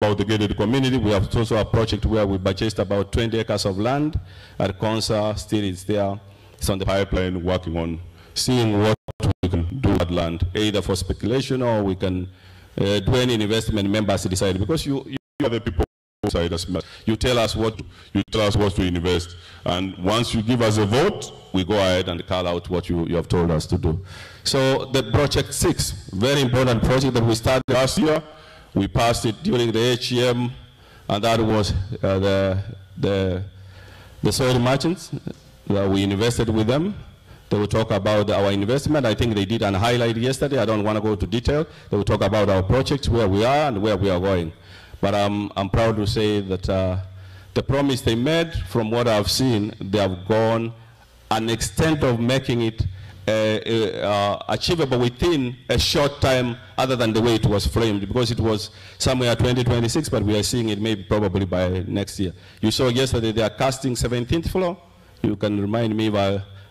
about the gated community. We have also a project where we purchased about 20 acres of land at Consa. Still it's there. It's on the pipeline, working on seeing what we can do with land, either for speculation or we can do any investment members decide. Because you are the people who decide as members. You tell us what to invest, and once you give us a vote, we go ahead and call out what you have told us to do. So the project 6, very important project that we started last year. We passed it during the AGM, and that was the soil merchants. We invested with them. They will talk about our investment. I think they did an highlight yesterday. I don't want to go into detail. They will talk about our projects, where we are and where we are going. But I'm proud to say that the promise they made, from what I've seen, they have gone an extent of making it achievable within a short time, other than the way it was framed, because it was somewhere 2026, but we are seeing it maybe probably by next year. You saw yesterday they are casting 17th floor. You can remind me if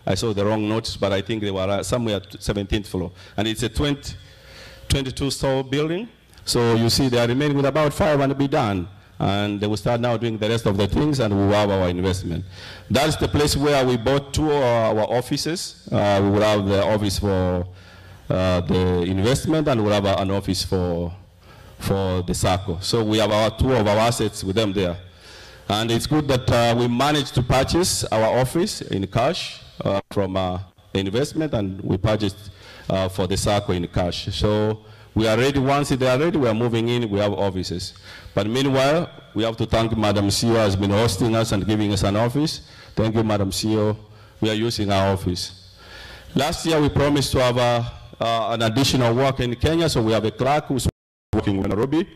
I saw the wrong notes, but I think they were somewhere at 17th floor. And it's a 22-story building. So you see they are remaining with about 5 and be done. And they will start now doing the rest of the things, and we will have our investment. That's the place where we bought 2 of our offices. We will have the office for the investment, and we'll have an office for the SACCO. So we have 2 of our assets with them there. And it's good that we managed to purchase our office in cash from the investment, and we purchased for the SACCO in cash. So we are ready. Once they are ready, we are moving in, we have offices. But meanwhile, we have to thank Madam CEO, has been hosting us and giving us an office. Thank you, Madam CEO. We are using our office. Last year, we promised to have an additional work in Kenya, so we have a clerk who's working in Nairobi.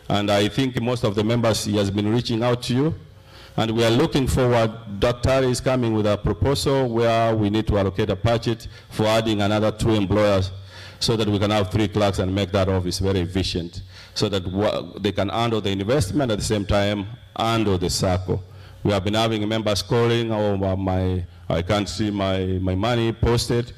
And I think most of the members, he has been reaching out to you. And we are looking forward. Dr. is coming with a proposal where we need to allocate a budget for adding another 2 employers, so that we can have 3 clerks and make that office very efficient, so that they can handle the investment at the same time, handle the SACCO. We have been having members calling, oh, I can't see my money posted.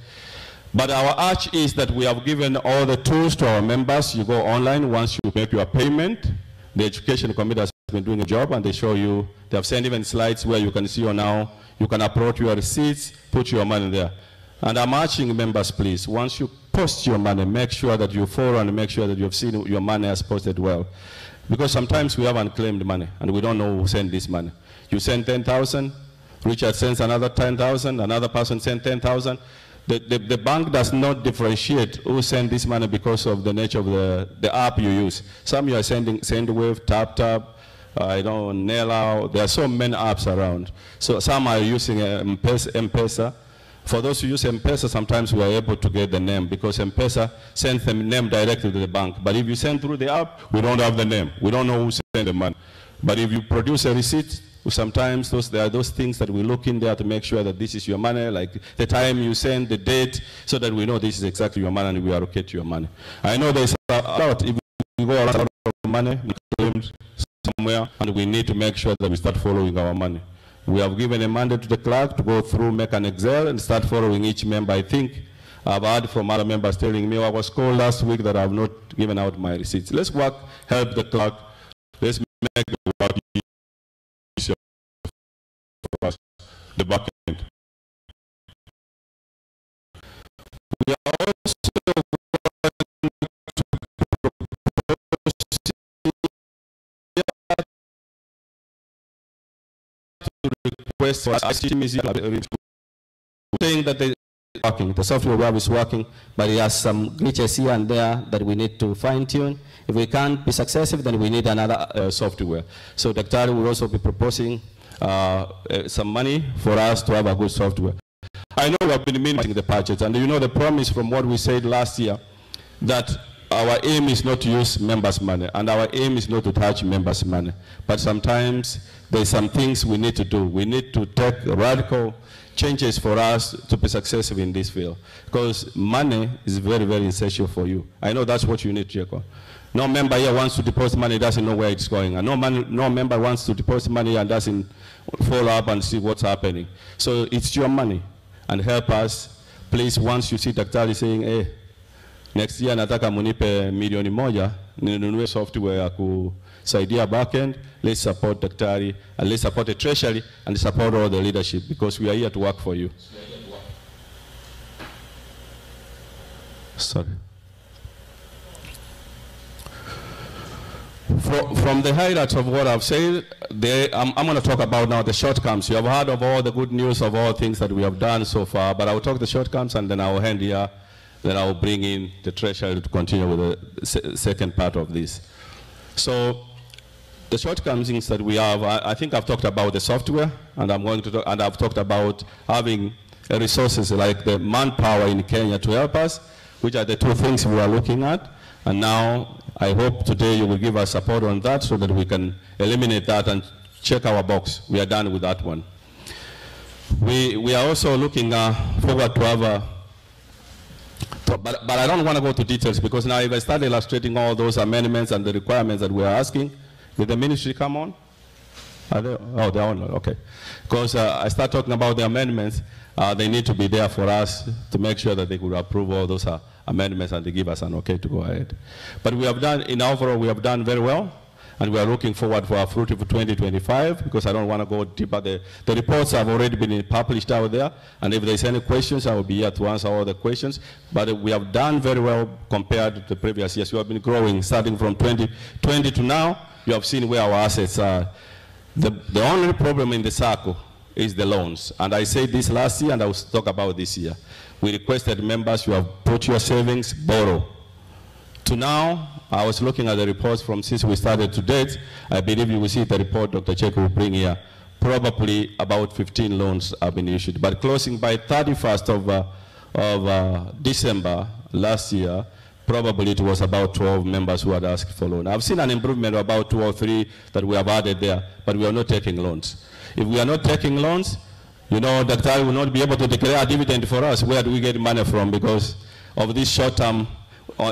But our urge is that we have given all the tools to our members. You go online, once you make your payment, the Education Committee has been doing a job, and they show you, they have sent even slides where you can see now, you can upload your receipts, put your money there. And I'm urging members, please, once you post your money, make sure that you follow and make sure that you have seen your money has posted well. Because sometimes we have unclaimed money and we don't know who sent this money. You send 10,000, Richard sends another 10,000, another person sends 10,000. The bank does not differentiate who sent this money because of the nature of the app you use. Some you are sending SendWave, TapTap, Nela. There are so many apps around. So some are using M-Pesa. For those who use M-Pesa, sometimes we are able to get the name because M-Pesa sends the name directly to the bank. But if you send through the app, we don't have the name. We don't know who sent the money. But if you produce a receipt, sometimes there are those things that we look in there to make sure that this is your money, like the time you send, the date, so that we know this is exactly your money and we allocate your money. I know there's a lot. If we go around of money, claimed somewhere, and we need to make sure that we start following our money. We have given a mandate to the clerk to go through, make an Excel, and start following each member. I think I've heard from other members telling me, I was called last week that I have not given out my receipts. Let's work, help the clerk. Let's make the work easier for us, the back end. We are also request for us saying that the software web is working, but it has some glitches here and there that we need to fine-tune. If we can't be successful, then we need another software. So Dr. will also be proposing some money for us to have a good software. I know we have been minimizing the budget, and you know the promise from what we said last year, that our aim is not to use members' money, and our aim is not to touch members' money. But sometimes there's some things we need to do. We need to take radical changes for us to be successful in this field. Because money is very, very essential for you. I know that's what you need to check on. No member here wants to deposit money, doesn't know where it's going. And no member wants to deposit money and doesn't follow up and see what's happening. So it's your money. And help us, please, once you see Daktari saying, hey, next year nataka munipe milioni moja, ninunue software Saidia backend, let's support Daktari, and let's support the treasury, and support all the leadership, because we are here to work for you. Sorry. From the highlights of what I've said, I'm going to talk about now the shortcomings. You have heard of all the good news of all things that we have done so far, but I will talk the shortcomings, and then I will hand here, then I will bring in the treasury to continue with the second part of this. So the shortcomings that we have, I think I've talked about the software, and I'm going to talk, and I've talked about having resources like the manpower in Kenya to help us, which are the two things we are looking at. And now I hope today you will give us support on that so that we can eliminate that and check our box. We are done with that one. We are also looking forward to have a, but I don't want to go to details, because now if I start illustrating all those amendments and the requirements that we are asking, did the ministry come on? Are they? Oh, they're on, okay. Because I start talking about the amendments, they need to be there for us to make sure that they could approve all those amendments and they give us an okay to go ahead. But we have done, in overall, we have done very well, and we are looking forward for a fruitful 2025, because I don't want to go deeper. The reports have already been published out there, and if there's any questions, I will be here to answer all the questions. But we have done very well compared to the previous years. We have been growing, starting from 2020 to now. You have seen where our assets are. The only problem in the circle is the loans. And I said this last year, and I will talk about this year. We requested members, you have put your savings, borrow. To now, I was looking at the reports from since we started to date. I believe you will see the report Dr. Cheke will bring here. Probably about 15 loans have been issued. But closing by 31st of December last year, probably it was about 12 members who had asked for loan. I've seen an improvement of about 2 or 3 that we have added there, but we are not taking loans. If we are not taking loans, you know, the Daktari will not be able to declare a dividend for us. Where do we get money from? Because of this short-term,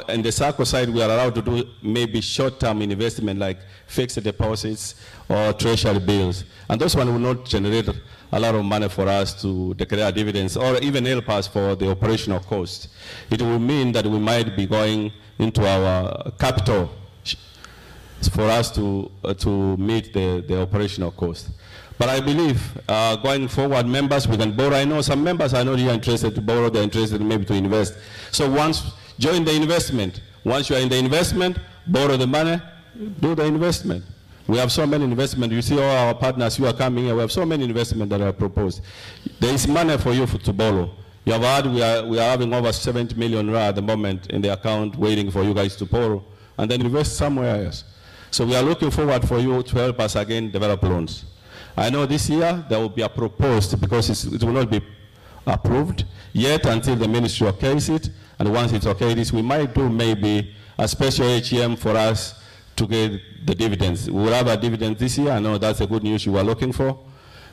in the SACCO side, we are allowed to do maybe short-term investment like fixed deposits or treasury bills. And those ones will not generate a lot of money for us to declare dividends or even help us for the operational cost. It will mean that we might be going into our capital for us to meet the operational cost. But I believe going forward, members, we can borrow. I know some members are not here interested to borrow, they're interested maybe to invest. So once, join the investment. Once you are in the investment, borrow the money, do the investment. We have so many investments. You see all our partners who are coming here, we have so many investments that are proposed. There is money for you to borrow. You have heard we are having over 70 million rand at the moment in the account waiting for you guys to borrow and then invest somewhere else. So we are looking forward for you to help us again develop loans. I know this year there will be a proposed, because it will not be approved yet until the ministry okays it, and once it's okayed, we might do maybe a special AGM for us to get the dividends. We will have a dividend this year. I know that's the good news you were looking for.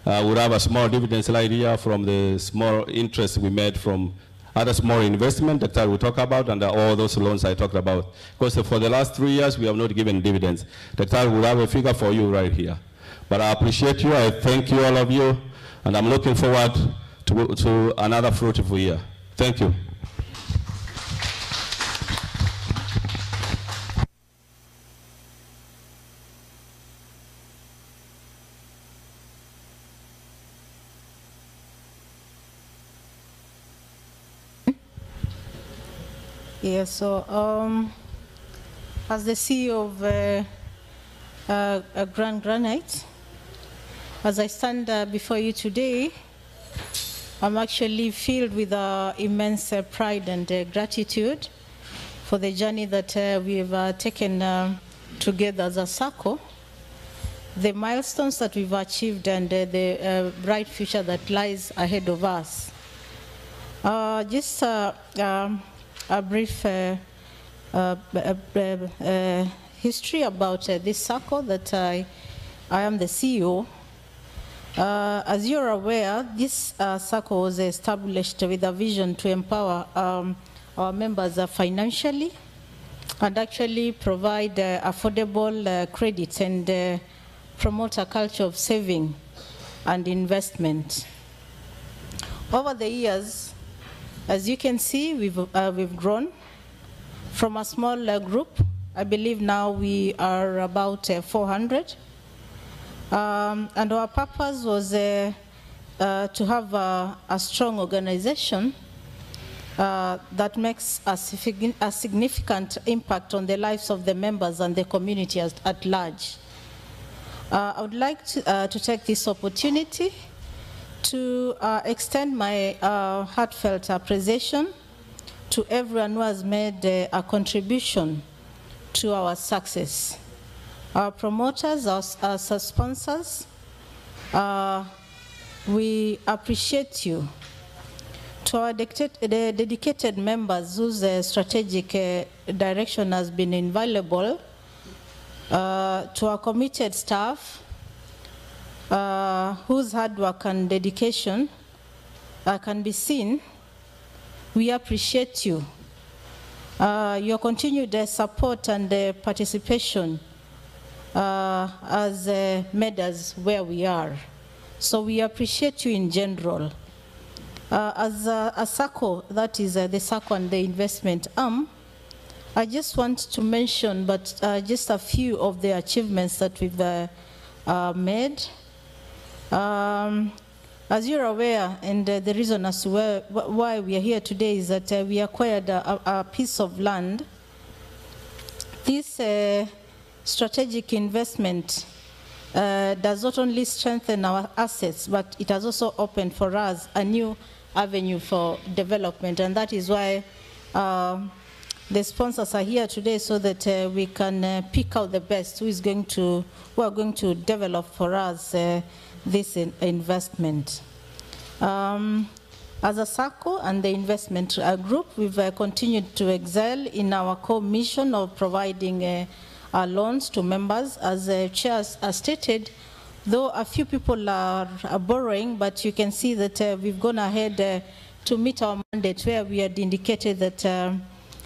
We'll have a small dividend slide here from the small interest we made from other small investment that I will talk about, and all those loans I talked about. Because for the last 3 years, we have not given dividends. Daktari will have a figure for you right here. But I appreciate you, I thank you, all of you, and I'm looking forward to another fruitful year. Thank you. Yeah, so as the CEO of Grand Granite, as I stand before you today, I'm actually filled with immense pride and gratitude for the journey that we've taken together as a SACCO, the milestones that we've achieved, and the bright future that lies ahead of us. Just a brief history about this SACCO that I am the CEO. As you're aware, this SACCO was established with a vision to empower our members financially and actually provide affordable credits and promote a culture of saving and investment. Over the years, as you can see, we've grown from a small group I believe now we are about 400. And our purpose was to have a strong organization that makes a significant impact on the lives of the members and the community at large. I would like to take this opportunity to extend my heartfelt appreciation to everyone who has made a contribution to our success. Our promoters, our sponsors, we appreciate you. To our dedicated members whose strategic direction has been invaluable, to our committed staff, whose hard work and dedication can be seen, we appreciate you. Your continued support and participation has made us where we are. So we appreciate you in general. As a SACCO, that is the SACCO and the investment arm, I just want to mention just a few of the achievements that we've made. As you're aware, and the reason as to why we are here today is that we acquired a piece of land. This strategic investment does not only strengthen our assets, but it has also opened for us a new avenue for development, and that is why the sponsors are here today, so that we can pick out the best who are going to develop for us this investment. As a SACCO and the investment group, we've continued to excel in our core mission of providing loans to members. As the chair has stated, though a few people are borrowing, but you can see that we've gone ahead to meet our mandate, where we had indicated that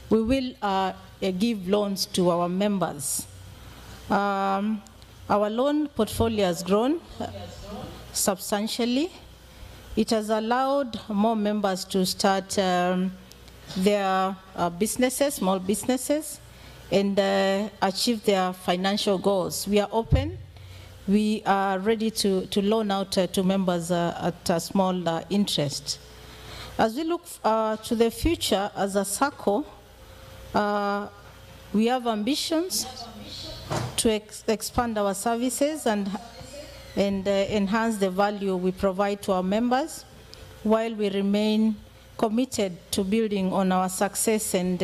we will give loans to our members. Our loan portfolio has grown substantially. It has allowed more members to start their businesses, small businesses, and achieve their financial goals. We are open. We are ready to loan out to members at a small interest. As we look to the future as a SACCO, we have ambitions to expand our services and enhance the value we provide to our members, while we remain committed to building on our success and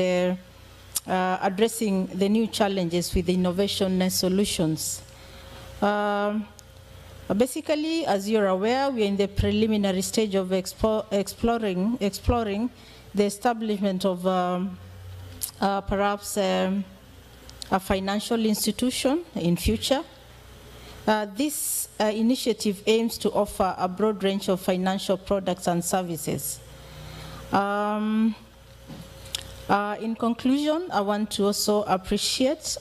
addressing the new challenges with innovation solutions. Basically, as you're aware, we're in the preliminary stage of exploring the establishment of perhaps a financial institution in future. This initiative aims to offer a broad range of financial products and services. In conclusion, I want to also appreciate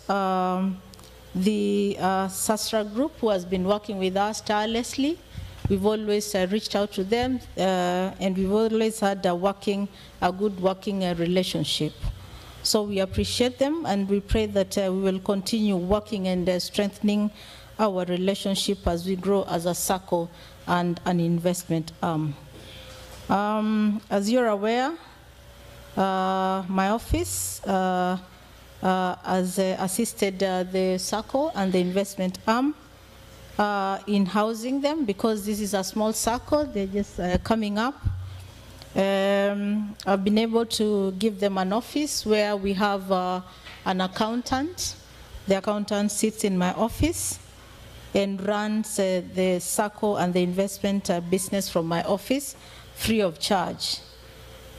the Sasra group, who has been working with us tirelessly. We've always reached out to them, and we've always had a good working relationship. So we appreciate them, and we pray that we will continue working and strengthening our relationship as we grow as a SACCO and an investment arm. As you're aware, my office has assisted the SACCO and the investment arm in housing them, because this is a small SACCO, they're just coming up. I've been able to give them an office where we have an accountant. The accountant sits in my office and runs the SACCO and the investment business from my office free of charge.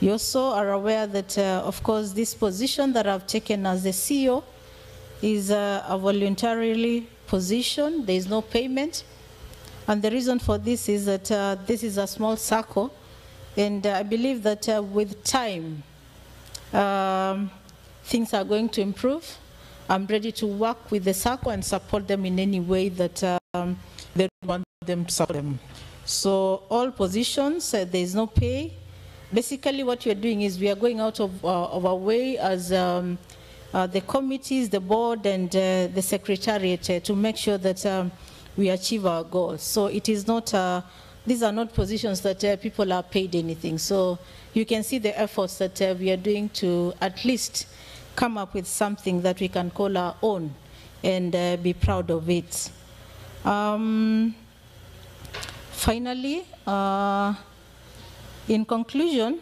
You also are aware that, of course, this position that I've taken as the CEO is a voluntarily position. There is no payment. And the reason for this is that this is a small SACCO, and I believe that with time, things are going to improve. I'm ready to work with the SACCO and support them in any way that they want them to support them. So all positions, there is no pay. Basically what we're doing is we are going out of our way as the committees, the board, and the secretariat to make sure that we achieve our goals. So it is not, these are not positions that people are paid anything. So you can see the efforts that we are doing to at least come up with something that we can call our own and be proud of it. Finally, in conclusion,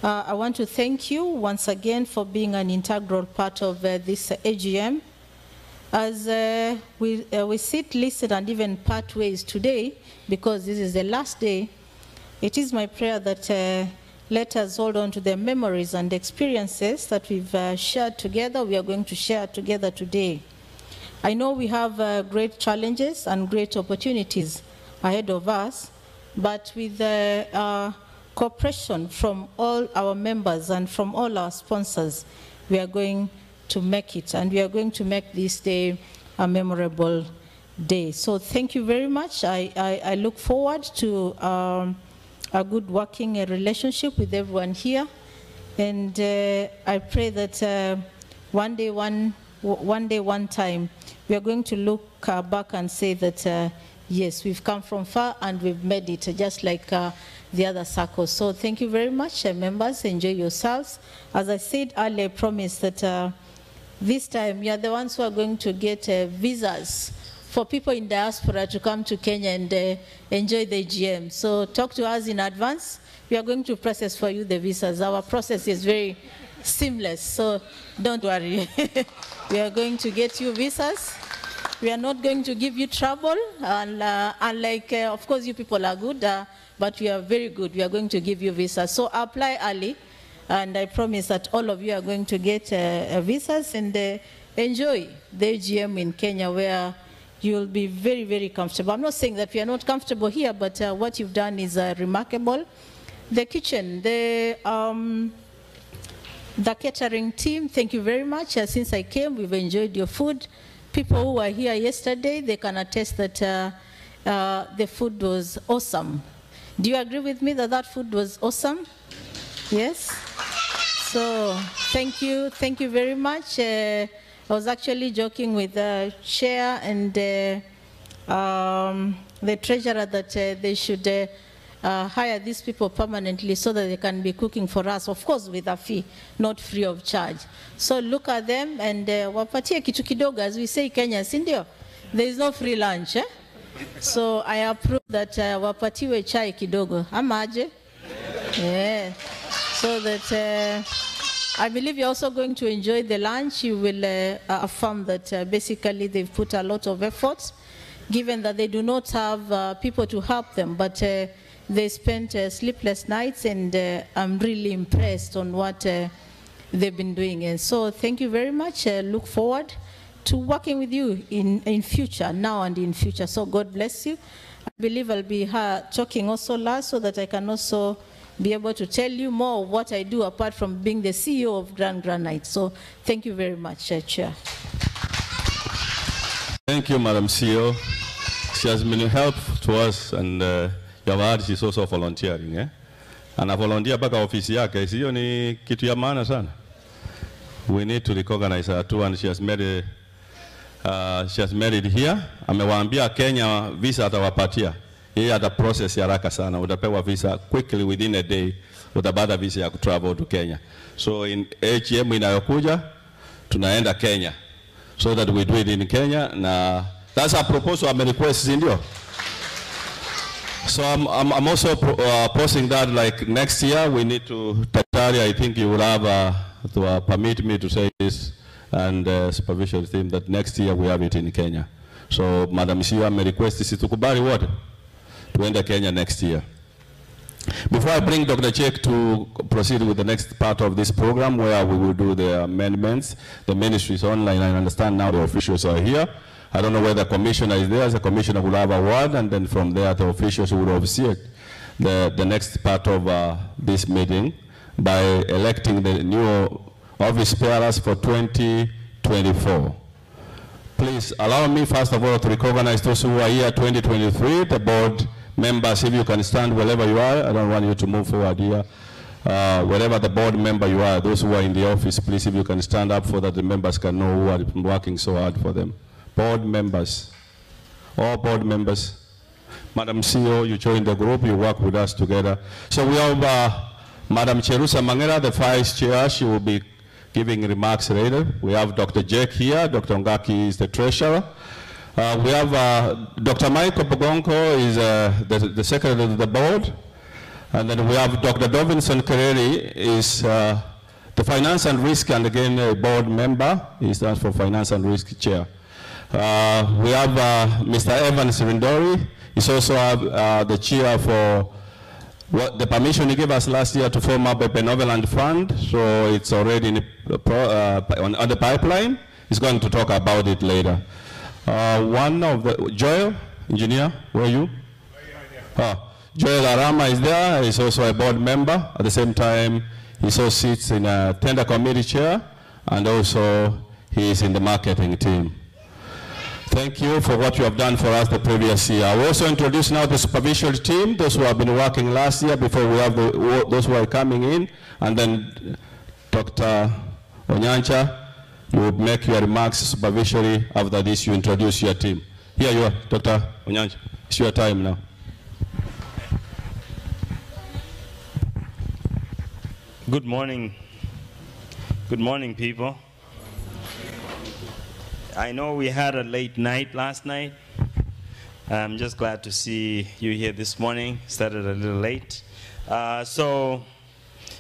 I want to thank you once again for being an integral part of this AGM. As we sit, listen, and even part ways today, because this is the last day, it is my prayer that let us hold on to the memories and experiences that we've shared together, we are going to share together today. I know we have great challenges and great opportunities ahead of us, but with cooperation from all our members and from all our sponsors, we are going to make it, and we are going to make this day a memorable day. So thank you very much. I look forward to a good working relationship with everyone here, and I pray that one day, one time, we are going to look back and say that yes, we've come from far and we've made it, just like the other circles. So thank you very much, members. Enjoy yourselves. As I said earlier, I promise that this time you are the ones who are going to get visas for people in diaspora to come to Kenya and enjoy the AGM. So talk to us in advance. We are going to process for you the visas. Our process is very seamless, so don't worry. We are going to get you visas. We are not going to give you trouble, and unlike, of course, you people are good, but we are very good. We are going to give you visas. So apply early, and I promise that all of you are going to get visas and enjoy the AGM in Kenya, where you'll be very, very comfortable. I'm not saying that we are not comfortable here, but what you've done is remarkable. The kitchen, the catering team, thank you very much. Since I came, we've enjoyed your food. People who were here yesterday, they can attest that the food was awesome. Do you agree with me that that food was awesome? Yes? So thank you very much. I was actually joking with the chair and the treasurer that they should hire these people permanently so that they can be cooking for us, of course with a fee, not free of charge. So look at them and wapatie kitu kidogo, as we say Kenya, sindio? There is no free lunch. So I approve that wapatiwe chai kidogo. Amaje? Yeah. So that I believe you're also going to enjoy the lunch. You will affirm that basically they've put a lot of effort, given that they do not have people to help them, but they spent sleepless nights, and I'm really impressed on what they've been doing. And so thank you very much. Look forward to working with you in future, now and in future. So God bless you. I believe I'll be talking also last, so that I can also be able to tell you more of what I do apart from being the CEO of Grand Granite. So thank you very much, Chair. Thank you, Madam CEO. She has been a help to us, and you have heard she's also volunteering. And a volunteer back office yake, siyo ni kitu ya maana sana. We need to recognize her too, and she has made it here. Amewaambia Kenya visa atawapatia. Yeye ata process haraka sana. Utapewa visa quickly within a day. Utapata visa ya travel to Kenya. So in AGM inayokuja tunaenda Kenya, so that we do it in Kenya. Na that's a proposal I'm requesting, ndio. So I'm also posing that, like, next year we need to, Tatari, I think you will have to permit me to say this, and supervision team, that next year we have it in Kenya. So Madam CEO, may request this tukubali wote to enter Kenya next year. Before I bring Dr. Chek to proceed with the next part of this program, where we will do the amendments, the ministry is online. I understand now the officials are here. I don't know whether the commissioner is there. The commissioner will have a word, and then from there the officials will oversee the next part of this meeting by electing the new office bearers for 2024. Please allow me first of all to recognize those who are here 2023, the board members. If you can stand wherever you are, I don't want you to move forward here. wherever the board member you are, those who are in the office, please, if you can stand up so that the members can know who are working so hard for them. Board members, all board members. Madam CEO, you joined the group, you work with us together. So we have Madam Cherusa Mangera, the vice chair. She will be giving remarks later. We have Dr. Jake here. Dr. Ngaki is the treasurer. We have Dr. Michael Pogonko is the secretary of the board. And then we have Dr. Dovinson Kereri is the finance and risk, and again a board member. He stands for finance and risk chair. We have Mr. Evans Rindori. He's also the chair for the permission he gave us last year to form up a benevolent fund. So it's already in on the pipeline. He's going to talk about it later. One of the, Joel, engineer, where are you? Joel Arama is there. He's also a board member. At the same time, he also sits in a tender committee chair, and also he is in the marketing team. Thank you for what you have done for us the previous year. I will also introduce now the supervision team, those who have been working last year before we have those who are coming in, and then Dr. Onyancha, you will make your remarks supervisory. After this, you introduce your team. Here you are, Dr. Onyancha. It's your time now. Good morning. Good morning, people. I know we had a late night last night. I'm just glad to see you here this morning. Started a little late. So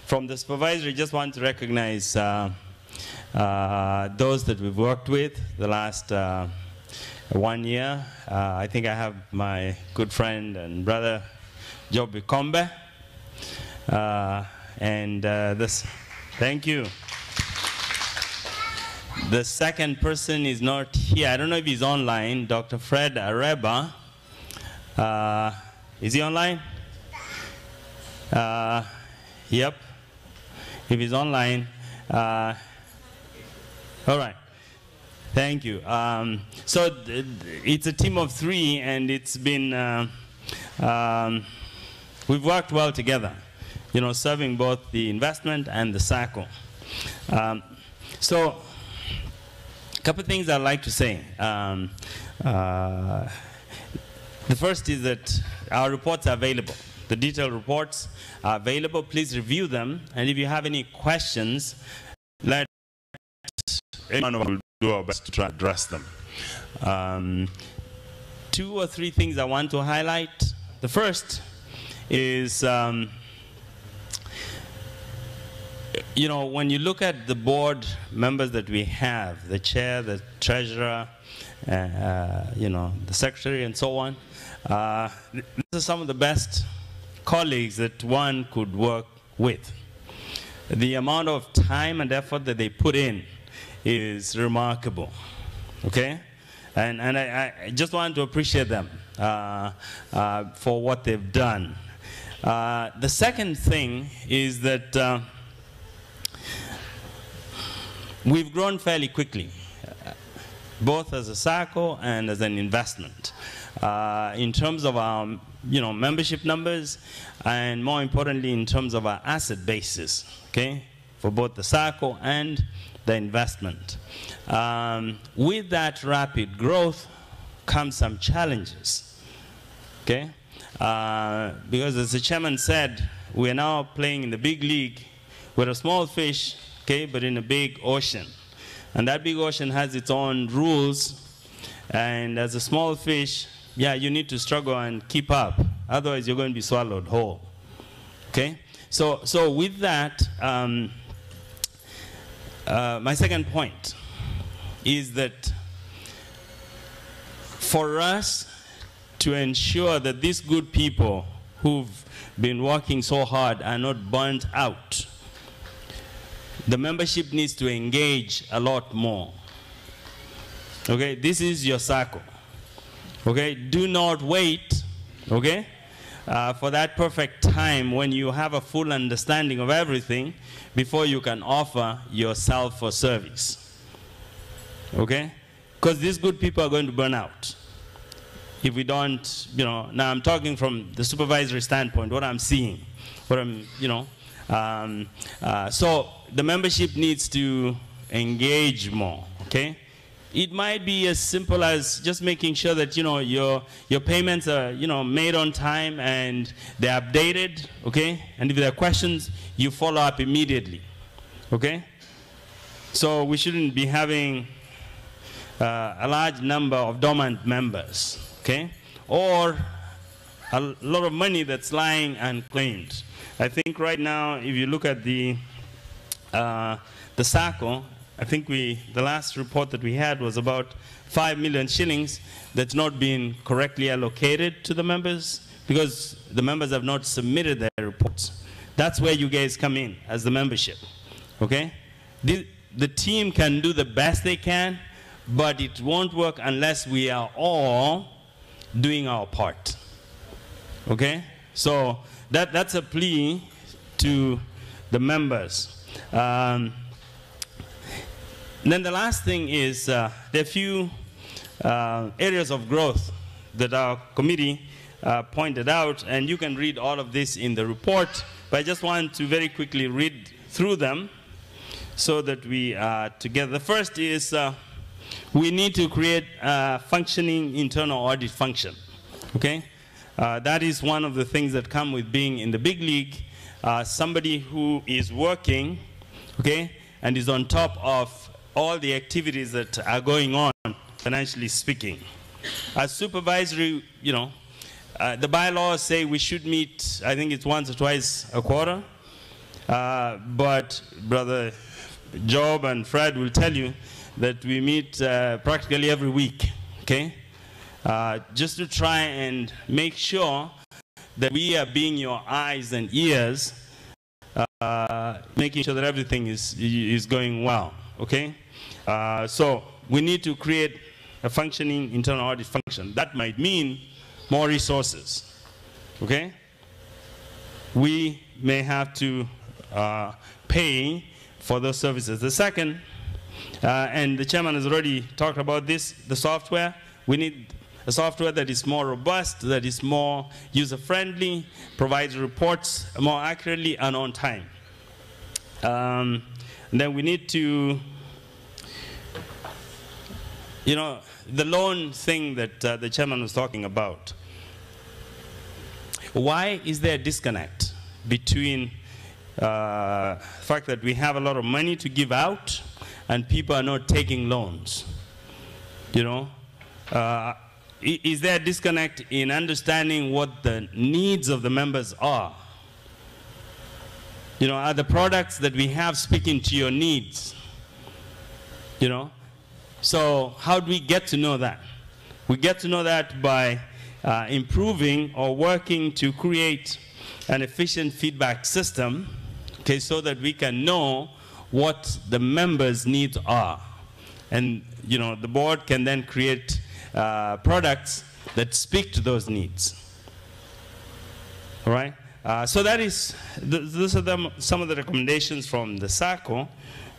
from the supervisory, just want to recognize those that we've worked with the last 1 year. I think I have my good friend and brother, Job Bikombe. Thank you. The second person is not here. I don't know if he's online. Dr. Fred Areba. Is he online? Yep. If he's online. All right. Thank you. So it's a team of 3, and it's been, we've worked well together, you know, serving both the investment and the SACCO. So a couple of things I'd like to say. The first is that our reports are available. The detailed reports are available. Please review them. And if you have any questions, let anyone will do our best to try to address them. 2 or 3 things I want to highlight. The first is, you know, when you look at the board members that we have, the chair, the treasurer, you know, the secretary and so on, these are some of the best colleagues that one could work with. The amount of time and effort that they put in is remarkable, okay? And I just want to appreciate them for what they've done. The second thing is that we've grown fairly quickly, both as a SACCO and as an investment, in terms of our, you know, membership numbers, and more importantly, in terms of our asset basis, okay, for both the SACCO and the investment. With that rapid growth comes some challenges, okay? Because as the chairman said, we're now playing in the big league. We're a small fish, okay, but in a big ocean. And that big ocean has its own rules. And as a small fish, yeah, you need to struggle and keep up. Otherwise, you're going to be swallowed whole, okay? So with that, my second point is that for us to ensure that these good people who've been working so hard are not burnt out, the membership needs to engage a lot more. Okay, this is your SACCO. Okay, do not wait, okay, for that perfect time when you have a full understanding of everything before you can offer yourself for service. Okay? Because these good people are going to burn out if we don't, you know. Now I'm talking from the supervisory standpoint, what I'm seeing, what I'm, you know, So the membership needs to engage more, okay? It might be as simple as just making sure that, you know, your payments are, you know, made on time and they're updated, okay? And if there are questions, you follow up immediately, okay? So we shouldn't be having a large number of dormant members, okay? Or a lot of money that's lying unclaimed. I think right now, if you look at the SACCO, I think the last report that we had was about 5 million shillings that's not been correctly allocated to the members because the members have not submitted their reports. That's where you guys come in as the membership, okay? The team can do the best they can, but it won't work unless we are all doing our part, okay? So that's a plea to the members. Then the last thing is there are a few areas of growth that our committee pointed out, and you can read all of this in the report, but I just want to very quickly read through them so that we are together. The first is we need to create a functioning internal audit function, okay? That is one of the things that come with being in the big league, somebody who is working, okay, and is on top of all the activities that are going on, financially speaking. As supervisory, you know, the bylaws say we should meet, I think it's once or twice a quarter, but Brother Job and Fred will tell you that we meet practically every week, okay? Just to try and make sure that we are being your eyes and ears, making sure that everything is going well, okay? So we need to create a functioning internal audit function. That might mean more resources, okay? We may have to pay for those services. The second, and the chairman has already talked about this, the software. We need a software that is more robust, that is more user-friendly, provides reports more accurately and on time. Then we need to, you know, the loan thing that the chairman was talking about. Why is there a disconnect between the fact that we have a lot of money to give out and people are not taking loans? You know, is there a disconnect in understanding what the needs of the members are? You know, are the products that we have speaking to your needs? You know, so how do we get to know that? We get to know that by improving or working to create an efficient feedback system, okay, so that we can know what the members' needs are. And, you know, the board can then create products that speak to those needs. All right? So that is, those are some of the recommendations from the SACCO.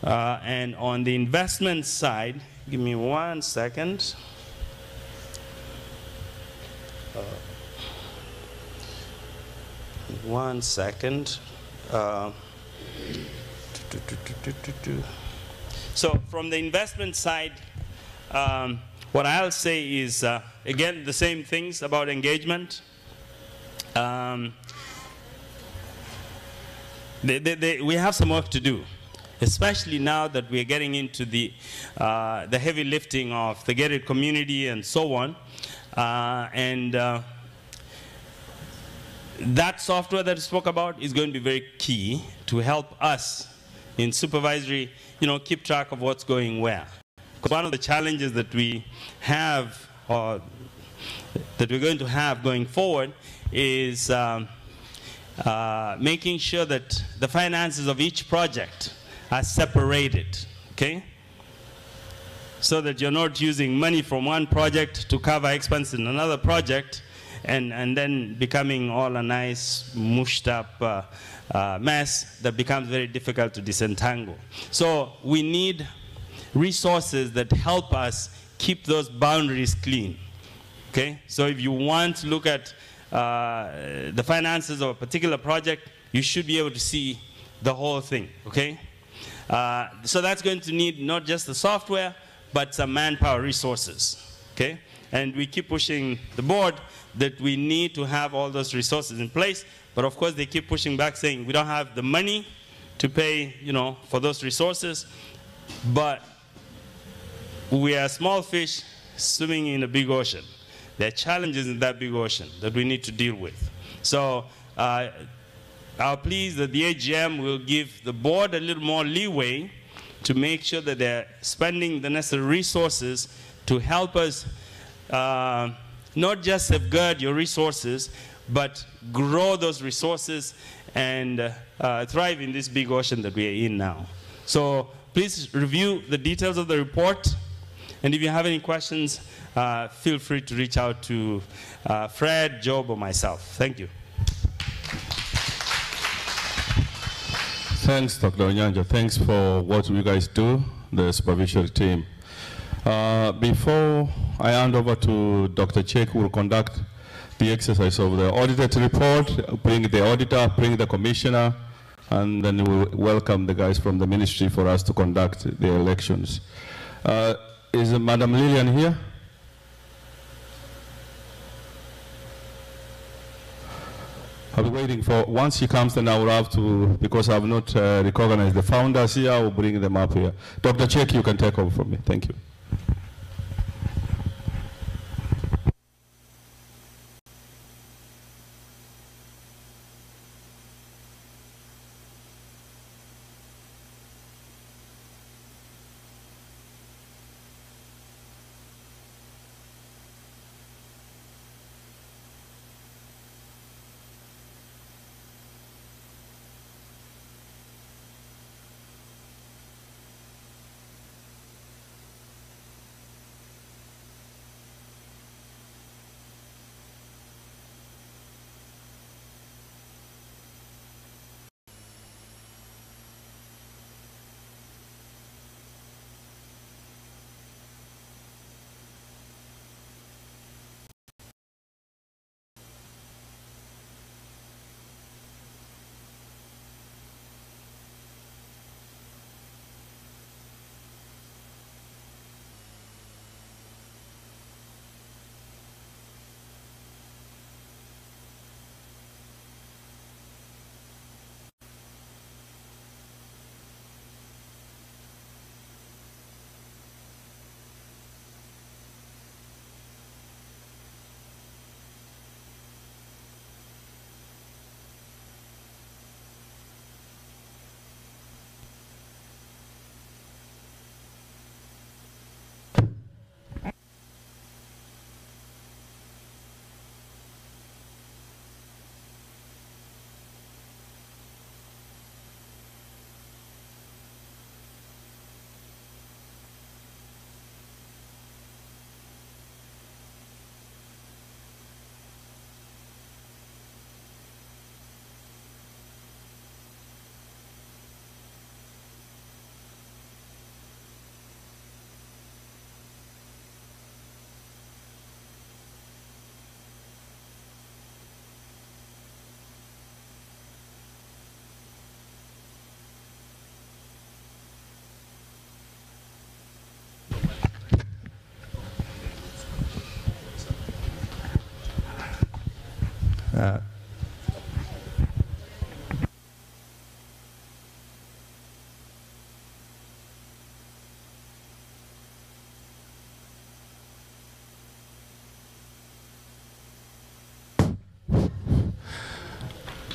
And on the investment side, give me 1 second. One second. So from the investment side, what I'll say is, again, the same things about engagement. We have some work to do, especially now that we're getting into the heavy lifting of the gated community and so on. That software that I spoke about is going to be very key to help us in supervisory, you know, keep track of what's going where. Because one of the challenges that we have, or that we're going to have going forward, is making sure that the finances of each project are separated, okay? So that you're not using money from one project to cover expense in another project, and then becoming all a nice mushed up mess that becomes very difficult to disentangle. So we need resources that help us keep those boundaries clean, okay? So if you want to look at the finances of a particular project, you should be able to see the whole thing, okay? So that's going to need not just the software, but some manpower resources, okay? And we keep pushing the board that we need to have all those resources in place, but of course they keep pushing back saying we don't have the money to pay, for those resources, but we are small fish swimming in a big ocean. There are challenges in that big ocean that we need to deal with. So our plea is that the AGM will give the board a little more leeway to make sure that they're spending the necessary resources to help us not just safeguard your resources, but grow those resources and thrive in this big ocean that we are in now. So please review the details of the report. And if you have any questions, feel free to reach out to Fred, Job, or myself. Thank you. Thanks, Dr. Onyanja. Thanks for what you guys do, the supervisory team. Before I hand over to Dr. Chek, who will conduct the exercise of the audited report, bring the auditor, bring the commissioner, and then we'll welcome the guys from the ministry for us to conduct the elections. Is Madam Lillian here? I'll be waiting for, once she comes, then I will have to, because I have not recognized the founders here, I will bring them up here. Dr. Chek, you can take over from me. Thank you.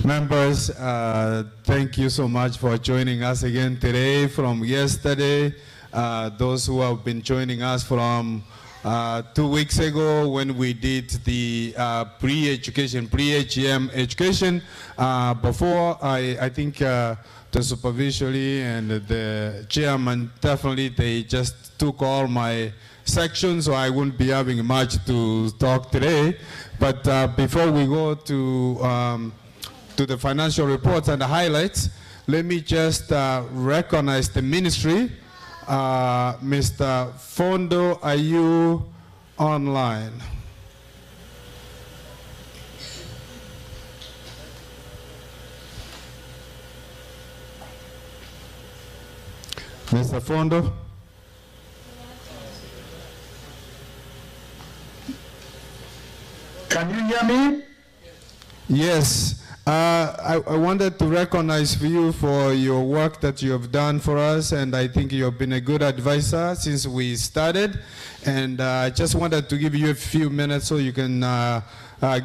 Members, thank you so much for joining us again today from yesterday. Those who have been joining us from 2 weeks ago when we did the pre-education, pre-AGM education. Before, I think the supervisory and the chairman, definitely they just took all my sections, so I won't be having much to talk today. But before we go to the financial reports and the highlights, let me just recognize the ministry. Mr. Fondo, are you online? Mr. Fondo? Can you hear me? Yes. I wanted to recognize you for your work that you have done for us, and I think you have been a good advisor since we started. And I just wanted to give you a few minutes so you can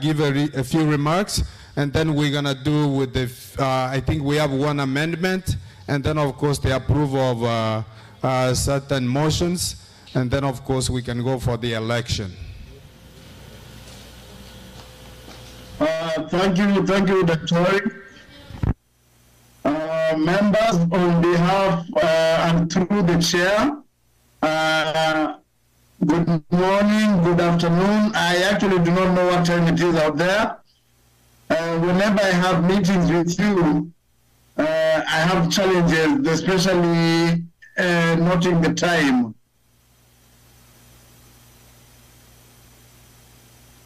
give a few remarks, and then we're gonna do with the, I think we have one amendment, and then of course the approval of certain motions, and then of course we can go for the election. Thank you, Dr. Members, on behalf and through the chair, good morning, good afternoon. I actually do not know what time it is out there. Whenever I have meetings with you, I have challenges, especially noting the time.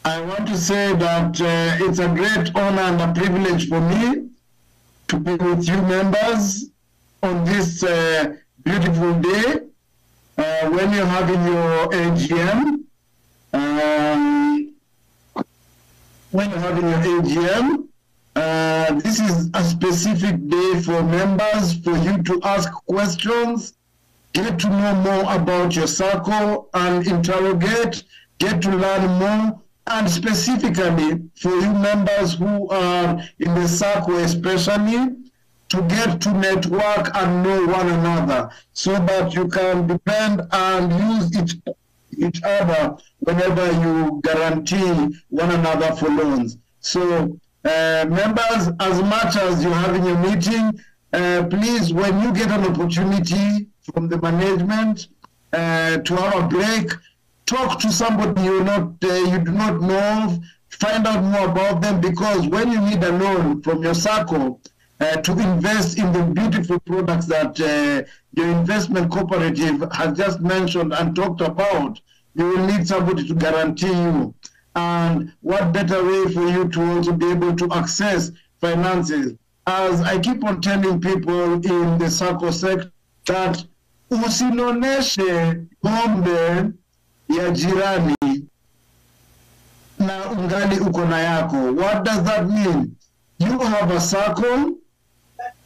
I want to say that it's a great honor and a privilege for me to be with you members on this beautiful day when you're having your AGM. This is a specific day for members, for you to ask questions, get to know more about your circle and interrogate, get to learn more. And specifically for you members who are in the circle especially, to get to network and know one another so that you can depend and use each other whenever you guarantee one another for loans. So members, as much as you're having a meeting, please, when you get an opportunity from the management to have a break, talk to somebody you do not know, find out more about them, because when you need a loan from your circle to invest in the beautiful products that your investment cooperative has just mentioned and talked about, you will need somebody to guarantee you. And what better way for you to also be able to access finances? As I keep on telling people in the circle sector that usinoneshe pombe ya jirani na ungali uko na yako. What does that mean? You have a circle.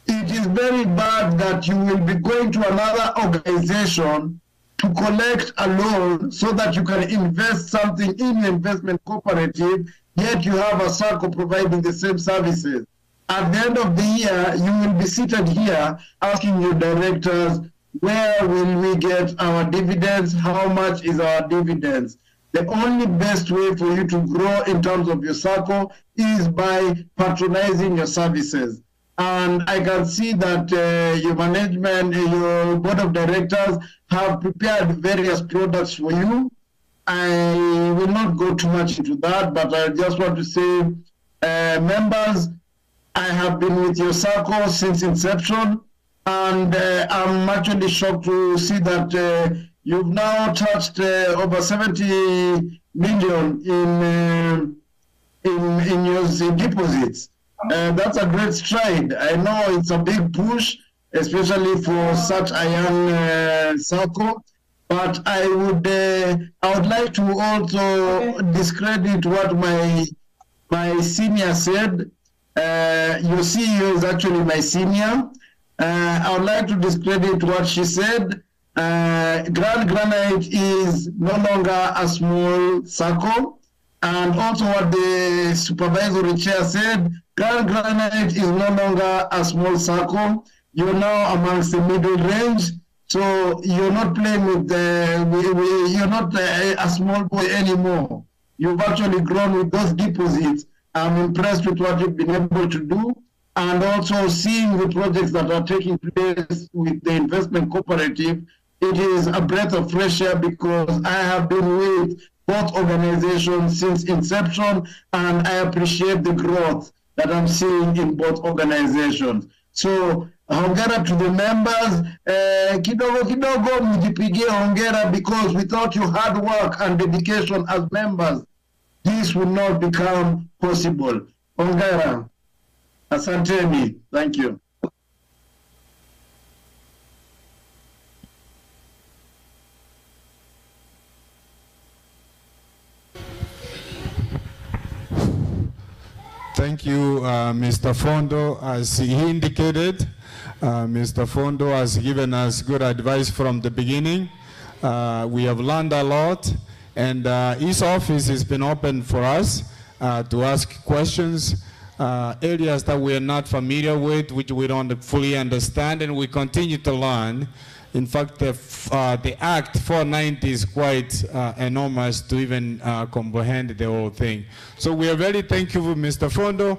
It is very bad that you will be going to another organization to collect a loan so that you can invest something in your investment cooperative, yet you have a circle providing the same services. At the end of the year, you will be seated here asking your directors, where will we get our dividends? How much is our dividends? The only best way for you to grow in terms of your circle is by patronizing your services. And I can see that your management, your board of directors have prepared various products for you. I will not go too much into that, but I just want to say, members, I have been with your circle since inception. And I'm actually shocked to see that you've now touched over 70 million in your deposits. That's a great stride. I know it's a big push, especially for such a young circle. But I would like to also discredit what my senior said. Your CEO is actually my senior. I would like to discredit what she said. Grand Granite is no longer a small circle. And also what the supervisory chair said, Grand Granite is no longer a small circle. You're now amongst the middle range. So you're not playing with you're not a small boy anymore. You've actually grown with those deposits. I'm impressed with what you've been able to do. And also seeing the projects that are taking place with the investment cooperative, it is a breath of fresh air because I have been with both organizations since inception, and I appreciate the growth that I'm seeing in both organizations. So hongera to the members, kidogo mjipigie hongera, because without your hard work and dedication as members, this would not become possible. Hongera. Asanteni. Thank you. Thank you, Mr. Fondo. As he indicated, Mr. Fondo has given us good advice from the beginning. We have learned a lot, and his office has been open for us to ask questions, areas that we are not familiar with, which we don't fully understand, and we continue to learn. In fact, the Act 490 is quite enormous to even comprehend the whole thing. So we are very thankful, Mr. Fondo,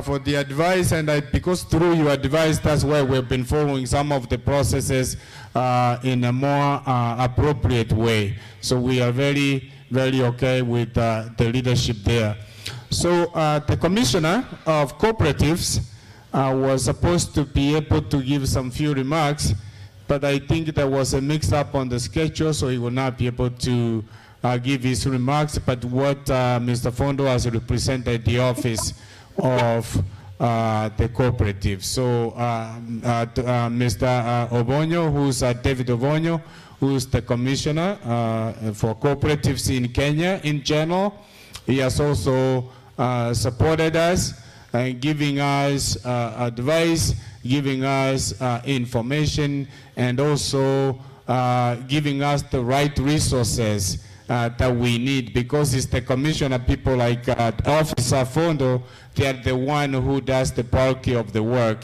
for the advice, and because through your advice, that's why we've been following some of the processes in a more appropriate way. So we are very, very okay with the leadership there. So the Commissioner of Cooperatives was supposed to be able to give some few remarks, but I think there was a mix-up on the schedule, so he will not be able to give his remarks. But what Mr. Fondo has represented the office of the cooperative. So Mr. Obonyo, who's David Obonyo, who's the commissioner for cooperatives in Kenya in general, he has also supported us, giving us advice, giving us information, and also giving us the right resources that we need, because it's the commissioner, people like Officer Fondo, they are the one who does the bulk of the work.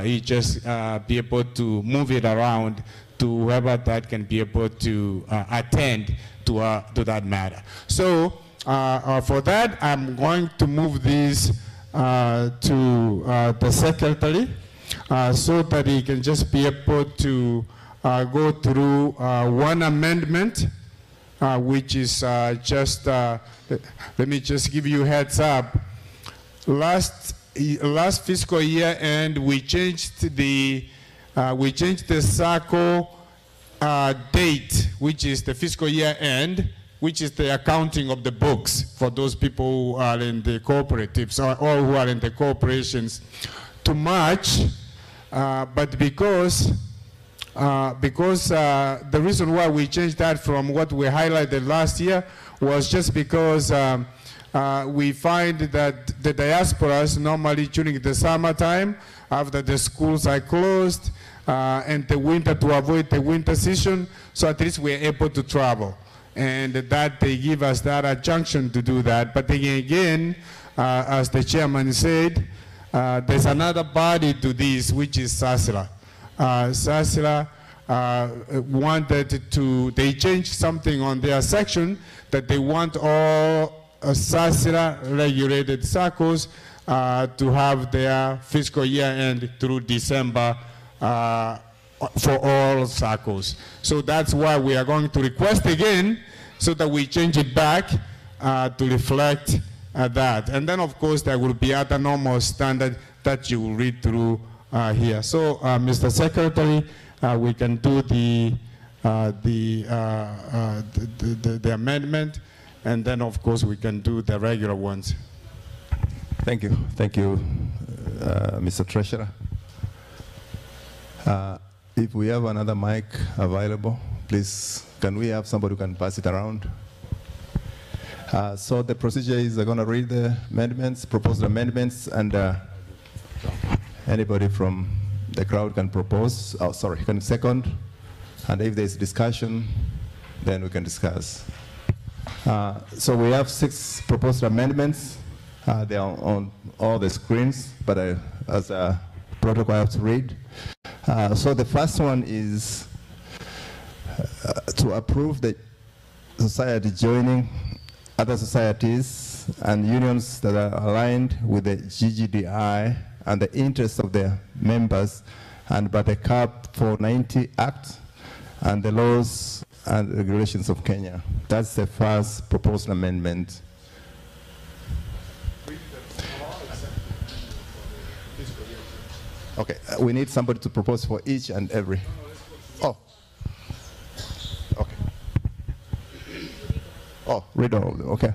He just be able to move it around to whoever that can be able to attend to that matter. So for that, I'm going to move this to the secretary so that he can just be able to go through one amendment, which is just, let me just give you a heads up. Last fiscal year end, we changed the SACCO date, which is the fiscal year end, which is the accounting of the books for those people who are in the cooperatives or who are in the corporations, to March. But because the reason why we changed that from what we highlighted last year was just because we find that the diasporas normally during the summertime, after the schools are closed, and the winter, to avoid the winter season, so at least we're able to travel. And that they give us that adjunction to do that. But again, as the chairman said, there's another body to this, which is SASRA. SASRA wanted to, they changed something on their section that they want all SASRA regulated SACCOs to have their fiscal year end through December for all SACCOs. So that's why we are going to request again so that we change it back to reflect that. And then of course there will be other normal standard that you will read through here. So Mr. Secretary, we can do the amendment, and then of course we can do the regular ones. Thank you, Mr. Treasurer. If we have another mic available, please, can we have somebody who can pass it around? So the procedure is I'm going to read the amendments, proposed amendments, and anybody from the crowd can propose, can second, and if there's discussion, then we can discuss. So we have 6 proposed amendments. They are on all the screens, but as a protocol I have to read. So the first one is to approve the society joining other societies and unions that are aligned with the GGDI and the interests of their members, and by the CAP 490 Act and the laws and regulations of Kenya. That's the first proposed amendment. Okay, we need somebody to propose for each and every. Oh, okay. Oh, read all of them, okay.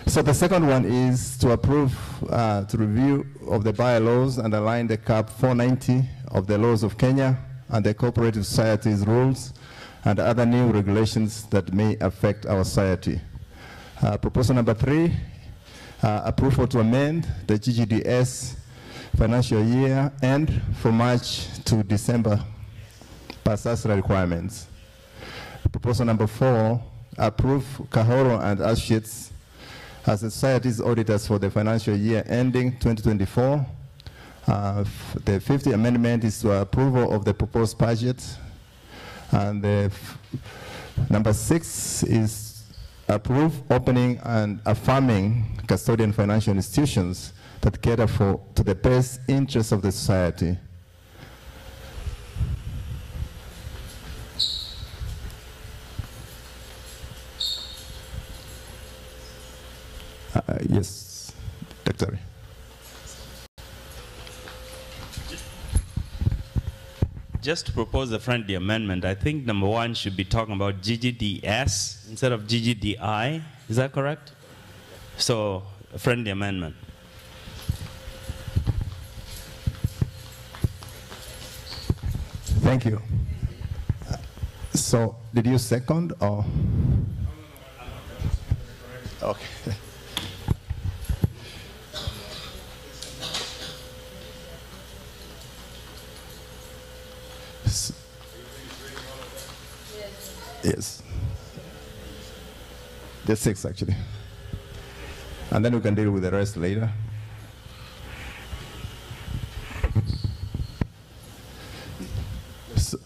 So the second one is to approve, to review of the bylaws and align the CAP 490 of the laws of Kenya and the cooperative societies rules and other new regulations that may affect our society. Proposal number 3, approval to amend the Ggds financial year end from March to December per SASRA requirements. Proposal number 4, approve Kahoro and Associates as the society's auditors for the financial year ending 2024. The 50th amendment is to approval of the proposed budget. And the number 6 is approve opening and affirming custodian financial institutions that cater to the best interests of the society. Yes, Dr. Just to propose a friendly amendment, I think number 1 should be talking about GGDS instead of GGDI. Is that correct? So, a friendly amendment. Thank you. So, did you second or? Okay. Yes. There's 6 actually. And then we can deal with the rest later. So,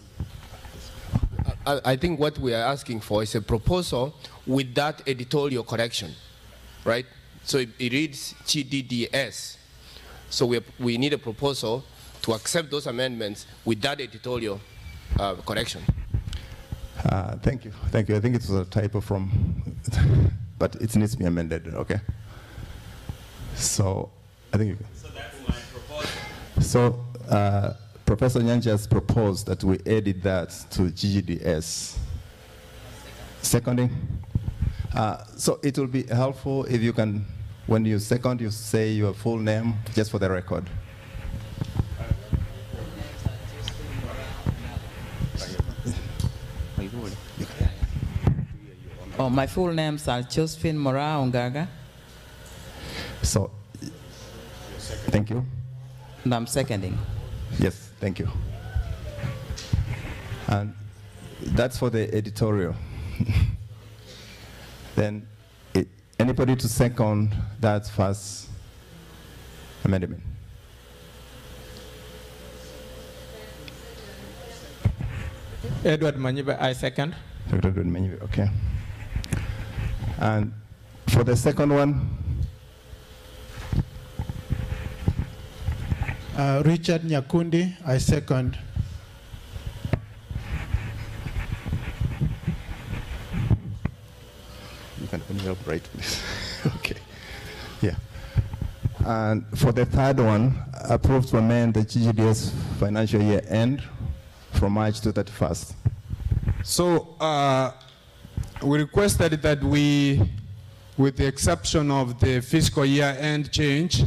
I think what we are asking for is a proposal with that editorial correction, right? So it reads GDDS. So we need a proposal to accept those amendments with that editorial correction. Thank you. Thank you. I think it was a typo from, but it needs to be amended, okay? So, I think you can. So that's my proposal. So, Professor Nyanja has proposed that we edit that to GGDS. Seconding? So it will be helpful if you can, when you second, you say your full name, just for the record. Oh, my full names are Josephine Mora Ongaga. So, thank you. And I'm seconding. Yes, thank you. And that's for the editorial. Then, anybody to second that first amendment? Edward Manyiba, I second. Edward Manyiba, okay. And for the second one? Richard Nyakundi, I second. You can help right, please. Okay. Yeah. And for the third one, approved to amend the GGDS financial year end from March to 31st. So we requested that we, with the exception of the fiscal year end change,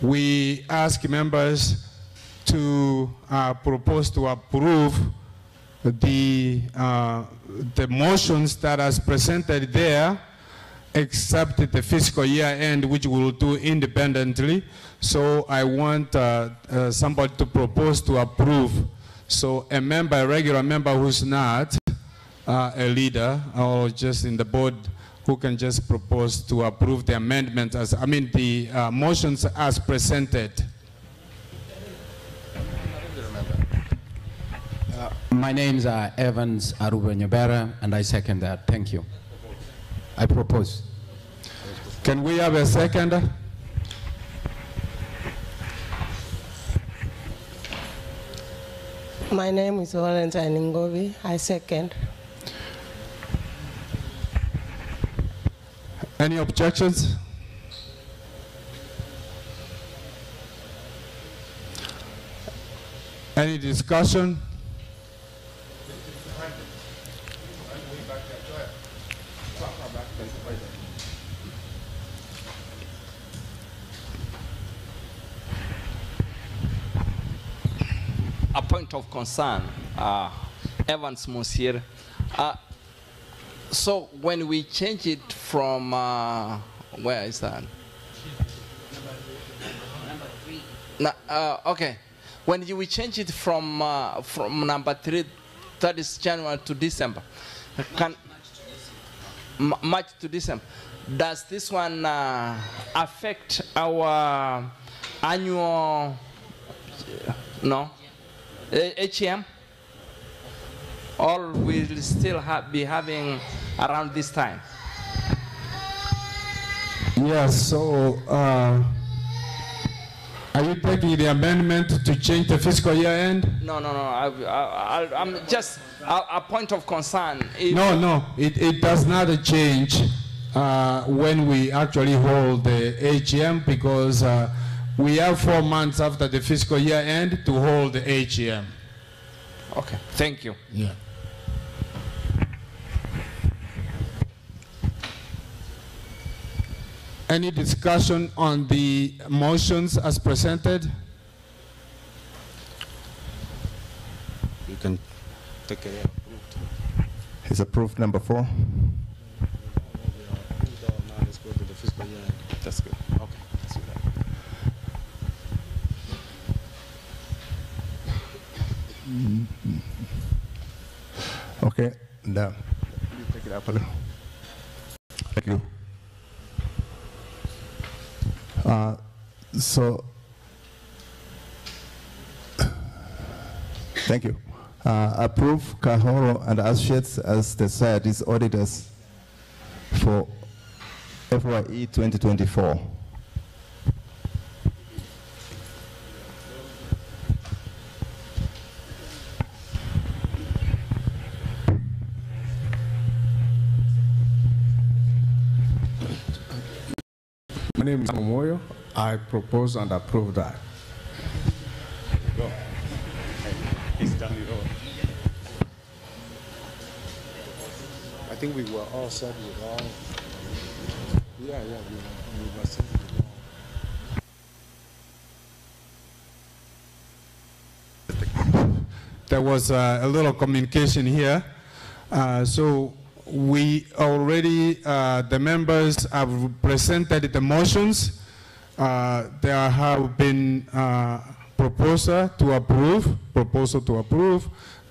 we ask members to propose to approve the motions that are presented there, except the fiscal year end, which we will do independently. So I want somebody to propose to approve. So a member, a regular member who's not a leader or just in the board, who can just propose to approve the amendment as, I mean, the motions as presented. My name's Evans Aruba-Nyabera, and I second that. Thank you. I propose. Can we have a second? My name is Valentine Ngovi. I second. Any objections? Any discussion? A point of concern, Evans Monsieur. So when we change it from Where is that? Okay. When you will change it from number 3, that is January to December, March to December. Does this one affect our annual AGM? Or will still be having around this time? Yes, so are you taking the amendment to change the fiscal year end? No. I'm just a point of concern. No, it does not change when we actually hold the AGM, because we have 4 months after the fiscal year end to hold the AGM. Okay, thank you. Yeah. Any discussion on the motions as presented? You can take it approved. Is approved number 4. Now let's go to the fiscal year. That's good. Okay. Let's do that. Okay. Now, you take it up a little. Thank you. Thank you. Approve Kahoro and Associates as the society's auditors for FYE 2024. My name is Momoyo. I propose and approve that. Go. He's done it all. I think we were all set with all. Yeah, we were set with all. There was a little communication here. So we already, the members have presented the motions. There have been proposal to approve.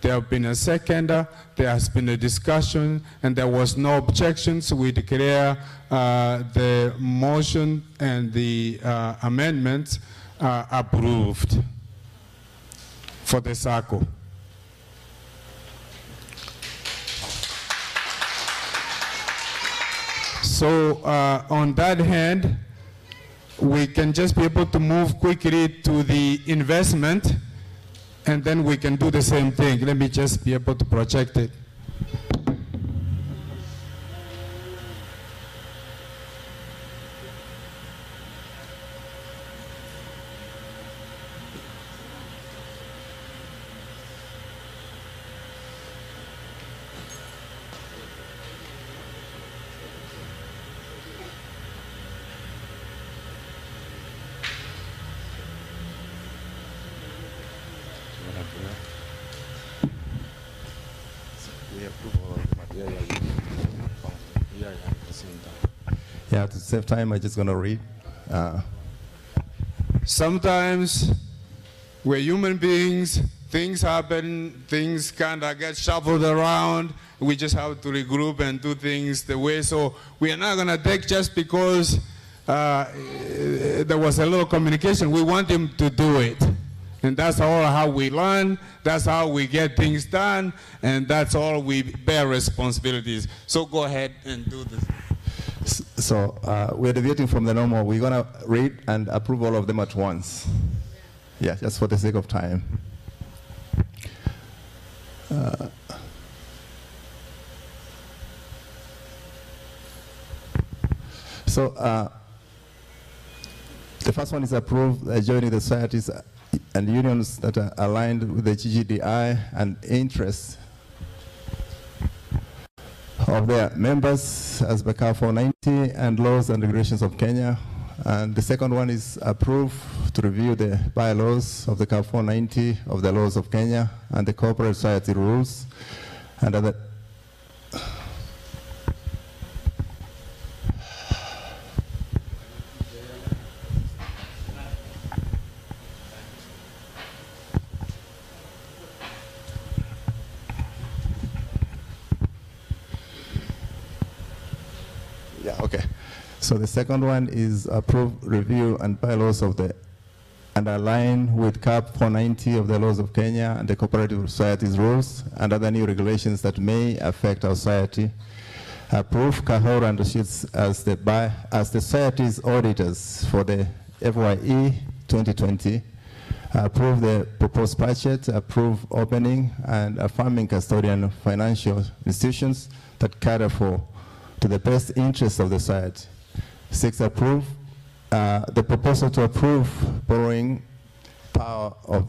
There have been a second. There has been a discussion, and there was no objections. We declare the motion and the amendments approved for the SACCO. So on that hand, we can just be able to move quickly to the investment, and then we can do the same thing. Let me just be able to project it. Yeah, to save time, I'm just going to read. Sometimes we're human beings, things happen, things kind of get shuffled around. We just have to regroup and do things the way. So we are not going to take just because there was a little communication. We want him to do it. And that's all how we learn, that's how we get things done, and that's all we bear responsibilities. So go ahead and do this. So we're deviating from the normal. We're going to read and approve all of them at once. Yeah, just for the sake of time. The first one is approve joining the societies and unions that are aligned with the GGDI and interests of their members as per CAR 490 and laws and regulations of Kenya. And the second one is approve to review the bylaws of the CAR 490 of the laws of Kenya and the corporate society rules and other. Okay. So the second one is approve review and bylaws of the and align with CAP 490 of the laws of Kenya and the cooperative society's rules and other new regulations that may affect our society. Approve Kahor and Rashid's as the society's auditors for the FYE 2020. Approve the proposed budget. Approve opening and affirming custodian financial institutions that cater to the best interests of the society. 6, approve the proposal to approve borrowing power of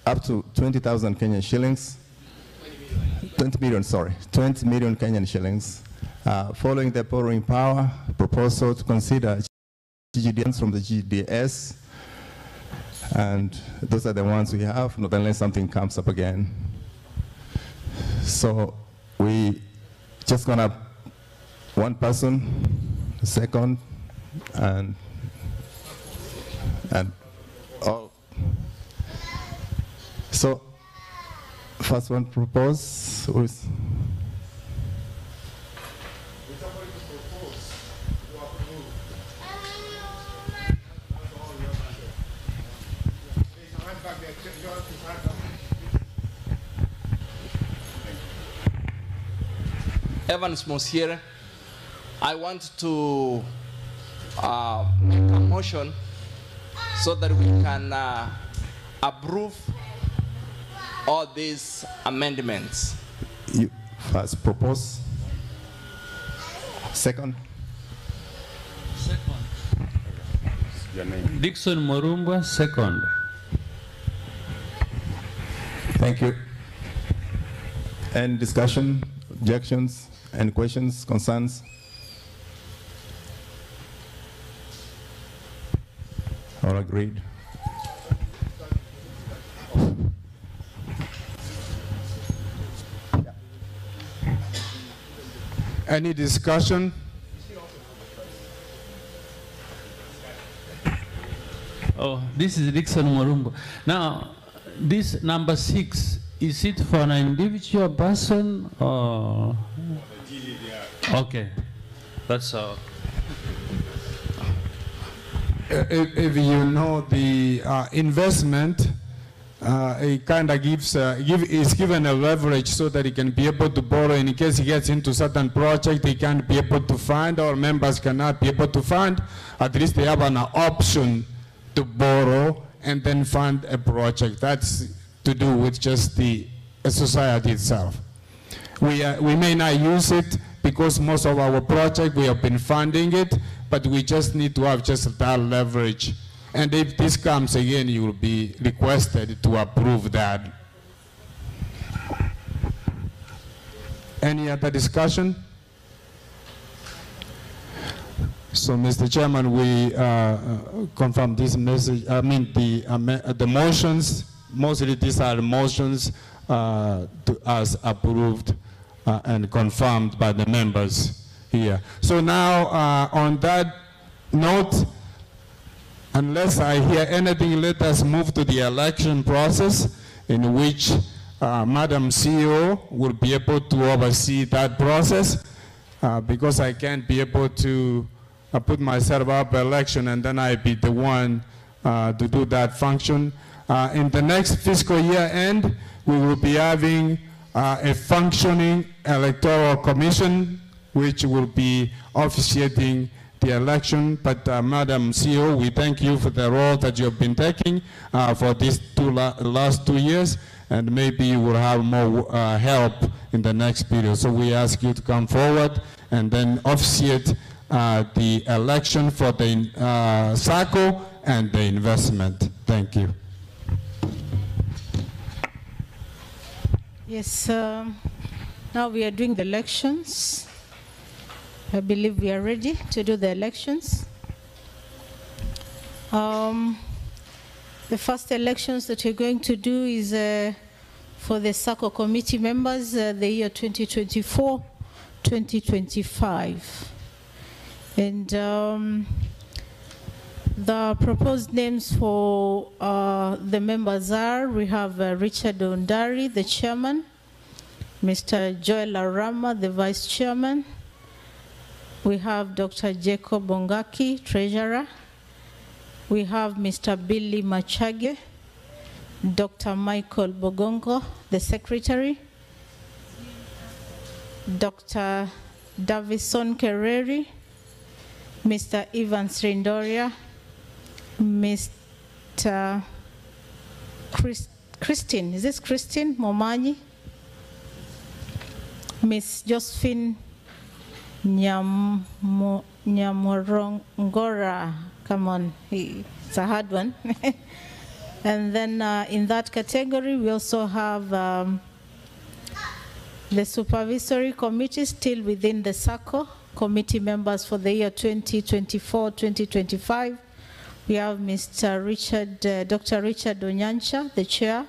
up to 20,000 Kenyan shillings. 20 million Kenyan shillings. Following the borrowing power, proposal to consider Ggds from the Ggds. And those are the ones we have, not unless something comes up again. So we just gonna one person, second, and all. So first one propose with Evans Mosiere. I want to make a motion so that we can approve all these amendments. You first propose. Second. Your name. Dixon Morumba, second. Thank you. Any discussion, objections, any questions, concerns? All agreed. Any discussion? Oh, this is Dixon Morumba. Now, this number 6, is it for an individual person or? Okay, that's all. If you know the investment, it kind of is given a leverage so that he can be able to borrow in case he gets into certain project he can't be able to fund, or members cannot be able to fund. At least they have an option to borrow and then fund a project. That's to do with just the society itself. We may not use it because most of our project we have been funding it, but we just need to have just that leverage. And if this comes again, you will be requested to approve that. Any other discussion? So, Mr. Chairman, we confirm this message. I mean, the motions, mostly these are motions as approved and confirmed by the members here. So now, on that note, unless I hear anything, let us move to the election process, in which Madam CEO will be able to oversee that process, because I can't be able to put myself up election and then I be the one to do that function. In the next fiscal year end, we will be having a functioning electoral commission, which will be officiating the election. But Madam CEO, we thank you for the role that you have been taking for these last 2 years, and maybe you will have more help in the next period. So we ask you to come forward and then officiate the election for the SACCO and the investment. Thank you. Yes, now we are doing the elections. I believe we are ready to do the elections. The first elections that we're going to do is for the SACCO committee members, the year 2024-2025. And the proposed names for the members are, we have Richard Ondari, the chairman, Mr. Joel Arama, the vice chairman, We have Dr. Jacob Ongaki, Treasurer. We have Mr. Billy Machage, Dr. Michael Bogongo, the Secretary, Dr. Davison Kereri, Mr. Ivan Srindoria, Mr. Christine, is this Christine Momanyi? Miss Josephine Nyamorongora, come on, it's a hard one. And then in that category, we also have the supervisory committee still within the SACCO, committee members for the year 2024-2025. We have Mr. Dr. Richard Onyancha, the chair,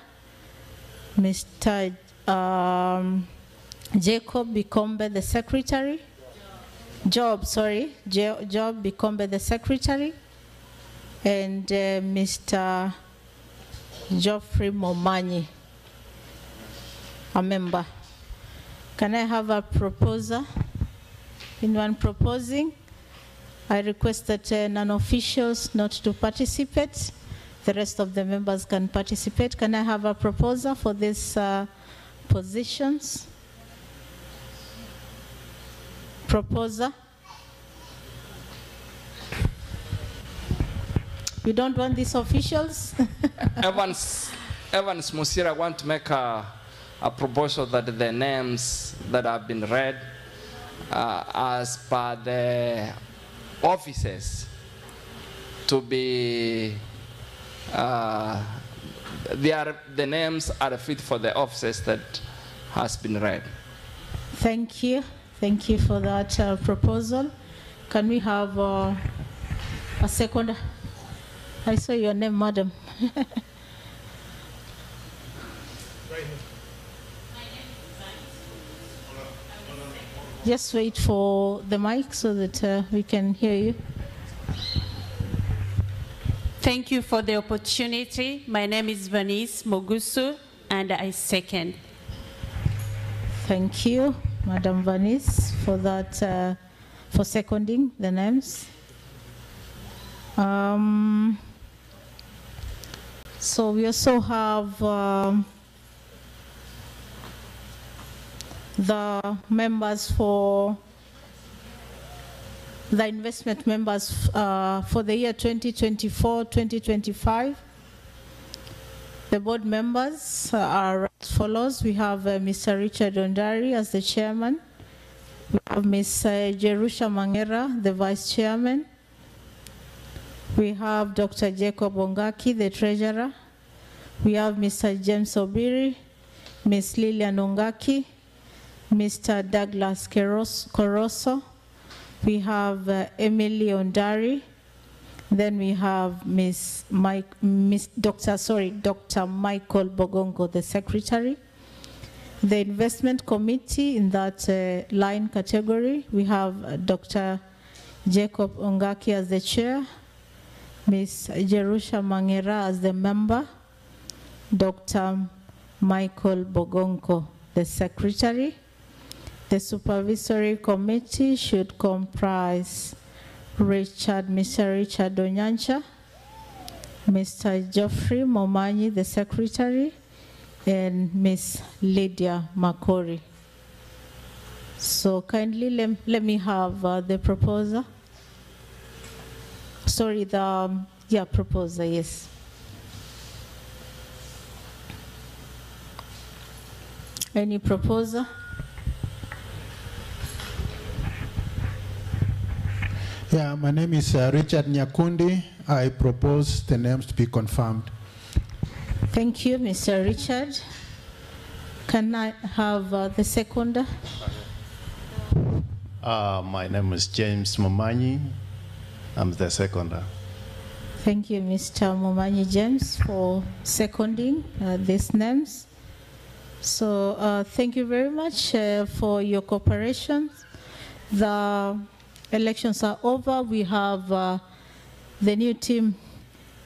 Mr. Jacob Bikombe, the secretary, Job Bikombe, the secretary, and Mr. Geoffrey Momanyi, a member. Can I have a proposer? Anyone proposing? I request that non-officials not to participate. The rest of the members can participate. Can I have a proposer for these positions? Proposer? You don't want these officials? Evans Musira want to make a proposal that the names that have been read as per the offices to be, the names are fit for the offices that has been read. Thank you. Thank you for that proposal. Can we have a second? I saw your name, madam. Just wait for the mic so that we can hear you. Thank you for the opportunity. My name is Vanice Mogusu, and I second. Thank you, Madam Vanice, for that, for seconding the names. So we also have the members for the investment members for the year 2024-2025. The board members are as follows. We have Mr. Richard Ondari as the chairman. We have Ms. Jerusha Mangera, the vice chairman. We have Dr. Jacob Ongaki, the treasurer. We have Mr. James Obiri, Ms. Lilian Ongaki, Mr. Douglas Coroso. We have Emily Ondari. Then we have Dr. Michael Bogongo, the secretary. The investment committee in that line category, we have Dr. Jacob Ongaki as the chair, Ms. Jerusha Mangera as the member, Dr. Michael Bogongo, the secretary. The supervisory committee should comprise Mr. Richard Onyancha, Mr. Geoffrey Momanyi, the secretary, and Ms. Lydia Makori. So kindly let me have the proposer. Sorry, the proposer, yes. Any proposer? Yeah, my name is Richard Nyakundi. I propose the names to be confirmed. Thank you, Mr. Richard. Can I have the seconder? My name is James Momanyi. I'm the seconder. Thank you, Mr. Momanyi James, for seconding these names. So thank you very much for your cooperation. The elections are over. We have the new team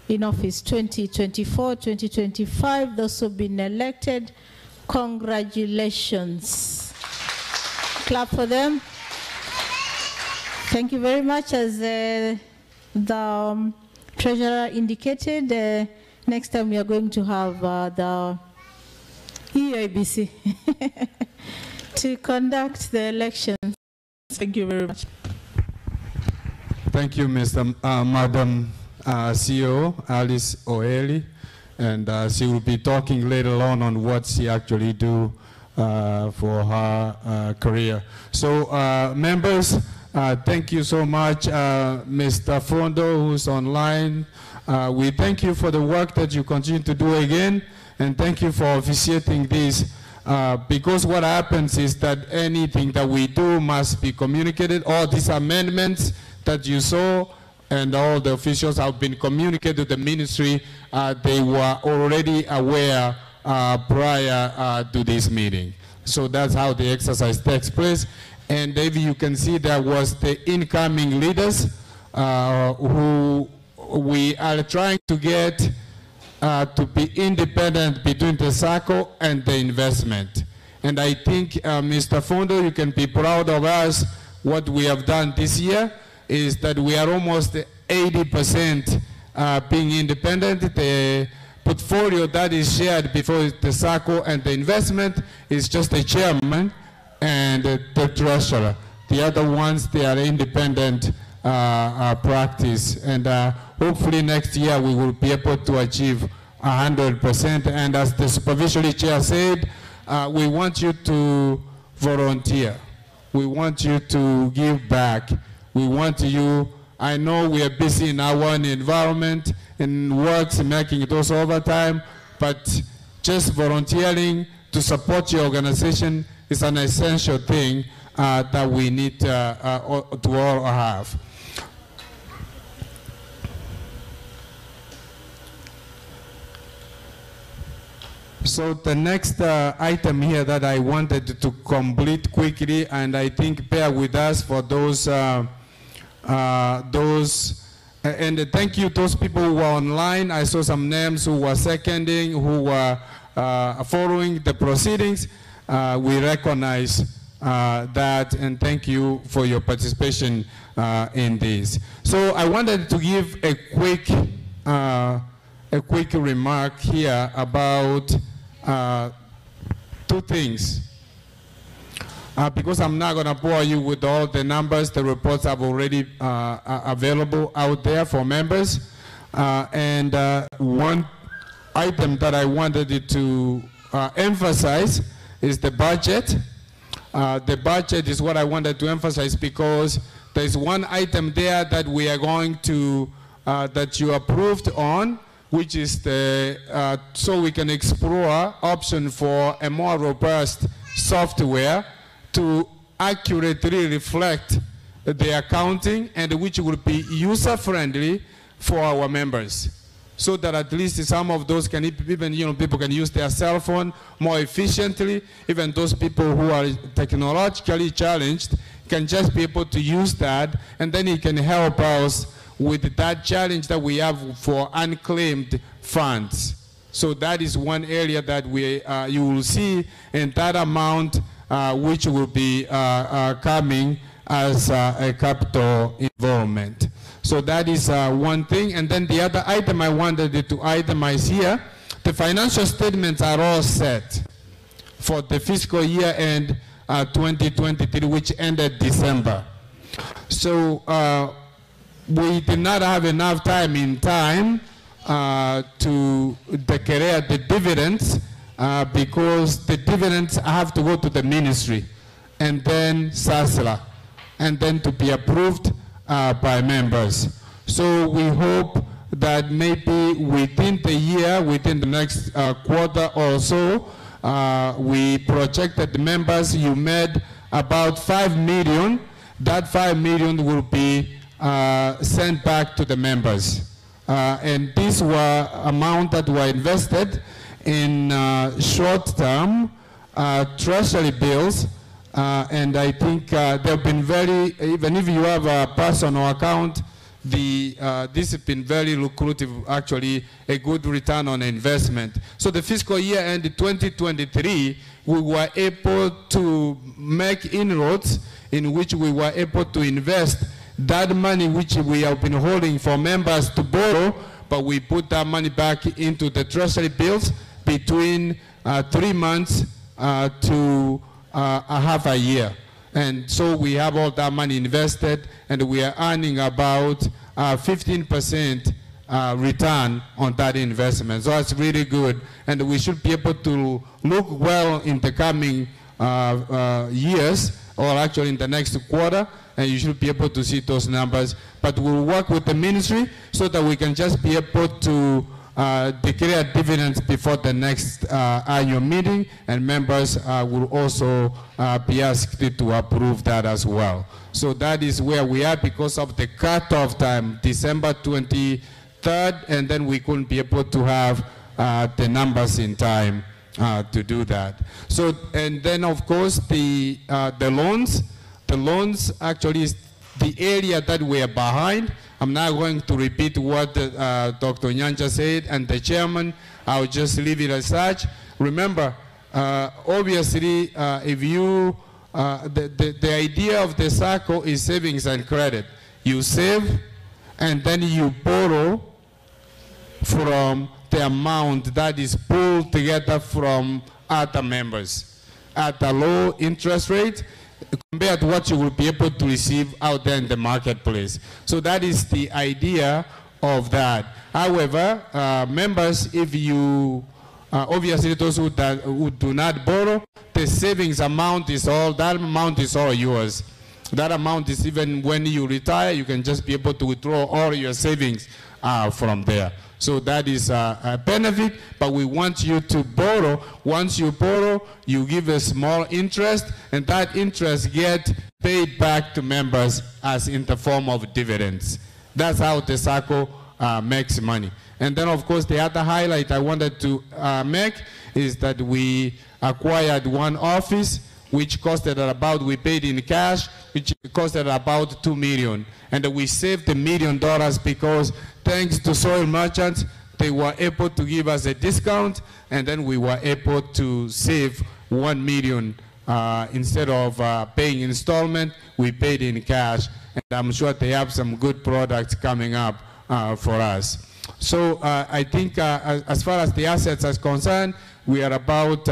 in office 2024-2025. Those who have been elected, congratulations. Clap for them. Thank you very much. As the treasurer indicated, next time we are going to have the EIBC to conduct the elections. Thank you very much. Thank you, Madam CEO Alice Oeli, and she will be talking later on what she actually do for her career. So, members, thank you so much, Mr. Fondo, who's online. We thank you for the work that you continue to do again, and thank you for officiating this. Because what happens is that anything that we do must be communicated. All these amendments that you saw and all the officials have been communicated to the ministry. They were already aware prior to this meeting. So that's how the exercise takes place. And if you can see, there was the incoming leaders who we are trying to get to be independent between the SACCO and the investment. And I think, Mr. Fondo, you can be proud of us. What we have done this year is that we are almost 80% being independent. The portfolio that is shared before the SACCO and the investment is just the chairman and the treasurer. The other ones, they are independent practice. And hopefully next year we will be able to achieve 100%. And as the supervisory chair said, we want you to volunteer. We want you to give back. We want you, I know we are busy in our own environment, in works, making those overtime, but just volunteering to support your organization is an essential thing that we need to all have. So the next item here that I wanted to complete quickly, and I think bear with us for those, and thank you those people who were online. I saw some names who were seconding, who were following the proceedings. We recognize that, and thank you for your participation in this. So I wanted to give a quick remark here about two things. Because I'm not going to bore you with all the numbers, the reports are already available out there for members. And one item that I wanted to emphasize is the budget. The budget is what I wanted to emphasize because there's one item there that we are going to, that you approved on, which is the, so we can explore option for a more robust software to accurately reflect the accounting and which will be user-friendly for our members. So that at least some of those can even, people can use their cell phone more efficiently. Even those people who are technologically challenged can just be able to use that, and then it can help us with that challenge that we have for unclaimed funds. So that is one area that we, you will see in that amount which will be coming as a capital involvement. So that is one thing. And then the other item I wanted to itemize here, the financial statements are all set for the fiscal year end 2023, which ended December. So we did not have enough time to declare the dividends because the dividends have to go to the ministry and then SASLA and then to be approved by members. So we hope that maybe within the year, within the next quarter or so, we projected the members, you made about 5 million. That 5 million will be sent back to the members. And these were amounts that were invested in short-term treasury bills. And I think they've been very, even if you have a personal account, this has been very lucrative, actually a good return on investment. So the fiscal year end 2023, we were able to make inroads in which we were able to invest that money which we have been holding for members to borrow, but we put that money back into the treasury bills between 3 months to a half a year. And so we have all that money invested, and we are earning about 15% return on that investment. So that's really good, and we should be able to look well in the coming years, or actually in the next quarter, and you should be able to see those numbers. But we'll work with the ministry so that we can just be able to declare dividends before the next annual meeting, and members will also be asked to approve that as well. So that is where we are because of the cutoff time, December 23rd, and then we couldn't be able to have the numbers in time to do that. So, and then of course the loans actually is the area that we are behind. I'm not going to repeat what Dr. Nyanja said and the chairman. I'll just leave it as such. Remember, obviously, if you, the idea of the SACCO is savings and credit. You save and then you borrow from the amount that is pulled together from other members at a low interest rate compared to what you will be able to receive out there in the marketplace. So that is the idea of that. However, members, if you, obviously those who do not borrow, the savings amount is all, that amount is all yours. That amount is even when you retire, you can just be able to withdraw all your savings from there. So that is a benefit, but we want you to borrow. Once you borrow, you give a small interest, and that interest gets paid back to members as in the form of dividends. That's how the SACCO makes money. And then, of course, the other highlight I wanted to make is that we acquired one office, which costed about, we paid in cash, which costed about $2 million. And we saved $1 million because thanks to soil merchants, they were able to give us a discount, and then we were able to save $1 million. Instead of paying installment, we paid in cash, and I'm sure they have some good products coming up for us. So I think as far as the assets are concerned, we are about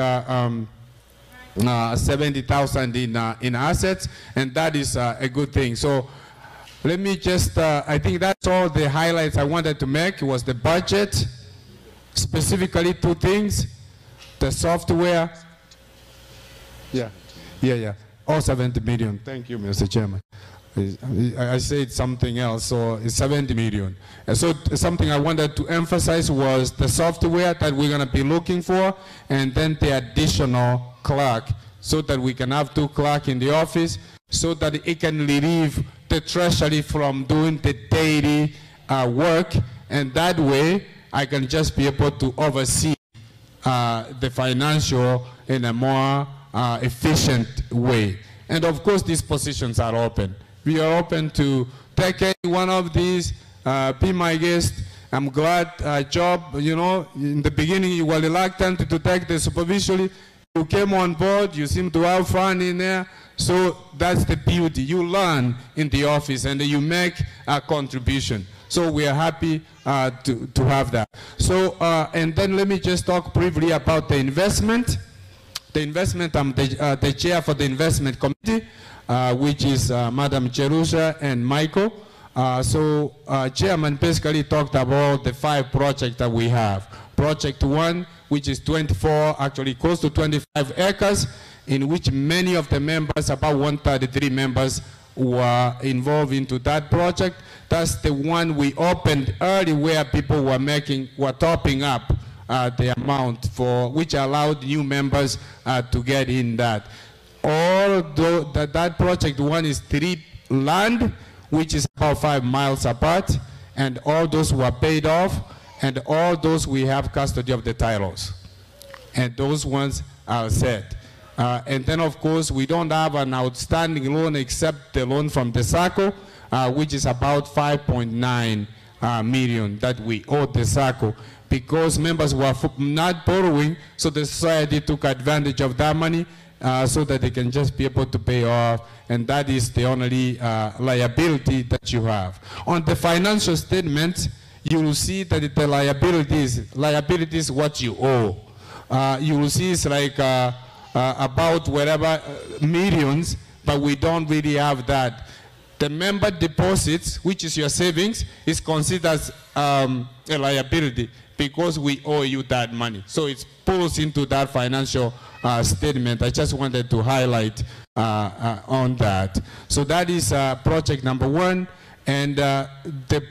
70,000 in assets, and that is a good thing. So let me just, I think that's all the highlights I wanted to make. It was the budget, specifically two things, the software, all 70 million. Thank you, Mr. Chairman. I said something else, so it's 70 million. And so something I wanted to emphasize was the software that we're going to be looking for, and then the additional clerk, so that we can have 2 clerks in the office, so that it can relieve the treasury from doing the daily work, and that way I can just be able to oversee the financial in a more efficient way. And of course, these positions are open. We are open to take any one of these, be my guest. I'm glad, Job, you know, in the beginning you were reluctant to take the supervisory. You came on board, you seem to have fun in there. So that's the beauty. You learn in the office and you make a contribution. So we are happy to have that. So, and then let me just talk briefly about the investment. The investment, I'm the chair for the investment committee, which is Madam Cherusha and Michael. Chairman basically talked about the 5 projects that we have. Project 1, which is 24, actually close to 25 acres, in which many of the members, about 133 members, were involved into that project. That's the one we opened early, where people were topping up the amount for, which allowed new members to get in that. Although that project 1 is 3 land, which is about 5 miles apart, and all those were paid off, and all those we have custody of the titles, and those ones are set. And then of course we don't have an outstanding loan except the loan from the SACCO, which is about 5.9 million that we owe the SACCO, because members were not borrowing, so the society took advantage of that money so that they can just be able to pay off, and that is the only liability that you have. On the financial statement, you will see that the liability is what you owe. You will see it's like about whatever millions, but we don't really have that. The member deposits, which is your savings, is considered a liability because we owe you that money. So it pulls into that financial statement. I just wanted to highlight on that. So that is project number 1. And the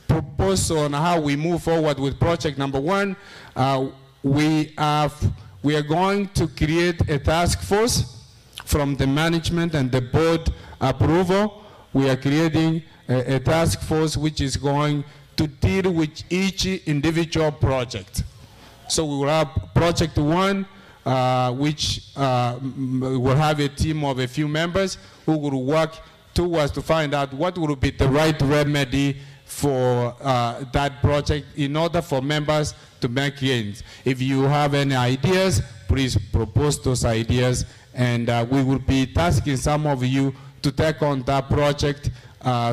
proposal on how we move forward with project number 1, we are going to create a task force from the management and the board approval. We are creating a task force which is going to deal with each individual project. So we will have project 1, which will have a team of a few members who will work towards to find out what will be the right remedy for that project in order for members to make gains. If you have any ideas, please propose those ideas, and we will be tasking some of you to take on that project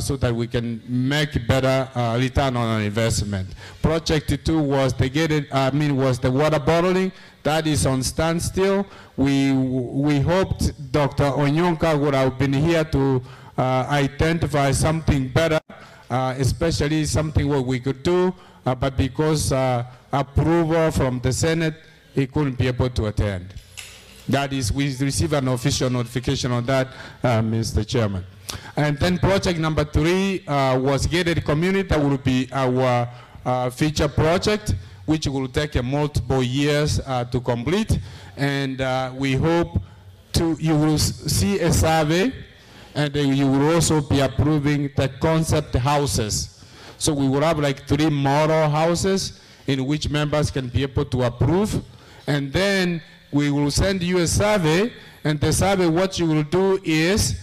so that we can make better return on our investment. Project 2 was was the water bottling. That is on standstill. We hoped Dr. Onyonka would have been here to identify something better, especially something what we could do, but because approval from the Senate, he couldn't be able to attend. That is, we received an official notification on that, Mr. Chairman. And then project number 3 was gated community. That will be our feature project, which will take multiple years to complete. And we hope you will see a survey, and you will also be approving the concept houses. So we will have like 3 model houses in which members can be able to approve. And then we will send you a survey, and the survey, what you will do is,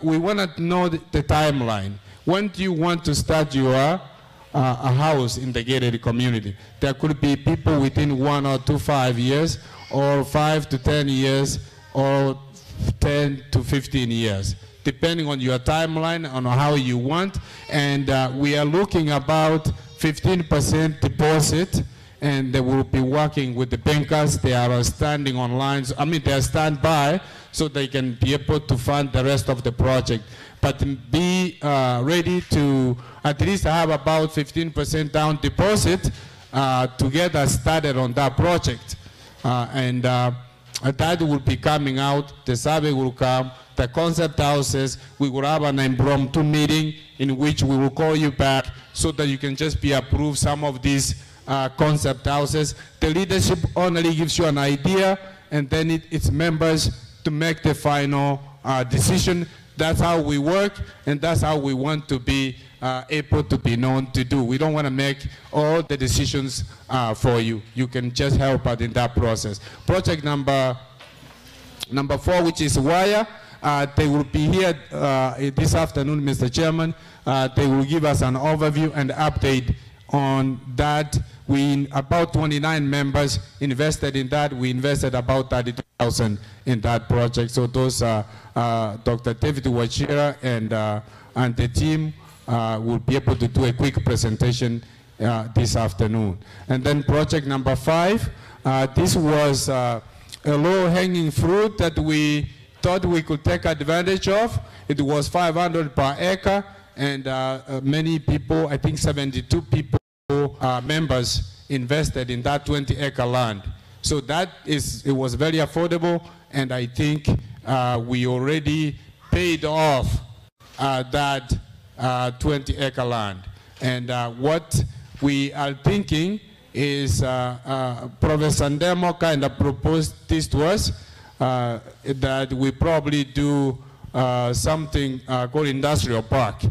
we want to know the timeline. When do you want to start your a house in the gated community? There could be people within 1 or 2, 5 years, or 5 to 10 years, or 10 to 15 years, depending on your timeline, on how you want. And we are looking about 15% deposit, and they will be working with the bankers. They are standing on lines. I mean, they are standby, so they can be able to fund the rest of the project. But be ready to at least have about 15% down deposit to get us started on that project. And that will be coming out. The survey will come. The concept houses, we will have an impromptu meeting in which we will call you back so that you can just be approved some of these concept houses. The leadership only gives you an idea, and then it's members to make the final decision. That's how we work, and that's how we want to be able to be known to do. We don't want to make all the decisions for you. You can just help out in that process. Project number 4, which is WIRE, they will be here this afternoon, Mr. Chairman. They will give us an overview and update on that. About 29 members invested in that. We invested about 32,000 in that project. So those are Dr. David Wachira and the team will be able to do a quick presentation this afternoon. And then project number 5, this was a low-hanging fruit that we thought we could take advantage of. It was 500 per acre, and many people, I think 72 people, members invested in that 20-acre land. So it was very affordable, and I think we already paid off that 20-acre land. And what we are thinking is Professor Ndemo kind of proposed this to us, that we probably do something called industrial park.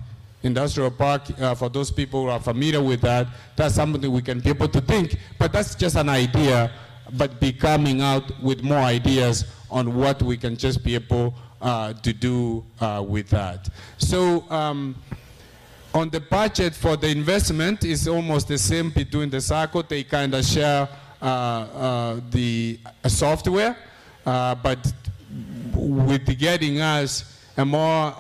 Industrial park, for those people who are familiar with that, that's something we can be able to think, but that's just an idea, but be coming out with more ideas on what we can just be able to do with that. So on the budget for the investment is almost the same between the SACCO. They kind of share the software. but with getting us a more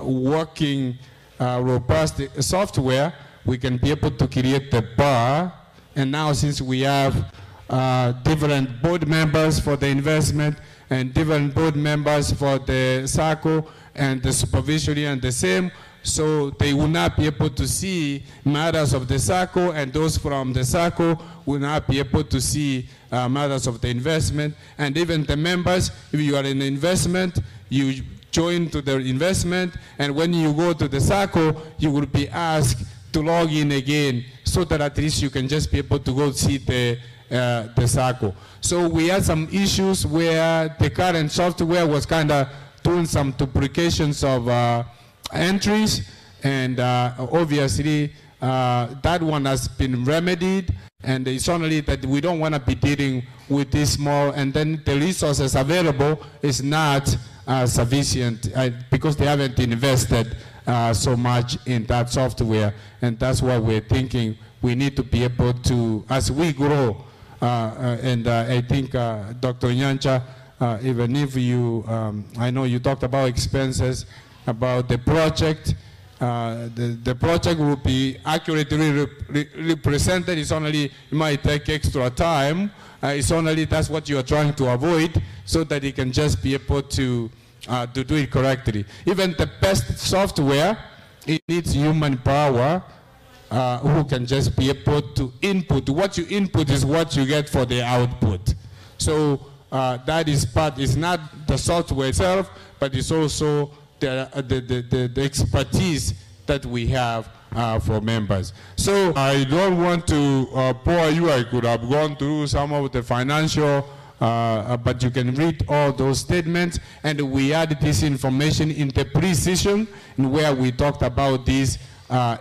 working, robust software, we can be able to create the bar. And now since we have different board members for the investment and different board members for the SACCO and the supervisory and the same, so they will not be able to see matters of the SACCO, and those from the SACCO will not be able to see matters of the investment. And even the members, if you are in the investment, you join to the investment, and when you go to the SACCO, you will be asked to log in again, so that at least you can just be able to go see the SACCO. So we had some issues where the current software was kind of doing some duplications of entries, and obviously that one has been remedied, and it's only that we don't want to be dealing with this more, and then the resources available is not sufficient because they haven't invested so much in that software, and that's why we're thinking we need to be able to, as we grow, and I think Dr. Nyancha, even if you, I know you talked about expenses, about the project. The project will be accurately represented. It's only, it might take extra time. It's only that's what you are trying to avoid, so that it can just be able to do it correctly. Even the best software, it needs human power who can just be able to input. What you input is what you get for the output. So that is part, it's not the software itself, but it's also the expertise that we have for members. So I don't want to bore you. I could have gone through some of the financial, but you can read all those statements, and we added this information in the pre-session where we talked about this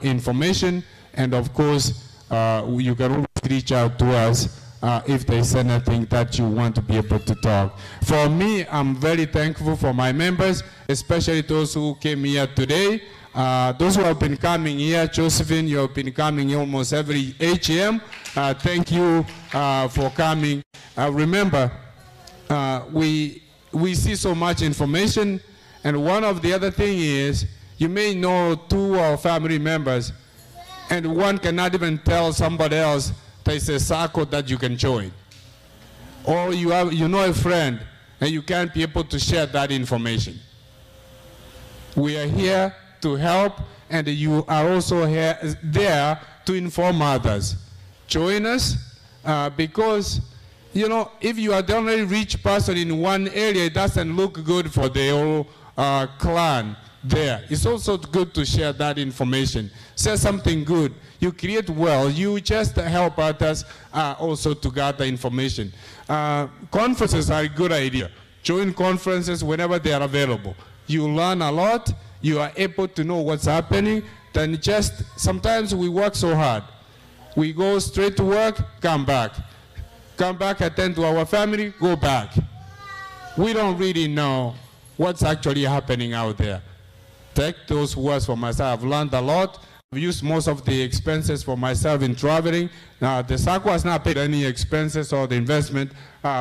information, and of course you can always reach out to us if there's anything that you want to be able to talk. For me, I'm very thankful for my members, especially those who came here today. Those who have been coming here, Josephine, you have been coming almost every AGM. Thank you for coming. Remember, we see so much information, and one of the other thing is, you may know 2 or family members, and one cannot even tell somebody else there's a SACCO that you can join. Or you know a friend, and you can't be able to share that information. We are here to help, and you are also there to inform others. Join us, because, you know, if you are the only rich person in one area, it doesn't look good for the whole clan there. It's also good to share that information. Say something good. You create wealth. You just help others also to gather information. Conferences are a good idea. Join conferences whenever they are available. You learn a lot. You are able to know what's happening. Then just, sometimes we work so hard. We go straight to work, come back. Come back, attend to our family, go back. We don't really know what's actually happening out there. Take those words for myself. I've learned a lot. I've used most of the expenses for myself in traveling. Now, the SACCO has not paid any expenses or the investment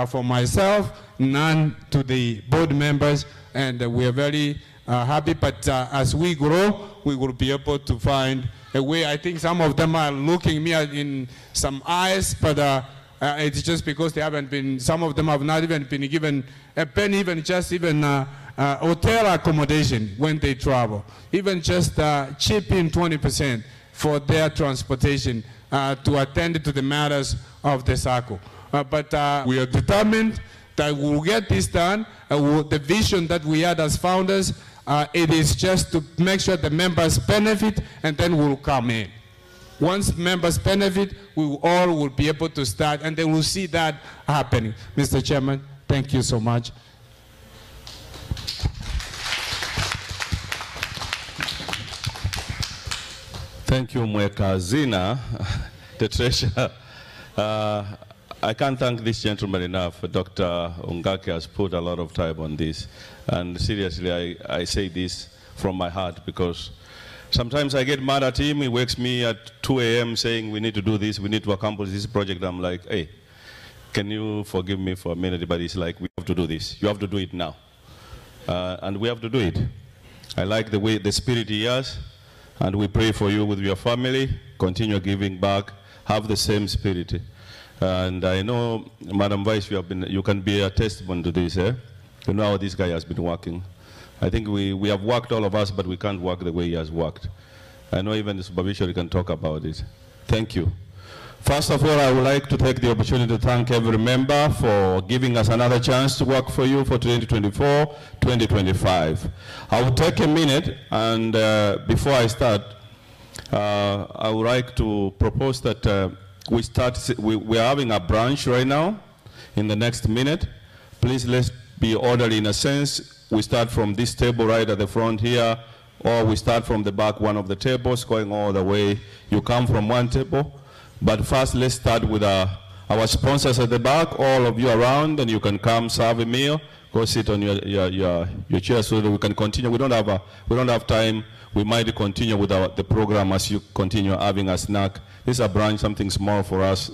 for myself, none to the board members, and we are very happy. But as we grow, we will be able to find a way. I think some of them are looking me in some eyes, but it's just because they haven't been, some of them have not even been given a penny, even just even hotel accommodation when they travel, even just chip in 20% for their transportation to attend to the matters of the SACCO. But we are determined that we'll get this done. The vision that we had as founders, it is just to make sure the members benefit, and then we'll come in. Once members benefit, we all will be able to start, and they will see that happening. Mr. Chairman, thank you so much. Thank you, Mweka Zina, the treasurer. I can't thank this gentleman enough. Dr. Ongake has put a lot of time on this. And seriously, I say this from my heart, because sometimes I get mad at him. He wakes me at 2 a.m. saying, we need to do this, we need to accomplish this project. I'm like, hey, Can you forgive me for a minute, but it's like we have to do this. You have to do it now. And we have to do it. I like the way the spirit he has, and we pray for you with your family. Continue giving back. Have the same spirit. And I know, Madam Vice, you can be a testimony to this. You know how this guy has been working. I think we have worked, all of us, but we can't work the way he has worked. I know even the supervision can talk about it. Thank you. First of all, I would like to take the opportunity to thank every member for giving us another chance to work for you for 2024-2025. I will take a minute, and before I start, I would like to propose that we are having a brunch right now in the next minute. Please let's be orderly in a sense. We start from this table right at the front here, or we start from the back one of the tables going all the way. You come from one table. But first, let's start with our sponsors at the back, all of you around, and you can come serve a meal. Go sit on your chair so that we can continue. We don't have time. We might continue with the program as you continue having a snack. This is a brunch, something small for us.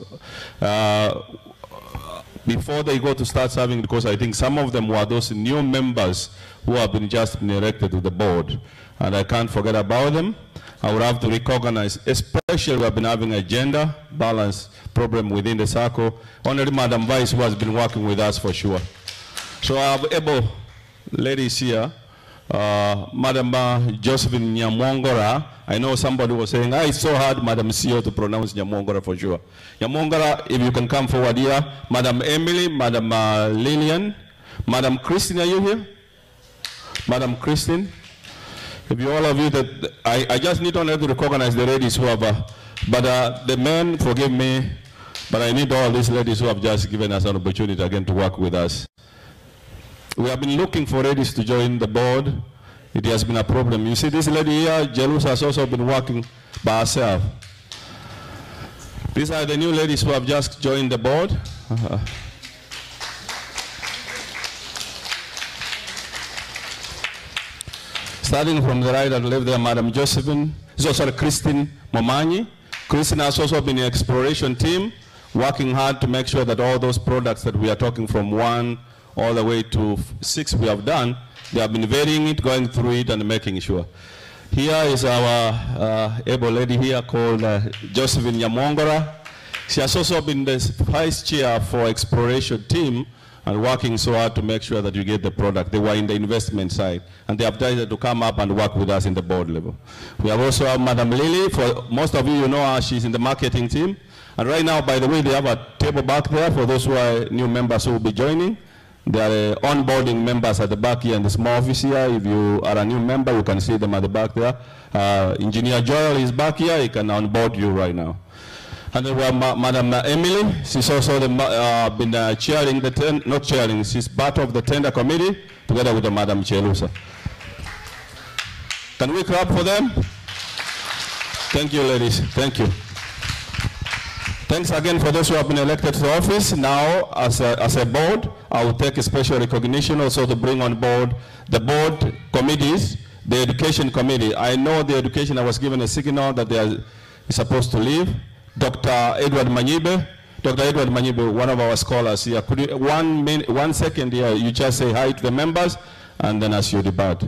Before they go to start serving, because I think some of them were those new members who have been just elected to the board, and I can't forget about them. I would have to recognize, especially we have been having a gender balance problem within the circle. Only Madam Vice, who has been working with us for sure. So I have able ladies here, Madam Josephine Nyamwongora. I know somebody was saying, it's so hard, Madam CEO, to pronounce Nyamwongora for sure. Nyamwongora, if you can come forward here. Madam Emily, Madam Lillian, Madam Christine, are you here? Madam Christine. If you all of you that, I just need only to recognize the ladies who have, but the men, forgive me, but I need all these ladies who have just given us an opportunity again to work with us. We have been looking for ladies to join the board. It has been a problem. You see this lady here, Jelus, has also been working by herself. These are the new ladies who have just joined the board. Starting from the right and left there, Madam Josephine, Christine Momanyi. Christine has also been in the exploration team, working hard to make sure that all those products that we are talking from 1 all the way to 6 we have done, they have been varying it, going through it, and making sure. Here is our able lady here called Josephine Nyamwongora. She has also been the vice chair for exploration team, and working so hard to make sure that you get the product. They were in the investment side, and they have decided to come up and work with us in the board level. We have also Madam Lily. For most of you know her, she's in the marketing team. And right now, by the way, they have a table back there for those who are new members who will be joining. There are onboarding members at the back here in the small office here. If you are a new member, you can see them at the back there. Engineer Joel is back here. He can onboard you right now. And then we have Madam Emily. She's also been chairing the not chairing, she's part of the tender committee together with the Madam Chelusa. Can we clap for them? Thank you, ladies. Thank you. Thanks again for those who have been elected to office. Now, as a board, I will take a special recognition also to bring on board the board committees, the education committee. I know the education, I was given a signal that they are supposed to leave. Dr. Edward Manyibe. Dr. Edward Manyibe, one of our scholars here. Could you, 1 second here, you just say hi to the members, and then as you depart.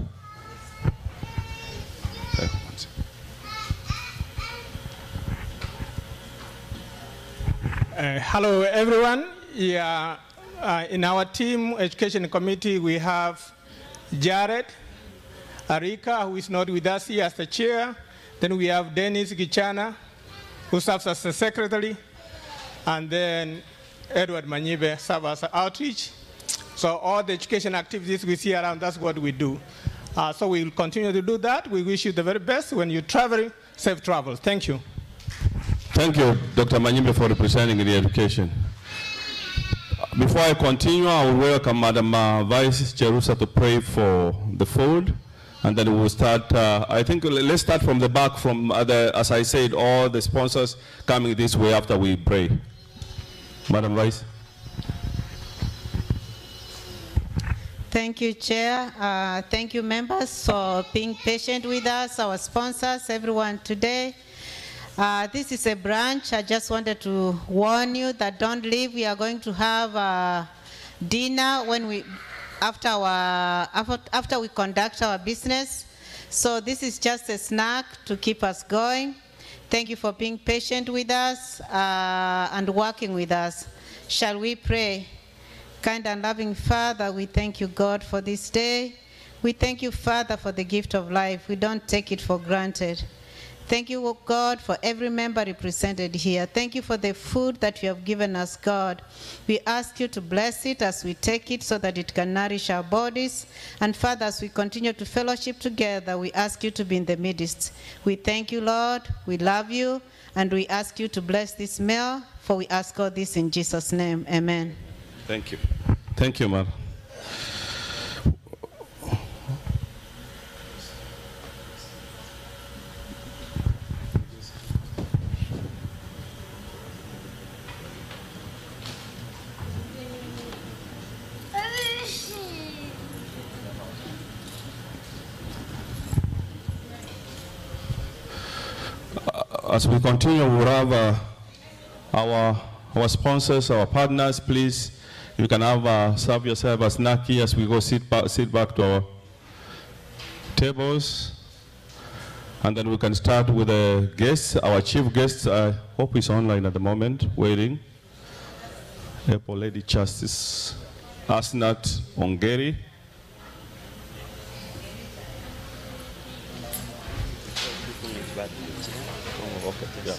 Hello, everyone. Yeah, in our team, education committee, we have Jared Arika, who is not with us here as the chair. Then we have Dennis Gichana, who serves as the secretary, and then Edward Manyibe serves as outreach. So all the education activities we see around, that's what we do. So we will continue to do that. We wish you the very best when you're traveling. Safe travel. Thank you. Thank you, Dr. Manyibe, for representing the education. Before I continue, I will welcome Madam Vice Cherusa to pray for the food. And then we will start, I think let's start from the back, from as I said, all the sponsors coming this way after we pray. Madam Vice. Thank you, Chair. Thank you, members, for being patient with us, our sponsors, everyone today. This is a branch. I just wanted to warn you that don't leave. We are going to have dinner after we conduct our business. So this is just a snack to keep us going. Thank you for being patient with us and working with us. Shall we pray? Kind and loving Father, we thank you, God, for this day. We thank you, Father, for the gift of life. We don't take it for granted. Thank you, God, for every member represented here. Thank you for the food that you have given us, God. We ask you to bless it as we take it so that it can nourish our bodies. And Father, as we continue to fellowship together, we ask you to be in the midst. We thank you, Lord. We love you. And we ask you to bless this meal, for we ask all this in Jesus' name. Amen. Thank you. Thank you, Mar. As we continue, we'll have our sponsors, our partners. Please, you can have serve yourself a snack here as we go sit back to our tables. And then we can start with the guests. Our chief guest, I hope he's online at the moment, waiting. Airport Lady Justice Asnat Ongeri. Yeah.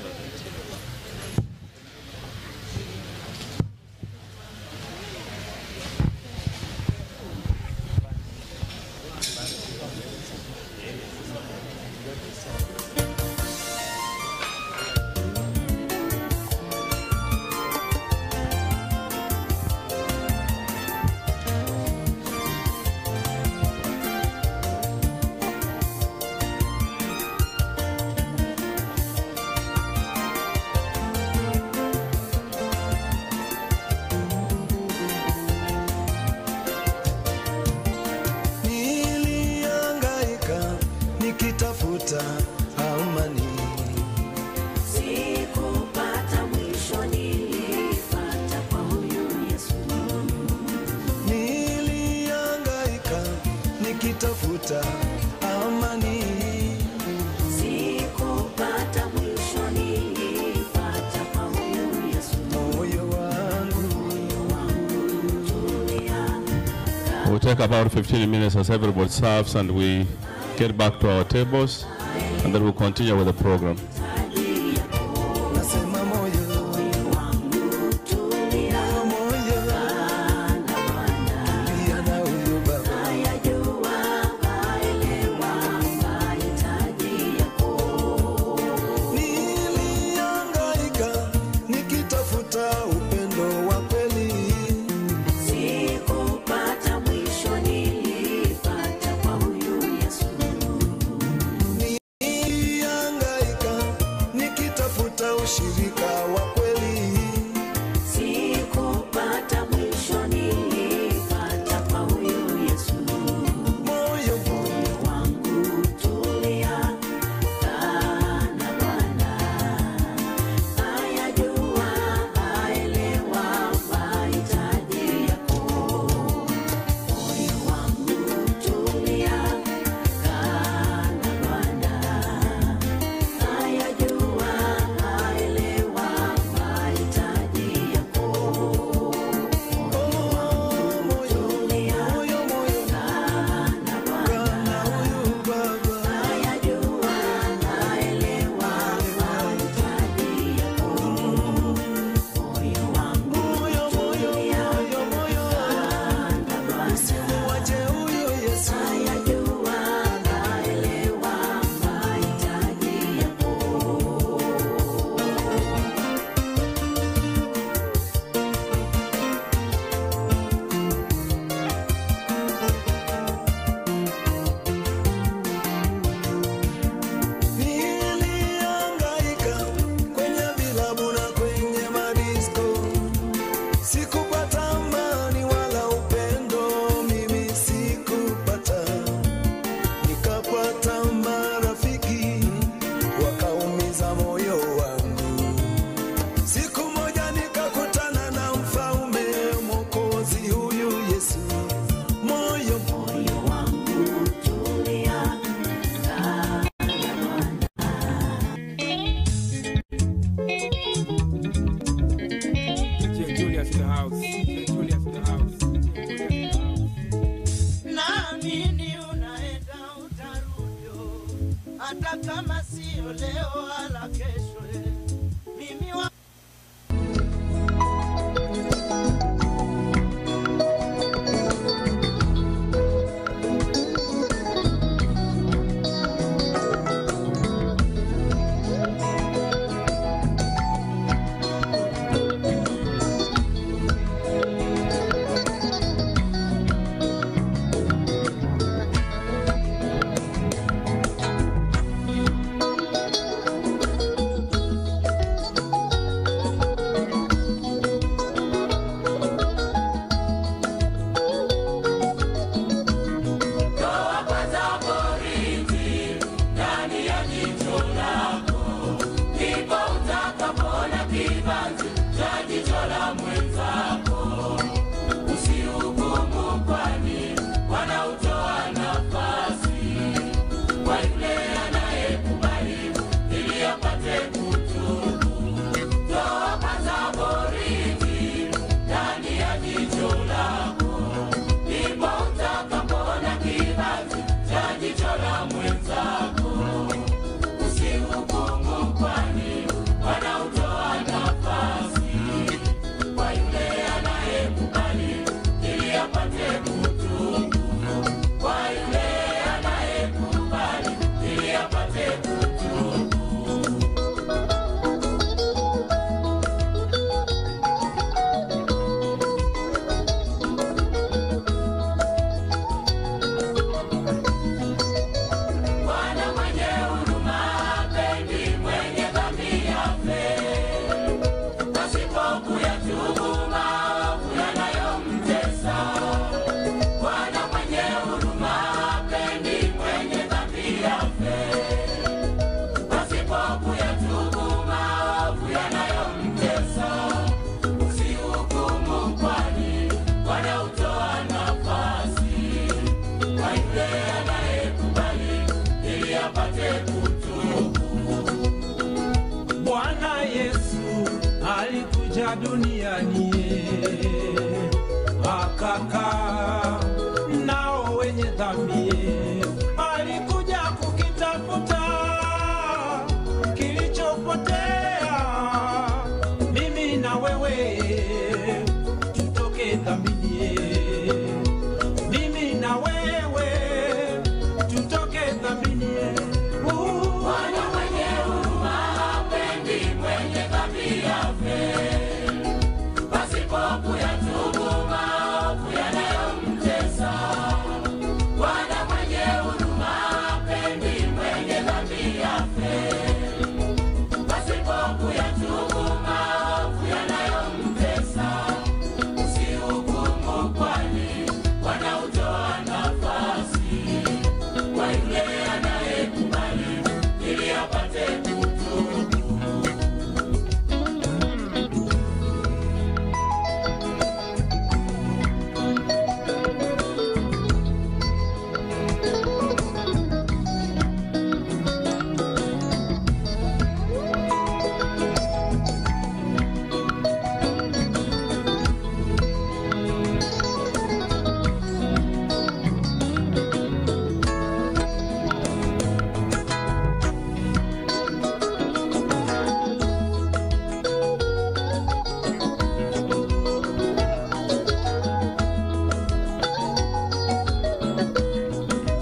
We'll take about 15 minutes as everybody serves and we get back to our tables, and then we'll continue with the program. kibanzi cha jicho la mwenzako. Usihukumu kwani wanautoa nafasi kwa yule anayekubali ili apate kutubu. Toa kwanza boriti ndani ya jicho lako, ndipo utakapoona kibanzi cha jicho la mwenzako. Usihukumu kwani wanautoa nafasi kwa yule anayekubali ili apate kutubu. Kwa yule anayekubali ili apate kutubu. Bwana mwenye huruma hapendi mwenye dhambi afe, pasipo kuyatubu maovu yanayomtesa. Bwana mwenye huruma hapendi mwenye dhambi afe, pasipo kuyatubu maovu yanayomtesa. Usihukumu kwani wanautoa nafasi kwa yule anayekubali ili apate kutubu. Bwana Yesu alikuja duniani akakaa nao wenye dhambi. Alikuja kukitafuta kilichopotea, mimi na wewe tutoke dhambini. Mimi na wewe tutoke dhambini. Bwana mwenye huruma hapendi mwenye dhambi afe, pasipo kuyatubu maovu yanayomtesa. Bwana mwenye huruma hapendi mwenye dhambi afe, pasipo kuyatubu maovu yanayomtesa. Usihukumu kwani wanautoa nafasi kwa yule anayekubali ili apate kutubu.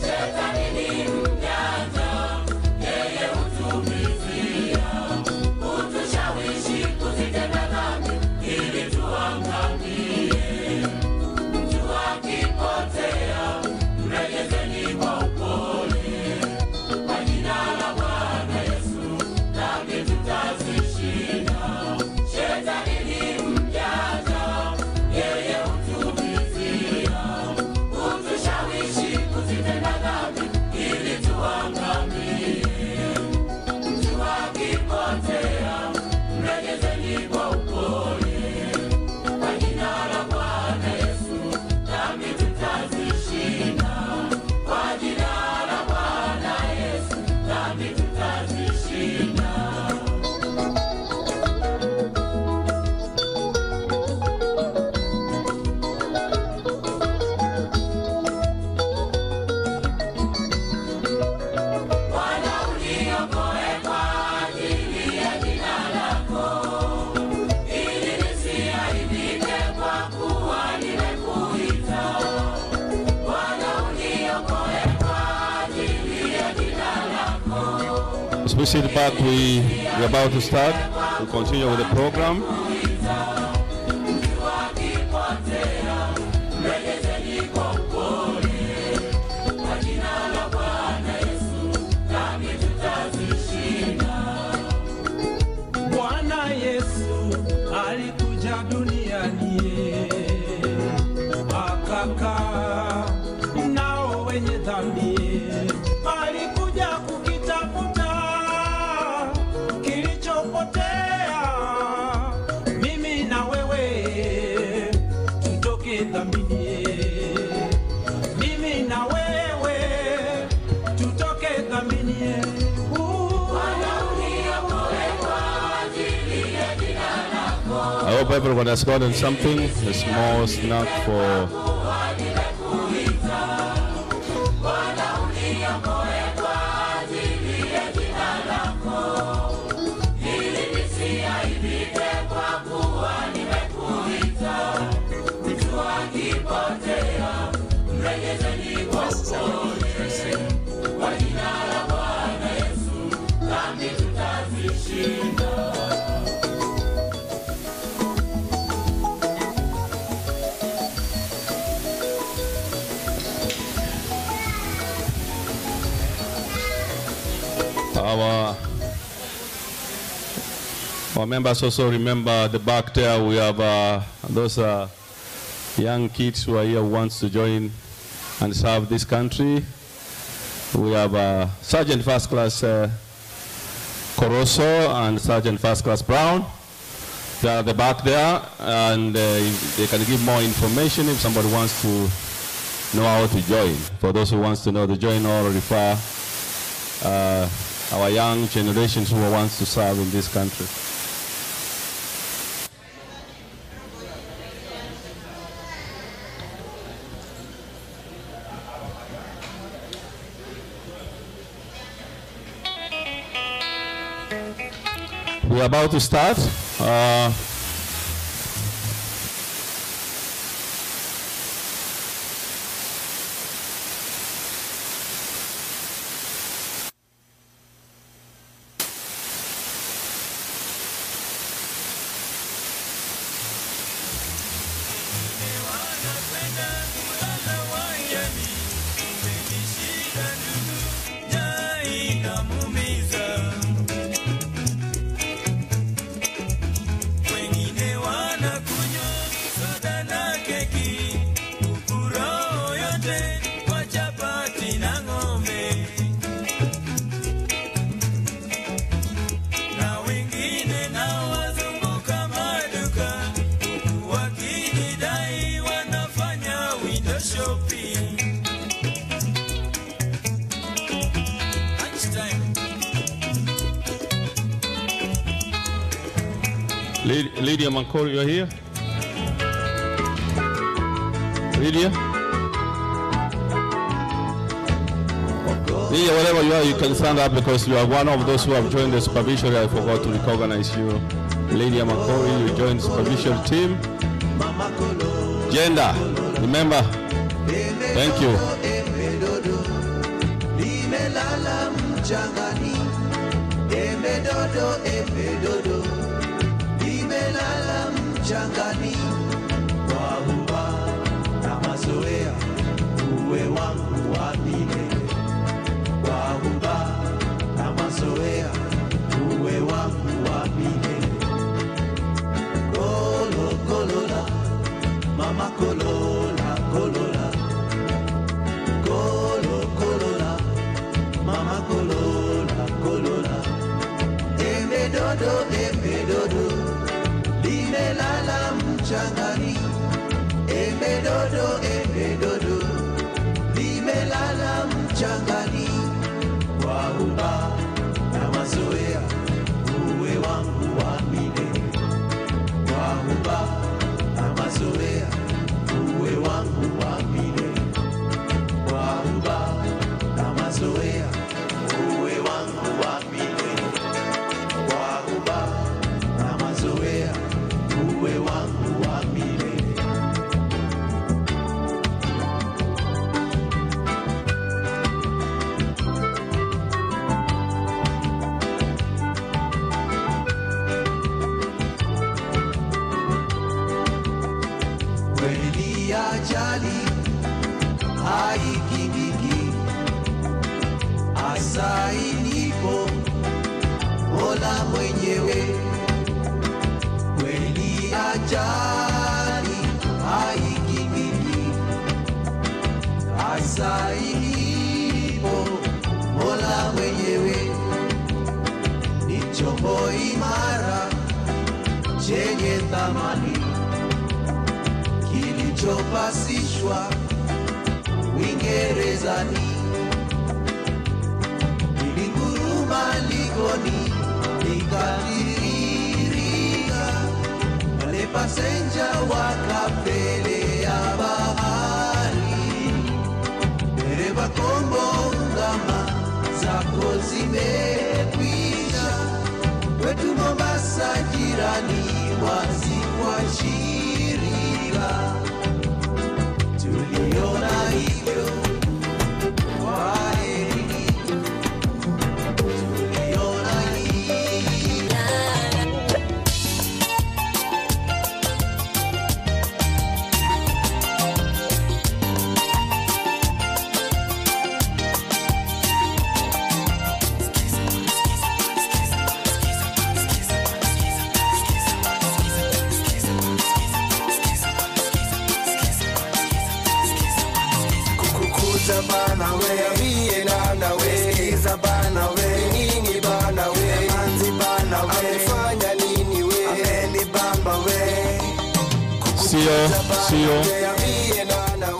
Shetani ni mjanja, yeye hutumizia kutushawishi kuzitenda dhambi ili tuangamie. Mtu akipotea, mrejesheni kwa upole. Kwa jina la Bwana Yesu, dhambi tutazishinda. Shetani ni mjanja, yeye hutumizia kutushawishi kuzitenda dhambi ili tuangamie. Mtu akipotea, mrejesheni kwa upole. Kwa jina la Bwana Yesu, dhambi tutazishinda. Kwa jina la Bwana Yesu, dhambi tutazishinda. Bwana uniokoe kwa ajili ya jina lako, ili nisiaibike kwa kuwa nimekuita. Bwana uniokoe kwa ajili ya jina lako. As we sit back, we're about to start. We'll continue with the program. Mtu akipotea, mrejesheni kwa upole. Kwa jina la Bwana Yesu, dhambi tutazishinda. Bwana Yesu alikuja duniani akakaa nao wenye dhambi. Alikuja kukitafuta kilichopotea, hope everyone has gotten something, a small snack for our members also remember the back there we have those young kids who are here who wants to join and serve this country. We have Sergeant First Class Coroso and Sergeant First Class Brown. They are at the back there, and they can give more information if somebody wants to know how to join. For those who wants to know to join or refer our young generations who wants to serve in this country. We're about to start. Lydia Mancor, you're here? Lydia? Lydia, wherever you are, you can stand up because you are one of those who have joined the supervisory. I forgot to recognize you. Lydia Mancor, you joined the supervisory team. Gender, remember? Thank you. Nimelala mchangani kwa uba na mazoea, uwe wangu wa milele. Kwa uba na mazoea, uwe wangu wa milele. Kolo kolola, mama kolola kolola. Kolo kolola, mama kolola kolola. Emedodo emedodo. Limelala mchangani, emedodo, emedodo. Limelala mchangani, kwa uba na mazoea, uwe wangu wa milele. Kwa uba na mazoea, uwe wangu wa milele. Kwa uba na mazoea, uwe wangu wa milele. Kwa uba na mazoea, uwe wangu wa milele. Kweli ajali haikingiki, hasa ilipo Mola mwenyewe. Kweli ajali haikingiki, hasa ilipo Mola mwenyewe. Ni chombo imara chenye thamani, kilichopasishwa Uingerezani. Ilinguruma likoni, likatiririka pale mapasenja wakapelea bahari, dereva kombo ngama zako zimekwisha, kwetu Mombasa jirani wazi kwa shirika, tuliona hivyo kwaheri, tuliona Bana we, miye nana we, skiza bana we, nini bana we, manzi bana we, amefanya nini we, ameni bamba we. CEO,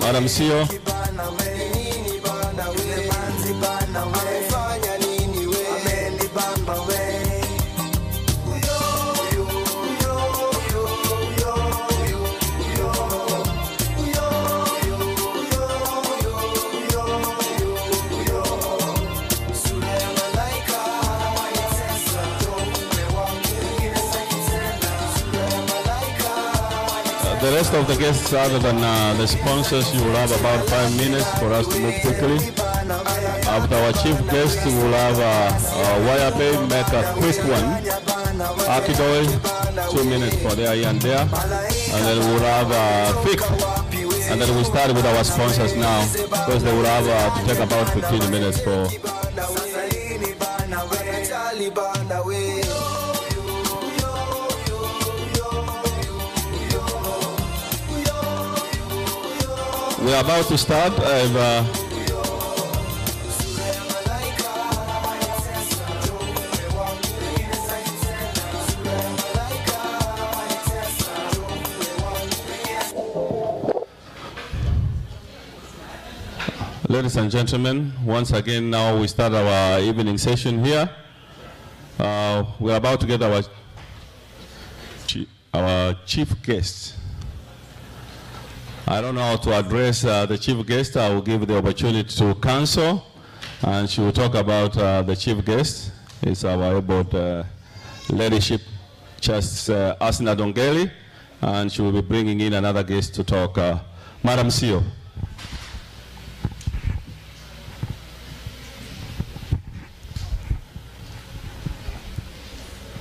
Madam CEO. The rest of the guests, other than the sponsors, you will have about 5 minutes for us to move quickly. After our chief guest, we will have Wire Bay make a quick one. Akidoy, 2 minutes for there and there. And then we will have Vic. And then we start with our sponsors now, because they will have to take about 15 minutes for. We are about to start. Ladies and gentlemen, once again, now we start our evening session here. We are about to get our chief guest. I don't know how to address the chief guest. I will give the opportunity to counsel, and she will talk about the chief guest. It's our about leadership, just Asina Dongeli, and she will be bringing in another guest to talk. Madam CEO.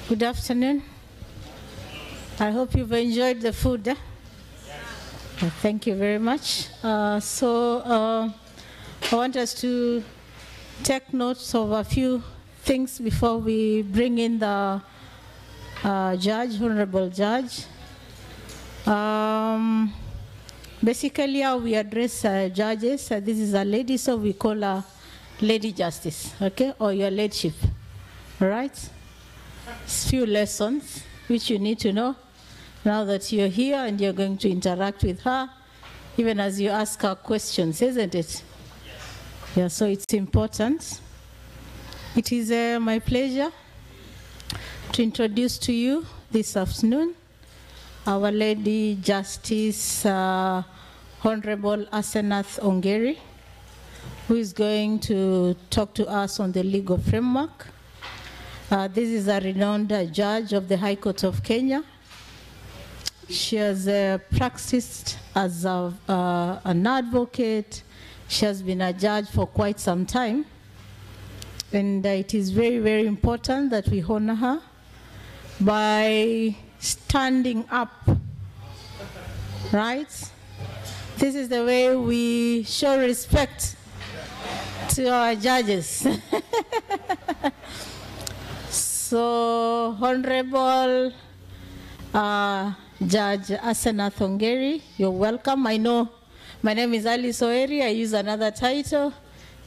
Good afternoon. I hope you've enjoyed the food. Thank you very much. I want us to take notes of a few things before we bring in the judge, honorable judge. Basically, how we address judges, this is a lady, so we call her Lady Justice, okay, or your ladyship, all right? Few lessons which you need to know now that you're here and you're going to interact with her, even as you ask her questions, isn't it? Yeah, so it's important. It is my pleasure to introduce to you this afternoon Our Lady Justice Honorable Asenath Ongeri, who is going to talk to us on the legal framework. This is a renowned judge of the High Court of Kenya. She has practiced as an advocate. She has been a judge for quite some time. And it is very, very important that we honor her by standing up, right? This is the way we show respect to our judges. So, Honorable Judge Asenath Ongeri, you're welcome. I know my name is Alice Oeri. I use another title,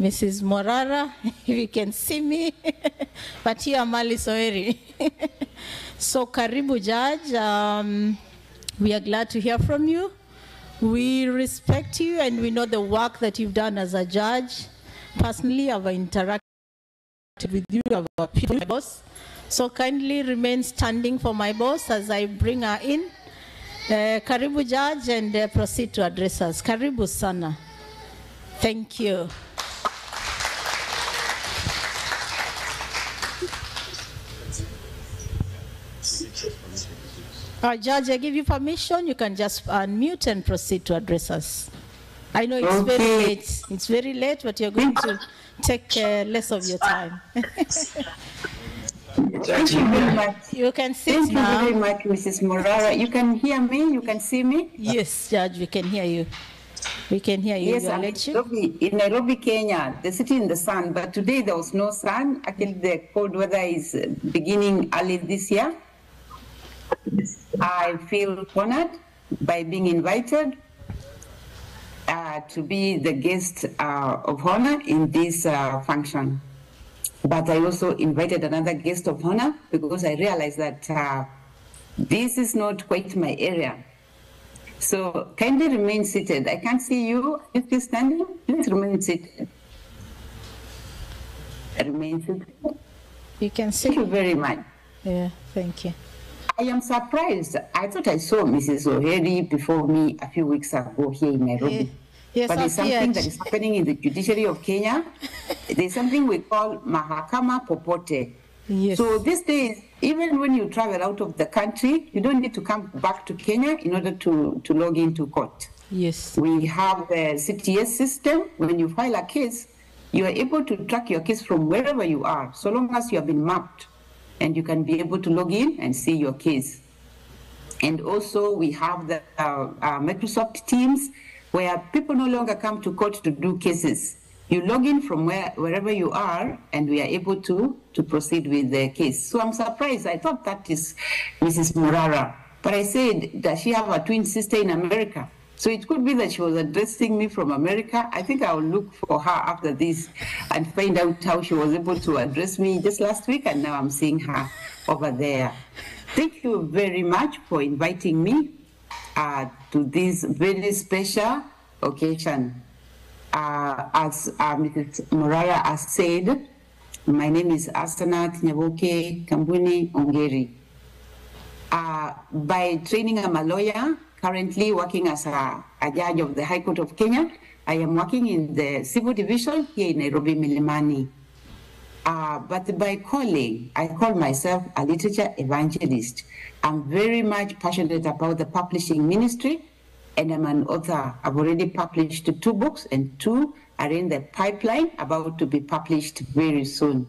Mrs. Morara, if you can see me. But here I'm Alice Oeri. So, Karibu Judge, we are glad to hear from you. We respect you and we know the work that you've done as a judge. Personally, I've interacted with you, our people, my boss. So kindly remain standing for my boss as I bring her in. Karibu Judge, and proceed to address us. Karibu sana. Thank you. Judge, I give you permission. You can just unmute and proceed to address us. I know it's very late. It's very late, but you're going to take less of your time. Thank you very much. You can sit Thank now. you very much, Mrs. Morara. You can hear me? You can see me? Yes, Judge, we can hear you. We can hear you. Yes, Your I'm Lordship. in Nairobi, Kenya, the city in the sun. But today there was no sun. Actually, the cold weather is beginning early this year. I feel honored by being invited to be the guest of honor in this function. But I also invited another guest of honor because I realized that this is not quite my area. So kindly remain seated. I can't see you. If you're standing, please remain seated. Remain seated. You can see. Thank you very much. Yeah, thank you. I am surprised. I thought I saw Mrs. O'Hary before me a few weeks ago here in Nairobi. Yes, but there's something that is happening in the judiciary of Kenya. There's something we call Mahakama Popote. Yes. So these days, even when you travel out of the country, you don't need to come back to Kenya in order to log into court. Yes. We have the CTS system. When you file a case, you are able to track your case from wherever you are, so long as you have been mapped, and you can be able to log in and see your case. And also we have the Microsoft Teams, where people no longer come to court to do cases. You log in from wherever you are, and we are able to proceed with the case. So I'm surprised. I thought that is Mrs. Morara. But I said, does she have a twin sister in America? So it could be that she was addressing me from America. I think I will look for her after this and find out how she was able to address me just last week, and now I'm seeing her over there. Thank you very much for inviting me to this very special occasion. As Mrs. Morara has said, my name is Asanat Nyaboke Kambuni Ongeri. By training, I'm a lawyer, currently working as a judge of the High Court of Kenya. I am working in the Civil Division here in Nairobi, Milimani. But by calling, I call myself a literature evangelist. I'm very much passionate about the publishing ministry, and I'm an author. I've already published 2 books, and 2 are in the pipeline, about to be published very soon.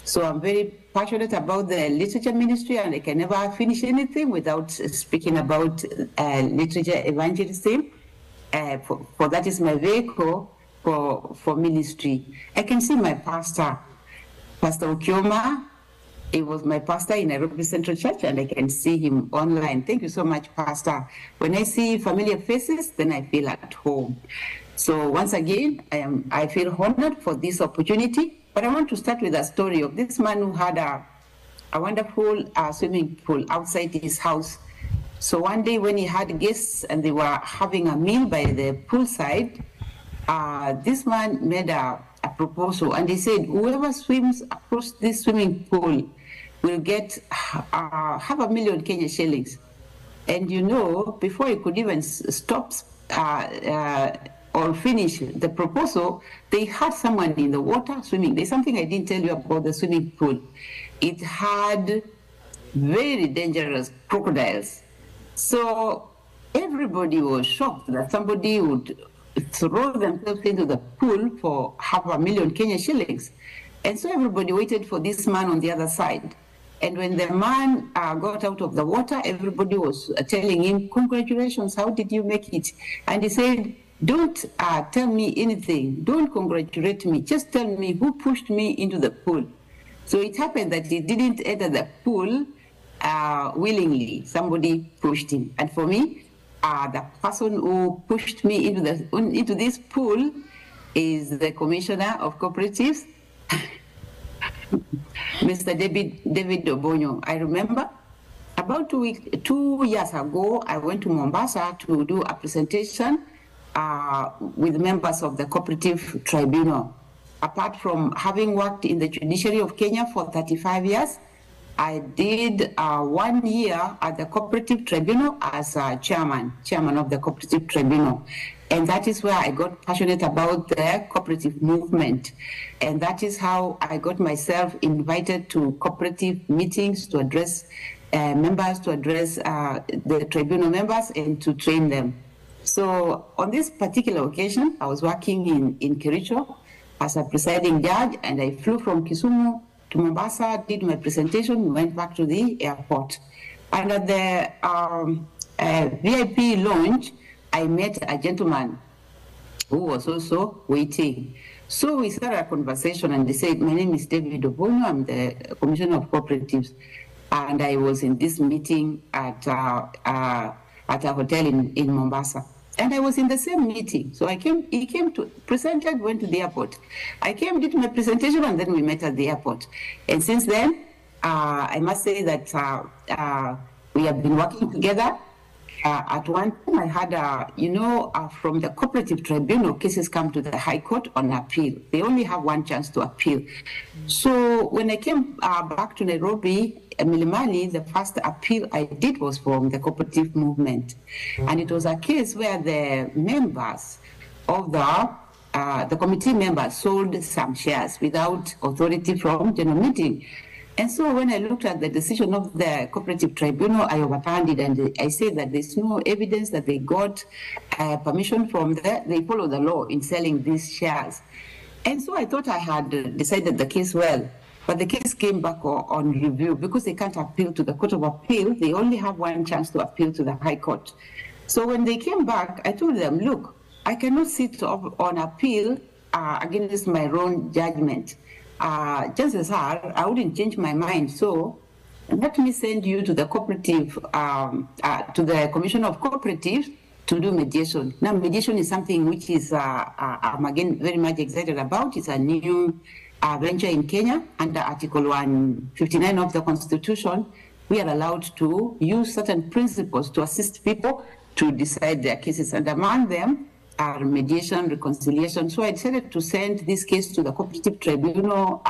So I'm very passionate about the literature ministry, and I can never finish anything without speaking about literature evangelism. For that is my vehicle for ministry. I can see my pastor, Pastor Okioma. He was my pastor in Nairobi Central Church, and I can see him online. Thank you so much, Pastor. When I see familiar faces, then I feel at home. So once again, I feel honored for this opportunity. But I want to start with a story of this man who had a wonderful swimming pool outside his house. So one day when he had guests and they were having a meal by the poolside, this man made a proposal, and he said, whoever swims across this swimming pool will get 500,000 Kenya shillings. And you know, before he could even stop or finish the proposal, they had someone in the water swimming. There's something I didn't tell you about the swimming pool. It had very dangerous crocodiles. So everybody was shocked that somebody would throw themselves into the pool for 500,000 Kenya shillings. And so everybody waited for this man on the other side. And when the man got out of the water, everybody was telling him, congratulations, how did you make it? And he said, don't tell me anything, don't congratulate me, just tell me who pushed me into the pool. So it happened that he didn't enter the pool willingly, somebody pushed him. And for me, the person who pushed me into this pool is the Commissioner of Cooperatives, Mr. David Obonyo. I remember about 2 years ago, I went to Mombasa to do a presentation with members of the Cooperative Tribunal. Apart from having worked in the judiciary of Kenya for 35 years, I did 1 year at the Cooperative Tribunal as chairman of the Cooperative Tribunal. And that is where I got passionate about the cooperative movement. And that is how I got myself invited to cooperative meetings to address members, to address the tribunal members and to train them. So on this particular occasion, I was working in Kericho as a presiding judge, and I flew from Kisumu to Mombasa, did my presentation, went back to the airport. And at the VIP lounge, I met a gentleman who was also waiting. So we started a conversation and they said, my name is David Obonyo, I'm the Commissioner of Cooperatives. And I was in this meeting at a hotel in Mombasa. And I was in the same meeting. So he came to, presented, went to the airport. I came, did my presentation, and then we met at the airport. And since then, I must say that we have been working together. At one time, I had, from the Cooperative Tribunal, cases come to the High Court on appeal. They only have one chance to appeal. So when I came back to Nairobi, Milimani, the first appeal I did was from the cooperative movement. And it was a case where the members of the committee members sold some shares without authority from general meeting. And so when I looked at the decision of the Cooperative Tribunal, I overturned it and I said that there's no evidence that they got permission from they follow the law in selling these shares. And so I thought I had decided the case well, but the case came back on review because they can't appeal to the Court of Appeal. They only have one chance to appeal to the High Court. So when they came back, I told them, look, I cannot sit on appeal against my own judgment. Chances are, I wouldn't change my mind. So let me send you to the cooperative, to the Commission of Cooperatives to do mediation. Now, mediation is something which is, I'm again very much excited about. It's a new venture in Kenya. Under Article 159 of the Constitution, we are allowed to use certain principles to assist people to decide their cases, and among them are mediation, reconciliation. So I decided to send this case to the Cooperative Tribunal,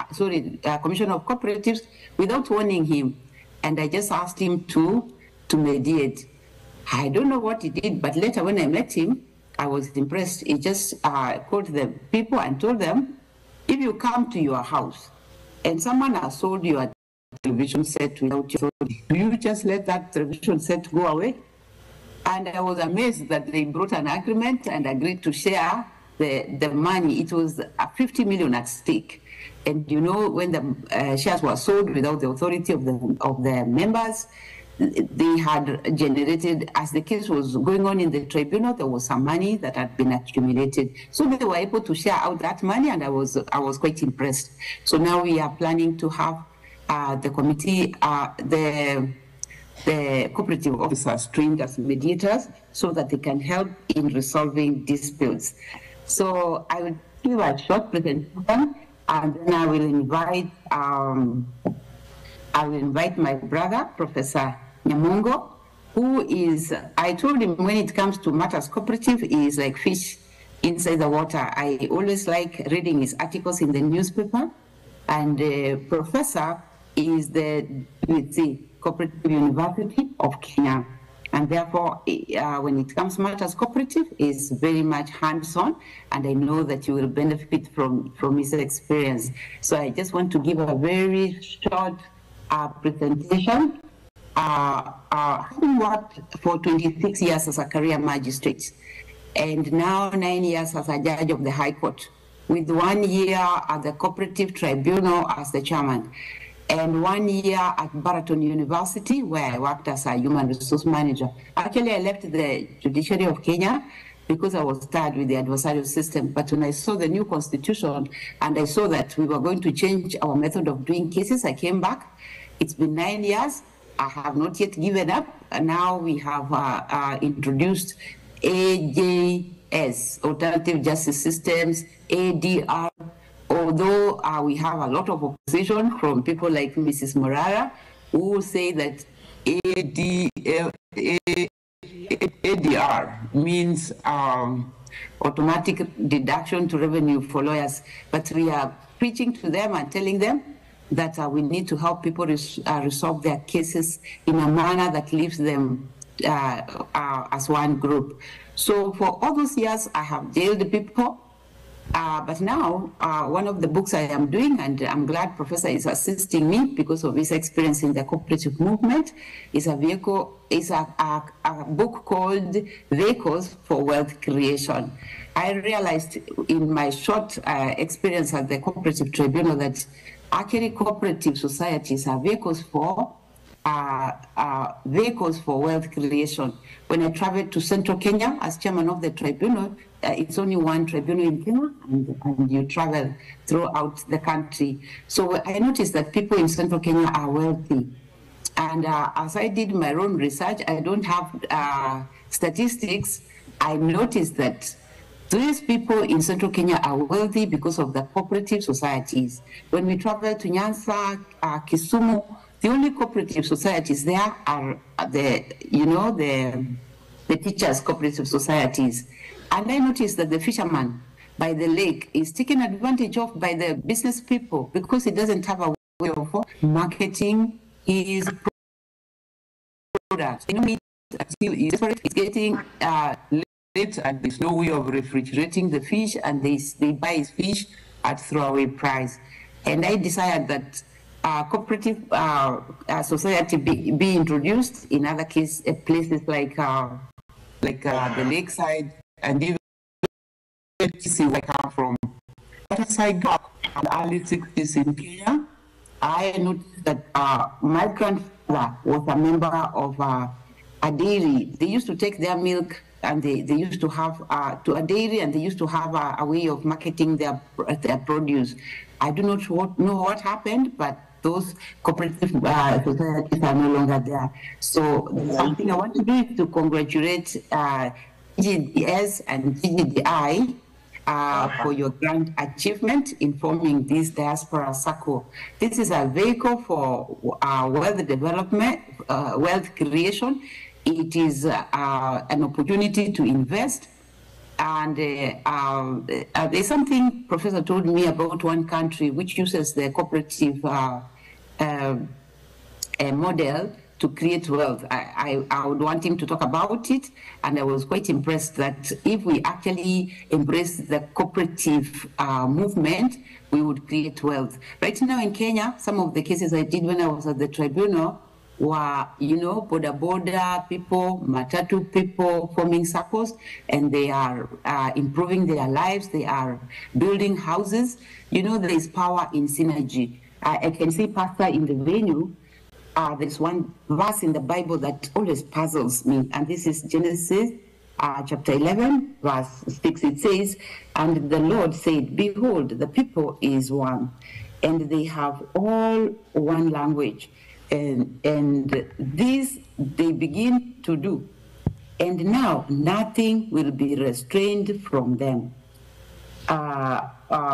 Commission of Cooperatives, without warning him. And I just asked him to mediate. I don't know what he did, but later when I met him, I was impressed. He just called the people and told them, if you come to your house and someone has sold you a television set without your authority, do you just let that television set go away? And I was amazed that they brought an agreement and agreed to share the money. It was 50 million at stake. And you know, when the shares were sold without the authority of the members, they had generated, as the case was going on in the tribunal, there was some money that had been accumulated. So they were able to share out that money, and I was quite impressed. So now we are planning to have the committee, the cooperative officers trained as mediators so that they can help in resolving disputes. So I will give a short presentation, and then I will invite my brother, Professor Nyamungo, who is, I told him when it comes to matters cooperative, he is like fish inside the water. I always like reading his articles in the newspaper, and Professor is the Ggds Cooperative University of Kenya. And therefore, when it comes to matters cooperative, is very much hands-on, and I know that you will benefit from his experience. So I just want to give a very short presentation. Having worked for 26 years as a career magistrate, and now 9 years as a judge of the High Court, with 1 year at the Cooperative Tribunal as the chairman, and 1 year at Baraton University, where I worked as a human resource manager. Actually, I left the judiciary of Kenya because I was tired with the adversarial system. But when I saw the new constitution and I saw that we were going to change our method of doing cases, I came back. It's been 9 years. I have not yet given up. And now we have introduced AJS, Alternative Justice Systems, ADR. Although we have a lot of opposition from people like Mrs. Morara, who say that ADR means automatic deduction to revenue for lawyers. But we are preaching to them and telling them that we need to help people resolve their cases in a manner that leaves them as one group. So for all those years, I have jailed people. But now, one of the books I am doing, and I'm glad Professor is assisting me because of his experience in the cooperative movement, is a book called Vehicles for Wealth Creation. I realized in my short experience at the Cooperative Tribunal that actually cooperative societies are vehicles for wealth creation. When I traveled to Central Kenya as chairman of the tribunal, it's only one tribunal in Kenya, and you travel throughout the country. So I noticed that people in Central Kenya are wealthy. And as I did my own research, I don't have statistics. I noticed that these people in Central Kenya are wealthy because of the cooperative societies. When we travel to Nyanza, Kisumu, the only cooperative societies there are the teachers' cooperative societies. And I noticed that the fisherman by the lake is taken advantage of by the business people because he doesn't have a way of marketing his products. He's getting late, and there's no way of refrigerating the fish, and they buy his fish at throwaway price. And I decided that cooperative society be introduced in other places like the lakeside, and even see where I come from. But as I got in the early 60s in Kenya, I noticed that my grandfather was a member of a dairy. They used to take their milk and they used to have to a dairy, and they used to have a way of marketing their produce. I do not know what happened, but those cooperative societies are no longer there. So something I want to do is to congratulate Ggds and Ggdi for your grand achievement in forming this diaspora circle. This is a vehicle for wealth development, wealth creation. It is an opportunity to invest. And there's something Professor told me about one country which uses the cooperative model to create wealth. I would want him to talk about it, and I was quite impressed that if we actually embrace the cooperative movement, we would create wealth. Right now in Kenya, some of the cases I did when I was at the tribunal were, boda people, matatu people forming circles, and they are improving their lives, they are building houses. There is power in synergy. I can see Pastor in the venue. There's one verse in the Bible that always puzzles me, and this is Genesis chapter 11, verse 6. It says, "And the Lord said, Behold, the people is one, and they have all one language, and this they begin to do, and now nothing will be restrained from them,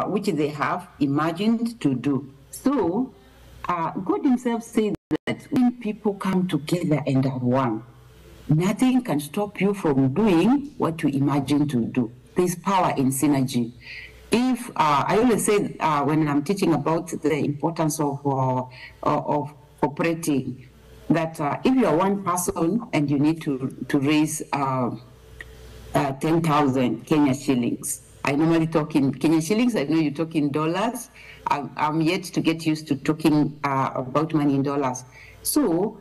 which they have imagined to do." So God himself said that when people come together and are one, nothing can stop you from doing what you imagine to do. There's power in synergy. If I always say when I'm teaching about the importance of cooperating, that if you are one person and you need to raise 10,000 Kenya shillings, I normally talk in Kenya shillings. I know you talk in dollars. I'm yet to get used to talking about money in dollars. So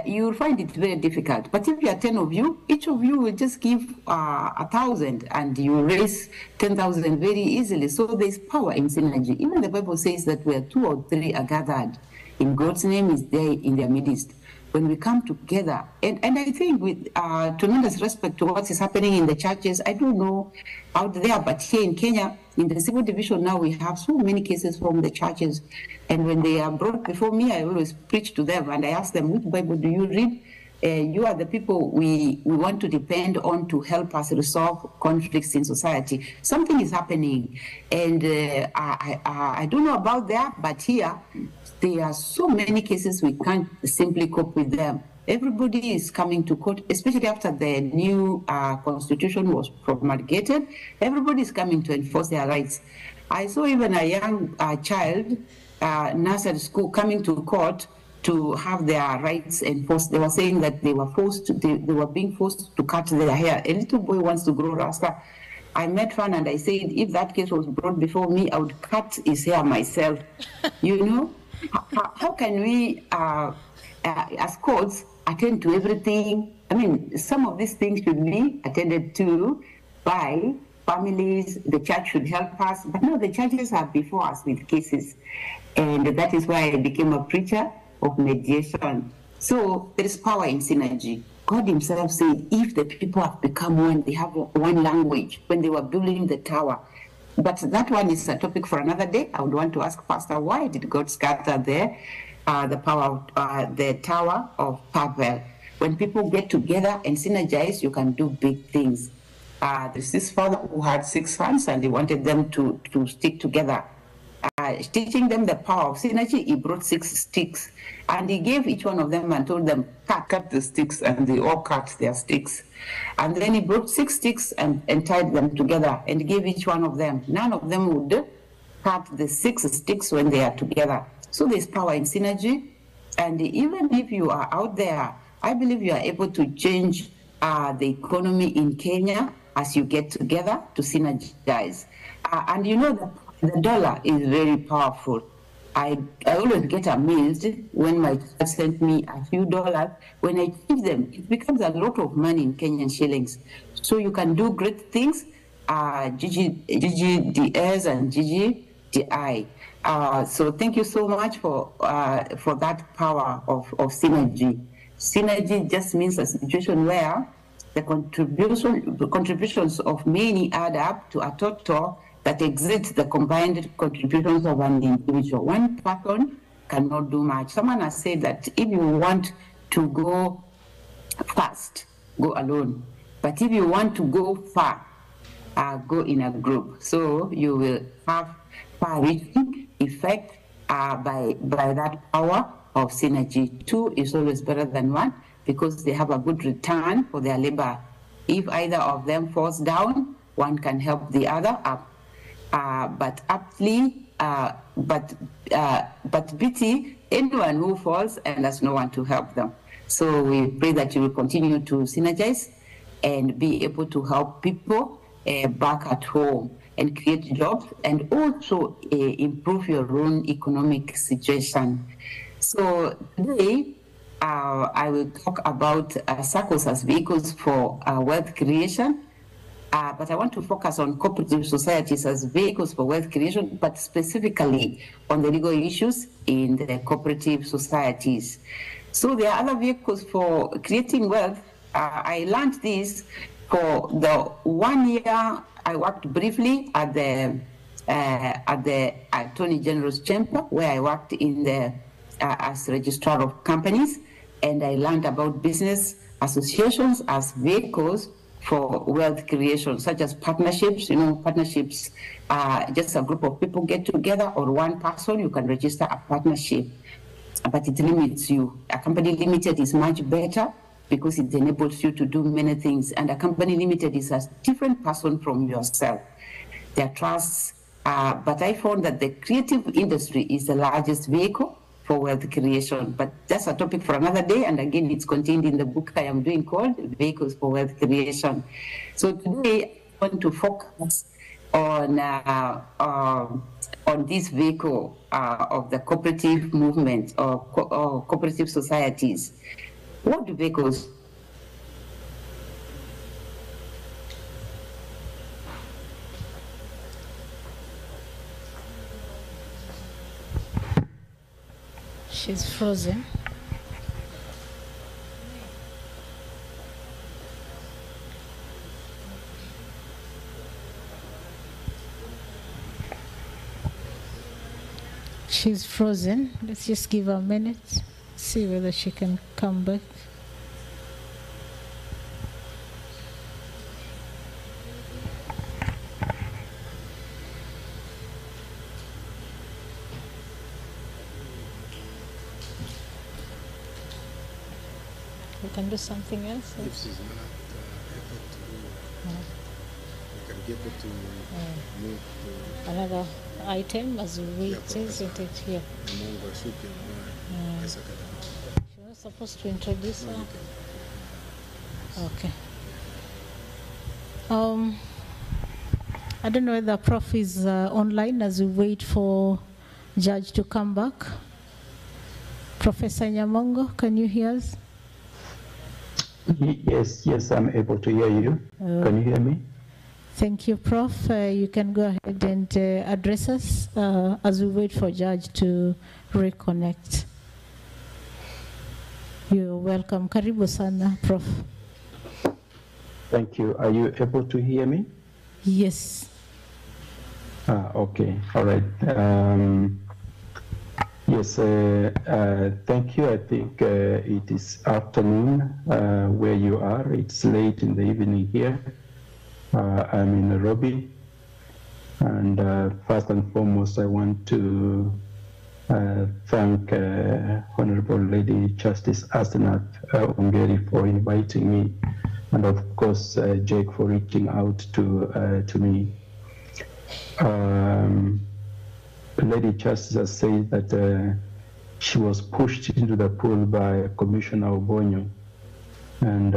you'll find it very difficult. But if you are 10 of you, each of you will just give 1,000, and you raise 10,000 very easily. So there's power in synergy. Even the Bible says that where 2 or 3 are gathered in God's name is there in their midst. When we come together, and I think with tremendous respect to what is happening in the churches, I don't know out there, but here in Kenya, in the civil division now, we have so many cases from the churches. And when they are brought before me, I always preach to them, and I ask them, which Bible do you read? You are the people we want to depend on to help us resolve conflicts in society. Something is happening, and I don't know about that, but here, there are so many cases we can't simply cope with them. Everybody is coming to court, especially after the new constitution was promulgated. Everybody is coming to enforce their rights. I saw even a young child nursery school coming to court to have their rights enforced. They were saying that they were being forced to cut their hair. A little boy wants to grow rasta. I met one and I said, if that case was brought before me, I would cut his hair myself. You know, how can we, as courts, attend to everything? I mean, some of these things should be attended to by families. The church should help us, but no, the churches are before us with cases. And that is why I became a preacher of mediation. So there is power in synergy. God himself said, if the people have become one, they have one language when they were building the tower. But that one is a topic for another day. I would want to ask Pastor, why did God scatter the power of the Tower of Babel? When people get together and synergize, you can do big things. There's this father who had 6 sons and he wanted them to stick together. Teaching them the power of synergy, he brought 6 sticks and he gave each one of them and told them, cut the sticks, and they all cut their sticks. And then he brought 6 sticks and tied them together and gave each one of them. None of them would cut the 6 sticks when they are together. So there's power in synergy. And even if you are out there, I believe you are able to change the economy in Kenya as you get together to synergize. And you know, the dollar is very powerful. I always get amazed when my church sent me a few dollars. When I give them, it becomes a lot of money in Kenyan shillings. So you can do great things, Ggds and Ggdi. So thank you so much for that power of synergy. Synergy just means a situation where the contributions of many add up to a total that exceeds the combined contributions of an individual. One person cannot do much. Someone has said that if you want to go fast, go alone. But if you want to go far, go in a group. So you will have far-reaching effect by that power of synergy. 2 is always better than 1 because they have a good return for their labor. If either of them falls down, one can help the other up. But pity anyone who falls and has no one to help them. So we pray that you will continue to synergize and be able to help people back at home and create jobs and also improve your own economic situation. So today, I will talk about SACCOs as vehicles for wealth creation. But I want to focus on cooperative societies as vehicles for wealth creation, but specifically on the legal issues in the cooperative societies. So there are other vehicles for creating wealth. I learned this for the 1 year I worked briefly at the Attorney General's chamber, where I worked in the as registrar of companies, and I learned about business associations as vehicles for wealth creation, such as partnerships. You know, partnerships are just a group of people get together, or one person, you can register a partnership, but it limits you. A company limited is much better because it enables you to do many things, and a company limited is a different person from yourself. There are trusts, but I found that the creative industry is the largest vehicle for wealth creation, but that's a topic for another day, and again, it's contained in the book I am doing called Vehicles for Wealth Creation. So today, I want to focus on this vehicle of the cooperative movement or cooperative societies. What do vehicles? She's frozen. She's frozen. Let's just give her a minute, see whether she can come back. We can do something else. If she's not able to do, we can Another item as we wait, isn't it here? You're not supposed to introduce her. Okay. I don't know whether Prof is online as we wait for Judge to come back. Professor Nyamongo, can you hear us? Yes, I'm able to hear you. Can you hear me? Thank you, Prof. You can go ahead and address us as we wait for Judge to reconnect. You're welcome. Karibu sana, Prof. Thank you. Are you able to hear me? Yes. Okay, all right. Yes, thank you. I think it is afternoon where you are. It's late in the evening here. I'm in Nairobi. And first and foremost, I want to thank Honorable Lady Justice Asnath Ongeri for inviting me, and of course Jake for reaching out to me. Lady Justice has said that she was pushed into the pool by Commissioner Obonyo, and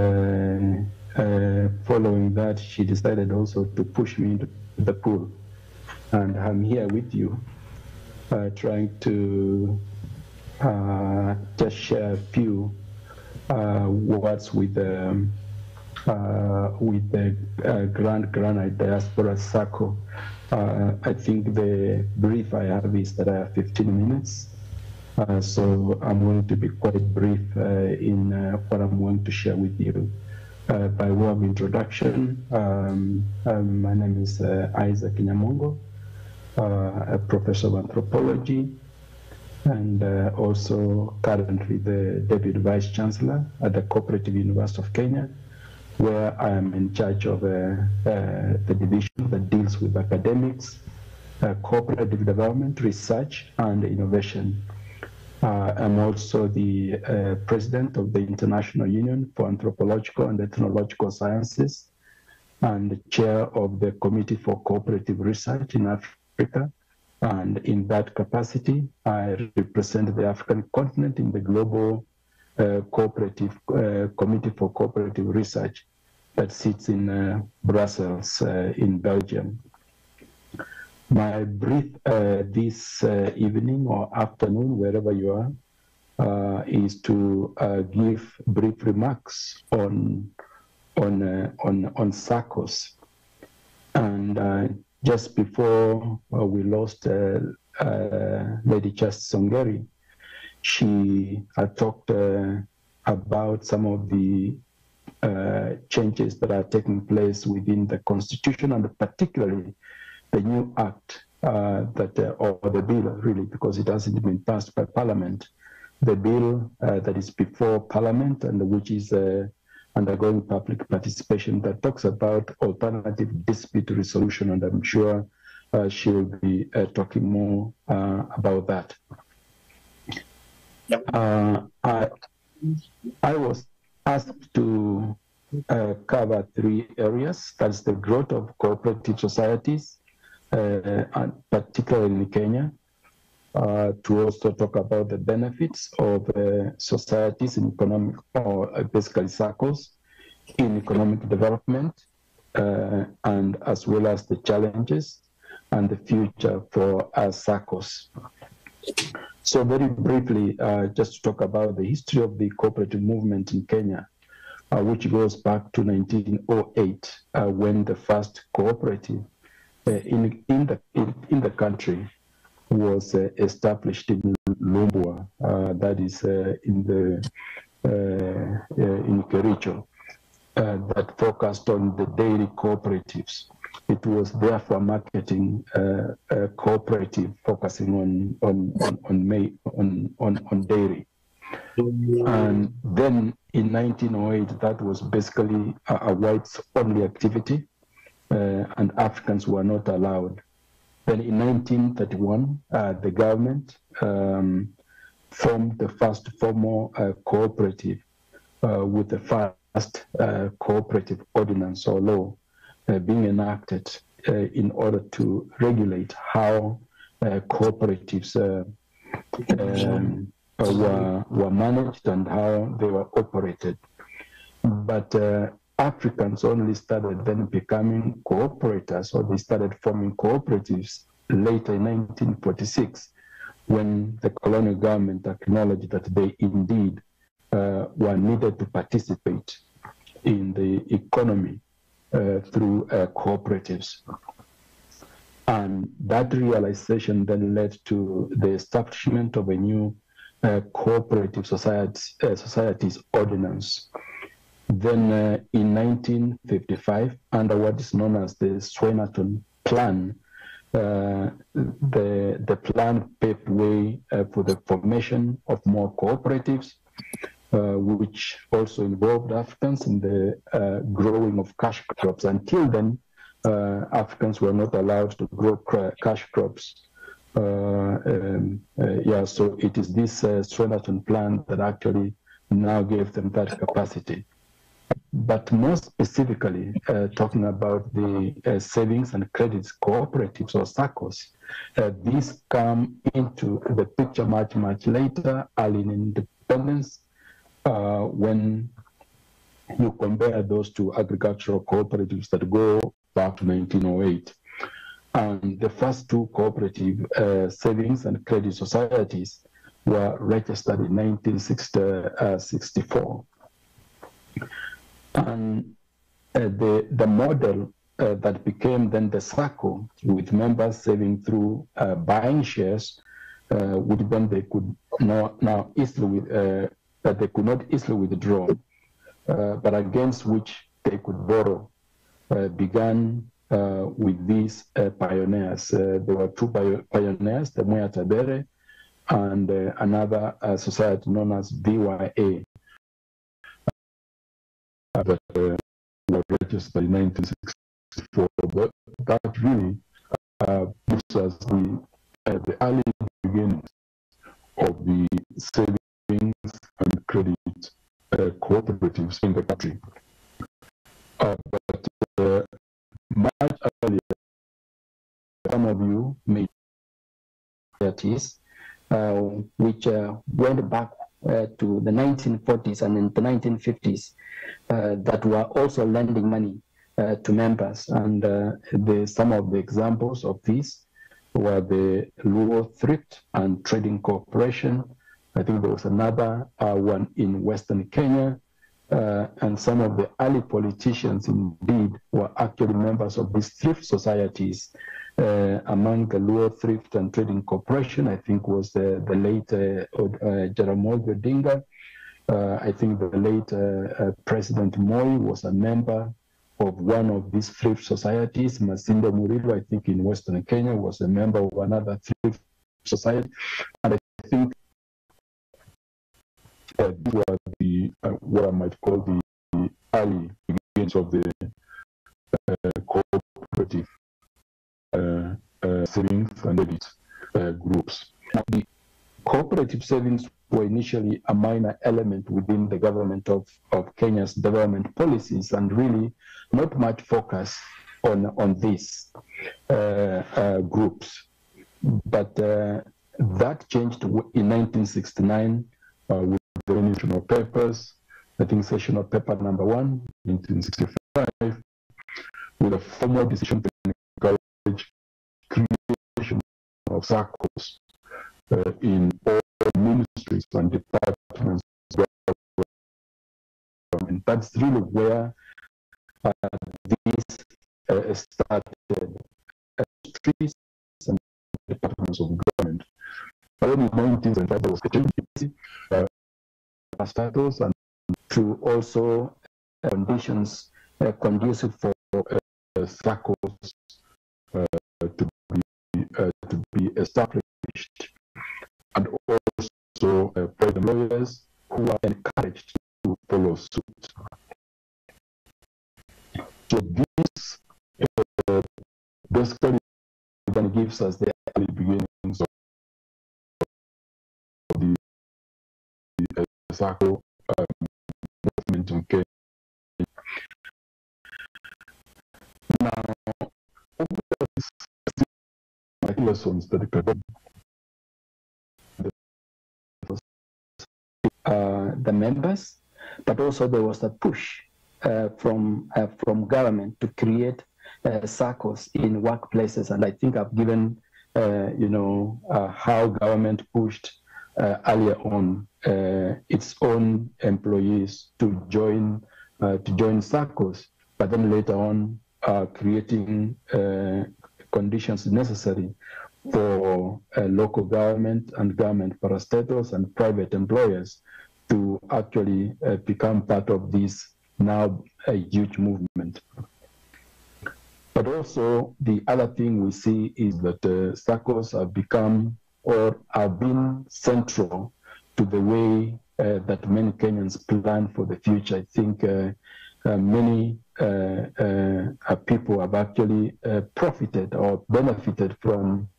following that she decided also to push me into the pool, and I'm here with you trying to just share a few words with the Grand Granite Diaspora Circle. I think the brief I have is that I have 15 minutes. So I'm going to be quite brief in what I'm going to share with you. By way of introduction, my name is Isaac Nyamongo, a professor of anthropology, and also currently the Deputy Vice Chancellor at the Cooperative University of Kenya, where I am in charge of the division that deals with academics, cooperative development, research, and innovation. I'm also the president of the International Union for Anthropological and Ethnological Sciences, and the chair of the Committee for Cooperative Research in Africa. And in that capacity, I represent the African continent in the Global Cooperative Committee for Cooperative Research that sits in Brussels in Belgium. My brief this evening or afternoon, wherever you are, is to give brief remarks on SACCOs. And just before we lost Lady Justice Ongeri, she had talked about some of the changes that are taking place within the Constitution, and particularly the new act or the bill, really, because it hasn't been passed by Parliament, the bill that is before Parliament and which is undergoing public participation, that talks about alternative dispute resolution, and I'm sure she will be talking more about that. I was asked to cover three areas. That's the growth of cooperative societies, and particularly in Kenya, to also talk about the benefits of societies in economic, or basically circles, in economic development, and as well as the challenges and the future for circles. So very briefly, just to talk about the history of the cooperative movement in Kenya, which goes back to 1908, when the first cooperative in the country was established in Lumbwa, that is in Kericho, that focused on the dairy cooperatives. It was therefore marketing a cooperative focusing on dairy. And then in 1908, that was basically a whites-only activity, and Africans were not allowed. Then in 1931, the government formed the first formal cooperative with the first cooperative ordinance or law being enacted in order to regulate how cooperatives were managed and how they were operated. But Africans only started then becoming cooperators, or they started forming cooperatives later in 1946, when the colonial government acknowledged that they indeed were needed to participate in the economy through cooperatives. And that realization then led to the establishment of a new cooperative societies ordinance. Then in 1955, under what is known as the Swynnerton Plan, the plan paved way for the formation of more cooperatives, which also involved Africans in the growing of cash crops. Until then, Africans were not allowed to grow cash crops. So it is this Swynnerton Plan that actually now gave them that capacity. But more specifically, talking about the savings and credits cooperatives or SACCOs, these come into the picture much, much later, early in independence, when you compare those to agricultural cooperatives that go back to 1908. And the first two cooperative savings and credit societies were registered in 1964. And the model that became then the SACCO, with members saving through buying shares, which then they could now easily that they could not easily withdraw, but against which they could borrow, began with these pioneers. There were two pioneers, the Moya Tabere and another society known as BYA. That were registered in 1964, but that really gives us the early beginnings of the savings and credit cooperatives in the country. But much earlier, some of you may that is, which went back to the 1940s and in the 1950s, that were also lending money to members. And some of the examples of these were the Luo Thrift and Trading Corporation. I think there was another one in Western Kenya. And some of the early politicians indeed were actually members of these thrift societies. Among the Luo Thrift and Trading Corporation, I think was the late Jaramogi Odinga. I think the late President Moi was a member of one of these thrift societies. Masinde Muliro, I think in Western Kenya, was a member of another thrift society. And I think these were the what I might call the early beginnings of the cooperative savings and credit groups. Now, the cooperative savings were initially a minor element within the government of Kenya's development policies, and really not much focus on these groups. But that changed in 1969 with the national papers. I think sessional paper number 1, 1965, with a formal decision to encourage creation of SACCOs in all ministries and departments of government. That's really where these started, ministries and departments of government. But in the 90s and there was a change status and to also conditions conducive for SACCOs to be established, and also private lawyers who are encouraged to follow suit. So this basically then gives us the early beginnings of the SACCO movement in Kenya. lessons that the members, but also there was a push from government to create SACCOs in workplaces, and I think I've given how government pushed earlier on its own employees to join SACCOs, but then later on creating conditions necessary for local government and government parastatals and private employers to actually become part of this now a huge movement. But also the other thing we see is that SACCOs have become or have been central to the way that many Kenyans plan for the future. I think many people have actually profited or benefited from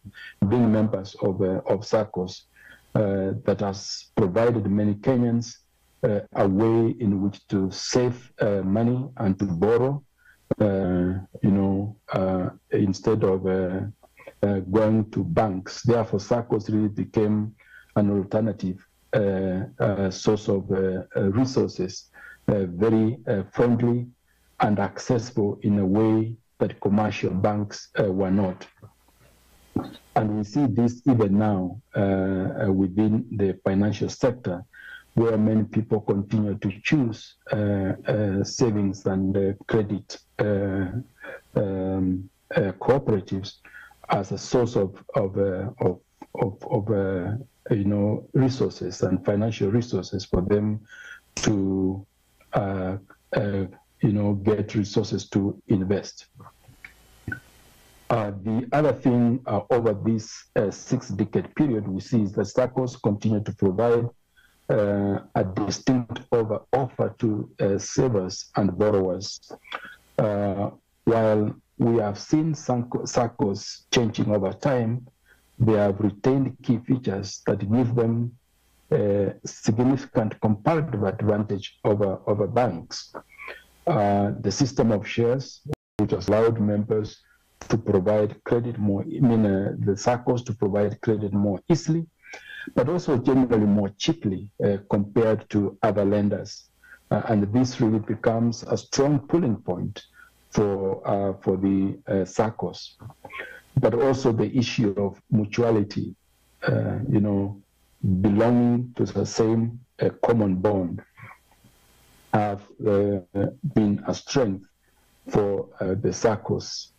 being members of SACCOs that has provided many Kenyans a way in which to save money and to borrow, instead of going to banks. Therefore, SACCOs really became an alternative source of resources, very friendly and accessible in a way that commercial banks were not. And we see this even now within the financial sector, where many people continue to choose savings and credit cooperatives as a source of resources and financial resources for them to get resources to invest. The other thing over this 6-decade period we see is that SACCOs continue to provide a distinct offer to savers and borrowers. While we have seen SACCOs changing over time, they have retained key features that give them a significant comparative advantage over banks. The system of shares, which has allowed members to provide credit more, the SACCOs to provide credit more easily, but also generally more cheaply compared to other lenders. And this really becomes a strong pulling point for the SACCOs. But also the issue of mutuality, belonging to the same common bond, have been a strength for the SACCOs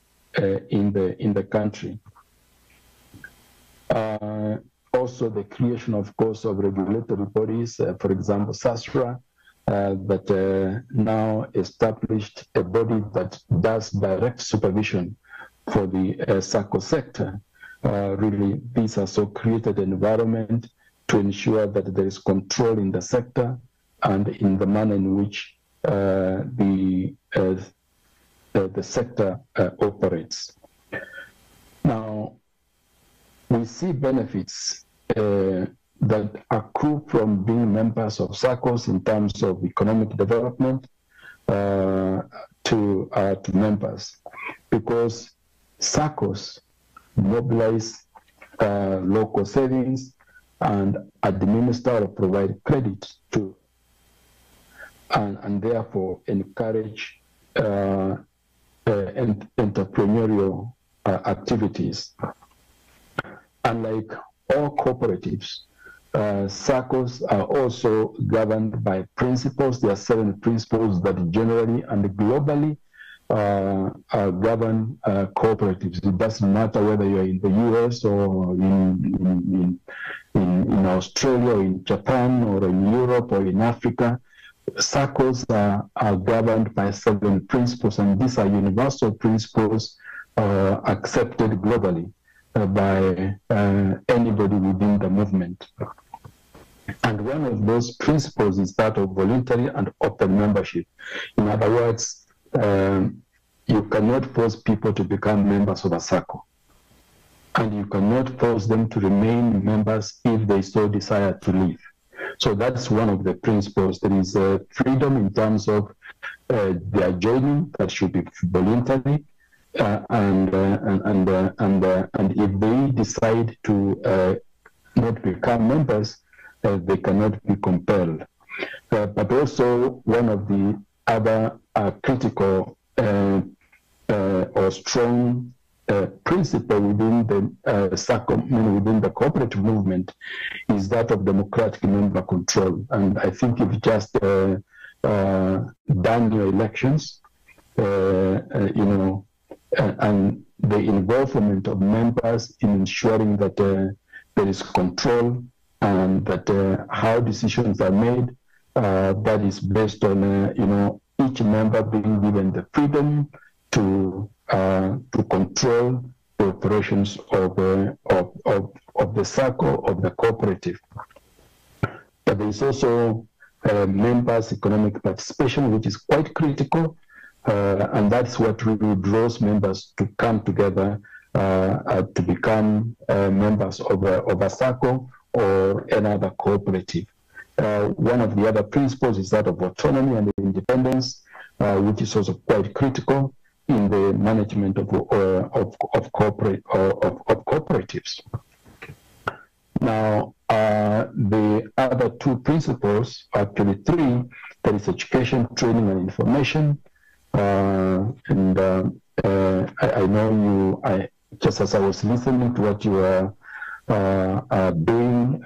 in the country. Also the creation, of course, of regulatory bodies, for example, SASRA, that now established a body that does direct supervision for the SACCO sector. Really, these are so created an environment to ensure that there is control in the sector and in the manner in which the sector operates. Now, we see benefits that accrue from being members of SACCOs in terms of economic development to members, because SACCOs mobilize local savings and administer or provide credit to, and therefore encourage entrepreneurial activities. Unlike all cooperatives, SACCOs are also governed by principles. There are 7 principles that generally and globally govern cooperatives. It doesn't matter whether you're in the US or in Australia, or in Japan, or in Europe, or in Africa. SACCOs are governed by 7 principles, and these are universal principles accepted globally by anybody within the movement. And one of those principles is that of voluntary and open membership. In other words, you cannot force people to become members of a SACCO, and you cannot force them to remain members if they so desire to leave. So that's one of the principles. There is freedom in terms of their joining, that should be voluntary. and if they decide to not become members, they cannot be compelled. But also one of the other critical or strong principle within the within the cooperative movement is that of democratic member control. And I think if you just done your elections, and the involvement of members in ensuring that there is control and that how decisions are made, that is based on each member being given the freedom to control the operations of the circle of the cooperative. But there is also members' economic participation, which is quite critical, and that's what really draws members to come together to become members of a circle or another cooperative. One of the other principles is that of autonomy and independence, which is also quite critical in the management of cooperatives. Now, the other two principles, actually three, there is education, training, and information. I know you, just as I was listening to what you were doing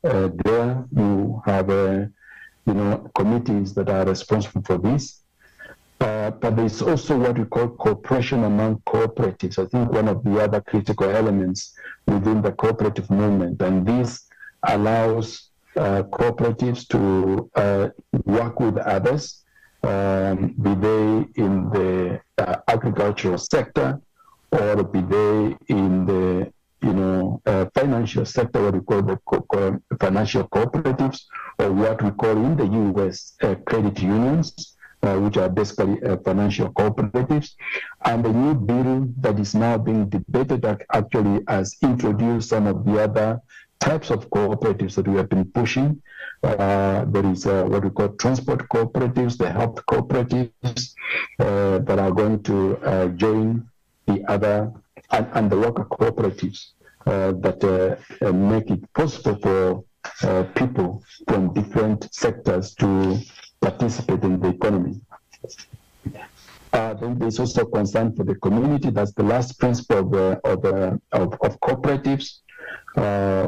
there, you have committees that are responsible for this. But there's also what we call cooperation among cooperatives. I think one of the other critical elements within the cooperative movement, and this allows cooperatives to work with others, be they in the agricultural sector or be they in the financial sector, what we call the financial cooperatives, or what we call in the US credit unions, which are basically financial cooperatives. And the new bill that is now being debated actually has introduced some of the other types of cooperatives that we have been pushing. There is what we call transport cooperatives, the health cooperatives that are going to join the other, and the local cooperatives that make it possible for people from different sectors to participate in the economy. Then there's also concern for the community. That's the last principle of cooperatives,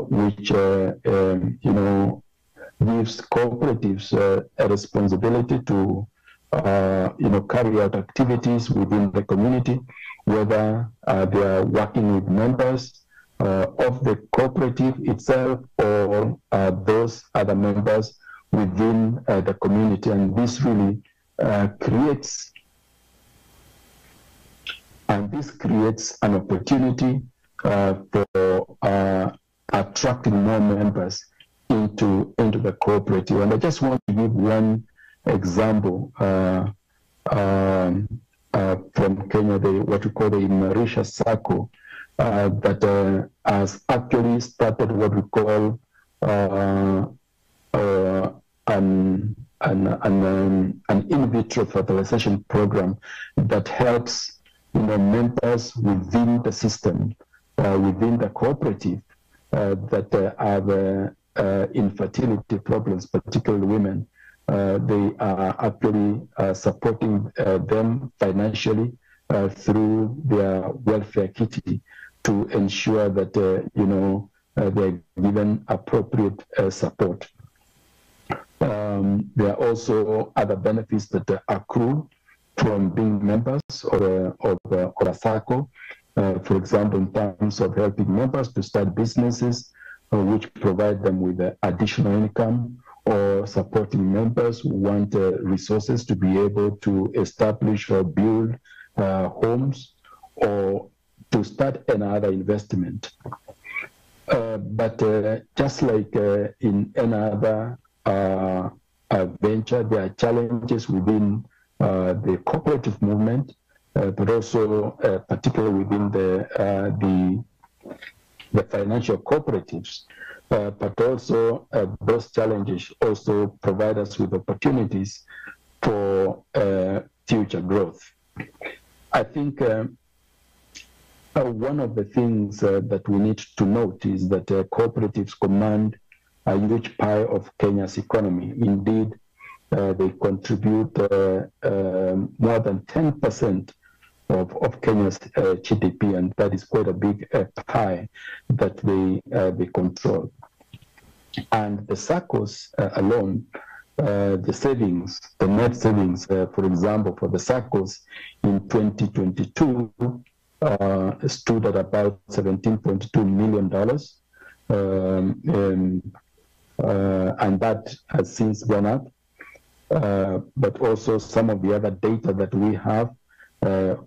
which gives cooperatives a responsibility to carry out activities within the community, whether they are working with members of the cooperative itself or those other members within the community. And this really creates an opportunity for attracting more members into the cooperative. And I just want to give one example from Kenya, what we call the Imarisha Circle, that has actually started what we call an in vitro fertilization program that helps members within the system, within the cooperative that have infertility problems, particularly women. They are actually supporting them financially through their welfare kitty to ensure that they're given appropriate support. There are also other benefits that accrue from being members of a circle. For example, in terms of helping members to start businesses, which provide them with additional income, or supporting members who want resources to be able to establish or build homes, or to start another investment. But just like in another venture, there are challenges within the cooperative movement, but also particularly within the financial cooperatives. But also those challenges also provide us with opportunities for future growth. I think One of the things that we need to note is that cooperatives command a huge pie of Kenya's economy. Indeed, they contribute more than 10% of Kenya's GDP, and that is quite a big pie that they control. And the SACCOs alone, the savings, the net savings, for example, for the SACCOs in 2022 stood at about $17.2 million. And that has since gone up. But also some of the other data that we have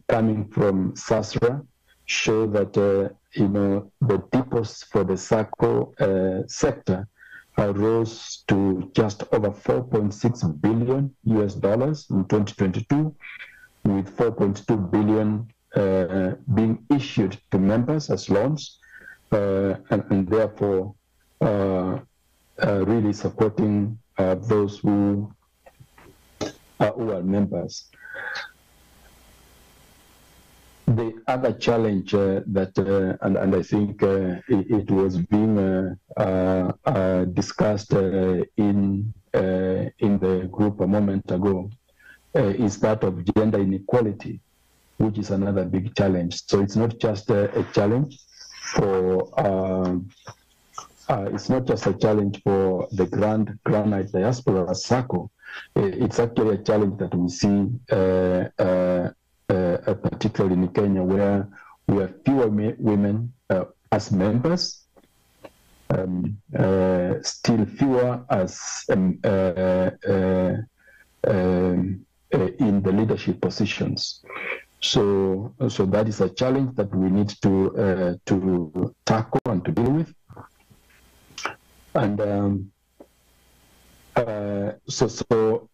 coming from SASRA show that the deposits for the SACCO sector rose to just over $4.6 billion US in 2022, with $4.2 billion being issued to members as loans, and therefore really supporting those who are members. The other challenge that, and I think it was being discussed in the group a moment ago, is that of gender inequality, which is another big challenge. So it's not just a challenge for the Granite Diaspora SACCO. It's actually a challenge that we see particularly in Kenya, where we have fewer women as members, still fewer as in the leadership positions. So that is a challenge that we need to tackle and to deal with. And so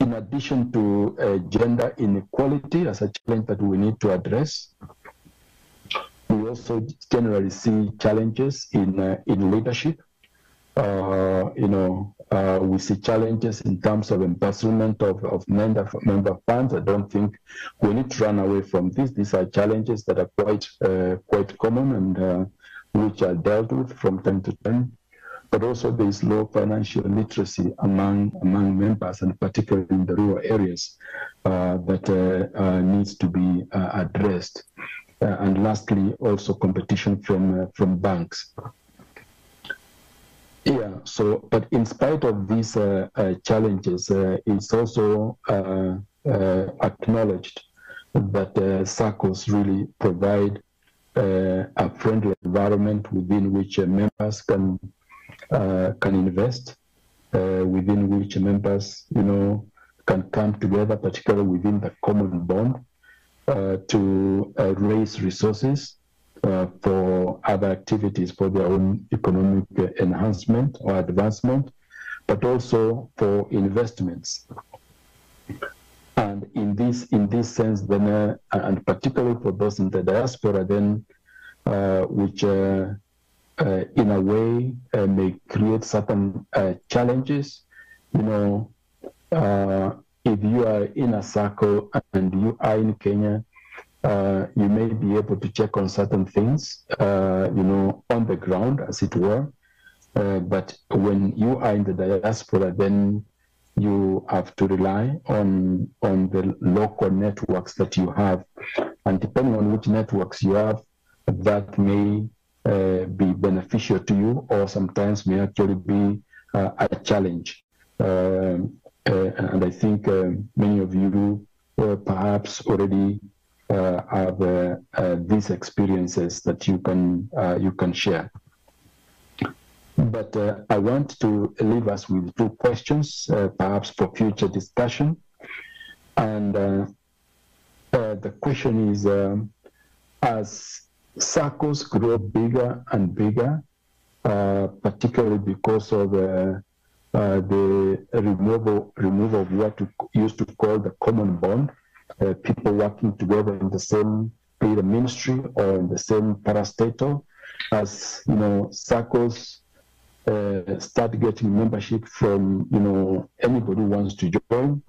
in addition to gender inequality as a challenge that we need to address, we also generally see challenges in leadership. We see challenges in terms of embezzlement of member funds. I don't think we need to run away from this. These are challenges that are quite common and which are dealt with from time to time. But also there is low financial literacy among members, and particularly in the rural areas, that needs to be addressed. And lastly, also competition from banks. Yeah. So, but in spite of these challenges, it's also acknowledged that SACCOs really provide a friendly environment within which members can invest, within which members, can come together, particularly within the common bond, to raise resources for other activities, for their own economic enhancement or advancement, but also for investments. And in this sense, then, and particularly for those in the diaspora, then, which in a way may create certain challenges. If you are in a SACCO and you are in Kenya, you may be able to check on certain things, on the ground, as it were. But when you are in the diaspora, then you have to rely on the local networks that you have. And depending on which networks you have, that may be beneficial to you, or sometimes may actually be a challenge. And I think many of you perhaps already have these experiences that you can share. But I want to leave us with two questions, perhaps for future discussion. And the question is, as SACCOs grow bigger and bigger, particularly because of the removal of what we used to call the common bond, people working together in the same either ministry or in the same parastatal. As SACCOs start getting membership from anybody who wants to join,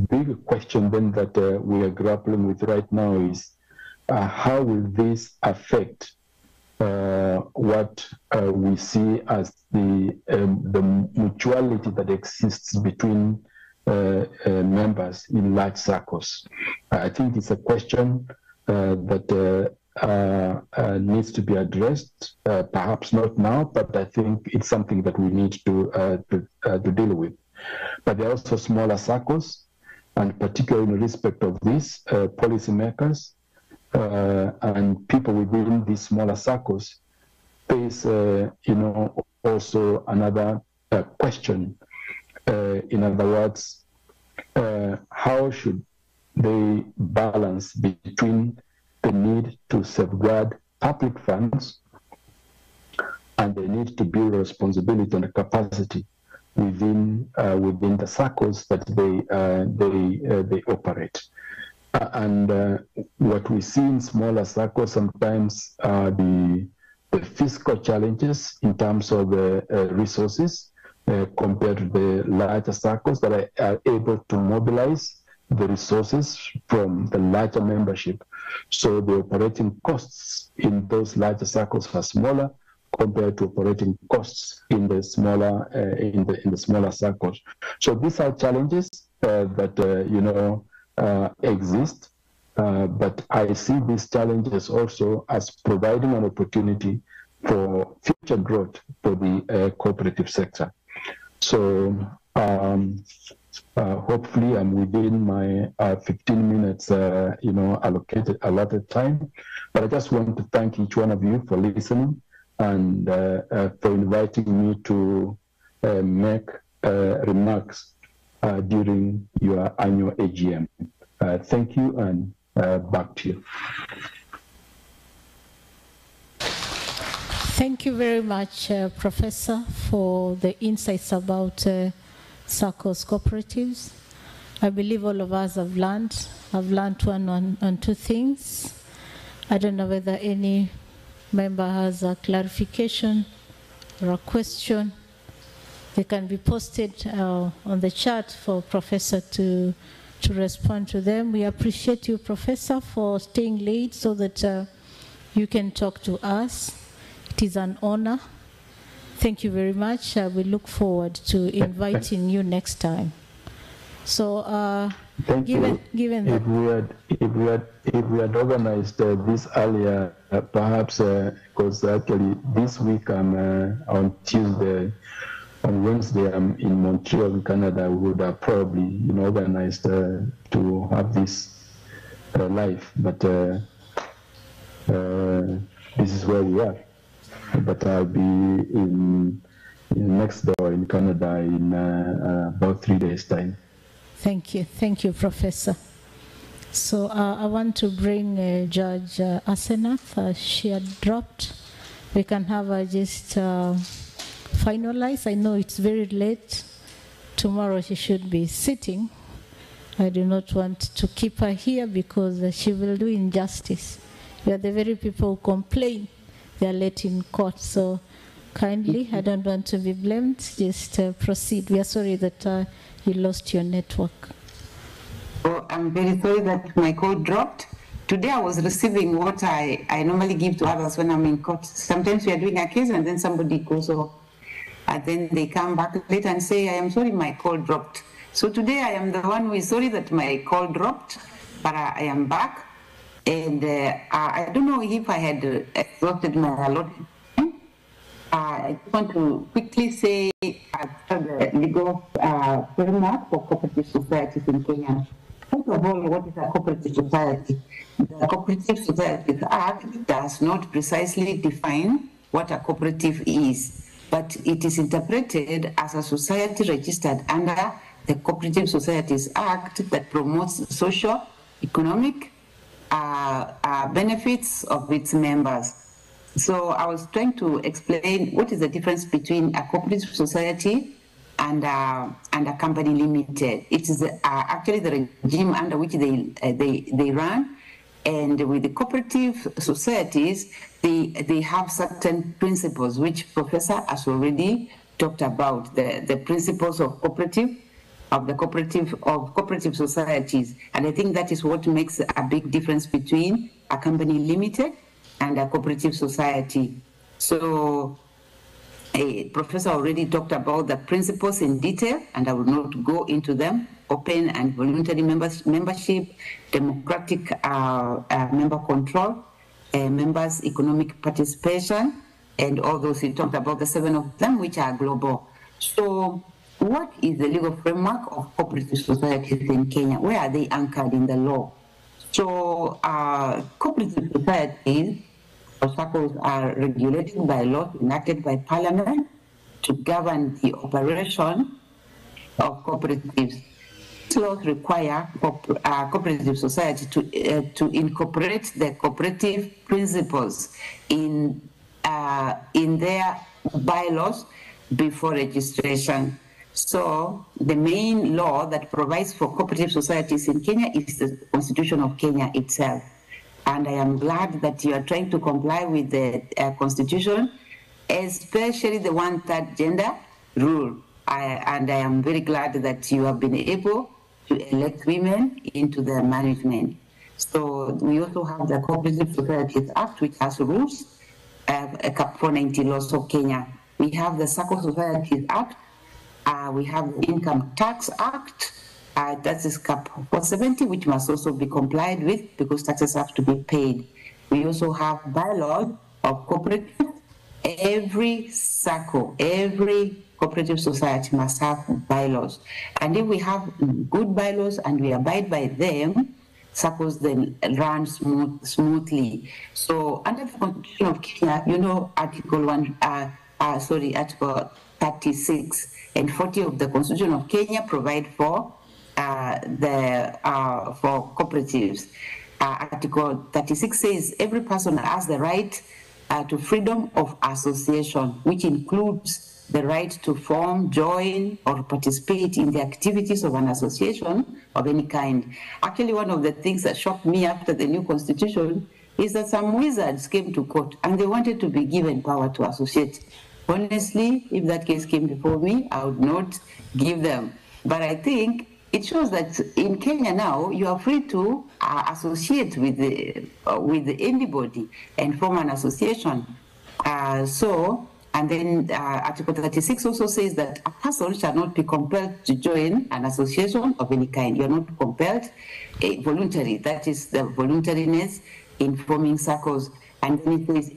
big question then that we are grappling with right now is how will this affect what we see as the mutuality that exists between members in large circles. I think it's a question that needs to be addressed, perhaps not now, but I think it's something that we need to deal with. But there are also smaller circles, and particularly in respect of this, policymakers and people within these smaller circles face, also another question. In other words, how should they balance between the need to safeguard public funds and the need to build responsibility and capacity within the circles that they operate. And what we see in smaller circles sometimes are the fiscal challenges in terms of resources compared to the larger circles that are able to mobilize the resources from the larger membership. So the operating costs in those larger circles are smaller compared to operating costs in the smaller in the smaller circles. So these are challenges that exist, but I see these challenges also as providing an opportunity for future growth for the cooperative sector. So hopefully I'm within my 15 minutes, allotted time. But I just want to thank each one of you for listening and for inviting me to make remarks during your annual AGM. Thank you, and back to you. Thank you very much, Professor, for the insights about SACCOs cooperatives. I believe all of us have learned. I've learned one on two things. I don't know whether any member has a clarification or a question. They can be posted on the chat for Professor to respond to them. We appreciate you, Professor, for staying late so that you can talk to us. It is an honor. Thank you very much. We look forward to inviting you next time. So, given that if we had organized this earlier, perhaps because actually this week I'm on Tuesday. On Wednesday, I'm in Montreal, Canada. We would have probably organized to have this live, but this is where we are. But I'll be in next door in Canada in about 3 days' time. Thank you, Professor. So I want to bring Judge Asenath. She had dropped. We can have her just finalize. I know it's very late. Tomorrow she should be sitting. I do not want to keep her here because she will do injustice. We are the very people who complain they are late in court. So kindly, I don't want to be blamed. Just proceed. We are sorry that you lost your network. Oh, I'm very sorry that my call dropped. Today I was receiving what I normally give to others when I'm in court. Sometimes we are doing a case and then somebody goes off. And then they come back later and say, I am sorry my call dropped. So today I am the one who is sorry that my call dropped, but I am back. And I don't know if I had exhausted my allotment. I want to quickly say the legal framework for cooperative societies in Kenya. First of all, what is a cooperative society? The Cooperative Societies Act does not precisely define what a cooperative is, but it is interpreted as a society registered under the Cooperative Societies Act that promotes social, economic benefits of its members. So I was trying to explain what is the difference between a cooperative society and a company limited. It is actually the regime under which they run, and with the cooperative societies, they have certain principles which Professor has already talked about. The principles of cooperative of the cooperative societies. And I think that is what makes a big difference between a company limited and a cooperative society. So Professor already talked about the principles in detail, and I will not go into them. Open and voluntary membership, democratic member control, members' economic participation, and all those. We talked about the 7 of them, which are global. So what is the legal framework of cooperative societies in Kenya? Where are they anchored in the law? So cooperative societies or SACCOs are regulated by laws enacted by Parliament to govern the operation of cooperatives. These laws require cooperative society to incorporate the cooperative principles in their bylaws before registration. So the main law that provides for cooperative societies in Kenya is the Constitution of Kenya itself. And I am glad that you are trying to comply with the Constitution, especially the 1/3 gender rule. And I am very glad that you have been able to elect women into the management. So we also have the Cooperative Societies Act, which has rules, Cap 490 laws of Kenya. We have the SACCO Societies Act. We have the Income Tax Act. That is Cap 470, which must also be complied with because taxes have to be paid. We also have bylaws of cooperatives. Every SACCO, every cooperative society must have bylaws. And if we have good bylaws and we abide by them, SACCOs then run smoothly. So under the Constitution of Kenya, you know, Article 36 and 40 of the Constitution of Kenya provide for for cooperatives. Article 36 says every person has the right to freedom of association, which includes the right to form, join, or participate in the activities of an association of any kind. Actually, one of the things that shocked me after the new constitution is that some wizards came to court and they wanted to be given power to associate. Honestly, if that case came before me, I would not give them. But I think it shows that in Kenya now, you are free to associate with anybody and form an association. And then Article 36 also says that a person shall not be compelled to join an association of any kind. You are not compelled, voluntary. That is the voluntariness in forming SACCOs. And then it says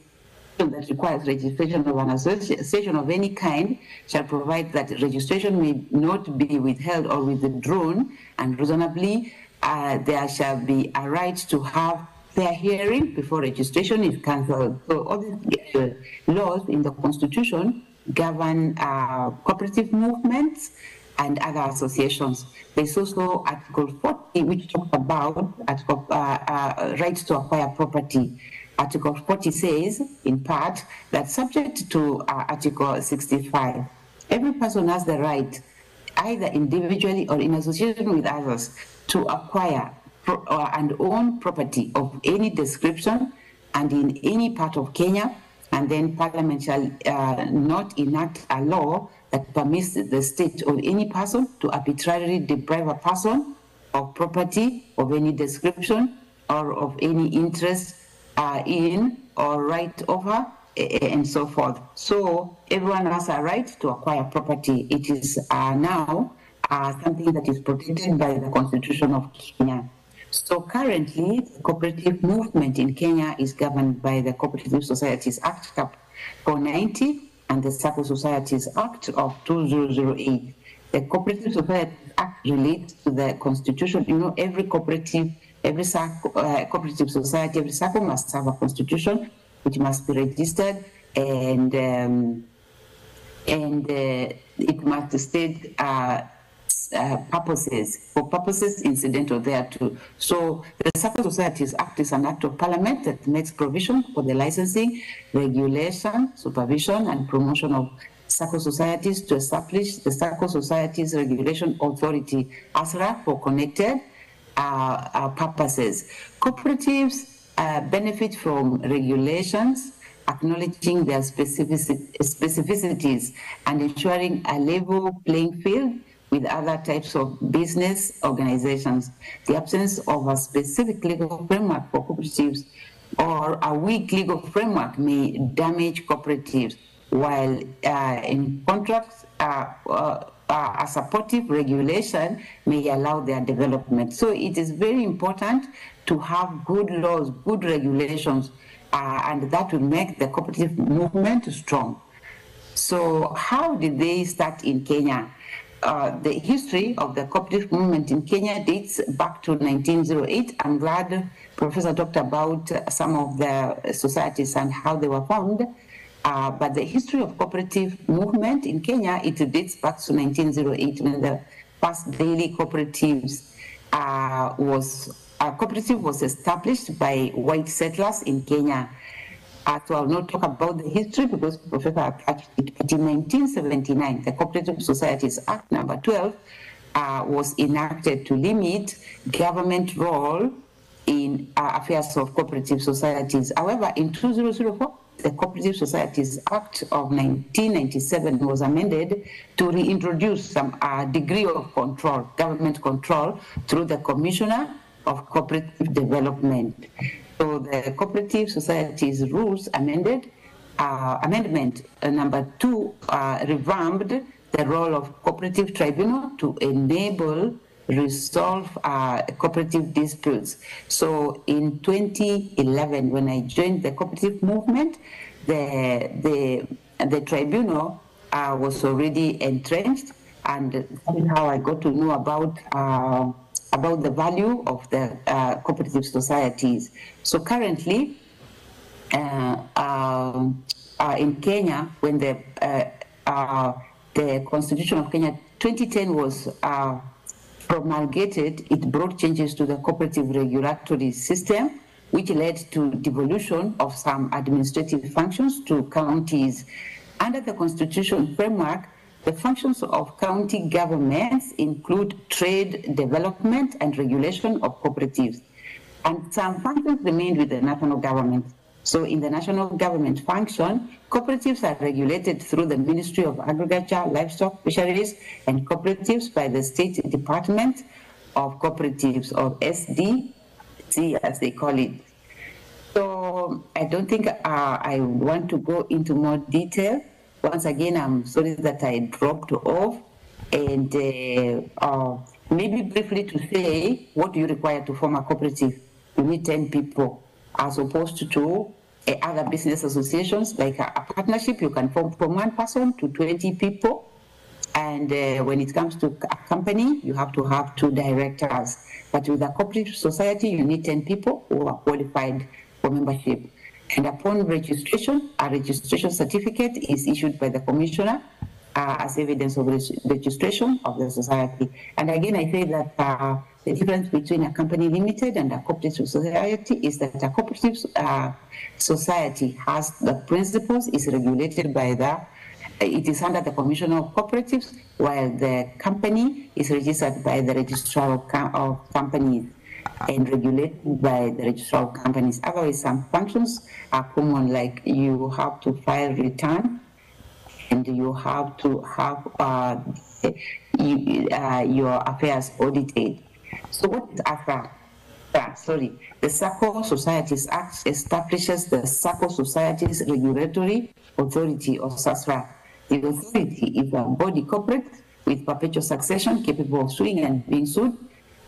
that requires registration of an association of any kind shall provide that registration may not be withheld or withdrawn, and reasonably there shall be a right to have fair hearing before registration is cancelled. So all these laws in the Constitution govern cooperative movements and other associations. There's also Article 40, which talks about rights to acquire property. Article 40 says, in part, that subject to Article 65, every person has the right, either individually or in association with others, to acquire and own property of any description and in any part of Kenya, and then Parliament shall not enact a law that permits the state or any person to arbitrarily deprive a person of property of any description or of any interest in or right over and so forth. So everyone has a right to acquire property. It is now something that is protected by the Constitution of Kenya. So currently, the cooperative movement in Kenya is governed by the Cooperative Societies Act Cap 490 and the SACCO Societies Act of 2008. The Cooperative Societies Act relates to the Constitution. You know, every cooperative, every cooperative society, every SACCO must have a constitution which must be registered, and it must state purposes incidental thereto. So the SACCO Societies Act is an act of Parliament that makes provision for the licensing, regulation, supervision, and promotion of SACCO societies to establish the SACCO Societies Regulation Authority, ASRA, for connected purposes. Cooperatives benefit from regulations acknowledging their specificities and ensuring a level playing field with with other types of business organizations. The absence of a specific legal framework for cooperatives or a weak legal framework may damage cooperatives, while in contrast, a supportive regulation may allow their development. So it is very important to have good laws, good regulations, and that will make the cooperative movement strong. So how did they start in Kenya? The history of the cooperative movement in Kenya dates back to 1908. I'm glad Professor talked about some of the societies and how they were formed. But the history of cooperative movement in Kenya, it dates back to 1908 when the first daily cooperatives cooperative was established by white settlers in Kenya. So I'll not talk about the history because Professor attached it. But in 1979, the Cooperative Societies Act number 12 was enacted to limit government role in affairs of cooperative societies. However, in 2004, the Cooperative Societies Act of 1997 was amended to reintroduce some degree of control, government control, through the Commissioner of Cooperative Development. So the Cooperative Societies Rules amendment number 2 revamped the role of cooperative tribunal to enable resolve cooperative disputes. So in 2011, when I joined the cooperative movement, the tribunal was already entrenched, and that is how I got to know about the value of the cooperative societies. So currently, in Kenya, when the Constitution of Kenya 2010 was promulgated, it brought changes to the cooperative regulatory system, which led to devolution of some administrative functions to counties. Under the Constitution framework, the functions of county governments include trade, development, and regulation of cooperatives. And some functions remain with the national government. So in the national government function, cooperatives are regulated through the Ministry of Agriculture, Livestock, Fisheries, and Cooperatives by the State Department of Cooperatives, or SDC as they call it. So I don't think I want to go into more detail. Once again, I'm sorry that I dropped off, and maybe briefly to say, what do you require to form a cooperative? You need 10 people, as opposed to other business associations, like a partnership, you can form from 1 person to 20 people. And when it comes to a company, you have to have 2 directors. But with a cooperative society, you need 10 people who are qualified for membership. And upon registration, a registration certificate is issued by the commissioner as evidence of registration of the society. And again, I say that the difference between a company limited and a cooperative society is that a cooperative society has the principles, is regulated by it is under the Commissioner of Cooperatives, while the company is registered by the Registrar of Companies and regulated by the Registrar of Companies. Otherwise, some functions are common, like you have to file return, and you have to have your affairs audited. So what is ASA? The SACCO Societies Act establishes the SACCO Societies Regulatory Authority, or SASRA. The authority is a body corporate with perpetual succession, capable of suing and being sued,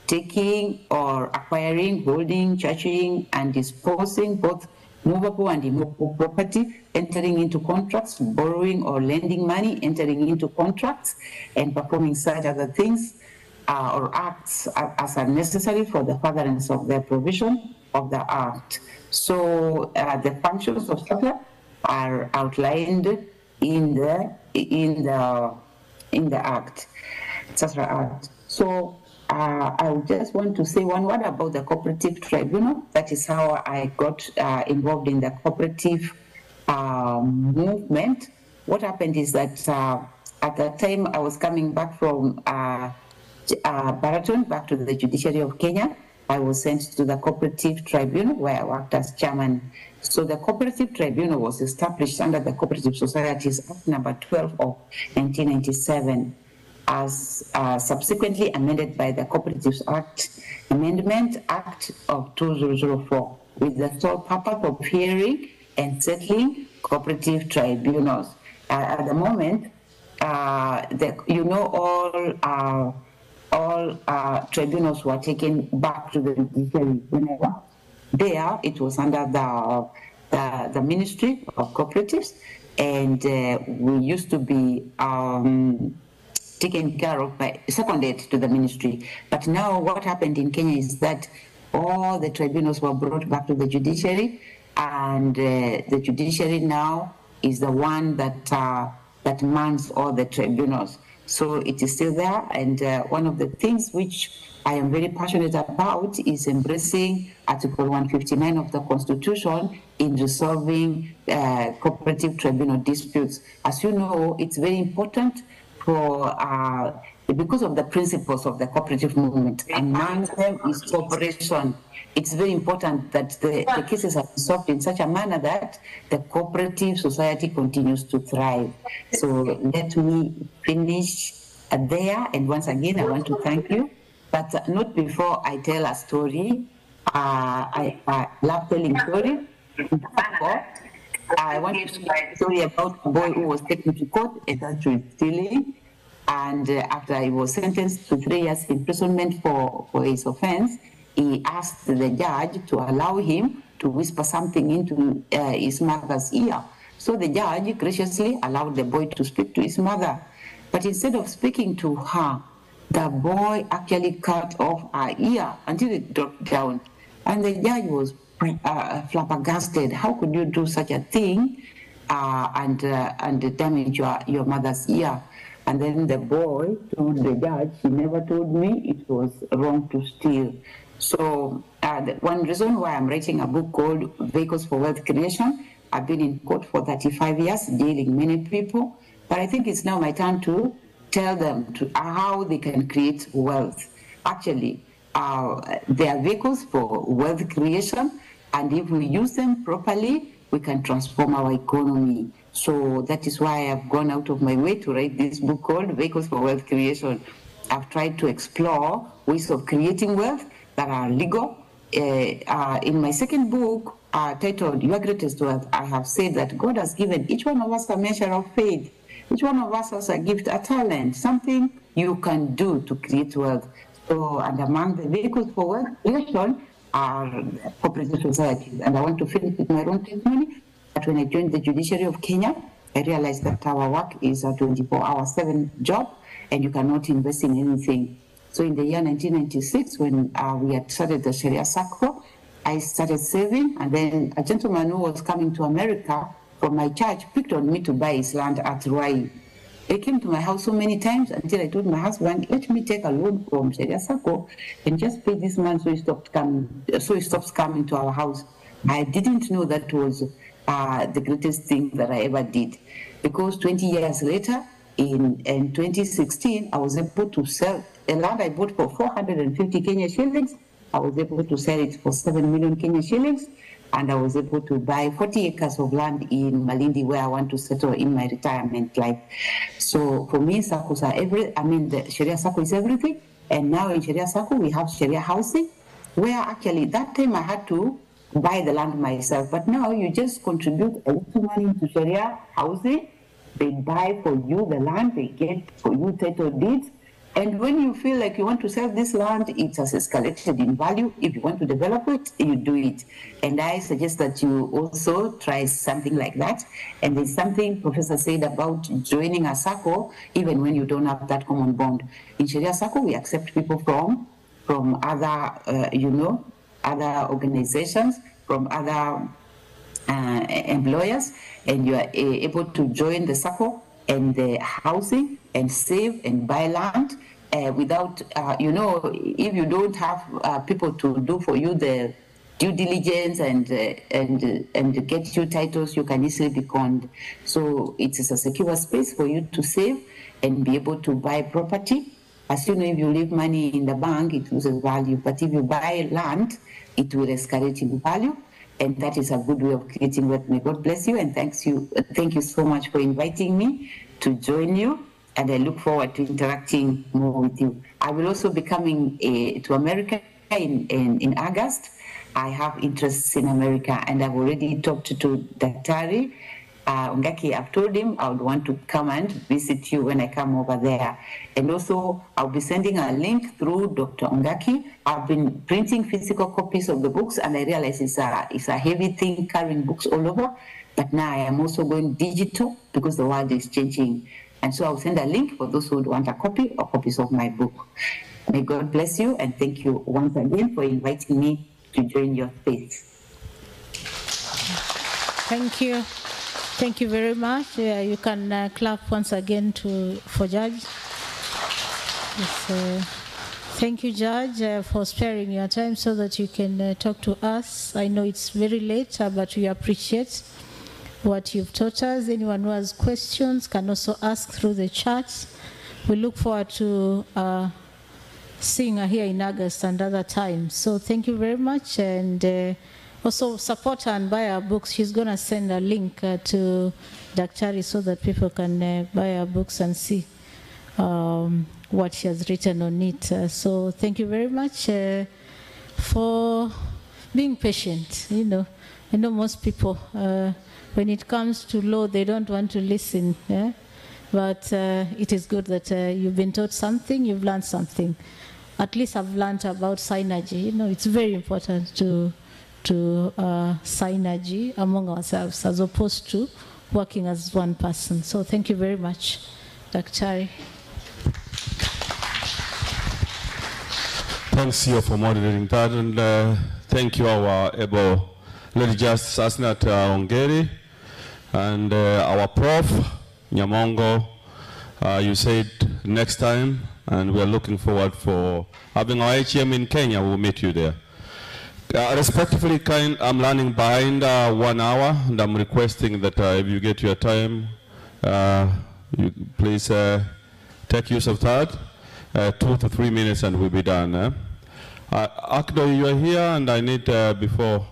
taking or acquiring, holding, charging, and disposing both movable and immovable property, entering into contracts, borrowing or lending money, entering into contracts, and performing such other things or acts as are necessary for the furtherance of the provision of the act. So the functions of SASRA are outlined in the act, SASRA Act. So I just want to say one word about the cooperative tribunal. That is how I got involved in the cooperative movement. What happened is that at the time I was coming back from Baraton, back to the judiciary of Kenya, I was sent to the cooperative tribunal where I worked as chairman. So the cooperative tribunal was established under the Cooperative Societies Act number 12 of 1997. as subsequently amended by the Cooperatives Act, Amendment Act of 2004, with the sole purpose of hearing and settling cooperative tribunals. At the moment, all tribunals were taken back to the judiciary. Whenever there, it was under the Ministry of Cooperatives, and we used to be taken care of by seconded to the ministry. But now what happened in Kenya is that all the tribunals were brought back to the judiciary, and the judiciary now is the one that mans all the tribunals. So it is still there, and one of the things which I am very passionate about is embracing Article 159 of the Constitution in resolving cooperative tribunal disputes. As you know, it's very important for because of the principles of the cooperative movement. Among them is cooperation. It's very important that the cases are resolved in such a manner that the cooperative society continues to thrive. So let me finish there, and once again, I want to thank you. But not before I tell a story. I love telling stories. I want to tell a story about a boy who was taken to court and actually stealing. And after he was sentenced to 3 years imprisonment for his offense, he asked the judge to allow him to whisper something into his mother's ear. So the judge graciously allowed the boy to speak to his mother. But instead of speaking to her, the boy actually cut off her ear until it dropped down. And the judge was flabbergasted. How could you do such a thing and damage your mother's ear? And then the boy told the judge, he never told me it was wrong to steal. So one reason why I'm writing a book called Vehicles for Wealth Creation, I've been in court for 35 years, dealing many people, but I think it's now my turn to tell them how they can create wealth. Actually, they are vehicles for wealth creation, and if we use them properly, we can transform our economy. So that is why I've gone out of my way to write this book called Vehicles for Wealth Creation. I've tried to explore ways of creating wealth that are legal. In my second book, titled Your Greatest Wealth, I have said that God has given each one of us a measure of faith. Each one of us has a gift, a talent, something you can do to create wealth. So, and among the vehicles for wealth creation are cooperative societies. And I want to finish with my own testimony. That when I joined the judiciary of Kenya, I realized that our work is a 24-hour, 7 job, and you cannot invest in anything. So in the year 1996, when we had started the Sharia Circle, I started saving, and then a gentleman who was coming to America from my church picked on me to buy his land at Ruai. He came to my house so many times until I told my husband, let me take a loan from Sharia Circle and just pay this man so he stops coming to our house. I didn't know that was the greatest thing that I ever did, because 20 years later, in 2016, I was able to sell a land I bought for 450 Kenya shillings. I was able to sell it for 7 million Kenya shillings, and I was able to buy 40 acres of land in Malindi, where I want to settle in my retirement life. So for me, circles are the Sharia Circle is everything. And now in Sharia Circle, we have Sharia housing, where actually that time I had to buy the land myself. But now you just contribute a little money to Sharia housing. They buy for you the land, they get for you title deeds. And when you feel like you want to sell this land, it has escalated in value. If you want to develop it, you do it. And I suggest that you also try something like that. And there's something Professor said about joining a circle, even when you don't have that common bond. In Sharia Circle, we accept people from other, other organizations, from other employers, and you are able to join the circle and the housing and save and buy land without, if you don't have people to do for you the due diligence and get you titles, you can easily be conned. So it is a secure space for you to save and be able to buy property. As you know, if you leave money in the bank, it loses value. But if you buy land, it will escalate in value. And that is a good way of creating wealth. May God bless you, and thank you so much for inviting me to join you. and I look forward to interacting more with you. I will also be coming to America in August. I have interests in America, and I've already talked to Daktari Ongaki. I've told him I would want to come and visit you when I come over there. And also, I'll be sending a link through Dr. Ongaki. I've been printing physical copies of the books, and I realize it's a heavy thing carrying books all over. But now I am also going digital because the world is changing. And so I'll send a link for those who would want a copy or copies of my book. May God bless you, and thank you once again for inviting me to join your space. Thank you. Thank you very much. You can clap once again for Judge. Yes, thank you, Judge, for sparing your time so that you can talk to us. I know it's very late, but we appreciate what you've taught us. Anyone who has questions can also ask through the chat. We look forward to seeing her here in August and other times. So thank you very much, and also support her and buy her books. She's going to send a link to Daktari so that people can buy her books and see what she has written on it. So thank you very much for being patient. You know, I know most people, when it comes to law, they don't want to listen. Yeah? But it is good that you've been taught something, you've learned something. At least I've learned about synergy. You know, it's very important to synergy among ourselves as opposed to working as one person. So thank you very much, Daktari. Thanks you for moderating that, and thank you our able Lady Justice Asnat Ongeri and our Prof. Nyamongo. You said next time, and we are looking forward for having our HM in Kenya. We'll meet you there. Respectfully, I'm running behind 1 hour, and I'm requesting that if you get your time, you please take use of that. 2 to 3 minutes and we'll be done. Akdo, you are here, and I need before,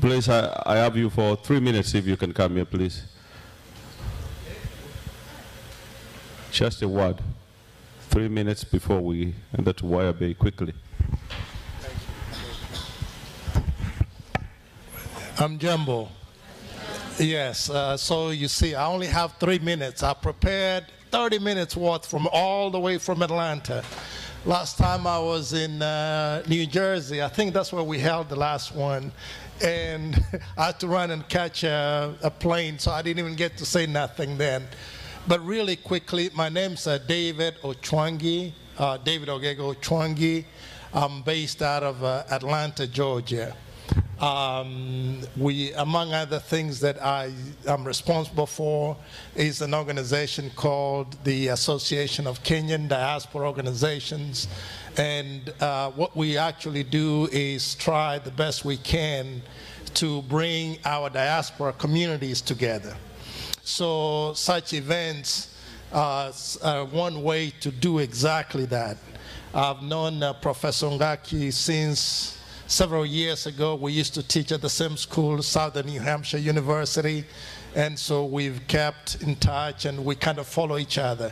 please, I have you for 3 minutes if you can come here, please. Just a word. 3 minutes before we enter to Wire Bay quickly. I'm Jumbo. Yes, so you see, I only have 3 minutes. I prepared 30 minutes worth from all the way from Atlanta. Last time I was in New Jersey, I think that's where we held the last one. And I had to run and catch a plane, so I didn't even get to say nothing then. But really quickly, my name's David Ochwangi, David Ogego Ochwangi. I'm based out of Atlanta, Georgia. Among other things that I'm responsible for is an organization called the Association of Kenyan Diaspora Organizations. And what we actually do is try the best we can to bring our diaspora communities together. So such events are one way to do exactly that. I've known Professor Ongaki since several years ago. We used to teach at the same school, Southern New Hampshire University, and so we've kept in touch and we kind of follow each other.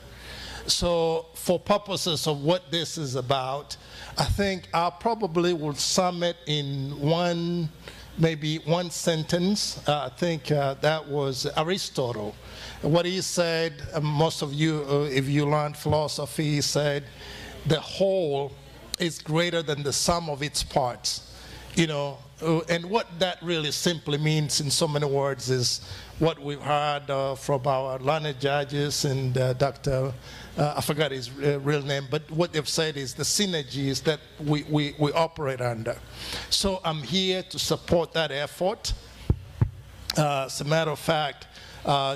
So for purposes of what this is about, I think I probably will sum it in maybe one sentence. I think that was Aristotle. What he said, most of you, if you learned philosophy, he said, the whole is greater than the sum of its parts. You know, and what that really simply means in so many words is what we've heard from our learned judges and Dr. I forgot his real name, but what they've said is the synergies that we operate under. So I'm here to support that effort. As a matter of fact,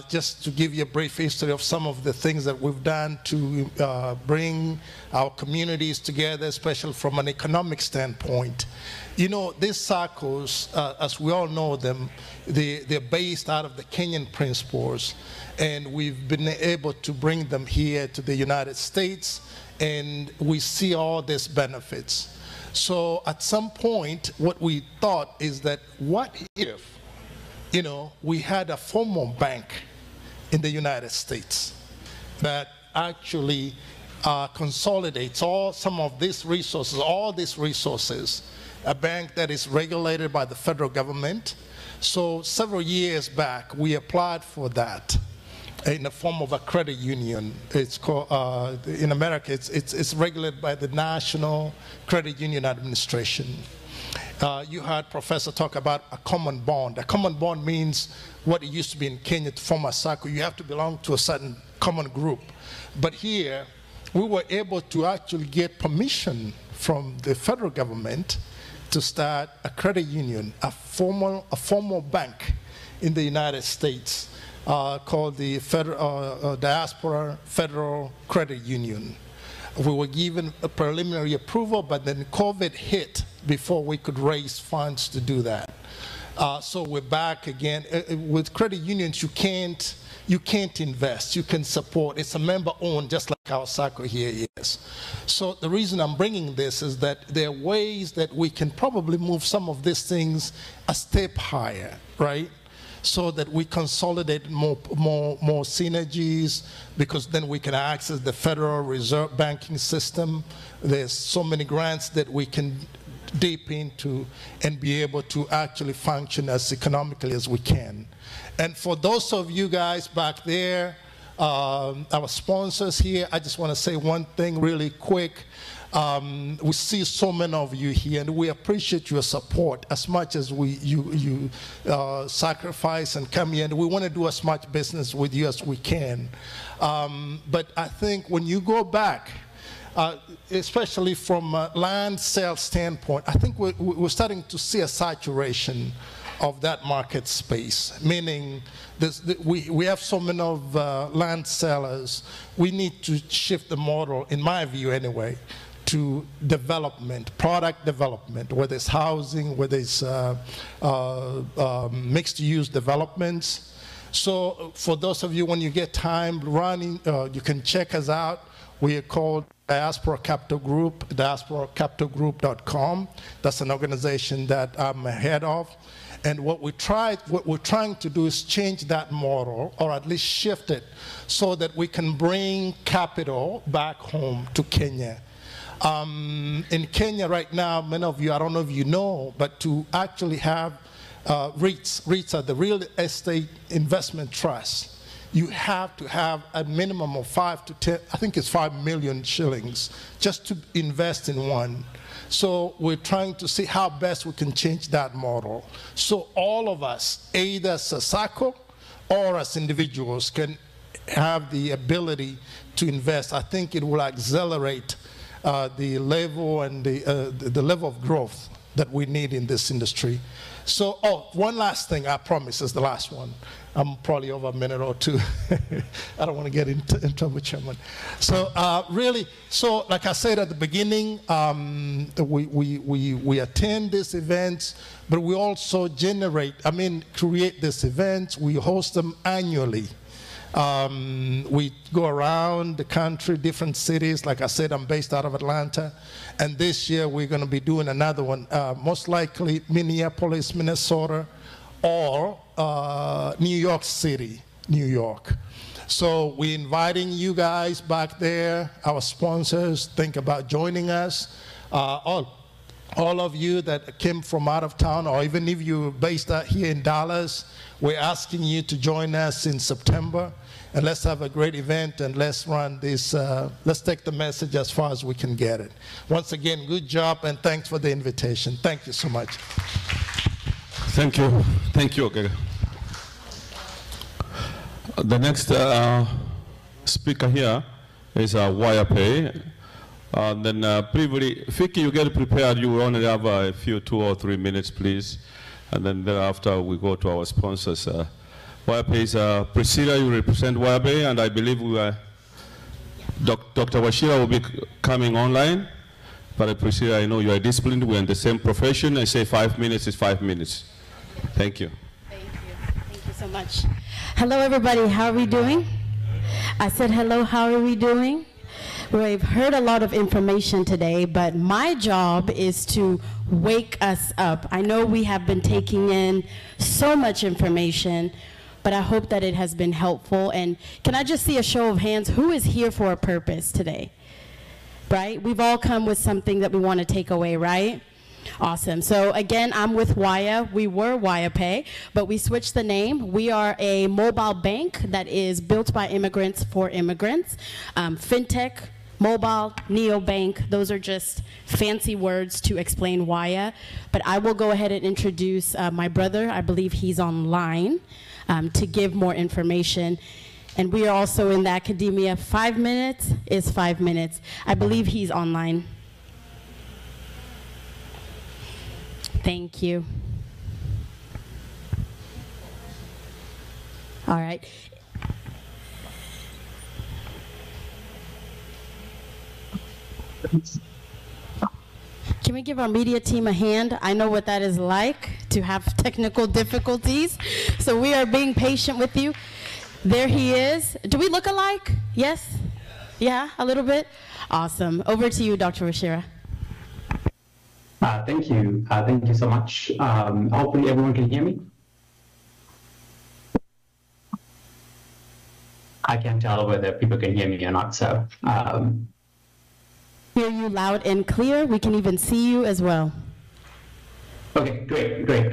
just to give you a brief history of some of the things that we've done to bring our communities together, especially from an economic standpoint. You know, these circles, as we all know them, they're based out of the Kenyan principles, and we've been able to bring them here to the United States, and we see all these benefits. So at some point, what we thought is that what if, you know, we had a formal bank in the United States that actually consolidates some of these resources, a bank that is regulated by the federal government. So several years back, we applied for that in the form of a credit union. It's called, in America, it's regulated by the National Credit Union Administration. You heard Professor talk about a common bond. A common bond means what it used to be in Kenya to form a SACCO. You have to belong to a certain common group. But here, we were able to actually get permission from the federal government to start a credit union, a formal bank in the United States called the Diaspora Federal Credit Union. We were given a preliminary approval, but then COVID hit before we could raise funds to do that. So we're back again. With credit unions, you can't invest, you can support. It's a member-owned, just like our SACCO here is. So the reason I'm bringing this is that there are ways that we can probably move some of these things a step higher, right? So that we consolidate more synergies, because then we can access the Federal Reserve banking system. There's so many grants that we can dip into and be able to actually function as economically as we can. And for those of you guys back there, our sponsors here, I just want to say one thing really quick. We see so many of you here, and we appreciate your support as much as you sacrifice and come here, and we want to do as much business with you as we can. But I think when you go back, especially from a land sale standpoint, I think we're starting to see a saturation of that market space, meaning we have so many of land sellers. We need to shift the model, in my view anyway, to development, product development, whether it's housing, whether it's mixed-use developments. So for those of you, when you get time running, you can check us out. We are called Diaspora Capital Group, diasporacapitalgroup.com. That's an organization that I'm head of. And what we're trying to do is change that model, or at least shift it, so that we can bring capital back home to Kenya. In Kenya right now, many of you, I don't know if you know, but to actually have REITs are the real estate investment trusts. You have to have a minimum of 5 to 10, I think it's 5 million shillings, just to invest in one. So we're trying to see how best we can change that model. So all of us, either as a SACCO or as individuals, can have the ability to invest. I think it will accelerate the level and the level of growth that we need in this industry. So, one last thing, I promise, is the last one. I'm probably over a minute or two. I don't want to get in trouble, Chairman. So, really, so like I said at the beginning, we attend these events, but we also create these events. We host them annually. We go around the country, different cities. Like I said, I'm based out of Atlanta. And this year we're going to be doing another one, most likely Minneapolis, Minnesota, or New York City, New York. So we're inviting you guys back there, our sponsors, think about joining us. All of you that came from out of town, or even if you're based out here in Dallas, we're asking you to join us in September. And let's have a great event, and let's run this, let's take the message as far as we can get it. Once again, good job, and thanks for the invitation. Thank you so much. Thank you. Thank you, okay. The next speaker here is WirePay. Then briefly, Vicky, you get prepared. You only have a few 2 or 3 minutes, please. And then thereafter, we go to our sponsors. WirePay is Priscilla, you represent WirePay, and I believe Dr. Washira will be coming online. But Priscilla, I know you are disciplined. We're in the same profession. I say 5 minutes is 5 minutes. Thank you. Thank you. Thank you so much. Hello, everybody. How are we doing? I said hello. How are we doing? We've heard a lot of information today, but my job is to wake us up. I know we have been taking in so much information, but I hope that it has been helpful. And can I just see a show of hands? Who is here for a purpose today? Right? We've all come with something that we want to take away, right? Awesome. So again, I'm with Waya. We were WayaPay, but we switched the name. We are a mobile bank that is built by immigrants for immigrants. Fintech, mobile, neobank, those are just fancy words to explain Waya. But I will go ahead and introduce my brother. I believe he's online to give more information. And we are also in the academia. 5 minutes is 5 minutes. I believe he's online. Thank you. All right. Can we give our media team a hand? I know what that is like to have technical difficulties. So we are being patient with you. There he is. Do we look alike? Yes? Yeah, a little bit? Awesome. Over to you, Dr. Wachira. Thank you. Thank you so much. Hopefully everyone can hear me. I can't tell whether people can hear me or not, so. Hear you loud and clear. We can even see you as well. Okay, great.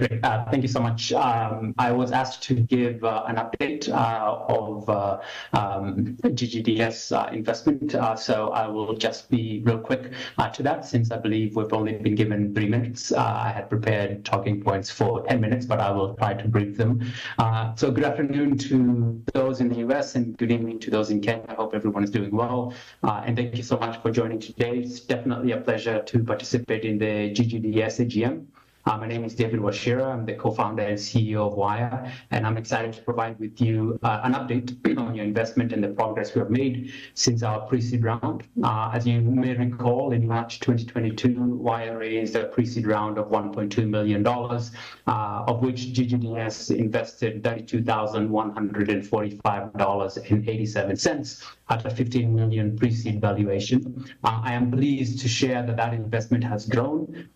Thank you so much. I was asked to give an update of GGDS investment, so I will just be real quick to that, since I believe we've only been given 3 minutes. I had prepared talking points for 10 minutes, but I will try to brief them. So good afternoon to those in the US and good evening to those in Kenya. I hope everyone is doing well. And thank you so much for joining today. It's definitely a pleasure to participate in the Ggds Agm. My name is David Wachira. I'm the co-founder and CEO of Waya, and I'm excited to provide with you an update on your investment and the progress we have made since our pre-seed round. As you may recall, in March 2022, Waya raised a pre-seed round of $1.2 million, of which GGDS invested $32,145.87 at a 15 million pre-seed valuation. I am pleased to share that that investment has grown.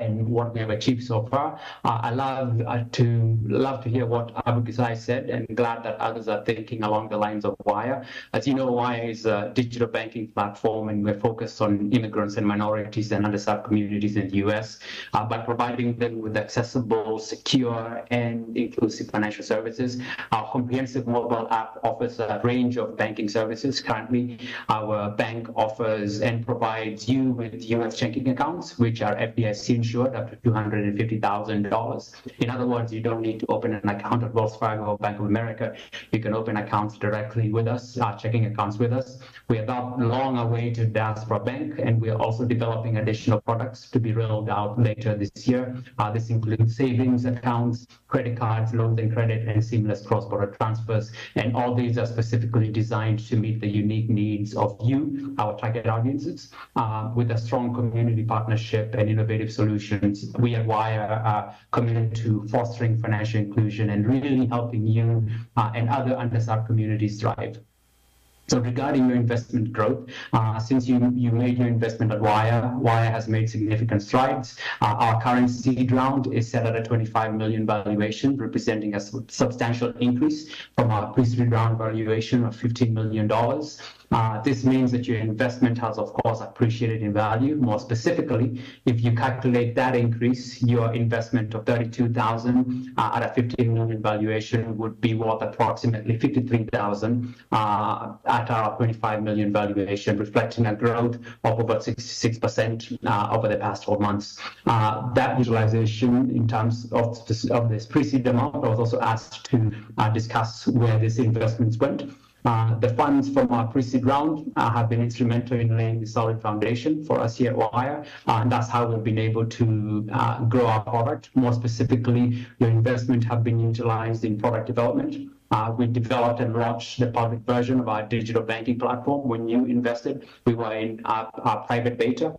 And what we have achieved so far. I love to hear what Abu Ghazai said, and glad that others are thinking along the lines of Waya. As you know, Waya is a digital banking platform, and we're focused on immigrants and minorities and underserved communities in the US by providing them with accessible, secure, and inclusive financial services. Our comprehensive mobile app offers a range of banking services. Currently, our bank offers and provides you with US checking accounts, which are FDIC insured up to $250,000. In other words, you don't need to open an account at Wells Fargo or Bank of America. You can open accounts directly with us, checking accounts with us. We are not long away to Diaspora Bank, and we are also developing additional products to be rolled out later this year. This includes savings accounts, credit cards, loans and credit, and seamless cross-border transfers. And all these are specifically designed to meet the unique needs of you, our target audiences, with a strong community partnership and innovative solutions. We at Waya are committed to fostering financial inclusion and really helping you and other underserved communities thrive. So regarding your investment growth, since you made your investment at Waya has made significant strides. Our current seed round is set at a 25 million valuation, representing a substantial increase from our pre-seed round valuation of $15 million. This means that your investment has, of course, appreciated in value. More specifically, if you calculate that increase, your investment of $32,000 at a 15 million valuation would be worth approximately $53,000 at our 25 million valuation, reflecting a growth of about 66% over the past 12 months. That utilization in terms of this pre-seed amount, I was also asked to discuss where these investments went. The funds from our pre-seed round have been instrumental in laying the solid foundation for us here at Waya, and that's how we've been able to grow our product. More specifically, your investment have been utilized in product development. We developed and launched the public version of our digital banking platform. When you invested, we were in our private beta.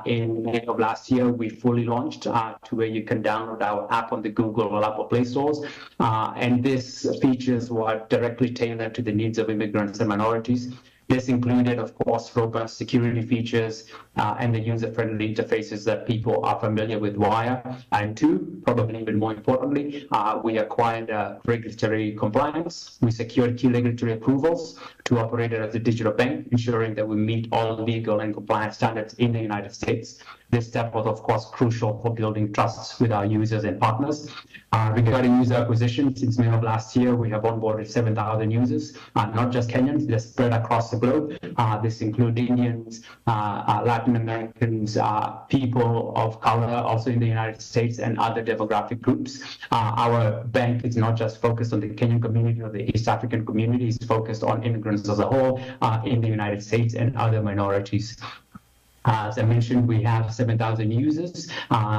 In May of last year, we fully launched to where you can download our app on the Google or Apple Play stores. And these features were directly tailored to the needs of immigrants and minorities. This included, of course, robust security features and the user-friendly interfaces that people are familiar with Wire. And two, probably even more importantly, we acquired regulatory compliance. We secured key regulatory approvals to operate it as a digital bank, ensuring that we meet all legal and compliance standards in the United States. This step was, of course, crucial for building trust with our users and partners. Regarding user acquisition, since May of last year, we have onboarded 7,000 users, not just Kenyans, they're spread across the globe. This includes Indians, Latin Americans, people of color, also in the United States, and other demographic groups. Our bank is not just focused on the Kenyan community or the East African community, it's focused on immigrants as a whole in the United States and other minorities. As I mentioned, we have 7,000 users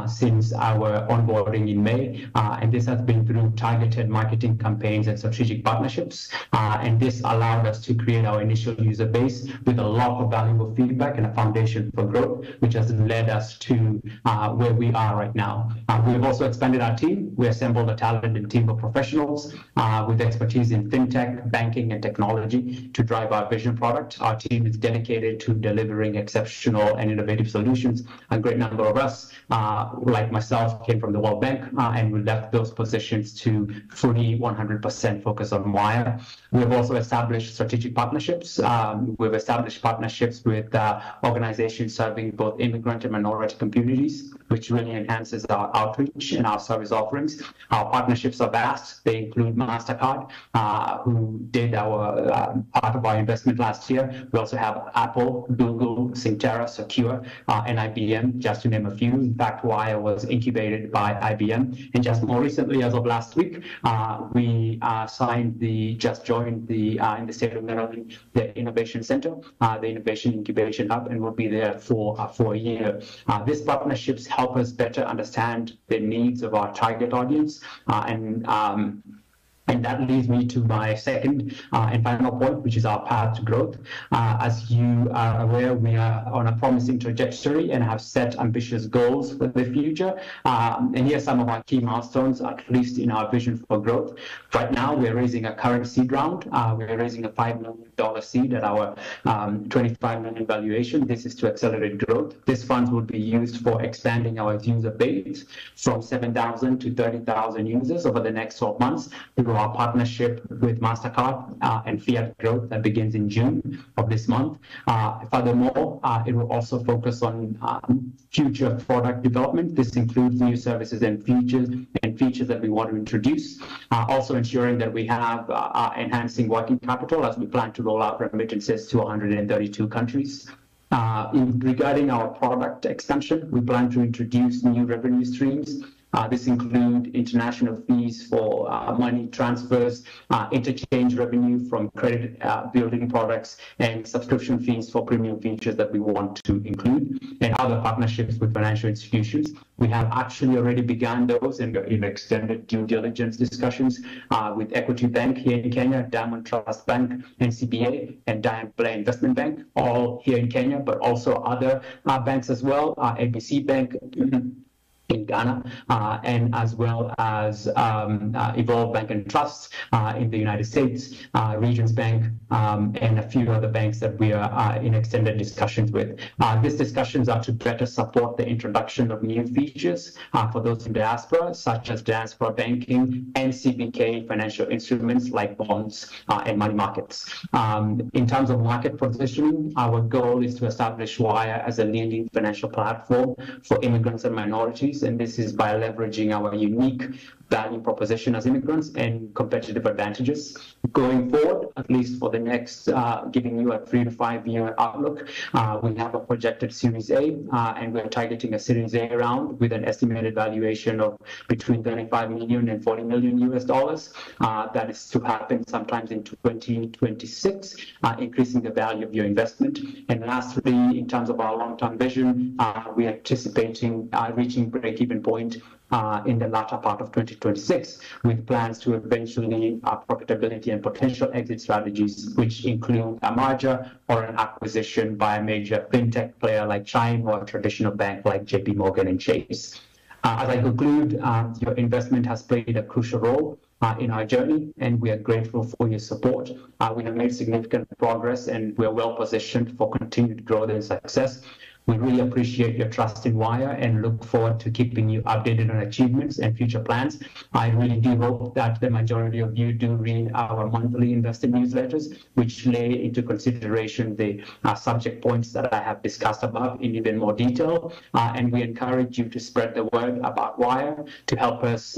since our onboarding in May, and this has been through targeted marketing campaigns and strategic partnerships. And this allowed us to create our initial user base with a lot of valuable feedback and a foundation for growth, which has led us to where we are right now. We've also expanded our team. We assembled a talented team of professionals with expertise in fintech, banking, and technology to drive our vision product. Our team is dedicated to delivering exceptional and innovative solutions. A great number of us, like myself, came from the World Bank, and we left those positions to fully 100% focus on Wire. We have also established strategic partnerships. We've established partnerships with organizations serving both immigrant and minority communities, which really enhances our outreach and our service offerings. Our partnerships are vast. They include MasterCard, who did our part of our investment last year. We also have Apple, Google, Synctera, Secure, and IBM, just to name a few. In fact, Wire was incubated by IBM. And just more recently, as of last week, we just joined in the state of Maryland, the Innovation Center, the Innovation Incubation Hub, and will be there for a year. These partnerships help us better understand the needs of our target audience, and that leads me to my second and final point, which is our path to growth. As you are aware, we are on a promising trajectory and have set ambitious goals for the future. And here are some of our key milestones, at least in our vision for growth. Right now, we're raising a current seed round. We're raising a $5 million seed at our $25 million valuation. This is to accelerate growth. These funds will be used for expanding our user base from 7,000 to 30,000 users over the next 12 months through our partnership with MasterCard and Fiat Growth that begins in June of this month. Furthermore, it will also focus on future product development. This includes new services and features that we want to introduce. Also ensuring that we have enhancing working capital as we plan to roll out remittances to 132 countries. Regarding our product expansion, we plan to introduce new revenue streams. This include international fees for money transfers, interchange revenue from credit building products, and subscription fees for premium features that we want to include, and other partnerships with financial institutions. We have actually already begun those in extended due diligence discussions with Equity Bank here in Kenya, Diamond Trust Bank, NCBA, and Diamond Blair Investment Bank, all here in Kenya, but also other banks as well, ABC Bank in Ghana, and as well as Evolve Bank and Trust in the United States, Regions Bank, and a few other banks that we are in extended discussions with. These discussions are to better support the introduction of new features for those in diaspora, such as diaspora banking and CBK financial instruments like bonds and money markets. In terms of market positioning, our goal is to establish Wire as a leading financial platform for immigrants and minorities, and this is by leveraging our unique value proposition as immigrants and competitive advantages. Going forward, at least for the next, giving you a 3 to 5 year outlook, we have a projected Series A, and we're targeting a Series A round with an estimated valuation of between 35 million and 40 million US dollars. That is to happen sometimes in 2026, increasing the value of your investment. And lastly, in terms of our long-term vision, we are anticipating reaching break-even point in the latter part of 2026, with plans to eventually profitability and potential exit strategies, which include a merger or an acquisition by a major fintech player like Chime or a traditional bank like JP Morgan and Chase. As I conclude, your investment has played a crucial role in our journey, and we are grateful for your support. We have made significant progress, and we are well positioned for continued growth and success. We really appreciate your trust in Wire and look forward to keeping you updated on achievements and future plans. I really do hope that the majority of you do read our monthly investor newsletters, which lay into consideration the subject points that I have discussed above in even more detail. And we encourage you to spread the word about Wire to help us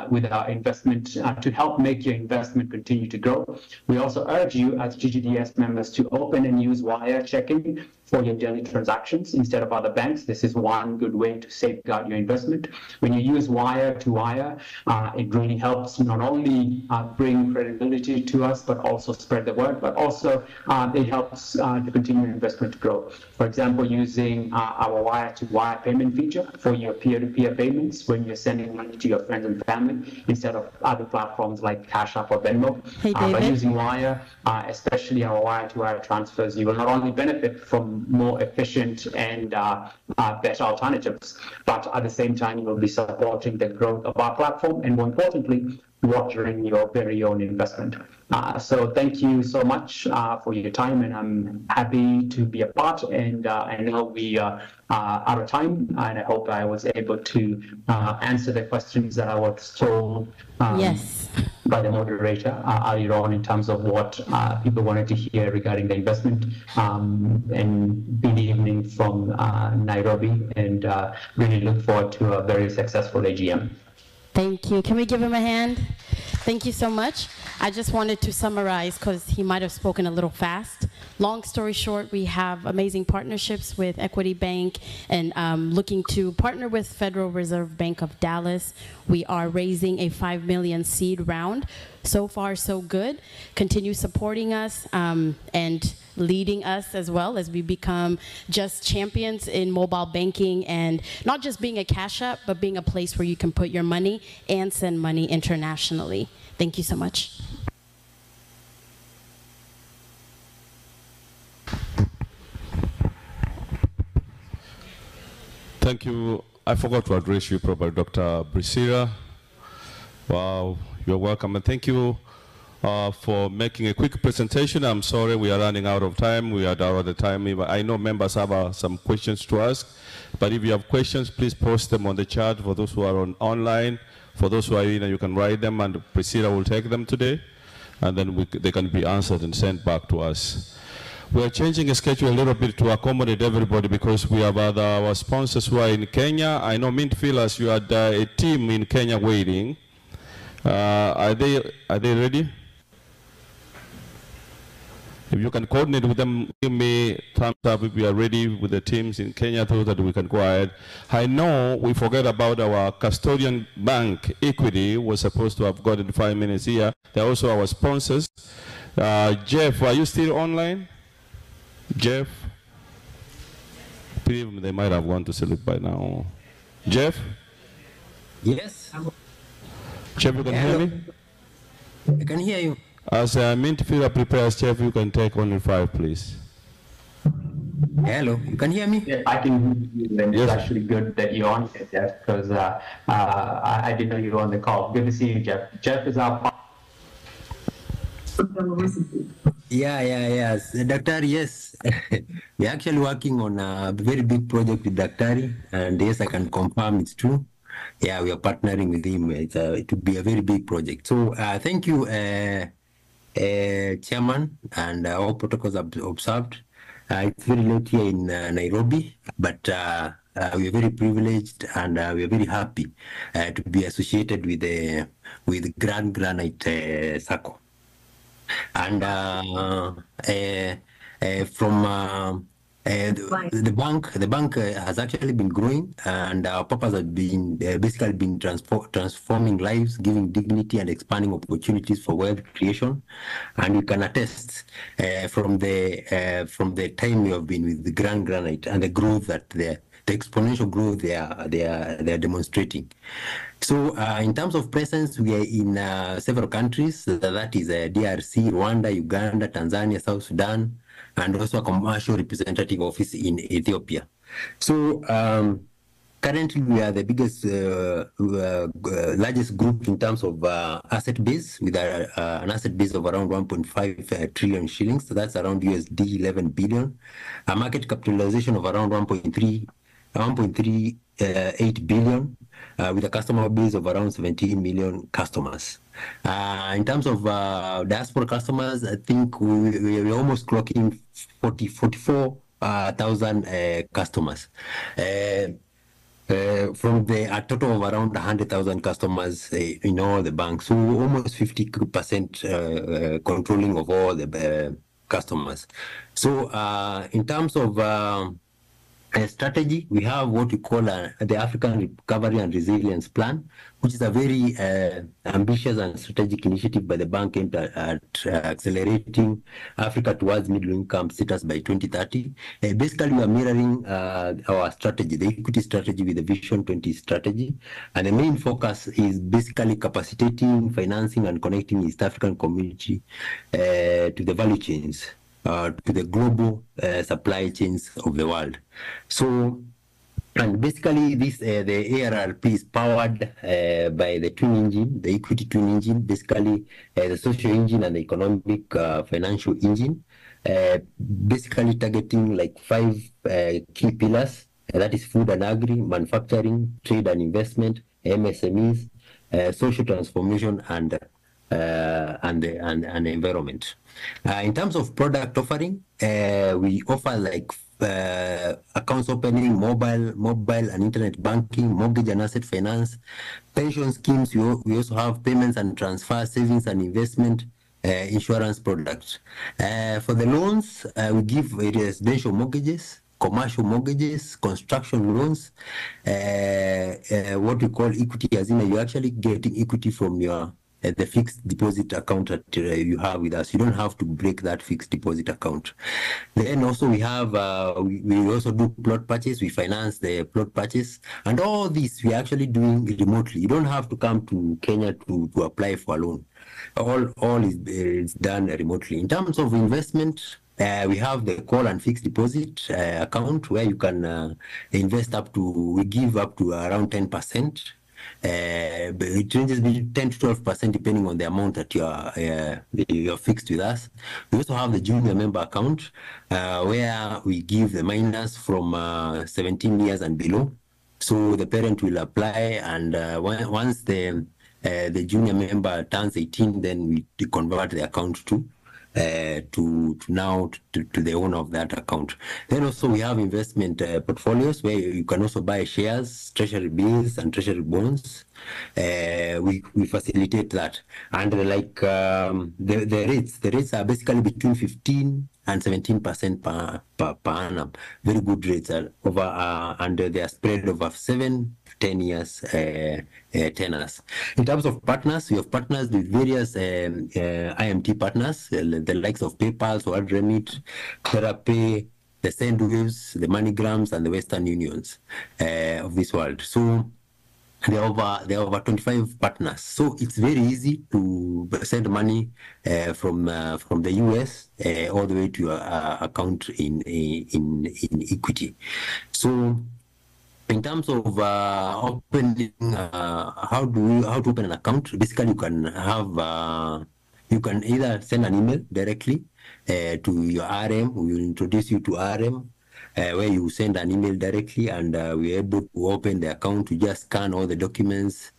with our investment, to help make your investment continue to grow. We also urge you as GGDS members to open and use Wire checking for your daily transactions instead of other banks. This is one good way to safeguard your investment. When you use Wire to Wire, it really helps not only bring credibility to us, but also spread the word, but also it helps to continue investment to grow. For example, using our Wire to Wire payment feature for your peer-to-peer payments when you're sending money to your friends and family instead of other platforms like Cash App or Venmo. By using Wire, especially our Wire to Wire transfers, you will not only benefit from more efficient and better alternatives, but at the same time you will be supporting the growth of our platform and, more importantly, watering your very own investment. So thank you so much for your time, and I'm happy to be a part, and I know we are out of time, and I hope I was able to answer the questions that I was told by the moderator earlier on in terms of what people wanted to hear regarding the investment. And good evening from Nairobi, and really look forward to a very successful AGM. Thank you. Can we give him a hand? Thank you so much. I just wanted to summarize because he might have spoken a little fast. Long story short, we have amazing partnerships with Equity Bank and looking to partner with Federal Reserve Bank of Dallas. We are raising a $5 million seed round. So far, so good. Continue supporting us and leading us as well as we become just champions in mobile banking, and not just being a cash app, but being a place where you can put your money and send money internationally. Thank you so much. Thank you. I forgot to address you properly, Dr. Priscilla. Wow, you're welcome. And thank you for making a quick presentation. I'm sorry we are running out of time. We are out of the time. I know members have some questions to ask, but if you have questions, please post them on the chat for those who are online. For those who are in, you can write them, and Priscilla will take them today, and then they can be answered and sent back to us. We are changing the schedule a little bit to accommodate everybody because we have our sponsors who are in Kenya. I know Mint Fillers, you had a team in Kenya waiting. Are they ready? If you can coordinate with them, give me thumbs up if we are ready with the teams in Kenya so that we can go ahead. I know we forget about our custodian bank, Equity, was supposed to have gotten 5 minutes here. They're also our sponsors. Jeff, are you still online? Jeff? They might have gone to sleep by now. Jeff? Yes. Jeff, you can hear me? I can hear you. As Mint Filler prepares, Jeff, you can take only 5, please. Hello, you can hear me? Yeah, I can hear you, and it's actually good that you're on here, Jeff, because I didn't know you were on the call. Good to see you, Jeff. Jeff is our Yes. Dr. Yes. We're actually working on a very big project with Dr. And yes, I can confirm it's true. Yeah, we are partnering with him. It will be a very big project. So thank you, Chairman, and all protocols observed. It's very late here in Nairobi, but we are very privileged and we are very happy to be associated with Grand Granite Circle. And from the bank has actually been growing, and our purpose has been basically been transforming lives, giving dignity and expanding opportunities for wealth creation. And you can attest from the time we have been with the Grand Granite and the growth that the exponential growth they are demonstrating. So in terms of presence, we are in several countries. That is DRC, Rwanda, Uganda, Tanzania, South Sudan, and also a commercial representative office in Ethiopia. So Currently, we are the biggest, largest group in terms of asset base, with an asset base of around 1.5 trillion shillings. So that's around USD 11 billion. A market capitalization of around 1.38 billion, with a customer base of around 17 million customers. In terms of diaspora customers, I think we're almost clocking 44,000 customers. From a total of around 100,000 customers in all the banks, so almost 50% controlling of all the customers. So in terms of strategy, we have what we call the African Recovery and Resilience Plan, which is a very ambitious and strategic initiative by the bank aimed at accelerating Africa towards middle-income status by 2030. Basically, we are mirroring our strategy, the equity strategy, with the Vision 20 strategy. And the main focus is basically capacitating, financing, and connecting East African community to the value chains, to the global supply chains of the world. So, and basically this, the ARRP is powered by the twin engine, the equity twin engine, basically the social engine and the economic financial engine, basically targeting like 5 key pillars, that is food and agri, manufacturing, trade and investment, MSMEs, social transformation, and the environment. In terms of product offering, we offer like accounts opening, mobile and internet banking, mortgage and asset finance, pension schemes. We also have payments and transfer, savings and investment, insurance products. For the loans, we give residential mortgages, commercial mortgages, construction loans, what we call equity Agm. You're actually getting equity from your the fixed deposit account that you have with us. You don't have to break that fixed deposit account. Then also we have, we also do plot purchase. We finance the plot purchase. And all this we are actually doing remotely. You don't have to come to Kenya to apply for a loan. All is done remotely. In terms of investment, we have the call and fixed deposit account where you can invest up to, we give up to around 10%. It ranges between 10 to 12% depending on the amount that you're fixed with us. We also have the junior member account where we give the minors from 17 years and below. So the parent will apply, and once the junior member turns 18, then we convert the account to the owner of that account. Then also we have investment portfolios where you can also buy shares, treasury bills, and treasury bonds. We facilitate that, and like the rates are basically between 15 and 17% per annum. Very good rates are over, and they are spread over 7 to 10 years tenors. In terms of partners, we have partners with various IMT partners, the likes of PayPal, WorldRemit, Therapy, the Sendwaves, the MoneyGrams, and the Western Unions of this world. So there are over 25 partners. So it's very easy to send money from the US all the way to your account in equity. So in terms of opening, how to open an account, basically you can have you can either send an email directly to your RM. We will introduce you to RM, where you send an email directly, and we're able to open the account. You just scan all the documents,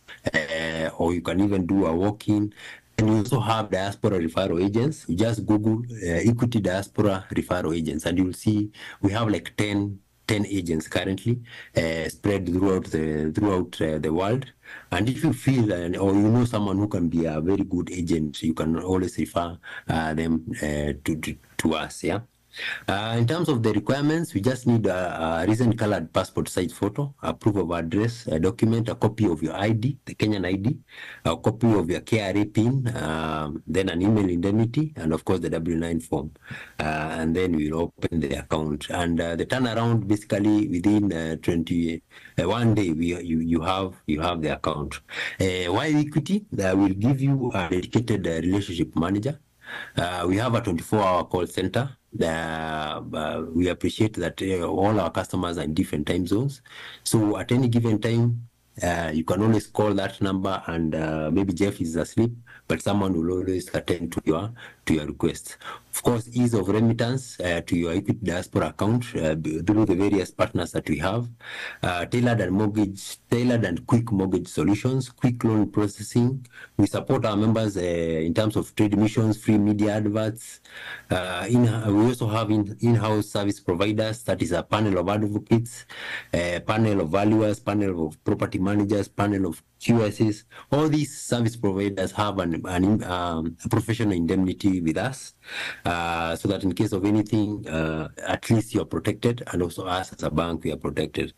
or you can even do a walk-in. And we also have diaspora referral agents. You just Google Equity Diaspora Referral Agents, and you'll see we have like 10 agents currently spread throughout the world. And if you feel or you know someone who can be a very good agent, you can always refer them to us. Yeah. In terms of the requirements, we just need a recent colored passport size photo, a proof of address, a document, a copy of your ID, the Kenyan ID, a copy of your KRA PIN, then an email indemnity, and of course the W9 form. And then we'll open the account. And the turnaround, basically within 21 day, you have the account. Why Equity? We'll give you a dedicated relationship manager. We have a 24-hour call center we appreciate that all our customers are in different time zones. So at any given time, you can always call that number, and maybe Jeff is asleep, but someone will always attend to your request. Of course, ease of remittance to your Equity Diaspora account through the various partners that we have. Tailored and quick mortgage solutions, quick loan processing. We support our members in terms of trade missions, free media adverts. We also have in-house service providers, that is a panel of advocates, panel of valuers, panel of property managers, panel of QSs. All these service providers have a professional indemnity with us, so that in case of anything, at least you're protected, and also us as a bank, we are protected.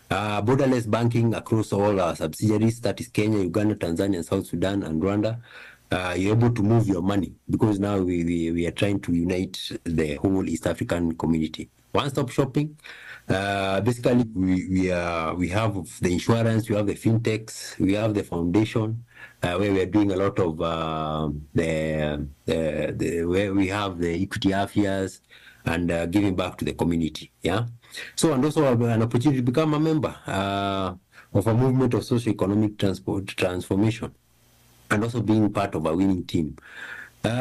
Borderless banking across all our subsidiaries, that is Kenya, Uganda, Tanzania, South Sudan, and Rwanda. You're able to move your money, because now we are trying to unite the whole East African community. One-stop shopping. Basically, we have the insurance, we have the fintechs, we have the foundation, where we are doing a lot of where we have the equity affairs and giving back to the community. Yeah. So, and also an opportunity to become a member of a movement of socio-economic transformation, and also being part of a winning team. We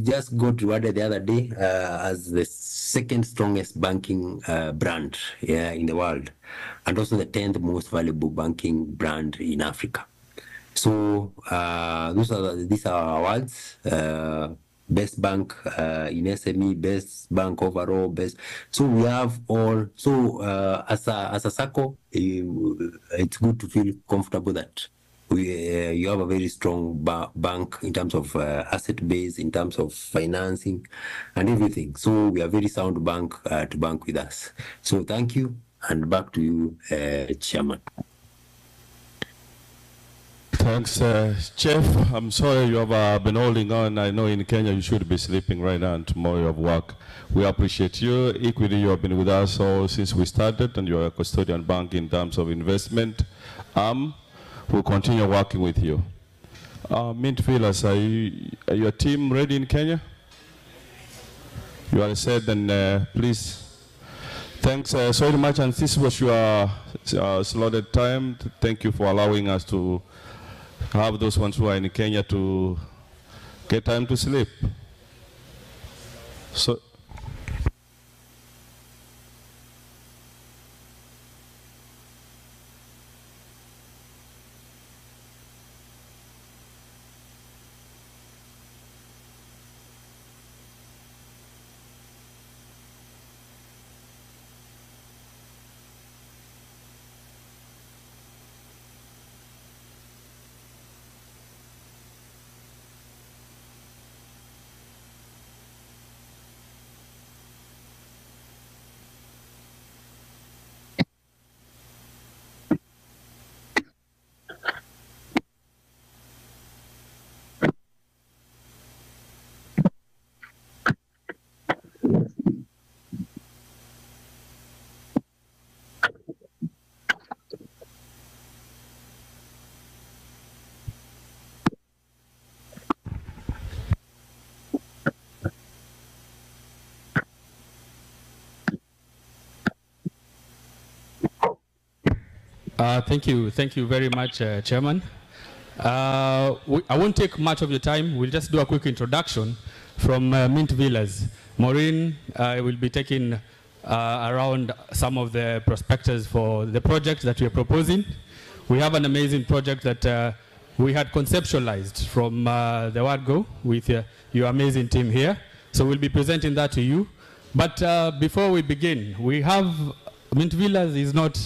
just got rewarded the other day as the second strongest banking brand in the world, and also the 10th most valuable banking brand in Africa. So these are awards. Best bank in SME, best bank overall, best. So we have all. So as a SACCO, it's good to feel comfortable that you have a very strong bank in terms of asset base, in terms of financing and everything. So we are a very sound bank to bank with us. So thank you, and back to you, Chairman. Thanks, Jeff. I'm sorry you have been holding on. I know in Kenya you should be sleeping right now, and tomorrow you have work. We appreciate you. Equity, you have been with us all since we started, and you're a custodian bank in terms of investment. We'll continue working with you. Mint Villas, are your team ready in Kenya? You are said, then please. Thanks so very much, and this was your slotted time. Thank you for allowing us to have those ones who are in Kenya to get time to sleep. So. Thank you very much, Chairman. I won't take much of your time. We'll just do a quick introduction from Mint Villas. Maureen will be taking around some of the prospectus for the project that we are proposing. We have an amazing project that we had conceptualized from the word go with your amazing team here. So we'll be presenting that to you. But before we begin, we have Mint Villas is not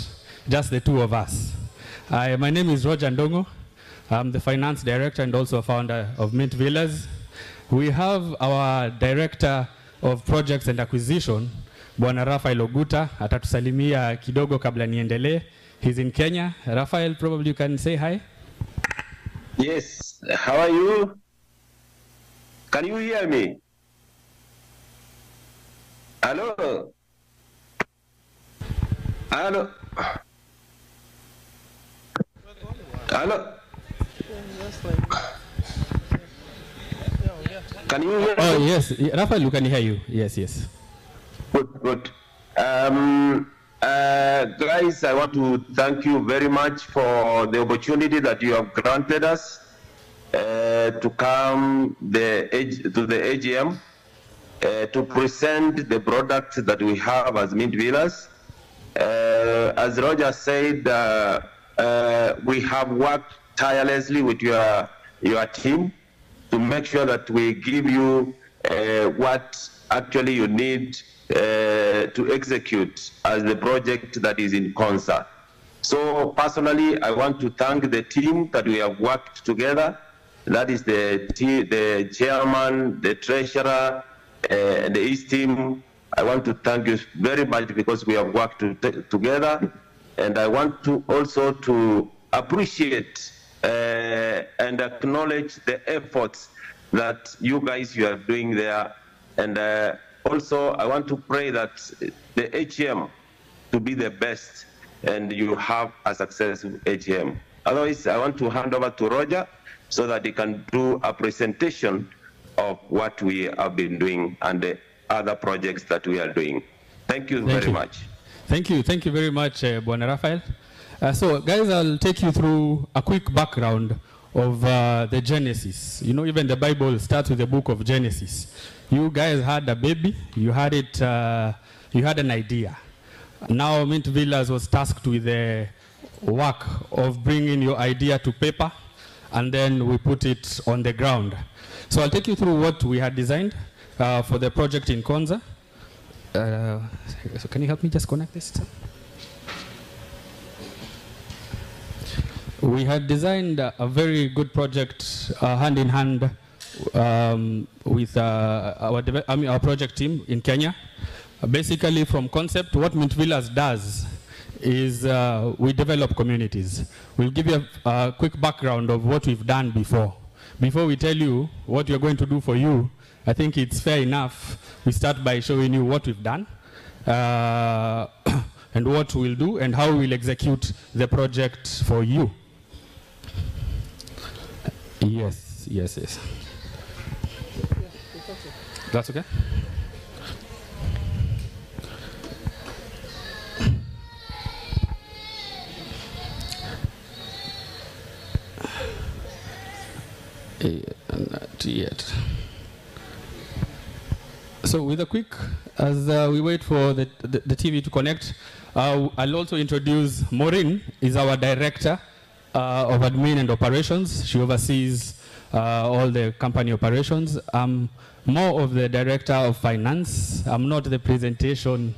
just the two of us. My name is Roger Ndongo. I'm the finance director and also a founder of Mint Villas. We have our director of projects and acquisition, Bwana Rafael Oguta, atatusalimia kidogo kabla niendelee. He's in Kenya. Rafael, probably you can say hi. Yes, how are you? Can you hear me? Hello? Hello? Hello? Can you hear Oh, me? yes. Raphael, we can hear you. Yes, yes. Good. Guys, I want to thank you very much for the opportunity that you have granted us to come to the AGM to present the products that we have as Mint Villas. As Roger said, we have worked tirelessly with your team to make sure that we give you what actually you need to execute as the project that is in concert. So personally, I want to thank the team that we have worked together. That is the chairman, the treasurer, and the East team. I want to thank you very much because we have worked together. And I want to also to appreciate and acknowledge the efforts that you are doing there. And also, I want to pray that the AGM to be the best and you have a successful AGM. Otherwise, I want to hand over to Roger so that he can do a presentation of what we have been doing and the other projects that we are doing. Thank you very much. Thank you very much, Bwana Raphael. So guys, I'll take you through a quick background of the Genesis. You know, even the Bible starts with the book of Genesis. You guys had a baby, you had an idea. Now Mint Villas was tasked with the work of bringing your idea to paper, and then we put it on the ground. So I'll take you through what we had designed for the project in Konza. So can you help me just connect this? We had designed a very good project hand in hand with our project team in Kenya. Basically, from concept, what Mint Villas does is we develop communities. We'll give you a quick background of what we've done before. Before we tell you what we're going to do for you, I think it's fair enough we start by showing you what we've done and what we'll do and how we'll execute the project for you. Yes. That's okay? Not yet. So with a quick, as we wait for the TV to connect, I'll also introduce Maureen, is our director of admin and operations. She oversees all the company operations. I'm more of the director of finance. I'm not the presentation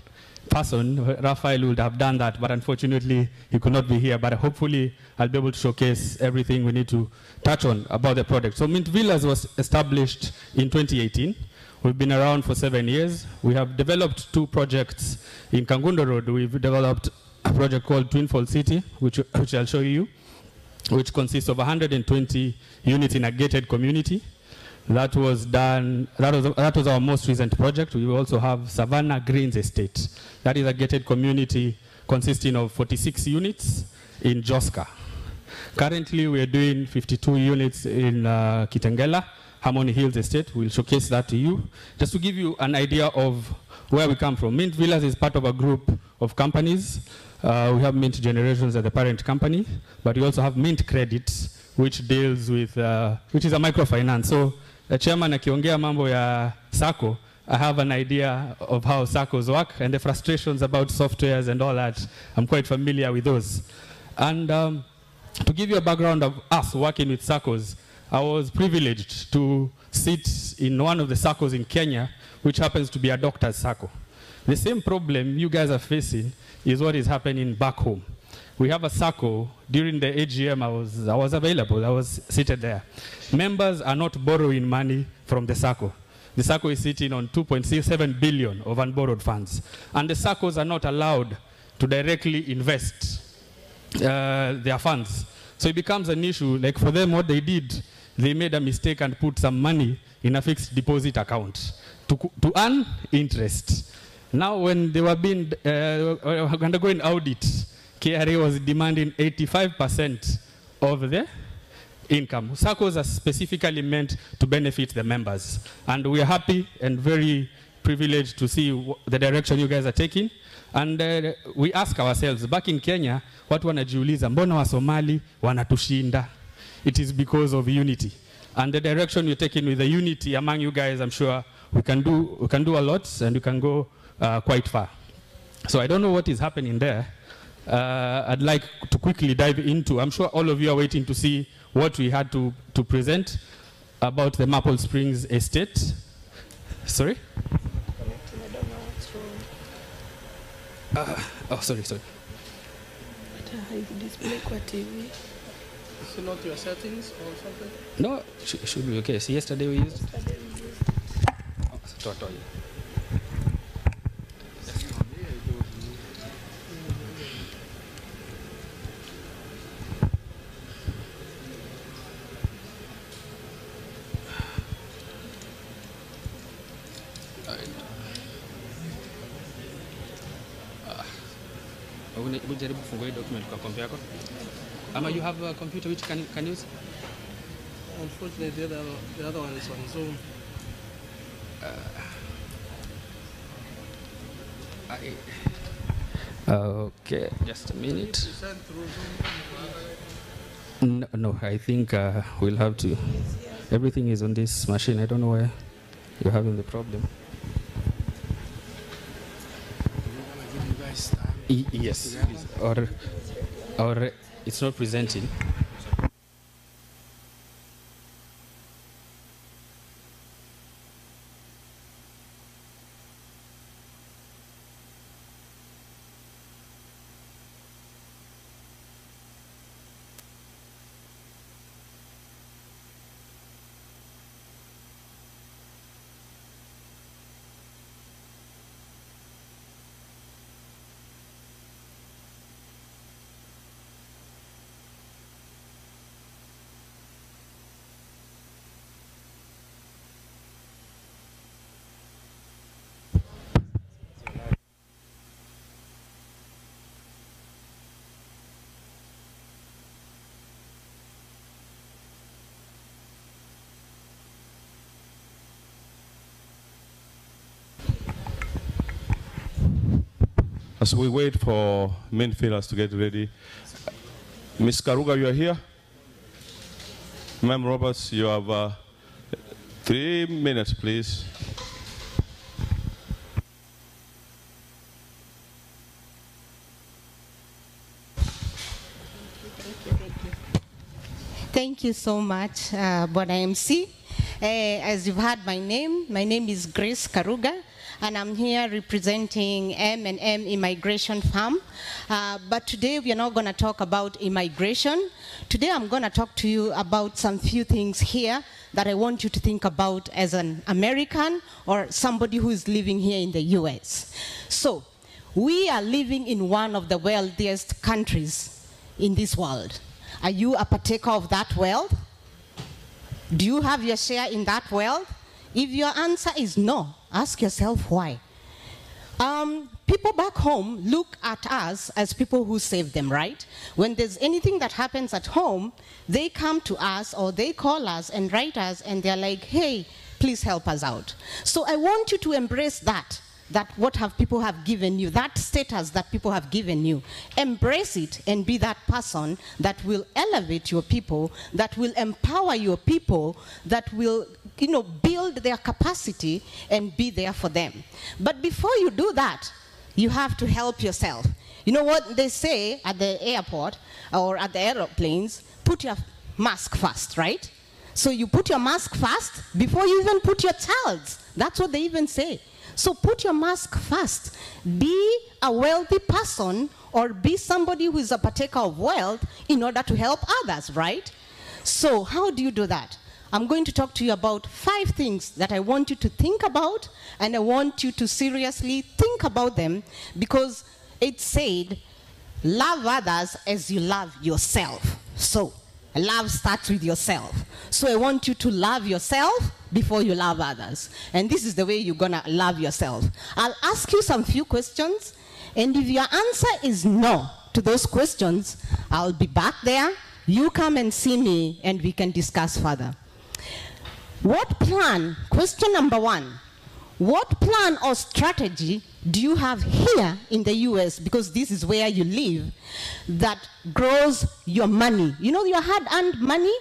person. Raphael would have done that, but unfortunately he could not be here. But hopefully I'll be able to showcase everything we need to touch on about the project. So Mint Villas was established in 2018. We've been around for 7 years. We have developed 2 projects in Kangundo Road. We've developed a project called Twinfold City, which I'll show you, which consists of 120 units in a gated community. That was done, that was our most recent project. We also have Savannah Greens Estate. That is a gated community consisting of 46 units in Joska. Currently, we are doing 52 units in Kitengela, Harmony Hills Estate. We'll showcase that to you. Just to give you an idea of where we come from. Mint Villas is part of a group of companies. We have Mint Generations as the parent company, but we also have Mint Credits, which deals with, which is a microfinance. So the chairman akiongea mambo ya SACCO, I have an idea of how SACCOs work and the frustrations about softwares and all that. I'm quite familiar with those. And to give you a background of us working with SACCOs, I was privileged to sit in one of the SACCOs in Kenya, which happens to be a doctor's SACCO. The same problem you guys are facing is what is happening back home. We have a SACCO. During the AGM, I was available. I was seated there. Members are not borrowing money from the SACCO. The SACCO is sitting on 2.67 billion of unborrowed funds. And the SACCOs are not allowed to directly invest their funds. So it becomes an issue. Like for them, what they did, they made a mistake and put some money in a fixed deposit account to earn interest. Now, when they were being undergoing audit, KRA was demanding 85% of the income. SACCOs are specifically meant to benefit the members. And we are happy and very privileged to see the direction you guys are taking. And we ask ourselves, back in Kenya, watu wanajiuliza, mbona wa Somali wanatushinda? It is because of unity. And the direction you're taking with the unity among you guys, I'm sure we can do a lot and we can go quite far. So I don't know what is happening there. I'd like to quickly dive into, I'm sure all of you are waiting to see what we had to present about the Maple Springs estate. Sorry? Sorry. Display kwa TV. Is it not your settings or something? No, should be okay. See, yesterday we used. Totally. Ujaribu kufungua hii document kwa kompyuta yako. Ama you have a computer which can use? Unfortunately, the other one is on Zoom. Okay, just a minute. No, I think we'll have to. Everything is on this machine. I don't know why you're having the problem. Yes, please. Or it's not presenting. As we wait for main fillers to get ready, Ms. Karuga, you are here. Ma'am Roberts, you have 3 minutes, please. Thank you so much, Bwana MC. As you've heard my name is Grace Karuga, and I'm here representing M&M Immigration Farm. But today we are not going to talk about immigration. Today I'm going to talk to you about some few things here that I want you to think about as an American or somebody who is living here in the US. So, we are living in one of the wealthiest countries in this world. Are you a partaker of that wealth? Do you have your share in that wealth? If your answer is no, ask yourself why. People back home look at us as people who save them, right? When there's anything that happens at home, they come to us or they call us and write us and they're like, hey, please help us out. So I want you to embrace that what people have given you, that status that people have given you. Embrace it and be that person that will elevate your people, that will empower your people, that will build their capacity and be there for them. But before you do that, you have to help yourself. You know what they say at the airport or at the aeroplanes? Put your mask first, right? So you put your mask first before you even put your child's. That's what they even say. So put your mask first. Be a wealthy person or be somebody who is a partaker of wealth in order to help others, right? So how do you do that? I'm going to talk to you about 5 things that I want you to think about, and I want you to seriously think about them because it said, love others as you love yourself. So love starts with yourself. So I want you to love yourself before you love others. And this is the way you're gonna love yourself. I'll ask you some few questions, and if your answer is no to those questions, I'll be back there you come and see me and we can discuss further. What plan, question number one, what plan or strategy do you have here in the US, because this is where you live, that grows your money? You know, your hard-earned money,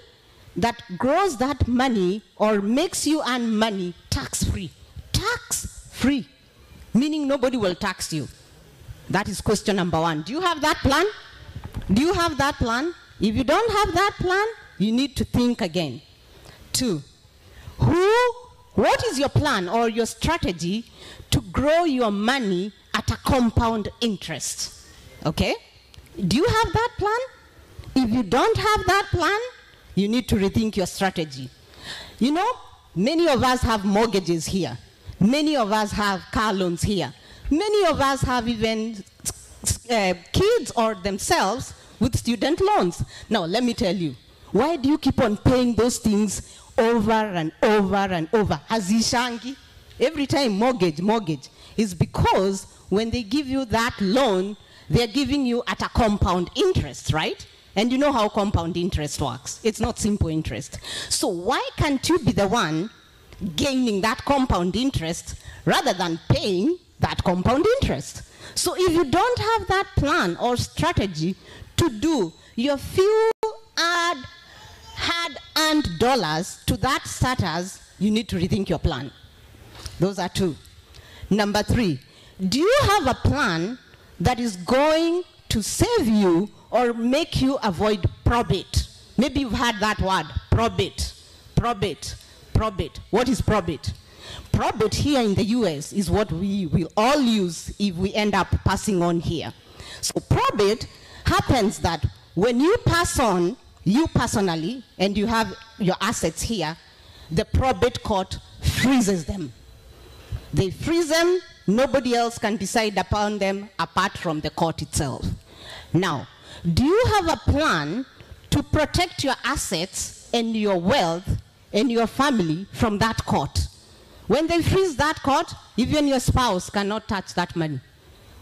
that grows that money or makes you earn money tax-free. Tax-free, meaning nobody will tax you. That is question number one. Do you have that plan? Do you have that plan? If you don't have that plan, you need to think again. Two, what is your plan or your strategy to grow your money at a compound interest? Okay? Do you have that plan? If you don't have that plan, you need to rethink your strategy. You know, many of us have mortgages here. Many of us have car loans here. Many of us have even kids or themselves with student loans. Now, let me tell you, why do you keep on paying those things over and over and over? Hazishangi, every time mortgage, is because when they give you that loan, they're giving you at a compound interest, right? And you know how compound interest works. It's not simple interest. So why can't you be the one gaining that compound interest rather than paying that compound interest? So if you don't have that plan or strategy to do your few hard-earned dollars to that status, you need to rethink your plan. Those are two. Number three, do you have a plan that is going to save you or make you avoid probate? Maybe you've heard that word, probate. What is probate? Probate here in the US is what we will all use if we end up passing on here. So probate happens that when you pass on, you personally, and you have your assets here, the probate court freezes them. They freeze them, nobody else can decide upon them apart from the court itself. Now, do you have a plan to protect your assets and your wealth and your family from that court? When they freeze that court, even your spouse cannot touch that money.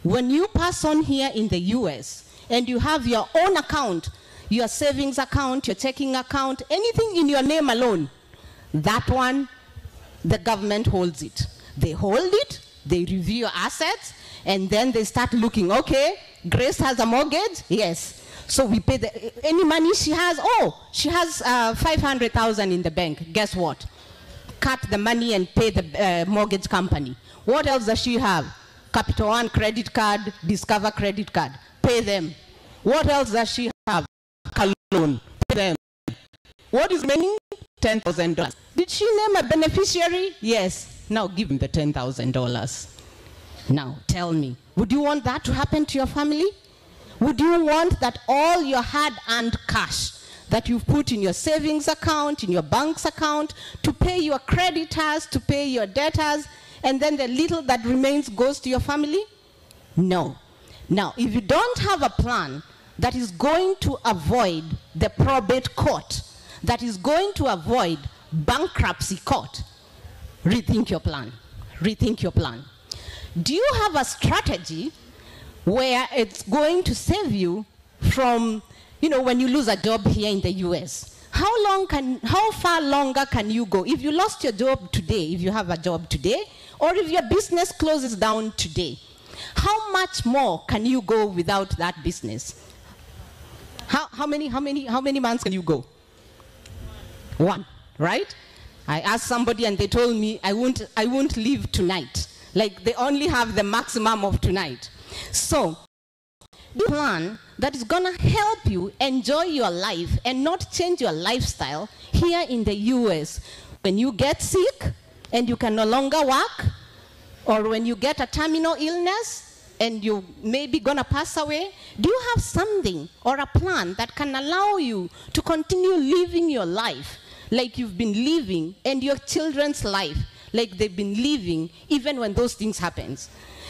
When you pass on here in the US and you have your own account, your savings account, your checking account, anything in your name alone, that one, the government holds it. They hold it, they review your assets, and then they start looking, okay, Grace has a mortgage? Yes. So we pay any money she has. Oh, she has 500,000 in the bank. Guess what? Cut the money and pay the mortgage company. What else does she have? Capital One credit card, Discover credit card. Pay them. What else does she have? Car loan. Pay them. What is remaining? $10,000. Did she name a beneficiary? Yes. Now give him the $10,000. Now tell me, would you want that to happen to your family? Would you want that all your hard-earned cash that you've put in your savings account, in your bank's account, to pay your creditors, to pay your debtors, and then the little that remains goes to your family? No. Now, if you don't have a plan that is going to avoid the probate court, that is going to avoid bankruptcy court, rethink your plan. Rethink your plan. Do you have a strategy where it's going to save you from, you know, when you lose a job here in the US? How far longer can you go? If you lost your job today, if you have a job today, or if your business closes down today, how much more can you go without that business? How many months can you go? One, right? I asked somebody and they told me I won't leave tonight. Like they only have the maximum of tonight. So, the plan that is gonna help you enjoy your life and not change your lifestyle here in the US. When you get sick and you can no longer work, or when you get a terminal illness and you may be gonna pass away, do you have something or a plan that can allow you to continue living your life like you've been living, and your children's life like they've been living even when those things happen?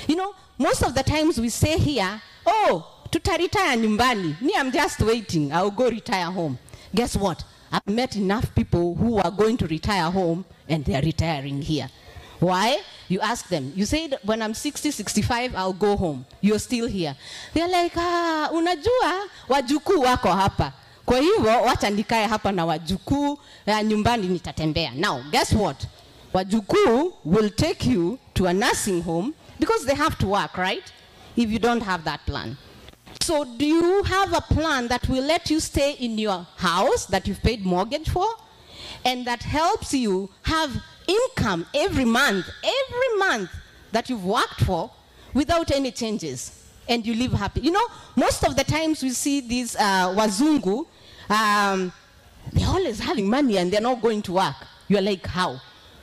You know, most of the times we say here, oh, tutaretire nyumbani. Me, I'm just waiting. I'll go retire home. Guess what? I've met enough people who are going to retire home and they're retiring here. Why? You ask them. You say, when I'm 60, 65, I'll go home. You're still here. They're like, unajua, wajukuu wako hapa. Kwa hivyo wacha nikae hapa na wajukuu, nyumbani nitatembea. Now, guess what? Wajukuu will take you to a nursing home because they have to work, right? If you don't have that plan. So do you have a plan that will let you stay in your house that you've paid mortgage for and that helps you have income every month that you've worked for without any changes and you live happy? You know, most of the times we see these wazungu, they're always having money and they're not going to work. You're like, how?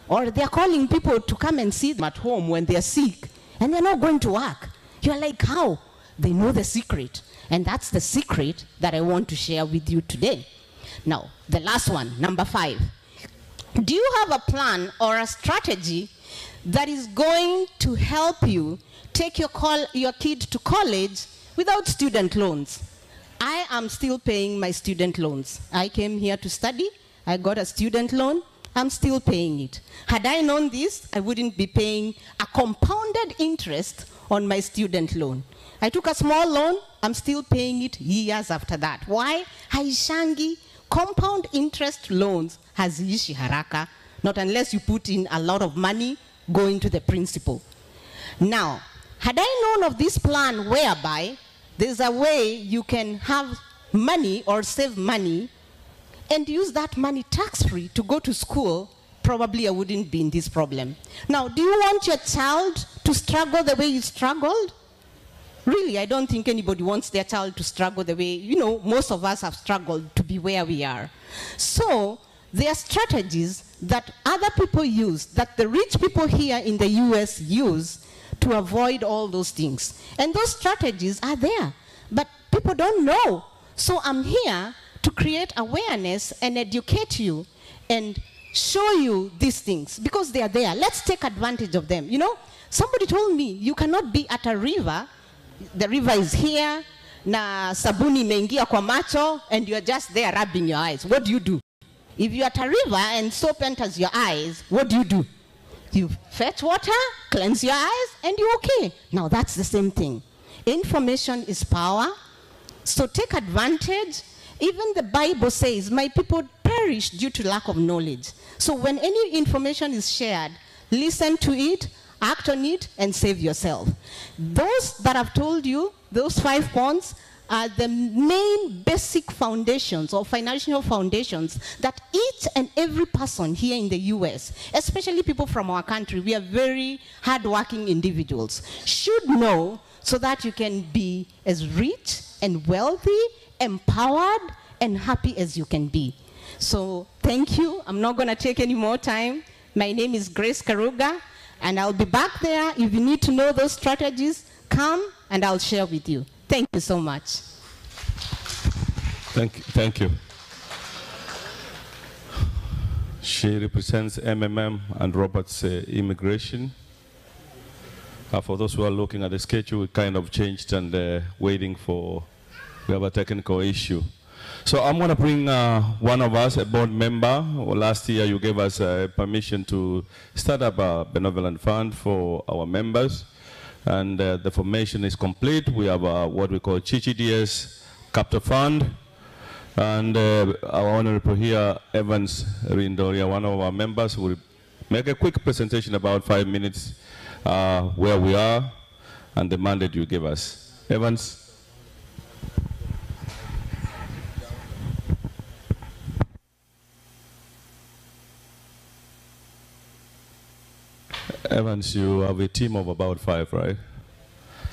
Or they're calling people to come and see them at home when they're sick and they're not going to work. You're like, how? They know the secret. And that's the secret that I want to share with you today. Now, the last one, number 5. Do you have a plan or a strategy that is going to help you take your kid to college without student loans? I am still paying my student loans. I came here to study. I got a student loan. I'm still paying it. Had I known this, I wouldn't be paying a compounded interest on my student loan. I took a small loan. I'm still paying it years after that. Why? Haishangi. Compound interest loans haziishi haraka, not unless you put in a lot of money going to the principal. Now, had I known of this plan whereby there's a way you can have money or save money and use that money tax-free to go to school, probably I wouldn't be in this problem. Now, do you want your child to struggle the way you struggled? Really, I don't think anybody wants their child to struggle the way, you know, most of us have struggled to be where we are. So there are strategies that other people use, that the rich people here in the US use to avoid all those things. And those strategies are there, but people don't know. So I'm here to create awareness and educate you and show you these things because they are there. Let's take advantage of them. You know, somebody told me you cannot be at a river. The river is here, na sabuni imeingia kwa macho, and you're just there rubbing your eyes. What do you do? If you're at a river and soap enters your eyes, what do? You fetch water, cleanse your eyes, and you're okay. Now that's the same thing. Information is power, so take advantage. Even the Bible says, my people perish due to lack of knowledge. So when any information is shared, listen to it, act on it, and save yourself. Those that I've told you, those 5 points, are the main basic foundations or financial foundations that each and every person here in the US, especially people from our country, we are very hardworking individuals, should know so that you can be as rich and wealthy, empowered, and happy as you can be. So thank you. I'm not going to take any more time. My name is Grace Karuga. And I'll be back there. If you need to know those strategies, come and I'll share with you. Thank you so much. Thank you. She represents MMM and Robert's immigration. For those who are looking at the schedule, we kind of changed and waiting for, we have a technical issue. So I'm going to bring one of us, a board member. Last year you gave us permission to start up a benevolent fund for our members. And the formation is complete. We have what we call Ggds Capital Fund. And our Honorable here, Evans Rindoria, one of our members, will make a quick presentation about 5 minutes where we are and the mandate you gave us. Evans. Evans, you have a team of about 5, right?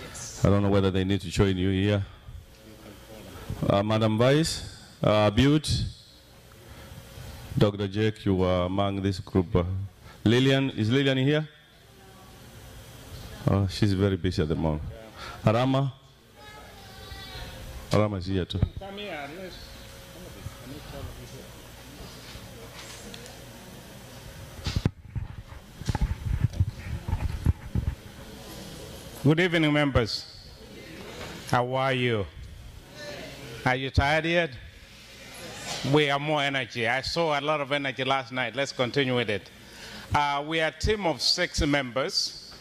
Yes. I don't know whether they need to join you here. Madam Vice, Butte, Dr. Jake, you are among this group. Lillian, is Lillian here? Oh, she's very busy at the moment. Arama? Arama is here too. Come here, Good evening, members. How are you? Are you tired yet? We have more energy. I saw a lot of energy last night. Let's continue with it. We are a team of 6 members.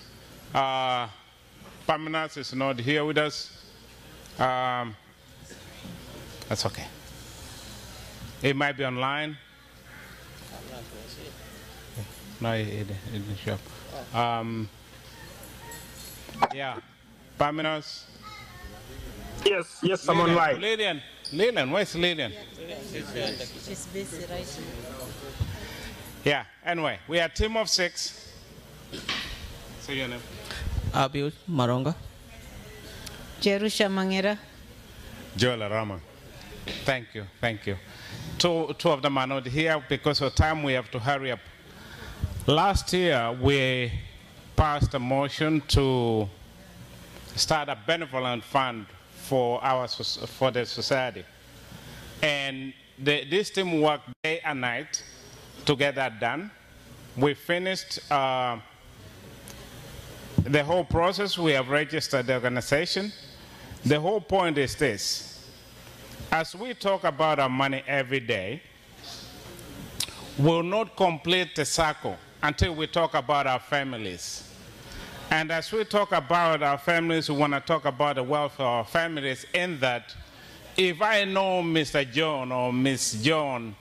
Paminas is not here with us. That's okay. It might be online. No, it didn't show up. Yeah, Paminos. Yes, I'm online. Lillian, where's Lillian? She's busy right now. Yeah, anyway, we are a team of 6. Say your name. Abiud Maronga. Jerusha Mangera. Joel Rama. Thank you. Two of them are not here because of time. We have to hurry up. Last year, we passed a motion to start a benevolent fund for the society, and this team worked day and night to get that done. We finished the whole process. We have registered the organization. The whole point is this: as we talk about our money every day, we'll not complete the circle until we talk about our families. And as we talk about our families, we want to talk about the welfare of our families, in that if I know Mr. John or Miss John,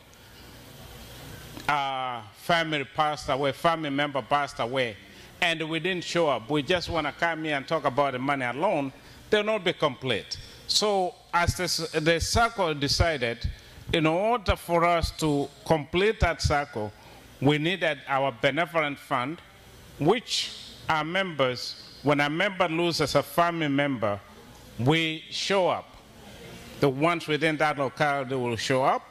family passed away, family member passed away, and we didn't show up, we just want to come here and talk about the money alone, they'll not be complete. So as the circle decided, in order for us to complete that circle, we needed our benevolent fund, which our members, when a member loses a family member, we show up. The ones within that locality will show up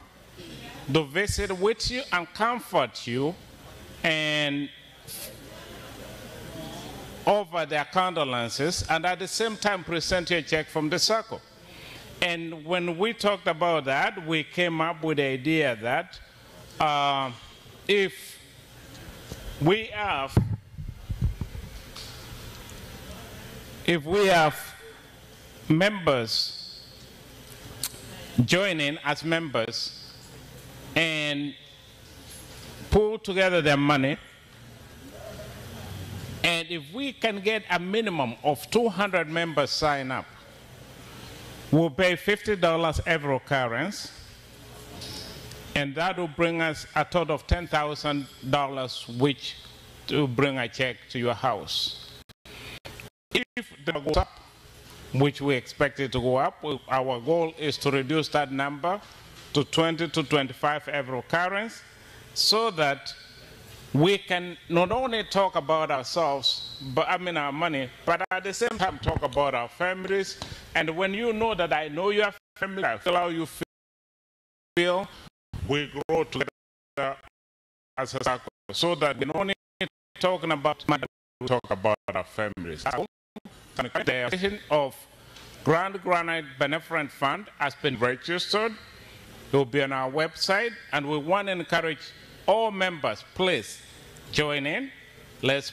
to visit with you and comfort you and offer their condolences, and at the same time present you a check from the circle. And when we talked about that, we came up with the idea that if we have members joining as members and pull together their money, and if we can get a minimum of 200 members sign up, we'll pay $50 every occurrence, and that will bring us a total of $10,000, which will bring a check to your house. If the number goes up, which we expect it to go up, our goal is to reduce that number to 20 to 25 every occurrence, so that we can not only talk about ourselves, but our money, but at the same time talk about our families. And when you know that I know your family, I feel how you feel, we grow together as a circle, so that we're not only talking about money, we talk about our families. The organization of Grand Granite Benevolent Fund has been registered. It will be on our website, and we want to encourage all members, please join in. Let's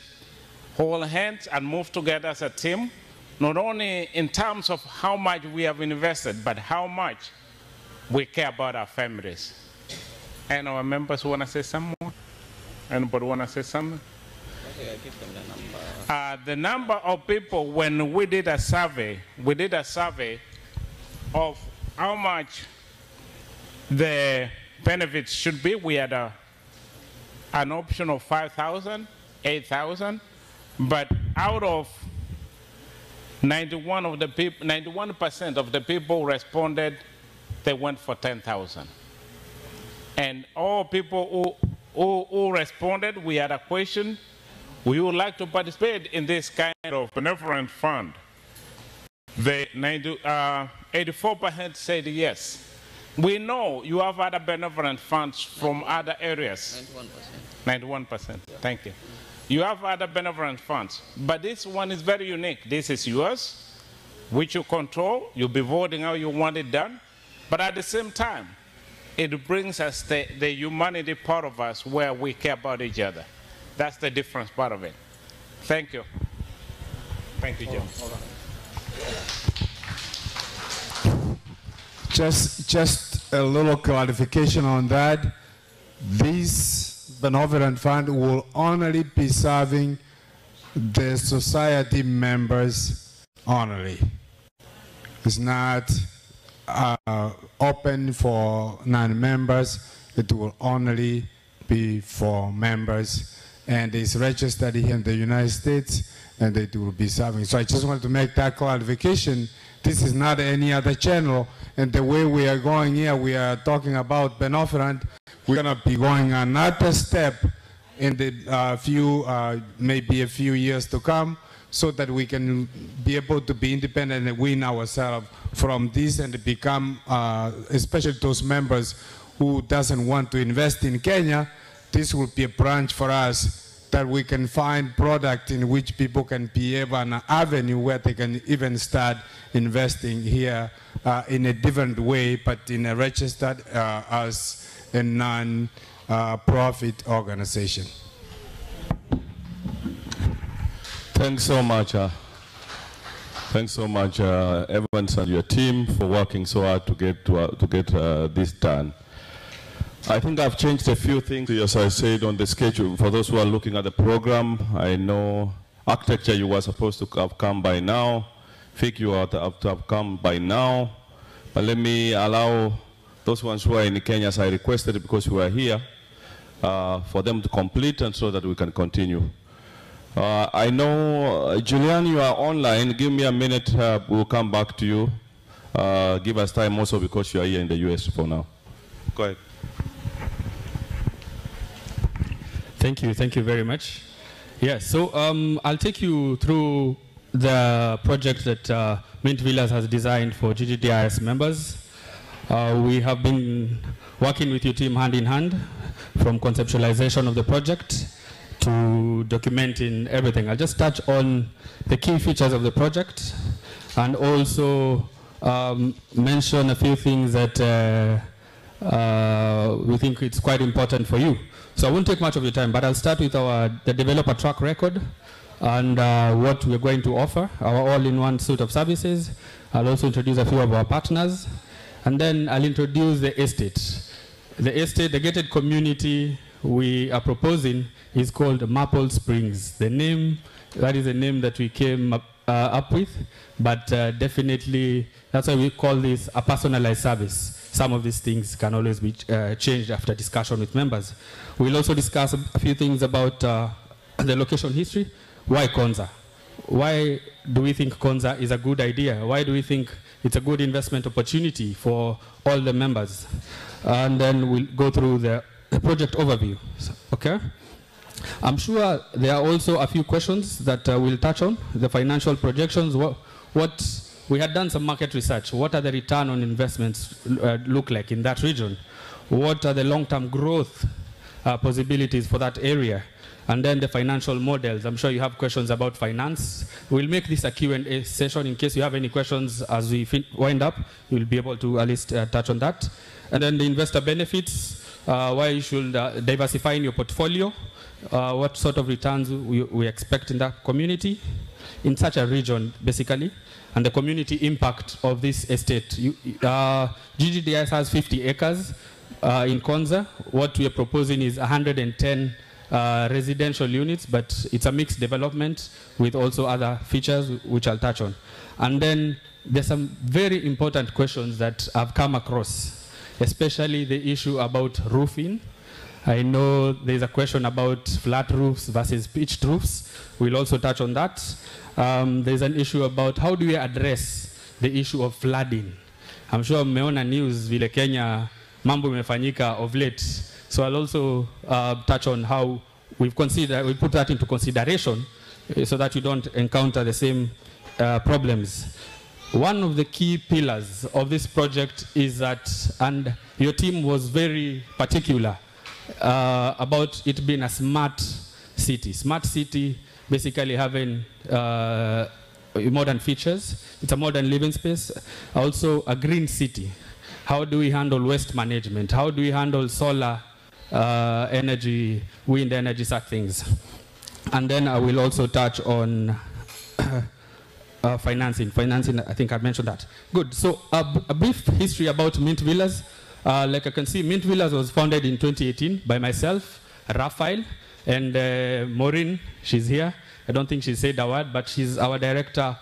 hold hands and move together as a team, not only in terms of how much we have invested, but how much we care about our families. And our members want to say something more? Anybody want to say something? The number of people, when we did a survey of how much the benefits should be. We had an option of 5,000, 8,000, but out of 91% of the people responded, they went for 10,000. And all people who responded, we had a question: we would like to participate in this kind of benevolent fund. The 84% said yes. We know you have other benevolent funds from other areas. 91%. Thank you. You have other benevolent funds, but this one is very unique. This is yours, which you control. You'll be voting how you want it done, but at the same time, it brings us the humanity part of us, where we care about each other. That's the difference part of it. Thank you. Thank you, John. Just a little clarification on that. This benevolent fund will only be serving the society members only. It's not open for non-members. It will only be for members, and it's registered here in the United States, and it will be serving. So I just want to make that clarification. This is not any other channel, and the way we are going here, we are talking about benevolent. We're going to be going another step in the maybe a few years to come, so that we can be able to be independent and wean ourselves from this and become, especially those members who doesn't want to invest in Kenya. This will be a branch for us that we can find product in which people can be able an avenue where they can even start investing here in a different way, but in a registered as a non-profit organization. Thanks so much. Thanks so much, Evans and your team, for working so hard to get this done. I think I've changed a few things, as I said, on the schedule. For those who are looking at the program, I know architecture you were supposed to have come by now. Think you have to have come by now. But let me allow those ones who are in Kenya, as I requested, because we are here, for them to complete and so that we can continue. I know, Julian, you are online. Give me a minute. We'll come back to you. Give us time also because you are here in the US for now. Go ahead. Thank you very much. Yeah, so I'll take you through the project that Mint Villas has designed for GGDIS members. We have been working with your team hand in hand from conceptualization of the project to documenting everything. I'll just touch on the key features of the project and also mention a few things that we think it's quite important for you. So I won't take much of your time, but I'll start with the developer track record and what we're going to offer, our all-in-one suite of services. I'll also introduce a few of our partners, and then I'll introduce the estate. The estate, the gated community we are proposing is called Maple Springs. The name, that is a name that we came up with, but definitely that's why we call this a personalized service. Some of these things can always be changed after discussion with members. We'll also discuss a few things about the location history. Why Konza? Why do we think Konza is a good idea? Why do we think it's a good investment opportunity for all the members? And then we'll go through the project overview, okay? I'm sure there are also a few questions that we'll touch on. The financial projections, we had done some market research. What are the return on investments look like in that region? What are the long-term growth possibilities for that area? And then the financial models. I'm sure you have questions about finance. We'll make this a Q&A session in case you have any questions as we wind up. You'll be able to at least touch on that. And then the investor benefits, why you should diversify in your portfolio, what sort of returns we expect in that community, in such a region, basically, and the community impact of this estate. GGDIS has 50 acres in Konza. What we are proposing is 110 residential units, but it's a mixed development with also other features which I'll touch on. And then there's some very important questions that I've come across, especially the issue about roofing. I know there's a question about flat roofs versus pitched roofs. We'll also touch on that. There's an issue about how do we address the issue of flooding. I'm sure mmeona news vile Kenya mambo imefanyika of late. So I'll also touch on how we put that into consideration so that you don't encounter the same problems. One of the key pillars of this project is that, and your team was very particular about it being a smart city. Smart city basically having modern features. It's a modern living space. Also a green city. How do we handle waste management? How do we handle solar energy, wind energy, such things? And then I will also touch on financing. Financing, I think I mentioned that. Good, so a brief history about Mint Villas. Like I can see, Mint Villas was founded in 2018 by myself, Raphael, and Maureen, she's here. I don't think she said a word, but she's our director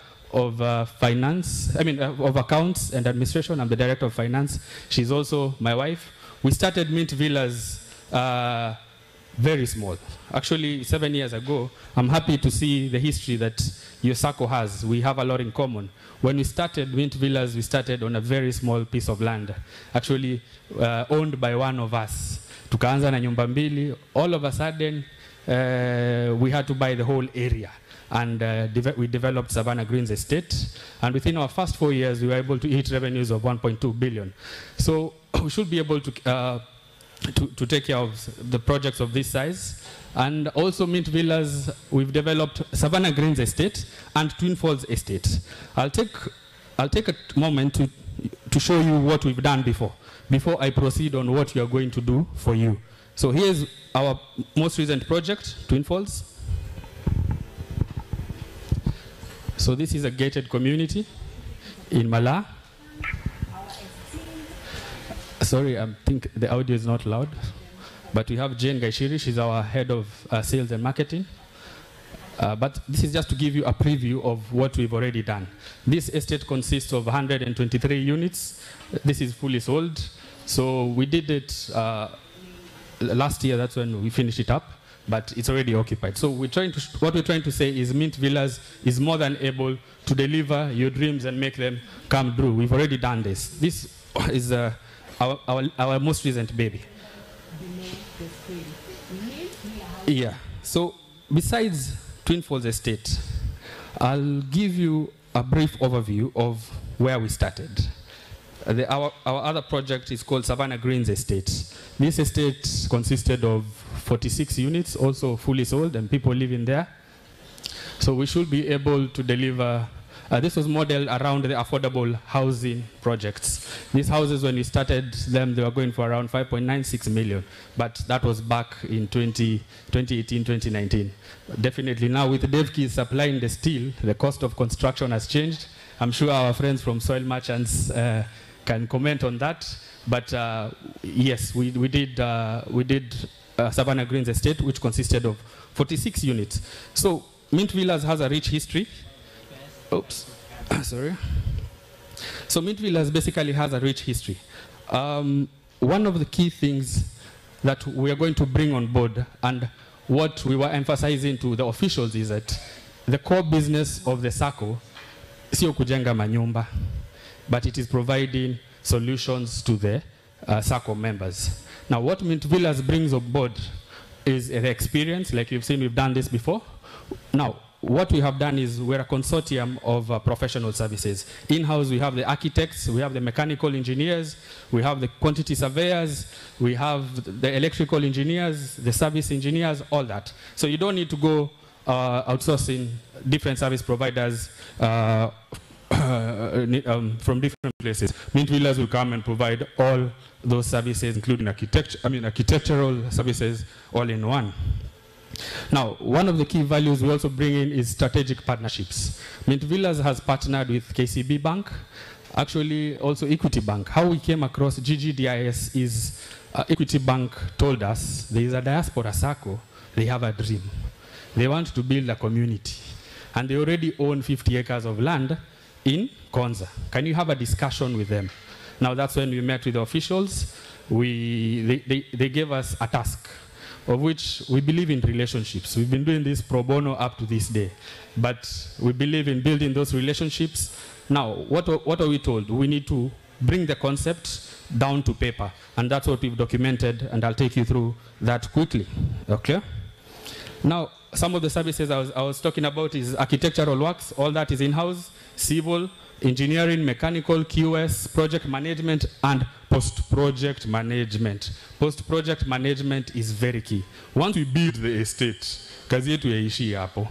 finance, of accounts and administration. I'm the director of finance. She's also my wife. We started Mint Villas very small. Actually, 7 years ago, I'm happy to see the history that your SACCO has. We have a lot in common. When we started Mint Villas, we started on a very small piece of land, actually owned by one of us. Tukaanza na nyumba mbili. All of a sudden, we had to buy the whole area. And we developed Savannah Greens Estate. And within our first 4 years, we were able to hit revenues of 1.2 billion. So we should be able to take care of the projects of this size. And also Mint Villas, we've developed Savannah Greens Estate and Twin Falls Estate. I'll take a moment to show you what we've done before I proceed on what we are going to do for you. So here's our most recent project, Twin Falls. So this is a gated community in Mala. Sorry, I think the audio is not loud. But we have Jane Gaishiri, she's our head of sales and marketing. But this is just to give you a preview of what we've already done. This estate consists of 123 units. This is fully sold. So we did it last year, that's when we finished it up, but it's already occupied. So what we're trying to say is Mint Villas is more than able to deliver your dreams and make them come true. We've already done this. This is our most recent baby. Yeah, so besides Twin Falls Estate, I'll give you a brief overview of where we started. Our other project is called Savannah Greens Estate. This estate consisted of 46 units, also fully sold, and people living there. So we should be able to deliver. This was modeled around the affordable housing projects. These houses, when we started them, they were going for around 5.96 million, but that was back in 2018, 2019. Definitely now with DevKeys supplying the steel, the cost of construction has changed. I'm sure our friends from Soil Merchants can comment on that. But yes, we did Savannah Greens Estate, which consisted of 46 units. So Mint Villas has a rich history. Oops, sorry. So Mint Villas basically has a rich history. One of the key things that we are going to bring on board, and what we were emphasizing to the officials, is that the core business of the SACCO sio kujenga manyumba, but it is providing solutions to the SACCO members. Now what Mint Villas brings on board is the experience. Like you've seen, we've done this before. Now, what we have done is we're a consortium of professional services. In-house, we have the architects, we have the mechanical engineers, we have the quantity surveyors, we have the electrical engineers, the service engineers, all that. So you don't need to go outsourcing different service providers from different places. Mint Villas will come and provide all those services, including architectural services, all in one. Now, one of the key values we also bring in is strategic partnerships. Mint Villas has partnered with KCB Bank, actually also Equity Bank. How we came across Ggds is Equity Bank told us there is a diaspora SACCO, they have a dream. They want to build a community, and they already own 50 acres of land in Konza. Can you have a discussion with them? Now that's when we met with the officials. They gave us a task, of which we believe in relationships. We've been doing this pro bono up to this day, but we believe in building those relationships. Now, what are we told? We need to bring the concept down to paper, and that's what we've documented, and I'll take you through that quickly, okay? Now, some of the services I was talking about is architectural works. All that is in-house, civil, engineering, mechanical, QS, project management, and post-project management. Post-project management is very key. Once we build the estate, kazi yetu yaishi hapo.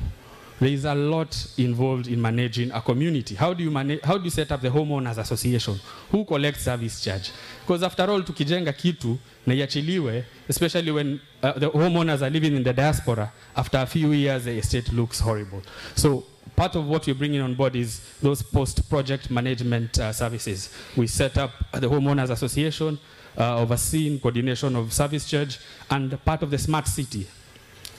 There is a lot involved in managing a community. How do you set up the homeowners association? Who collects service charge? Because after all, tukijenga kitu na iachiliwe, especially when the homeowners are living in the diaspora, after a few years, the estate looks horrible. So part of what we're bringing on board is those post-project management services. We set up the homeowners association, overseeing coordination of service charge, and part of the smart city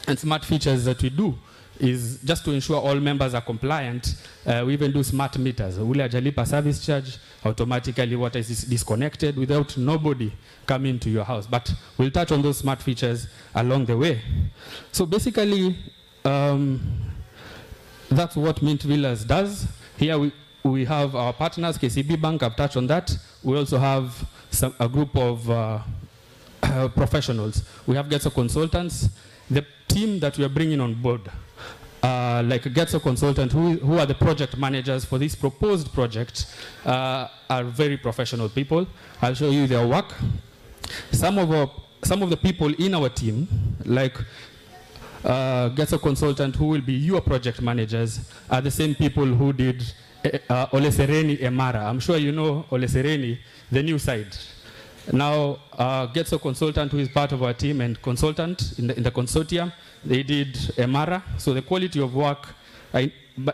and smart features that we do is just to ensure all members are compliant. We even do smart meters. Ule ajalipa service charge, automatically water is disconnected without nobody coming to your house. But we'll touch on those smart features along the way. So basically, that's what Mint Villas does. Here we have our partners, KCB Bank, I've touched on that. We also have a group of professionals. We have Getso consultants. The team that we are bringing on board, like Getso consultant, who are the project managers for this proposed project, are very professional people. I'll show you their work. Some of the people in our team, like Getso consultant, who will be your project managers, are the same people who did Ole Sereni Emara. I'm sure you know Ole Sereni, the new side. Now, Getso consultant, who is part of our team and consultant in the consortium, they did Emara. So the quality of work,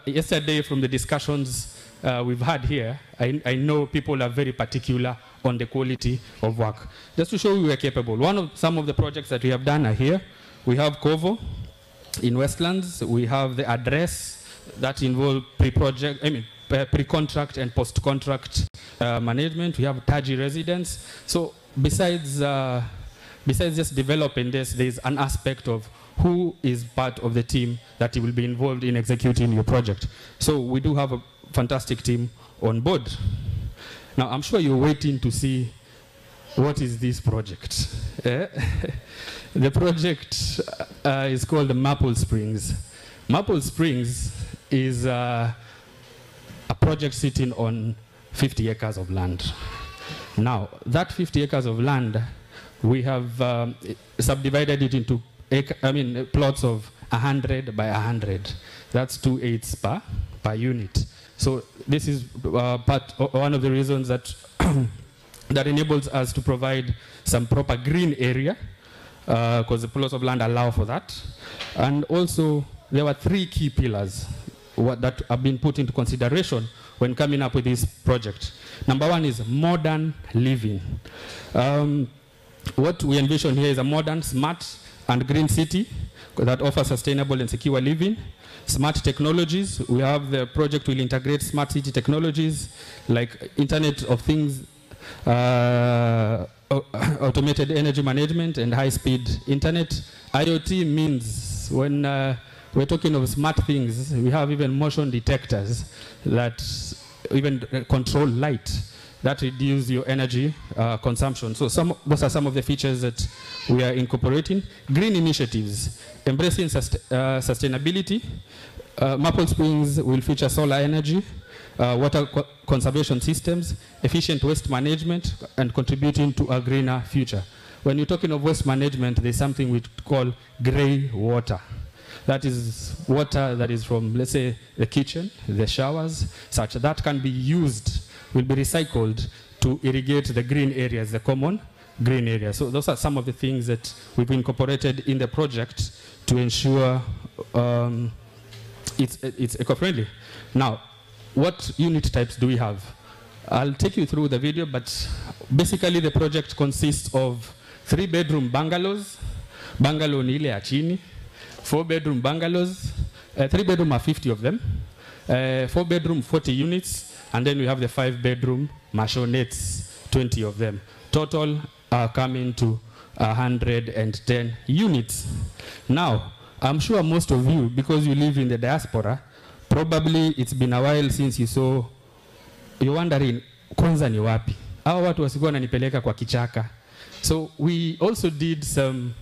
yesterday from the discussions we've had here, I know people are very particular on the quality of work. Just to show you we are capable. Some of the projects that we have done are here. We have Kovo in Westlands. We have the address that involve pre-contract and post-contract management. We have Taji residence. So besides just developing this, there's an aspect of who is part of the team that will be involved in executing your project. So we do have a fantastic team on board. Now, I'm sure you're waiting to see what is this project. The project is called Maple Springs. Maple Springs is a project sitting on 50 acres of land. Now, that 50 acres of land, we have subdivided it into plots of 100 by 100. That's 2/8 per unit. So this is one of the reasons that that enables us to provide some proper green area, because the plots of land allow for that. And also, there were 3 key pillars that have been put into consideration when coming up with this project. Number 1 is modern living. What we envision here is a modern, smart, and green city that offers sustainable and secure living. Smart technologies. We have the project will integrate smart city technologies like Internet of Things, automated energy management, and high-speed internet. IoT means when we're talking of smart things, we have even motion detectors that even control light that reduce your energy consumption. So those are some of the features that we are incorporating. Green initiatives, embracing sustainability. Maple Springs will feature solar energy, water conservation systems, efficient waste management, and contributing to a greener future. When you're talking of waste management, there's something we call grey water. That is water that is from, let's say, the kitchen, the showers, such that can be used, will be recycled to irrigate the green areas, the common green areas. So those are some of the things that we've incorporated in the project to ensure it's eco-friendly. Now, what unit types do we have? I'll take you through the video, but basically the project consists of 3-bedroom bungalows, bungalow ni ile ya chini, 4-bedroom bungalows, 3-bedroom are 50 of them, 4-bedroom 40 units, and then we have the 5-bedroom maishonettes, 20 of them. Total coming to 110 units. Now, I'm sure most of you, because you live in the diaspora, probably it's been a while since you saw, you're wondering, kwanza ni wapi? Hawa watu wasikuwa wananipeleka kwa kichaka. So we also did some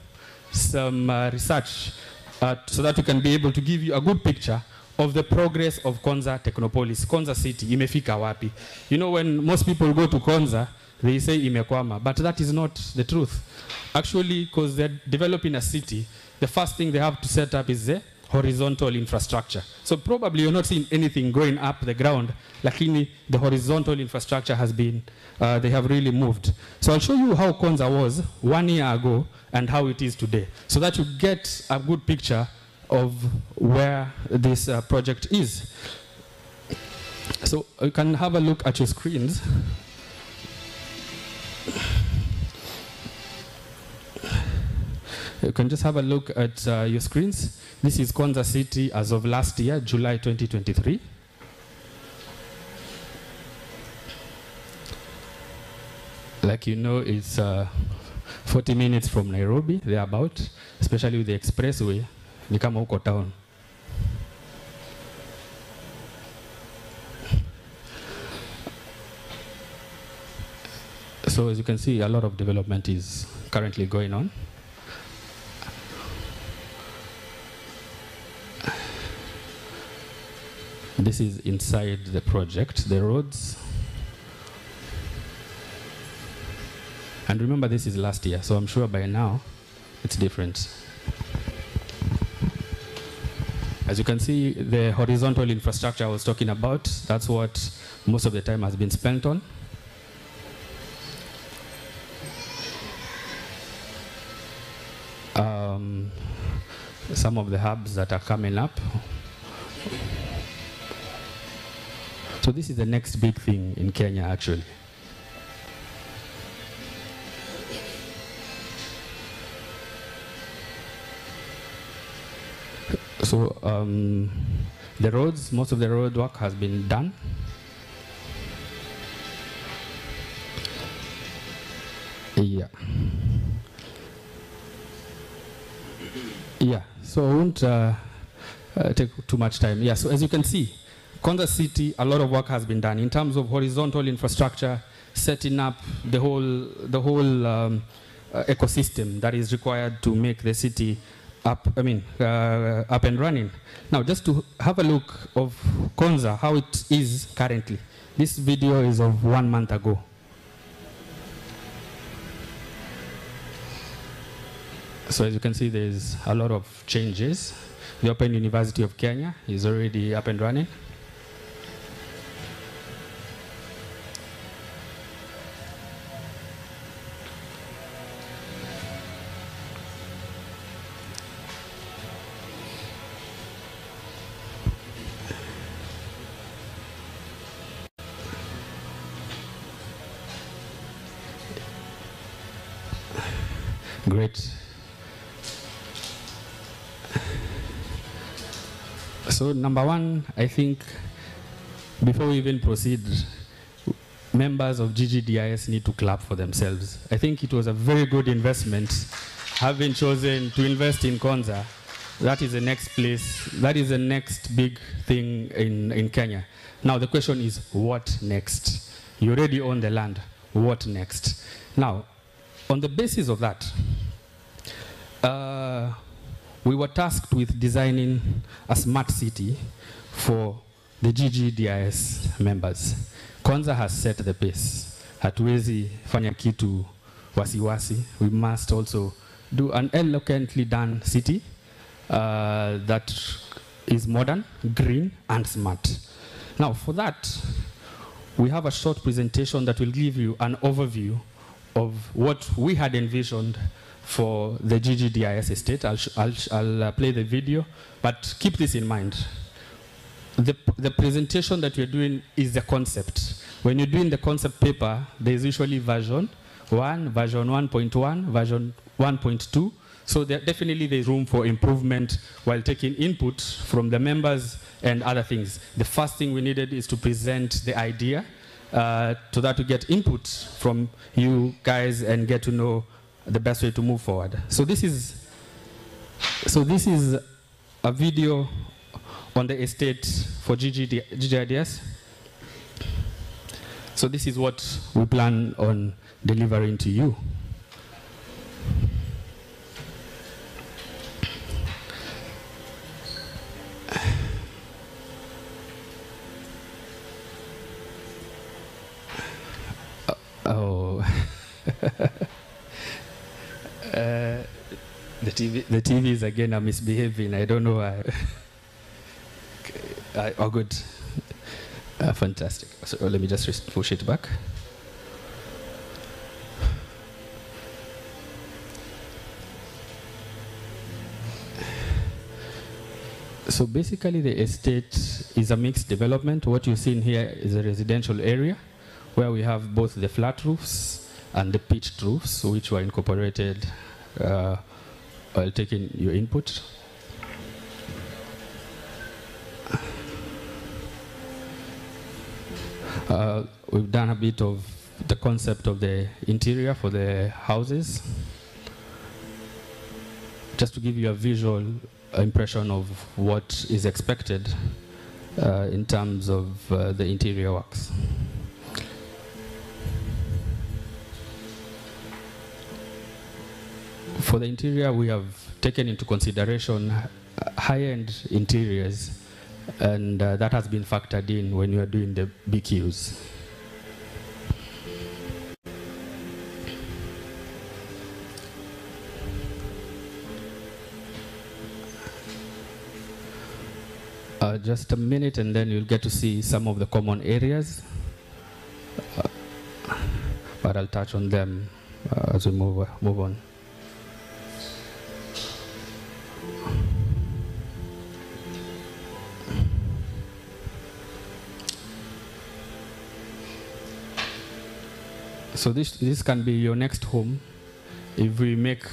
research so that we can be able to give you a good picture of the progress of Konza Technopolis. Konza City, imefika wapi? You know, when most people go to Konza, they say imekwama, but that is not the truth. Actually, because they're developing a city, the first thing they have to set up is the horizontal infrastructure. So probably you're not seeing anything going up the ground, lakini the horizontal infrastructure has been, they have really moved. So I'll show you how Konza was 1 year ago and how it is today, so that you get a good picture of where this project is. So you can have a look at your screens. You can just have a look at your screens. This is Konza City as of last year, July 2023. Like you know, it's 40 minutes from Nairobi, thereabout, especially with the expressway, ni kama huko town. So as you can see, a lot of development is currently going on. This is inside the project, the roads. And remember, this is last year, so I'm sure by now it's different. As you can see, the horizontal infrastructure I was talking about, that's what most of the time has been spent on. Some of the hubs that are coming up. So this is the next big thing in Kenya, actually. So the roads, most of the road work has been done. Yeah. Yeah, so I won't take too much time. Yeah, so as you can see, Konza City, a lot of work has been done in terms of horizontal infrastructure, setting up the whole ecosystem that is required to make the city up and running. Now, just to have a look of Konza, how it is currently. This video is of 1 month ago. So as you can see, there's a lot of changes. The Open University of Kenya is already up and running. Great. So number one, I think before we even proceed, members of Ggds need to clap for themselves. I think it was a very good investment having chosen to invest in Konza. That is the next place, that is the next big thing in Kenya. Now the question is, what next? You already own the land, what next? Now, on the basis of that, we were tasked with designing a smart city for the Ggds members. Konza has set the pace. Hatuwezi fanya kitu wasiwasi. We must also do an eloquently done city that is modern, green, and smart. Now, for that, we have a short presentation that will give you an overview of what we had envisioned for the Ggds estate. I'll play the video, but keep this in mind. The presentation that you're doing is the concept. When you're doing the concept paper, there's usually version 1, version 1.1, version 1.2. So definitely there's room for improvement while taking input from the members and other things. The first thing we needed is to present the idea so that we get input from you guys and get to know the best way to move forward. So this is a video on the estate for Ggds. So this is what we plan on delivering to you. Oh. The TVs again are misbehaving. I don't know why. Oh, good. Fantastic. So let me just push it back. So basically the estate is a mixed development. What you're seeing here is a residential area where we have both the flat roofs and the pitched roofs, which were incorporated I'll take in your input. We've done a bit of the concept of the interior for the houses, just to give you a visual impression of what is expected in terms of the interior works. For the interior, we have taken into consideration high-end interiors, and that has been factored in when you are doing the BQs. Just a minute, and then you'll get to see some of the common areas, but I'll touch on them as we move on. So this can be your next home if we make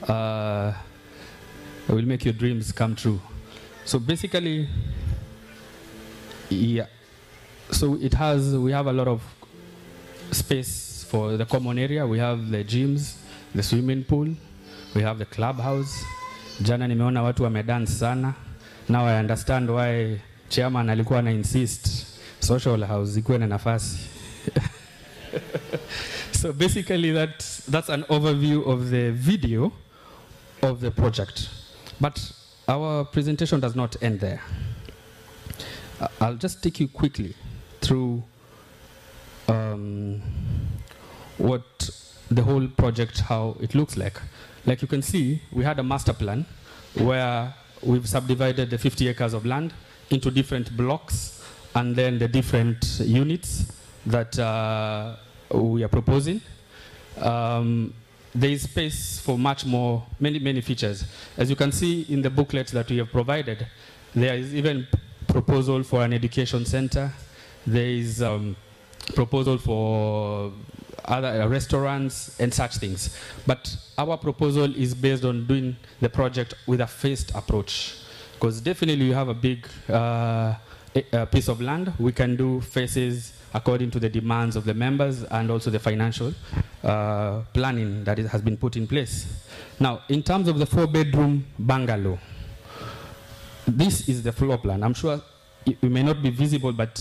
will make your dreams come true. So basically, yeah. So we have a lot of space for the common area. We have the gyms, the swimming pool, we have the clubhouse. Jana nimeona watu wamedance sana. Now I understand why chairman alikuwa na insist social house ikuwe na nafasi. So basically that's an overview of the video of the project. But our presentation does not end there. I'll just take you quickly through what the whole project, how it looks like. Like you can see, we had a master plan where we've subdivided the 50 acres of land into different blocks and then the different units that we are proposing. There is space for much more, many features. As you can see in the booklet that we have provided, there is even proposal for an education center. There is proposal for other restaurants and such things. But our proposal is based on doing the project with a phased approach. Because definitely you have a big piece of land. We can do phases according to the demands of the members and also the financial planning that has been put in place. Now, in terms of the 4-bedroom bungalow, this is the floor plan. I'm sure it may not be visible, but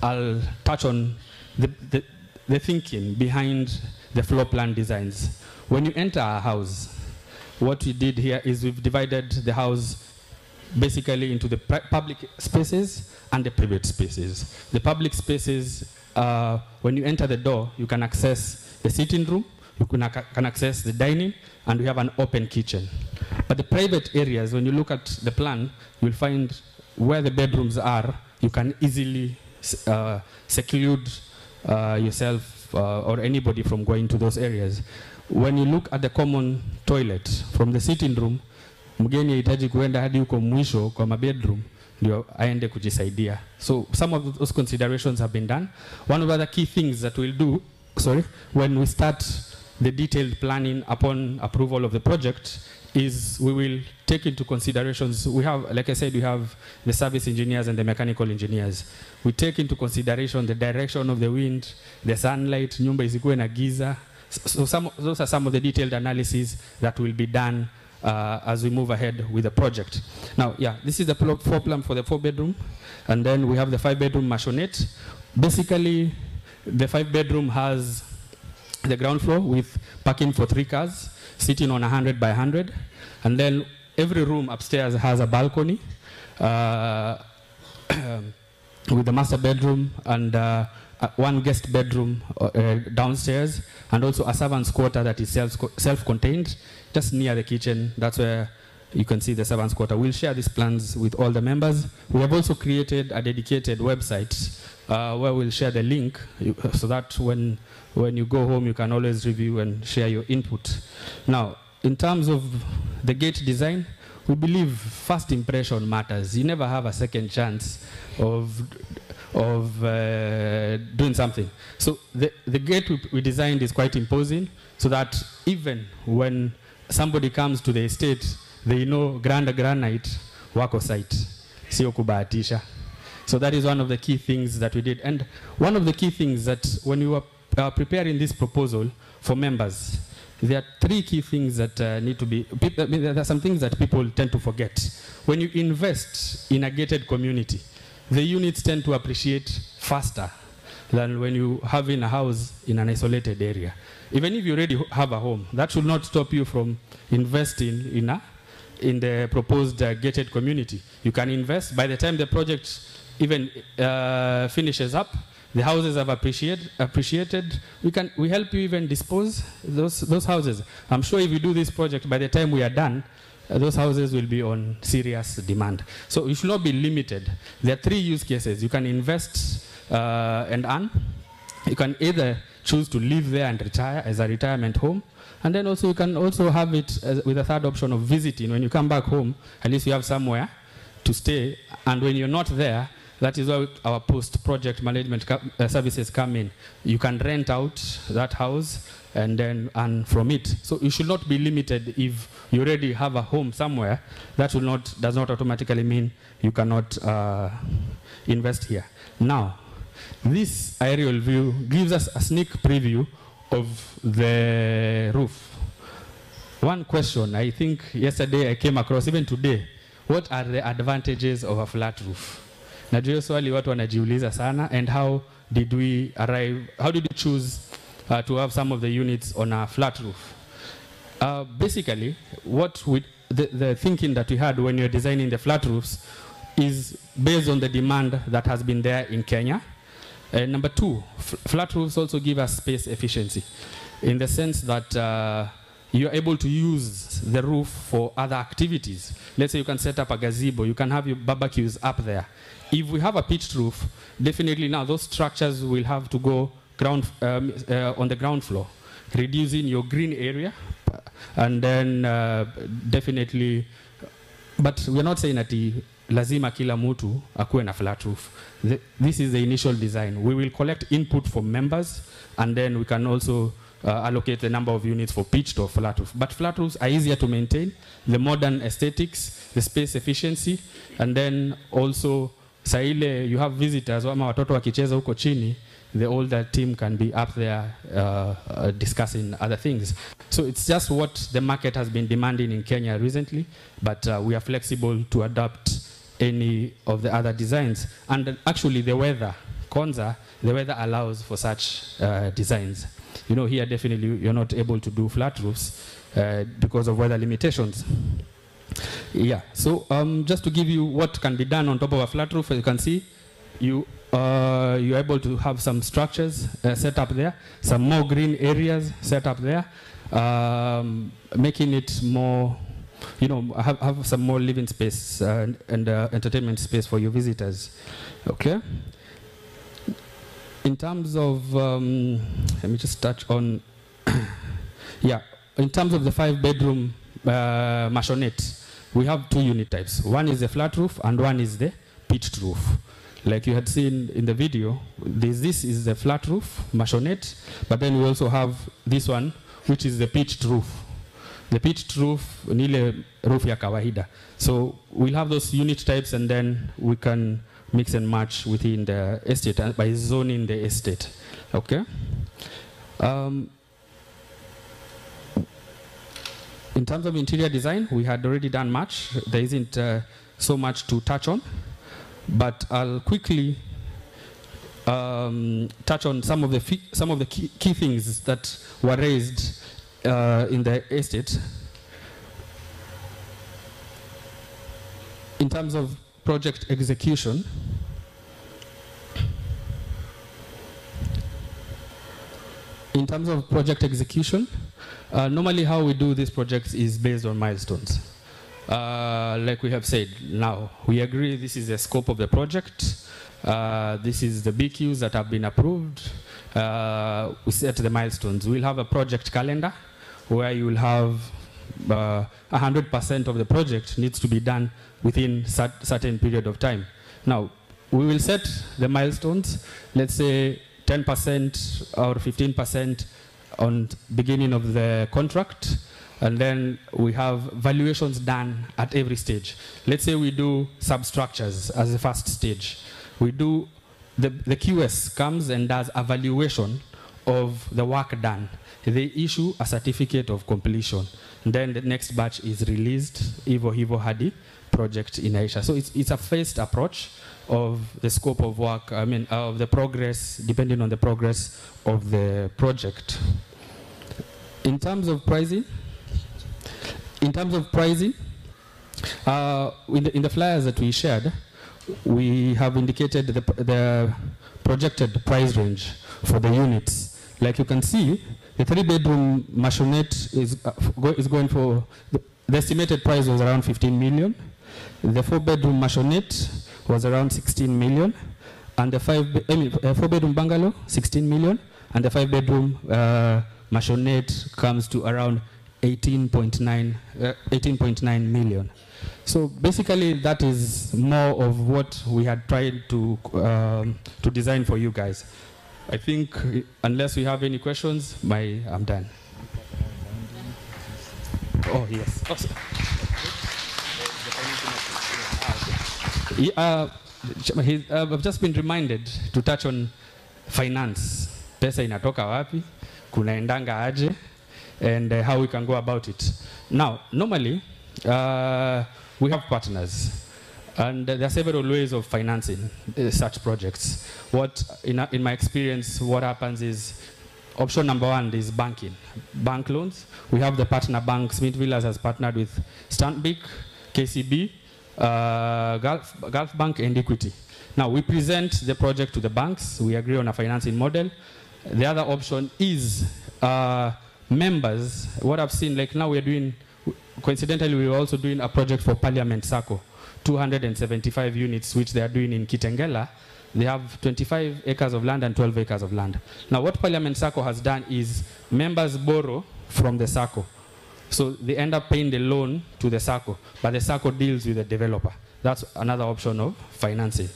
I'll touch on the thinking behind the floor plan designs. When you enter a house, what we did here is we've divided the house basically into the public spaces and the private spaces. The public spaces, when you enter the door, you can access the sitting room, you can access the dining, and we have an open kitchen. But the private areas, when you look at the plan, you'll find where the bedrooms are, you can easily seclude yourself or anybody from going to those areas. When you look at the common toilet from the sitting room, mgeni hahitaji kuenda hadi huko mwisho kwa mabedroom ndio aende kujisaidia. So some of those considerations have been done. One of the other key things that we'll do, when we start the detailed planning upon approval of the project is we will take into considerations, we have, like I said, we have the service engineers and the mechanical engineers. We take into consideration the direction of the wind, the sunlight, nyumba isikuwe na giza. So those are some of the detailed analyses that will be done as we move ahead with the project. Now, yeah, this is the floor plan for the 4-bedroom, and then we have the 5-bedroom maisonette. Basically, the 5-bedroom has the ground floor with parking for 3 cars, sitting on 100 by 100, and then every room upstairs has a balcony with the master bedroom and one guest bedroom downstairs, and also a servant's quarter that is self-contained, just near the kitchen. That's where you can see the servant's quarter. We'll share these plans with all the members. We have also created a dedicated website where we'll share the link so that when you go home, you can always review and share your input. Now, in terms of the gate design, we believe first impression matters. You never have a second chance of doing something. So the gate we designed is quite imposing, so that even when somebody comes to the estate, they know granite wako site, sio kubahatisha. So that is one of the key things that we did. And one of the key things that when we were preparing this proposal for members, there are three key things that need to be, there are some things that people tend to forget. When you invest in a gated community, the units tend to appreciate faster than when you have in a house in an isolated area. Even if you already have a home, that should not stop you from investing in the proposed gated community. You can invest. By the time the project even finishes up, the houses have appreciated. We help you even dispose those houses. I'm sure if you do this project, by the time we are done, those houses will be on serious demand. So you should not be limited. There are three use cases. You can invest and earn. You can either choose to live there and retire as a retirement home. And then also you can also have it with a third option of visiting. When you come back home, at least you have somewhere to stay. And when you're not there, that is where our post-project management services come in. You can rent out that house and then earn from it. So you should not be limited if you already have a home somewhere. That does not automatically mean you cannot invest here. Now, this aerial view gives us a sneak preview of the roof. One question I think yesterday I came across, even today, what are the advantages of a flat roof? Najua swali watu wanajiuliza sana, and how did we choose to have some of the units on a flat roof? Basically, the thinking that we had when we were designing the flat roofs is based on the demand that has been there in Kenya. Number two, flat roofs also give us space efficiency in the sense that you're able to use the roof for other activities. Let's say you can set up a gazebo, you can have your barbecues up there. If we have a pitched roof, definitely now those structures will have to go on the ground floor, reducing your green area, and then definitely, but we're not saying that lazima kila mutu akuwe na flat roof. This is the initial design. We will collect input from members, and then we can also allocate the number of units for pitched or flat roof. But flat roofs are easier to maintain, the modern aesthetics, the space efficiency, and then also saile you have visitors, wama watoto wakicheza huko chini, the older team can be up there discussing other things. So it's just what the market has been demanding in Kenya recently, but we are flexible to adapt any of the other designs. And actually the weather, Konza, the weather allows for such designs. You know, here definitely you're not able to do flat roofs because of weather limitations. Yeah, so just to give you what can be done on top of a flat roof, as you can see, you're able to have some structures set up there, some more green areas set up there, making it more, you know, have some more living space and entertainment space for your visitors. Okay. In terms of, let me just touch on, yeah, in terms of the 5-bedroom maisonette, we have 2 unit types. One is the flat roof and one is the pitched roof. Like you had seen in the video, this is the flat roof, maisonette, but then we also have this one, which is the pitched roof. The pitched roof, nile roof ya kawaida. So we'll have those unit types, and then we can mix and match within the estate by zoning the estate. Okay. In terms of interior design, we had already done much. There isn't so much to touch on, but I'll quickly touch on some of the key things that were raised in the estate. In terms of project execution, normally how we do these projects is based on milestones. Like we have said, now we agree this is the scope of the project, this is the BQs that have been approved, we set the milestones. We'll have a project calendar where you will have 100% of the project needs to be done within certain period of time. Now, we will set the milestones, let's say 10% or 15% on beginning of the contract, And then we have valuations done at every stage. Let's say we do substructures as the first stage. We do, the QS comes and does a valuation of the work done. They issue a certificate of completion. Then the next batch is released, Hivo Hadi project in Aisha. So it's a phased approach of the scope of work, of the progress, depending on the progress of the project. In terms of pricing, in the flyers that we shared, we have indicated the projected price range for the units. Like you can see, the 3-bedroom maisonette is going for, the estimated price was around 15 million. The 4-bedroom maisonette was around 16 million. And the 4-bedroom bungalow, 16 million. And the 5-bedroom maisonette comes to around 18.9 million. So basically, that is more of what we had tried to design for you guys. I think, unless we have any questions, I'm done. Oh, yes. I've just been reminded to touch on finance. Pesa inatoka wapi, kunaendanga aje, and how we can go about it. Now, normally, we have partners, and there are several ways of financing such projects. In my experience, what happens is, option number one is banking, bank loans. We have the partner banks. Mint Villas has partnered with Stanbic, KCB, Gulf Bank, and Equity. Now, we present the project to the banks. We agree on a financing model. The other option is members. What I've seen, like now we're doing, coincidentally, we're also doing a project for Parliament Sacco, 275 units, which they are doing in Kitengela. They have 25 acres of land and 12 acres of land. Now, what Parliament Sacco has done is members borrow from the Sacco. So they end up paying the loan to the Sacco, but the Sacco deals with the developer. That's another option of financing.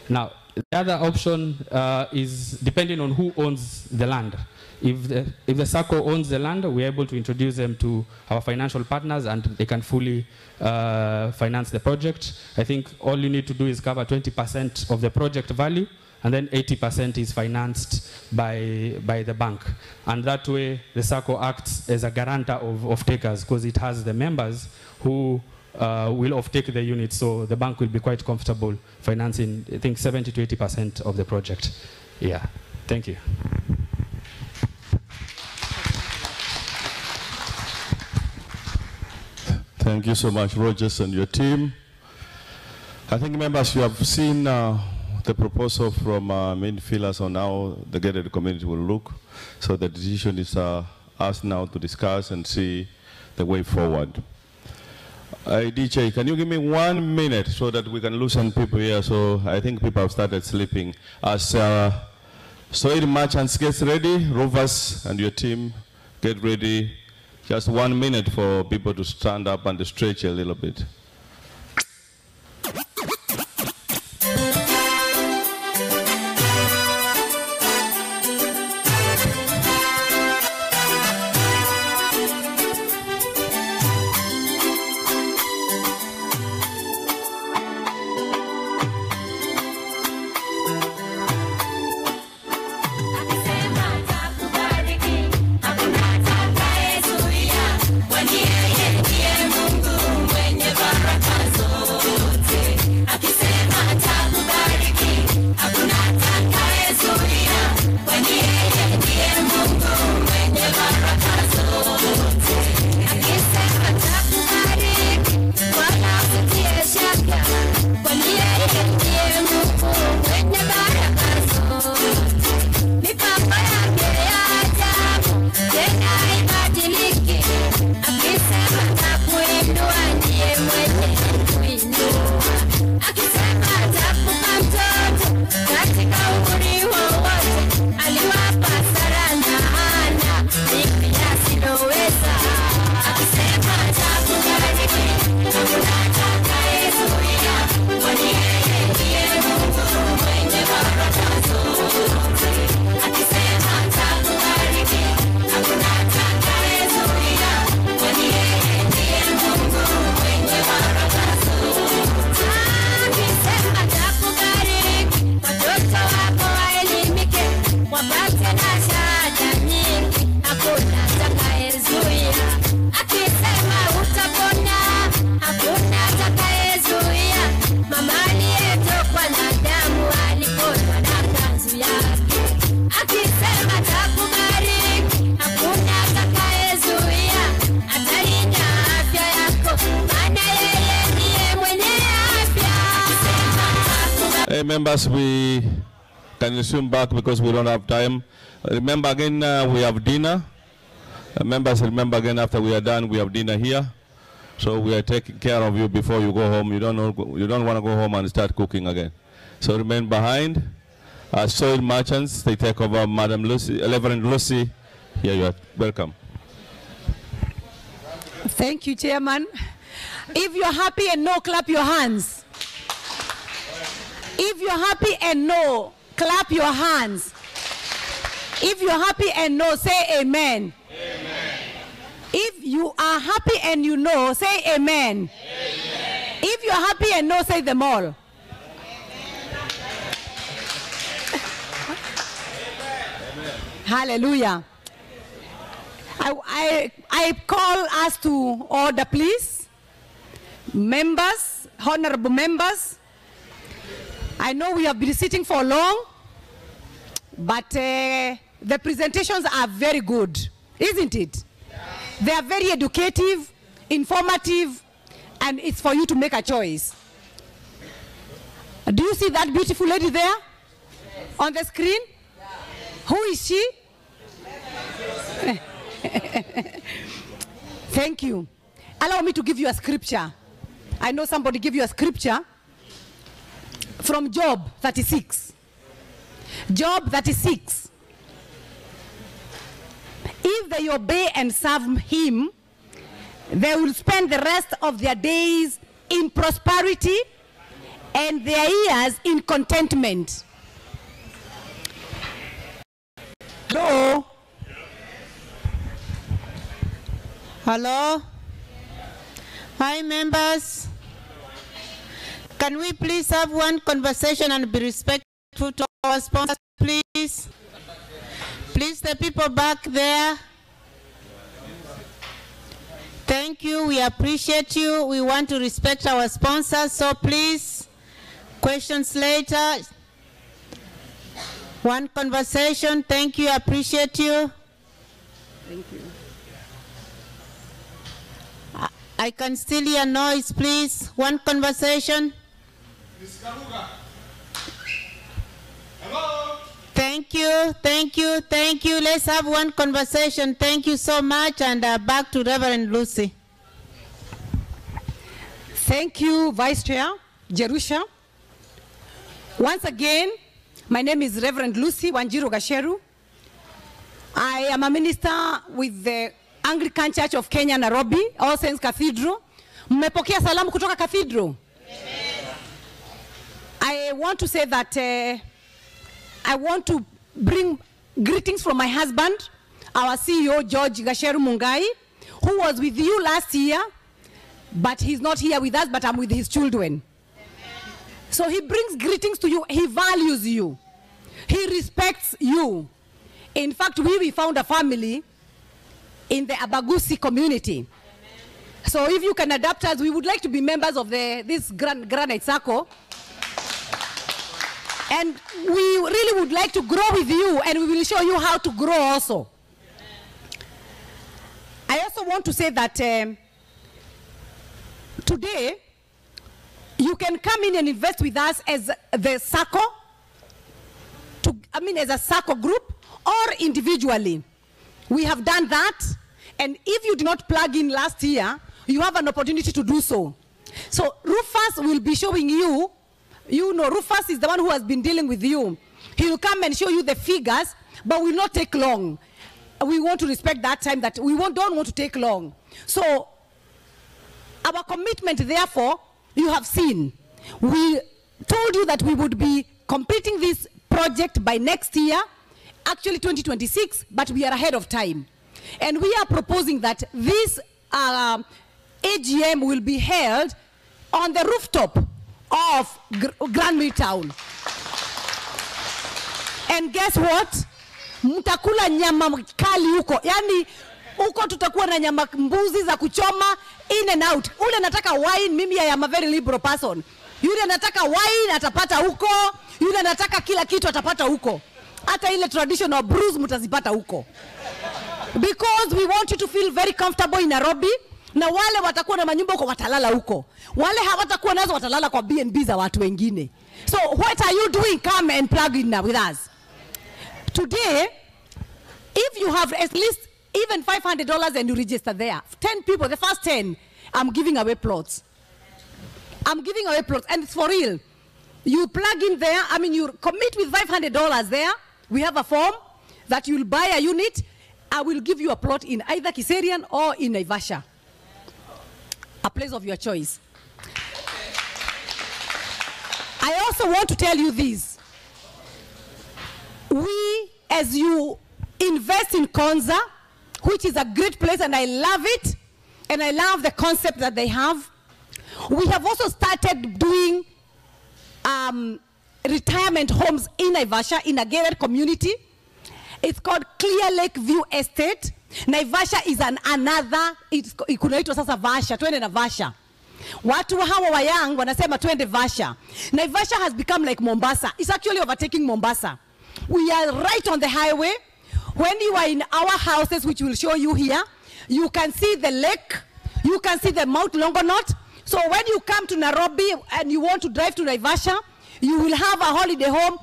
Now, the other option is depending on who owns the land. If the Sacco owns the land, we're able to introduce them to our financial partners and they can fully finance the project. I think all you need to do is cover 20% of the project value, and then 80% is financed by the bank. And that way, the Sacco acts as a guarantor of takers, because it has the members who will off-take the unit, so the bank will be quite comfortable financing, I think, 70 to 80% of the project. Yeah, thank you. Thank you so much, Rogers and your team. I think, members, you have seen the proposal from Mint Villas on how the gated community will look. So the decision is us now to discuss and see the way forward. DJ, can you give me 1 minute so that we can loosen people here? So I think people have started sleeping. As Soil Merchants gets ready, Rovers and your team get ready. Just 1 minute for people to stand up and stretch a little bit. Mungu mwenye baraka. members, we can resume back because we don't have time. Remember again, we have dinner. Members, remember again, after we are done, we have dinner here. So we are taking care of you before you go home. You don't want to go home and start cooking again. So remain behind. Soil merchants, they take over. Madam Lucy, Reverend Lucy, here you are. Welcome. Thank you, Chairman. If you're happy and no, clap your hands. If you're happy and no, clap your hands. If you're happy and no, say amen. Amen. If you are happy and you know, say amen. Amen. If you're happy and no, say them all. Amen. Hallelujah. I call us to order, please. Members, honorable members, I know we have been sitting for long, but the presentations are very good, isn't it? They are very educative, informative, and it's for you to make a choice. Do you see that beautiful lady there on the screen? Who is she? Thank you. Allow me to give you a scripture. I know somebody give you a scripture from Job 36. Job 36. If they obey and serve him, they will spend the rest of their days in prosperity and their years in contentment. Hello? Hello? Hi, members. Can we please have one conversation and be respectful to our sponsors, please? Please, the people back there. Thank you. We appreciate you. We want to respect our sponsors, so please, questions later. One conversation. Thank you. Appreciate you. Thank you. I can still hear noise, please. One conversation. Hello? Thank you, thank you, thank you. Let's have one conversation. Thank you so much, and back to Reverend Lucy. Thank you, Vice Chair Jerusha. Once again, my name is Reverend Lucy Wanjiru Gasheru. I am a minister with the Anglican Church of Kenya, Nairobi, All Saints Cathedral. Mmepokea salamu kutoka Cathedral? Amen. I want to say that I want to bring greetings from my husband, our CEO, George Gasheru Mungai, who was with you last year, but he's not here with us, but I'm with his children. Amen. So he brings greetings to you. He values you. He respects you. In fact, we found a family in the Abagusi community. Amen. So if you can adapt us, we would like to be members of this Granite Circle. And we really would like to grow with you, and we will show you how to grow also. I also want to say that today, you can come in and invest with us as the circle, as a circle group, or individually. We have done that, and if you did not plug in last year, you have an opportunity to do so. So Rufus will be showing you. You know, Rufus is the one who has been dealing with you. He will come and show you the figures, but will not take long. We want to respect that time that we don't want to take long. So our commitment, therefore, you have seen. We told you that we would be completing this project by next year, actually 2026, but we are ahead of time. And we are proposing that this AGM will be held on the rooftop of Grand Midtown. And guess what? Mtakula nyama kali huko. Yani huko tutakuwa na nyama mbuzi za kuchoma in and out. Ule nataka wine, mimi I am a very liberal person. Yule nataka wine atapata huko. Yule nataka kila kitu atapata huko. Hata ile traditional brews mtazipata huko. Because we want you to feel very comfortable in Nairobi. Na wale watakuwa na manyumba huko watalala huko. Wale hawatakuwa nazo watalala kwa B&B za watu wengine. So what are you doing? Come and plug in with us. Today, if you have at least even $500 and you register there, 10 people, the first 10, I'm giving away plots. I'm giving away plots, and it's for real. You plug in there, I mean, you commit with $500 there. We have a form that you'll buy a unit. I will give you a plot in either Kiserian or in Naivasha, a place of your choice. I also want to tell you this. We, as you invest in Konza, which is a great place, and I love it, and I love the concept that they have. We have also started doing retirement homes in Naivasha, in a gated community. It's called Clear Lake View Estate. Naivasha is another, kunaitwa sasa Vasha, twende na Vasha. Watu hawa wa young wanasema twende Vasha. Naivasha has become like Mombasa. It's actually overtaking Mombasa. We are right on the highway. When you are in our houses, which we'll show you here, you can see the lake, you can see the Mount Longonot. So when you come to Nairobi and you want to drive to Naivasha, you will have a holiday home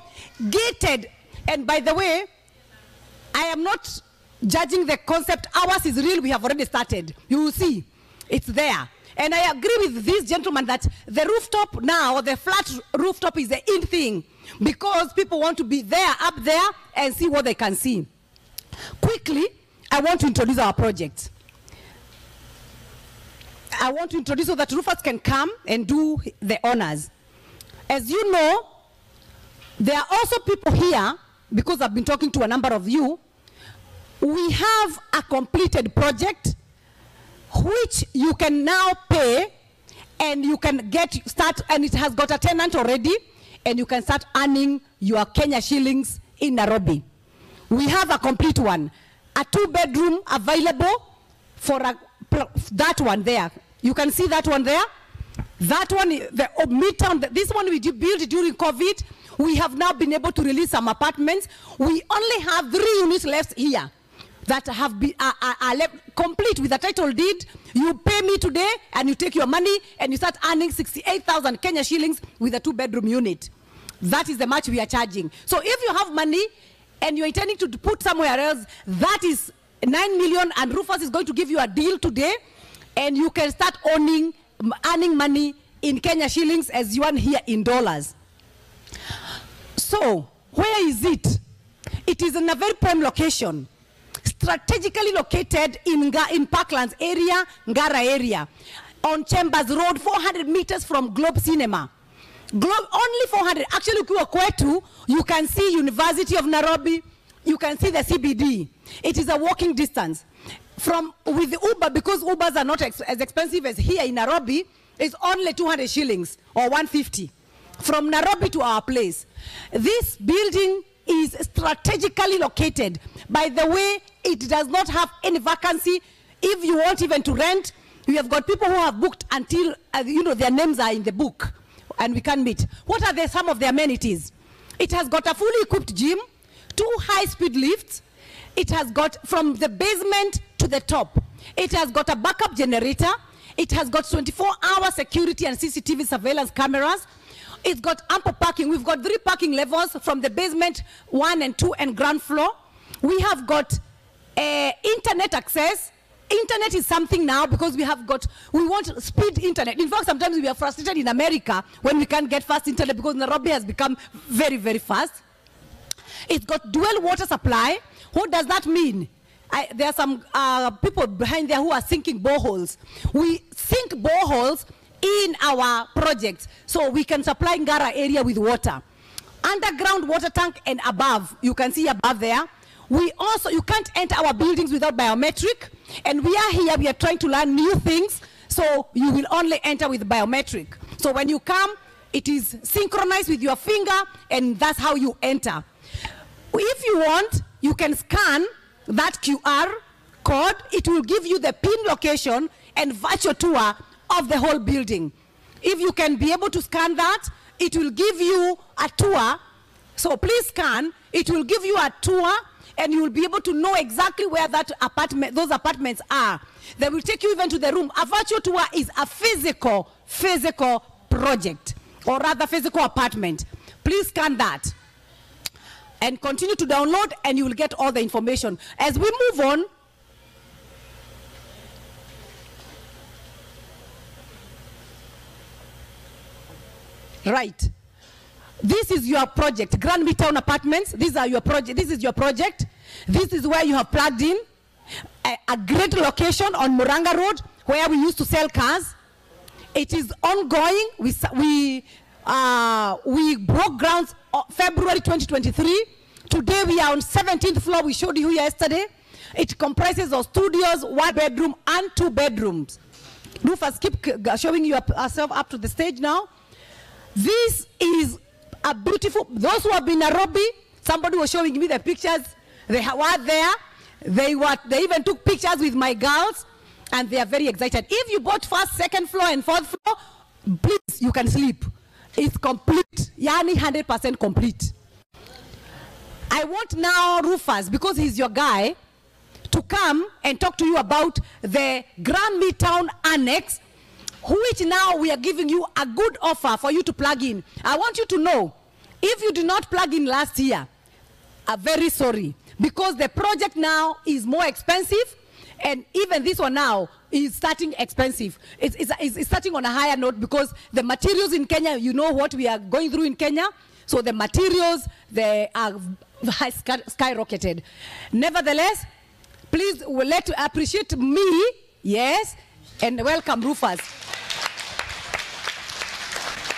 gated. And by the way, I am not judging the concept. Ours is real. We have already started. You will see. It's there. And I agree with this gentleman that the rooftop now, the flat rooftop is the in thing, because people want to be there, up there, and see what they can see. Quickly, I want to introduce our project. I want to introduce so that roofers can come and do the honors. As you know, there are also people here, because I've been talking to a number of you. We have a completed project which you can now pay, and you can start, and it has got a tenant already, and you can start earning your Kenya shillings in Nairobi. We have a complete one, a 2-bedroom available for that one there. You can see that one there. That one, the midtown, this one we built during COVID. We have now been able to release some apartments. We only have 3 units left here that have been left complete with a title deed. You pay me today and you take your money and you start earning 68,000 Kenya shillings with a 2-bedroom unit. That is the much we are charging. So if you have money and you're intending to put somewhere else, that is 9 million, and Rufus is going to give you a deal today, and you can start earning money in Kenya shillings as you earn here in dollars. So, where is it? It is in a very prime location, strategically located in Parklands area, Ngara area, on Chambers Road, 400 meters from Globe Cinema. Only 400. Actually, ukiwa kwetu, you can see University of Nairobi, you can see the CBD. It is a walking distance. With Uber, because Ubers are not as expensive as here in Nairobi, it's only 200 shillings or 150 from Nairobi to our place. This building is strategically located. By the way, it does not have any vacancy. If you want even to rent, we have got people who have booked until their names are in the book and we can meet. What are some of the amenities? It has got a fully equipped gym, 2 high-speed lifts. It has got from the basement to the top. It has got a backup generator. It has got 24-hour security and CCTV surveillance cameras. It's got ample parking. We've got 3 parking levels from the basement 1 and 2 and ground floor. We have got internet access. Internet is something now because we want speed internet. In fact, sometimes we are frustrated in America when we can't get fast internet because Nairobi has become very, very fast. It's got dual water supply. What does that mean? There are some people behind there who are sinking boreholes. We sink boreholes in our projects so we can supply Ngara area with water. Underground water tank and above, you can see above there. You can't enter our buildings without biometric, and we are here, we are trying to learn new things, so you will only enter with biometric. So when you come, it is synchronized with your finger, and that's how you enter. If you want, you can scan that QR code. It will give you the pin location and virtual tour of the whole building. If you can be able to scan that, it will give you a tour. So please scan. It will give you a tour, and you will be able to know exactly where those apartments are. They will take you even to the room. A virtual tour is a physical project. or rather physical apartment. Please scan that and continue to download, and you will get all the information. As we move on, right. This is your project, Grand Midtown Apartments. These are your project. This is your project. This is where you have plugged in a great location on Muranga Road, where we used to sell cars. It is ongoing. We broke grounds February 2023. Today we are on 17th floor. We showed you yesterday. It comprises of studios, 1 bedroom and 2 bedrooms. Rufus, keep showing yourself up to the stage now. This is a beautiful, those who have been in Nairobi, somebody was showing me the pictures. They were there. They even took pictures with my girls, and they are very excited. If you bought first, second floor, and fourth floor, please, you can sleep. It's complete, yani 100% complete. I want now Rufus, because he's your guy, to come and talk to you about the Grand Midtown Annex, which now we are giving you a good offer for you to plug in. I want you to know, if you did not plug in last year, I'm very sorry, because the project now is more expensive, and even this one now is starting expensive. It's starting on a higher note, because the materials in Kenya, you know what we are going through in Kenya, so the materials, they are skyrocketed. Nevertheless, please let appreciate me, yes, and welcome Rufus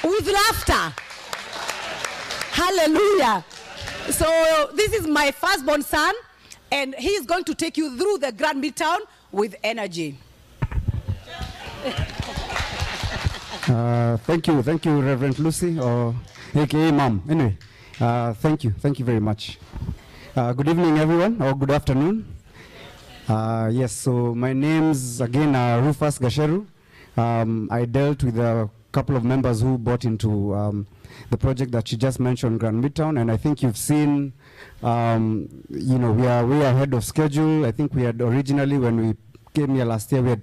with laughter. Hallelujah. So this is my firstborn son, and he is going to take you through the Grand Midtown with energy. Thank you, Reverend Lucy, or AKA Mom. Anyway, thank you very much. Good evening, everyone, or good afternoon. Yes, so my name's again Rufus Gasheru. I dealt with a couple of members who bought into the project that she just mentioned, Grand Midtown, and I think you've seen, we are way ahead of schedule. I think we had originally, when we came here last year, we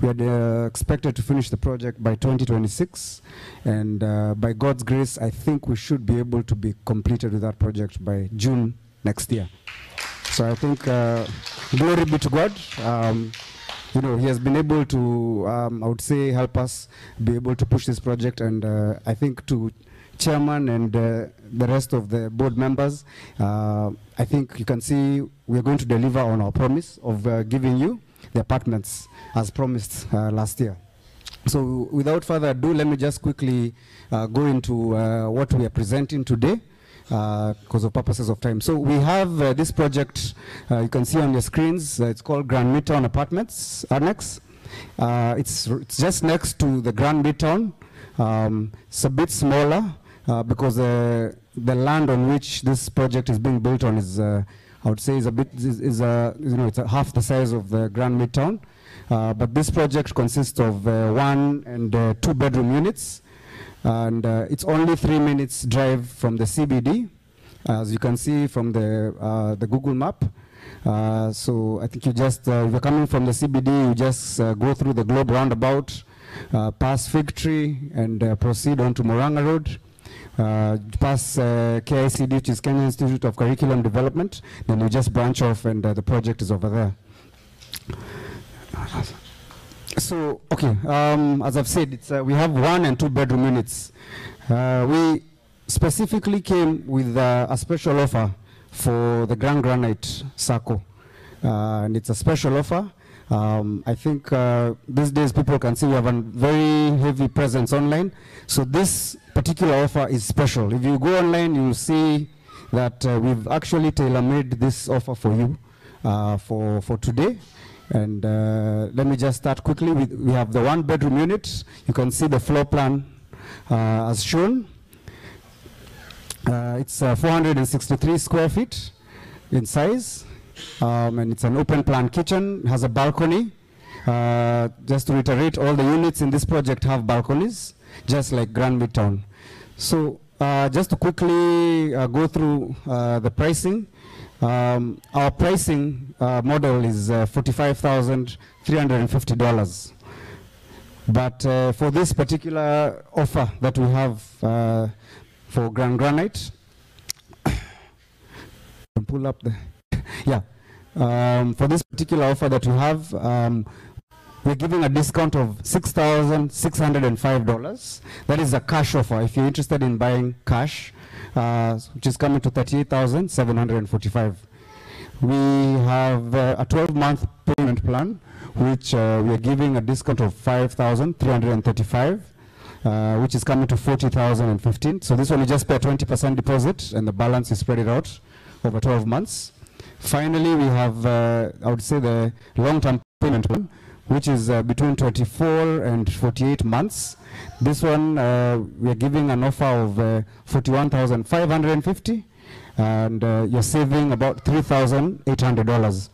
had expected to finish the project by 2026, and by God's grace, I think we should be able to be completed with that project by June next year. So I think glory be to God. He has been able to, I would say, help us be able to push this project, and I think to Chairman and the rest of the board members, I think you can see we're going to deliver on our promise of giving you the apartments as promised last year. So without further ado, let me just quickly go into what we are presenting today, because of purposes of time. So we have this project, you can see on your screens, it's called Grand Midtown Apartments Annex. It's just next to the Grand Midtown. It's a bit smaller because the land on which this project is being built on is, I would say, it's half the size of the Grand Midtown. But this project consists of 1 and 2 bedroom units. And it's only 3 minutes drive from the CBD, as you can see from the Google map. So I think you just, if you're coming from the CBD, you just go through the Globe roundabout, pass Fig Tree, and proceed on to Muranga Road, pass KICD, which is Kenya Institute of Curriculum Development, then you just branch off, and the project is over there. So, okay, as I've said, we have 1 and 2 bedroom units. We specifically came with a special offer for the Grand Granite Circle. And it's a special offer. I think these days people can see we have a very heavy presence online. So this particular offer is special. If you go online, you will see that we've actually tailor-made this offer for you for today. And let me just start quickly. We have the 1 bedroom unit. You can see the floor plan as shown. It's 463 square feet in size. And it's an open plan kitchen, has a balcony. Just to reiterate, all the units in this project have balconies, just like Grand Midtown. So just to quickly go through the pricing. Our pricing model is $45,350. But for this particular offer that we have for Grand Granite, pull up the, yeah. For this particular offer that we have, we're giving a discount of $6,605. That is a cash offer. If you're interested in buying cash, which is coming to $38,745. We have a 12-month payment plan, which we are giving a discount of $5,335, which is coming to $40,015. So this one you just pay a 20% deposit, and the balance is spread out over 12 months. Finally, we have, I would say, the long-term payment plan, which is between 24 and 48 months. This one, we are giving an offer of $41,550, and you're saving about $3,800.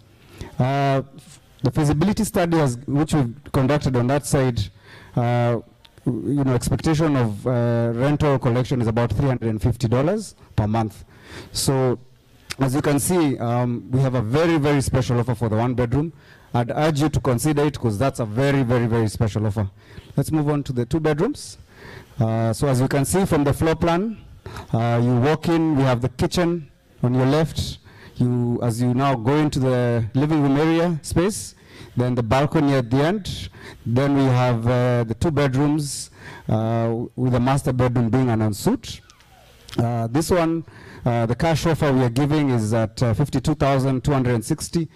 The feasibility study, which we've conducted on that side, expectation of rental collection is about $350 per month. So, as you can see, we have a very, very special offer for the one bedroom. I'd urge you to consider it because that's a very, very, very special offer. Let's move on to the two bedrooms. So as you can see from the floor plan, you walk in, we have the kitchen on your left. As you now go into the living room area space, then the balcony at the end. Then we have the two bedrooms with the master bedroom being an ensuite. This one, the cash offer we are giving is at $52,260,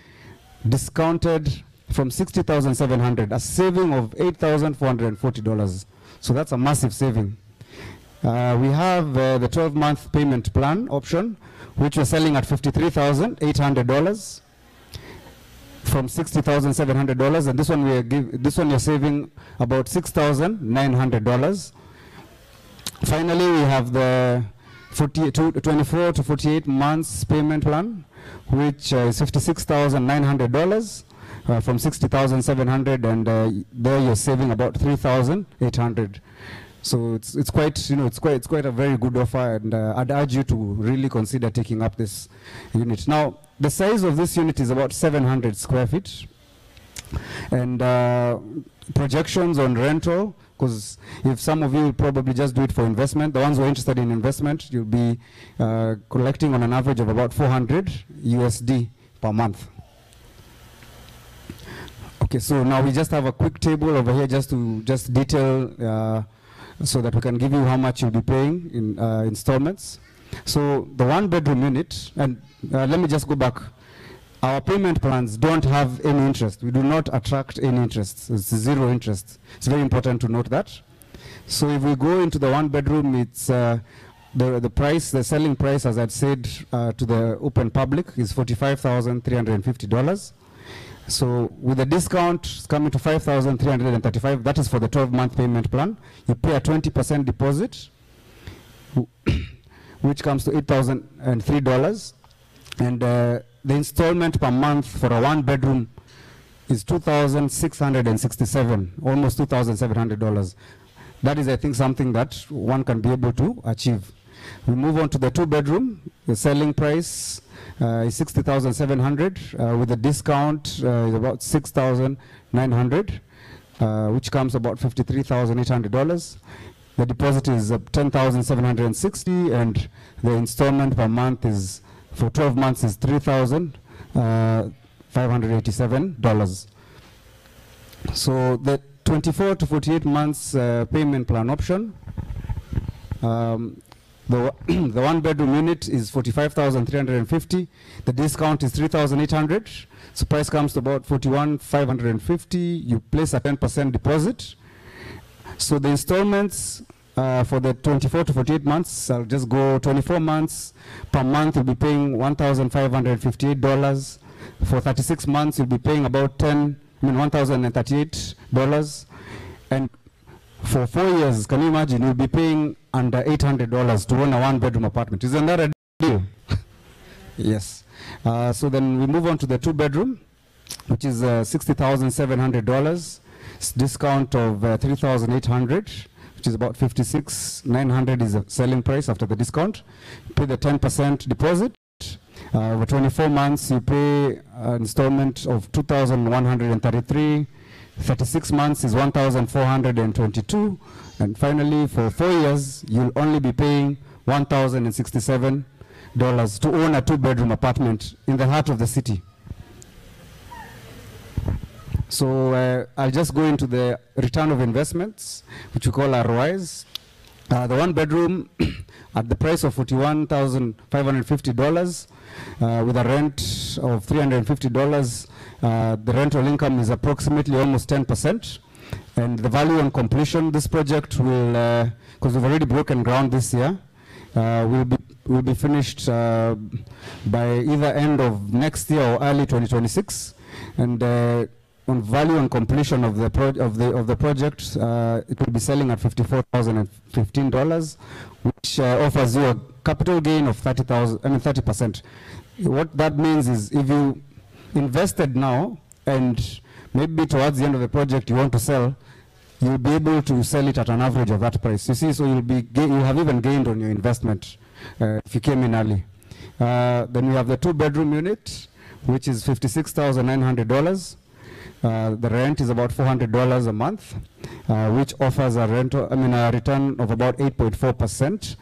discounted from $60,700, a saving of $8,440. So that's a massive saving. We have the 12-month payment plan option, which we're selling at $53,800 from $60,700, and this one you're saving about $6,900. Finally, we have the 24 to 48 months payment plan, which is $56,900 from $60,700, and there you're saving about $3,800. So it's quite a very good offer, and I'd urge you to really consider taking up this unit. Now, the size of this unit is about 700 square feet, and projections on rental, because if some of you will probably just do it for investment, the ones who are interested in investment, you'll be collecting on an average of about $400 USD per month. Okay, so now we just have a quick table over here just to detail so that we can give you how much you'll be paying in installments. So the one bedroom unit, and let me just go back. Our payment plans don't have any interest. We do not attract any interest. It's zero interest. It's very important to note that. So if we go into the one bedroom, it's the price, the selling price, as I'd said to the open public, is $45,350. So with the discount, it's coming to $5,335. That is for the 12-month payment plan. You pay a 20% deposit, which comes to $8,003, and the installment per month for a one bedroom is $2,667, almost $2,700. That is, I think, something that one can be able to achieve. We move on to the two bedroom. The selling price is $60,700. With the discount, is about $6,900, which comes about $53,800. The deposit is $10,760, and the installment per month is, for 12 months, is $3,587. So the 24 to 48 months payment plan option, the one bedroom unit is $45,350. The discount is $3,800. So price comes to about $41,550. You place a 10% deposit. So the installments for the 24 to 48 months, I'll just go 24 months. Per month, you'll be paying $1,558. For 36 months, you'll be paying about $1,038. And for 4 years, can you imagine, you'll be paying under $800 to own a one-bedroom apartment. Isn't that a deal? Yes. So then we move on to the two-bedroom, which is $60,700. It's discount of $3,800. Which is about $56,900 is the selling price after the discount. You pay the 10% deposit. Over 24 months, you pay an installment of $2,133. 36 months is 1,422. And finally, for 4 years, you'll only be paying $1,067 to own a 2-bedroom apartment in the heart of the city. So I'll just go into the return of investments, which we call ROIs. The 1-bedroom at the price of $41,550 with a rent of $350, the rental income is approximately almost 10%. And the value on completion, this project will, because we've already broken ground this year, will be finished by either end of next year or early 2026. And on value on completion of the project, it will be selling at $54,015, which offers you a capital gain of 30%. What that means is if you invested now and maybe towards the end of the project you want to sell, you'll be able to sell it at an average of that price. You see, so you'll have even gained on your investment if you came in early. Then we have the 2-bedroom unit, which is $56,900. The rent is about $400 a month, which offers a return of about 8.4%.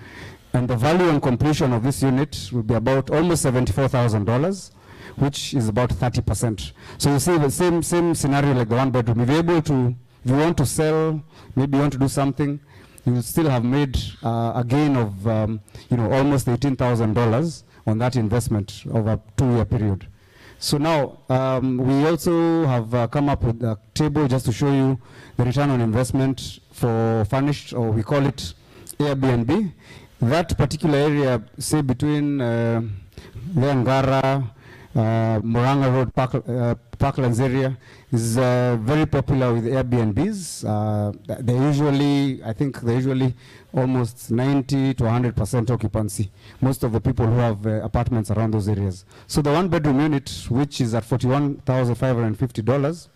And the value on completion of this unit will be about almost $74,000, which is about 30%. So you see the same scenario like the 1-bedroom. If you're able to, if you want to sell, maybe you want to do something, you will still have made a gain of almost $18,000 on that investment over a 2-year period. So now we also have come up with a table just to show you the return on investment for furnished, or we call it Airbnb. That particular area, say between Ngara, Moranga Road, Parklands area, is very popular with Airbnbs. I think they usually almost 90 to 100% occupancy. Most of the people who have apartments around those areas. So the 1-bedroom unit, which is at $41,550,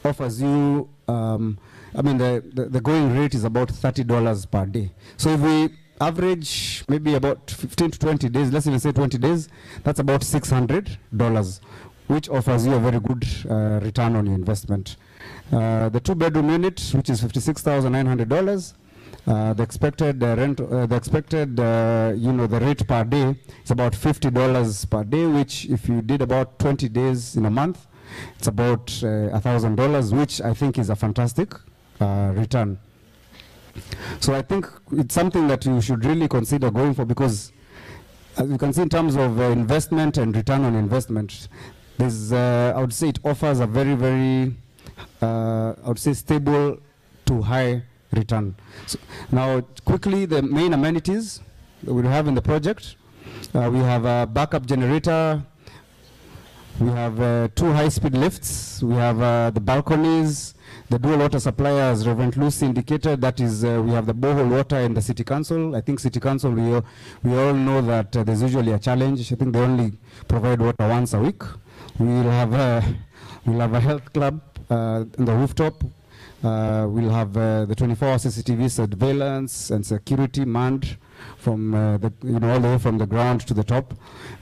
offers you, the going rate is about $30 per day. So if we average maybe about 15 to 20 days, let's even say 20 days, that's about $600, which offers you a very good return on your investment. The 2-bedroom unit, which is $56,900, the expected rent, the rate per day is about $50 per day, which if you did about 20 days in a month, it's about $1,000, which I think is a fantastic return. So I think it's something that you should really consider going for, because as you can see in terms of investment and return on investment, there's, I would say it offers a very, very, I would say stable to high return. So now quickly, the main amenities that we have in the project, we have a backup generator, we have 2 high-speed lifts, we have the balconies, the dual water supply, as Reverend Lucy indicated, that is, we have the borehole water in the City Council. I think City Council, we all know that there's usually a challenge. I think they only provide water once a week. We'll have a health club in the rooftop. We'll have the 24-hour CCTV surveillance and security manned from all the way from the ground to the top.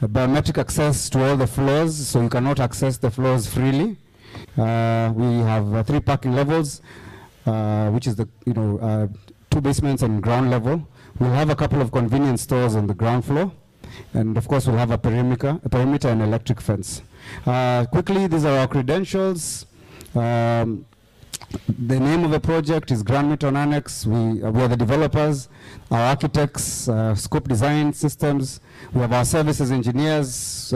Biometric access to all the floors, so you cannot access the floors freely. We have 3 parking levels, which is the 2 basements and ground level. We'll have a couple of convenience stores on the ground floor, and of course we'll have a perimeter and electric fence. Quickly, these are our credentials. The name of the project is Grand Mitton Annex. We are the developers, our architects, scope design systems. We have our services engineers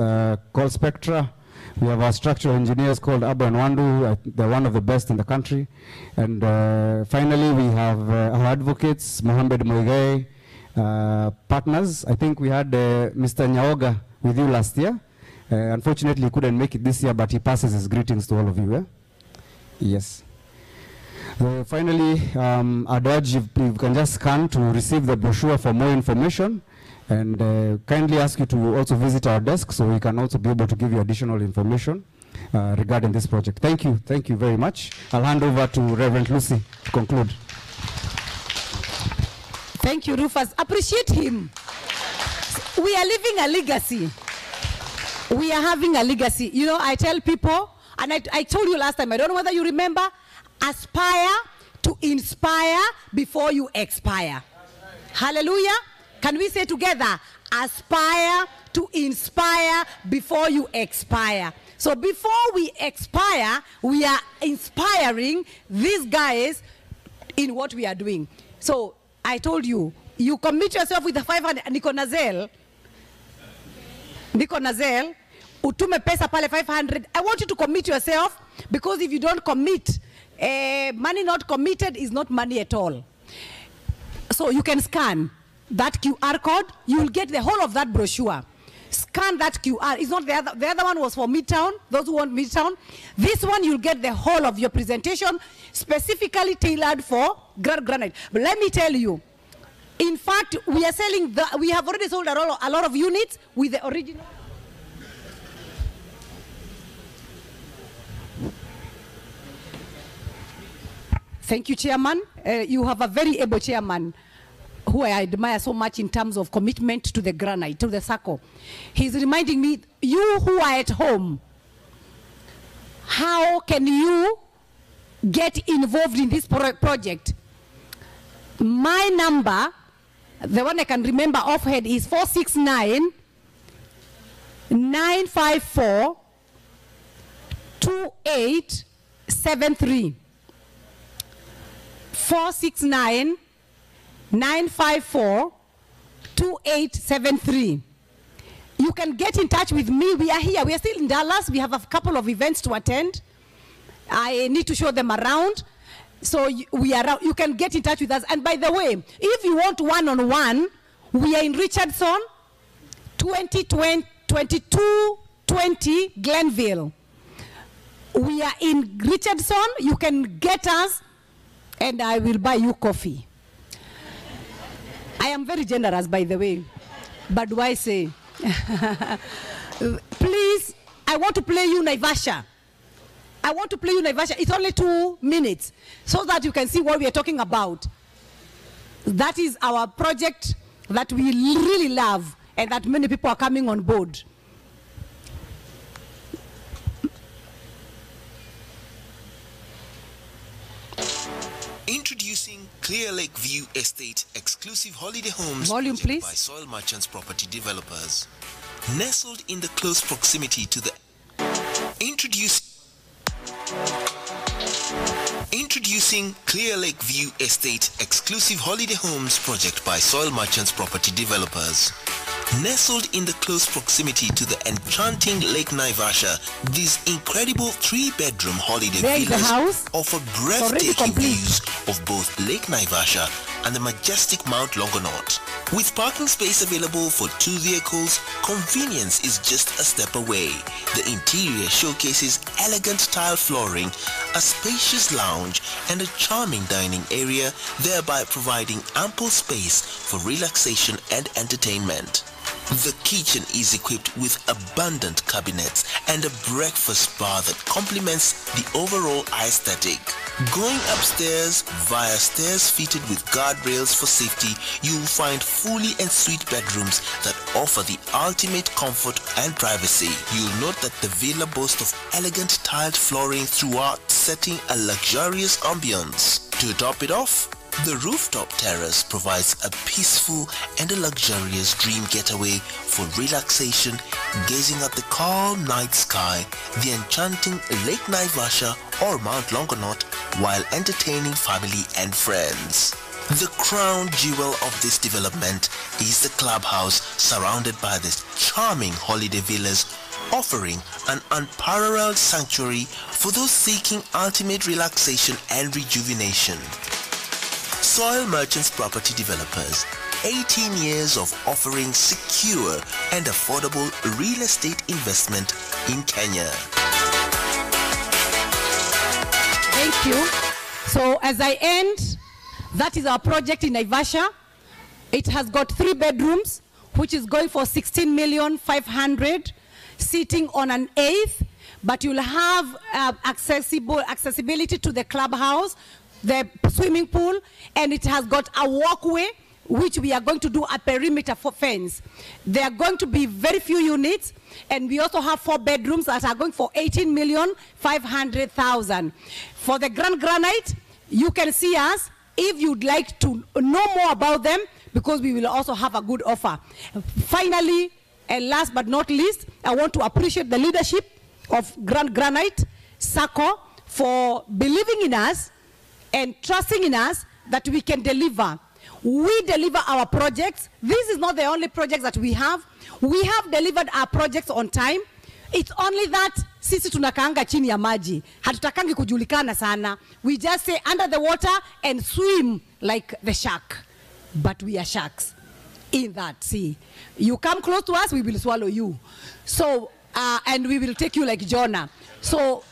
called Spectra. We have our structural engineers called Abba and Wandu. They're one of the best in the country. And finally, we have our advocates, Mohamed Moigai, partners. I think we had Mr. Nyaoga with you last year. Unfortunately, he couldn't make it this year, but he passes his greetings to all of you. Yes. Finally, I'd urge if you can just scan to receive the brochure for more information, and kindly ask you to also visit our desk so we can also be able to give you additional information regarding this project. Thank you very much. I'll hand over to Reverend Lucy to conclude. Thank you, Rufus. Appreciate him. We are leaving a legacy. We are having a legacy. You know, I tell people, And I told you last time, I don't know whether you remember, aspire to inspire before you expire. Hallelujah. Can we say together, aspire to inspire before you expire? So before we expire, we are inspiring these guys in what we are doing. So I told you, you commit yourself with the 500, Niko Nazel, utume pesa pale 500. I want you to commit yourself, because if you don't commit, money not committed is not money at all. So you can scan that QR code, you will get the whole of that brochure. Scan that QR. It's not the other one was for Midtown, those who want Midtown. This one you'll get the whole of your presentation, specifically tailored for granite. But let me tell you, in fact, we are selling, we have already sold a lot of units with the original. Thank you, Chairman. You have a very able chairman who I admire so much in terms of commitment to the granite, to the circle. He's reminding me, you who are at home, how can you get involved in this project? My number, the one I can remember offhand, is 469-954-2873. 469-954-2873. You can get in touch with me. We are here. We are still in Dallas. We have a couple of events to attend. I need to show them around. So we are. You can get in touch with us. And by the way, if you want one-on-one, we are in Richardson, 2220 Glenville. We are in Richardson. You can get us, and I will buy you coffee. I am very generous, by the way. But do I say? Please, I want to play you Naivasha. I want to play you Naivasha. It's only 2 minutes, so that you can see what we are talking about. That is our project that we really love, and that many people are coming on board. Introducing Clear Lake View Estate exclusive holiday homes Volume, please. by Soil Merchants Property Developers. Nestled in the close proximity to the Introducing Clear Lake View Estate exclusive holiday homes project by Soil Merchants Property Developers. Nestled in the close proximity to the enchanting Lake Naivasha, these incredible 3-bedroom holiday villas offer breathtaking views of both Lake Naivasha and the majestic Mount Longonot. With parking space available for 2 vehicles, convenience is just a step away. The interior showcases elegant tile flooring, a spacious lounge, and a charming dining area, thereby providing ample space for relaxation and entertainment. The kitchen is equipped with abundant cabinets and a breakfast bar that complements the overall aesthetic. Going upstairs via stairs fitted with guardrails for safety, you will find fully ensuite bedrooms that offer the ultimate comfort and privacy. You'll note that the villa boasts of elegant tiled flooring throughout, setting a luxurious ambience. To top it off, the rooftop terrace provides a peaceful and a luxurious dream getaway for relaxation, gazing at the calm night sky, the enchanting Lake Naivasha or Mount Longonot, while entertaining family and friends. The crown jewel of this development is the clubhouse, surrounded by the charming holiday villas, offering an unparalleled sanctuary for those seeking ultimate relaxation and rejuvenation. Soil Merchants Property Developers, 18 years of offering secure and affordable real estate investment in Kenya. Thank you. So as I end, that is our project in Naivasha. It has got 3 bedrooms, which is going for 16,500,000, sitting on an 8th, but you'll have accessibility to the clubhouse, the swimming pool, and it has got a walkway which we are going to do a perimeter for fence. There are going to be very few units, and we also have 4 bedrooms that are going for 18,500,000. For the Grand Granite, you can see us if you'd like to know more about them, because we will also have a good offer. Finally, and last but not least, I want to appreciate the leadership of Grand Granite Sacco for believing in us and trusting in us that we can deliver. We deliver our projects. This is not the only project that we have. We have delivered our projects on time. It's only that sisi tunakaanga chini ya maji. Hatutakangi kujulikana sana. We just say under the water and swim like the shark. But we are sharks in that sea. You come close to us, we will swallow you. So, and we will take you like Jonah. So,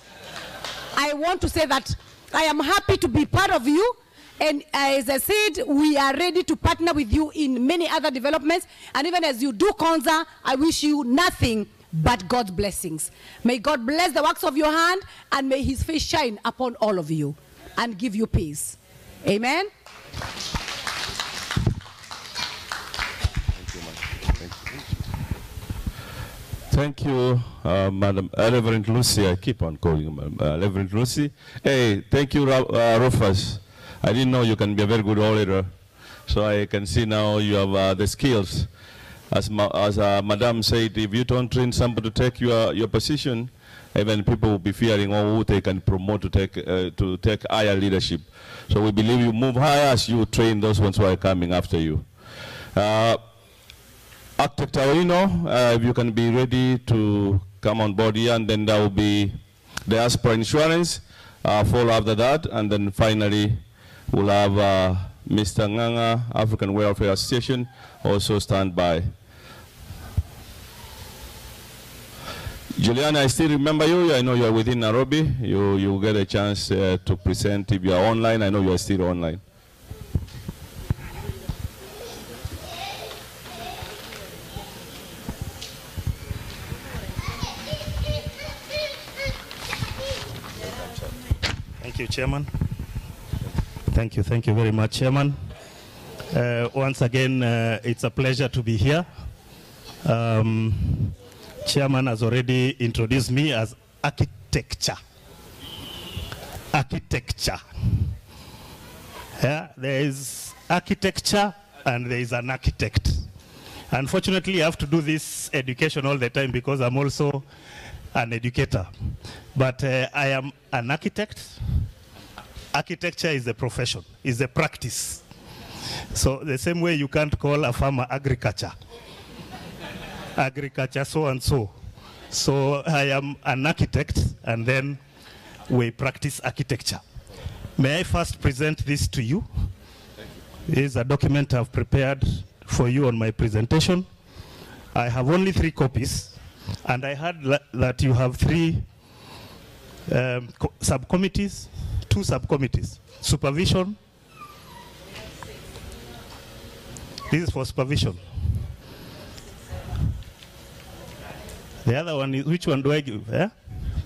I want to say that I am happy to be part of you. And as I said, we are ready to partner with you in many other developments. And even as you do Konza, I wish you nothing but God's blessings. May God bless the works of your hand, and may his face shine upon all of you and give you peace. Amen. Thank you, Madam Reverend Lucy. I keep on calling you Reverend Lucy. Hey, thank you, Rufus. I didn't know you can be a very good orator, so I can see now you have the skills. As Madam said, if you don't train somebody to take your position, even people will be fearing who they can promote to take higher leadership. So we believe you move higher as you train those ones who are coming after you. Architect Taurino, if you can be ready to come on board here, and then there will be diaspora insurance, follow after that, and then finally we'll have Mr. Nganga, African Welfare Association, also stand by. Juliana, I still remember you. I know you are within Nairobi. You get a chance to present. If you are online, I know you are still online. Thank you, Chairman. Thank you very much, Chairman. Once again, it's a pleasure to be here. Chairman has already introduced me as architecture. Architecture. Yeah, there is architecture and there is an architect. Unfortunately, I have to do this education all the time because I'm also an educator. But I am an architect. Architecture is a profession, is a practice. So the same way you can't call a farmer agriculture. Agriculture so and so. So I am an architect, and then we practice architecture. May I first present this to you? This is a document I've prepared for you on my presentation. I have only 3 copies, and I heard that you have 3 subcommittees, 2 subcommittees. Supervision. This is for supervision. The other one is, which one do I give? Eh?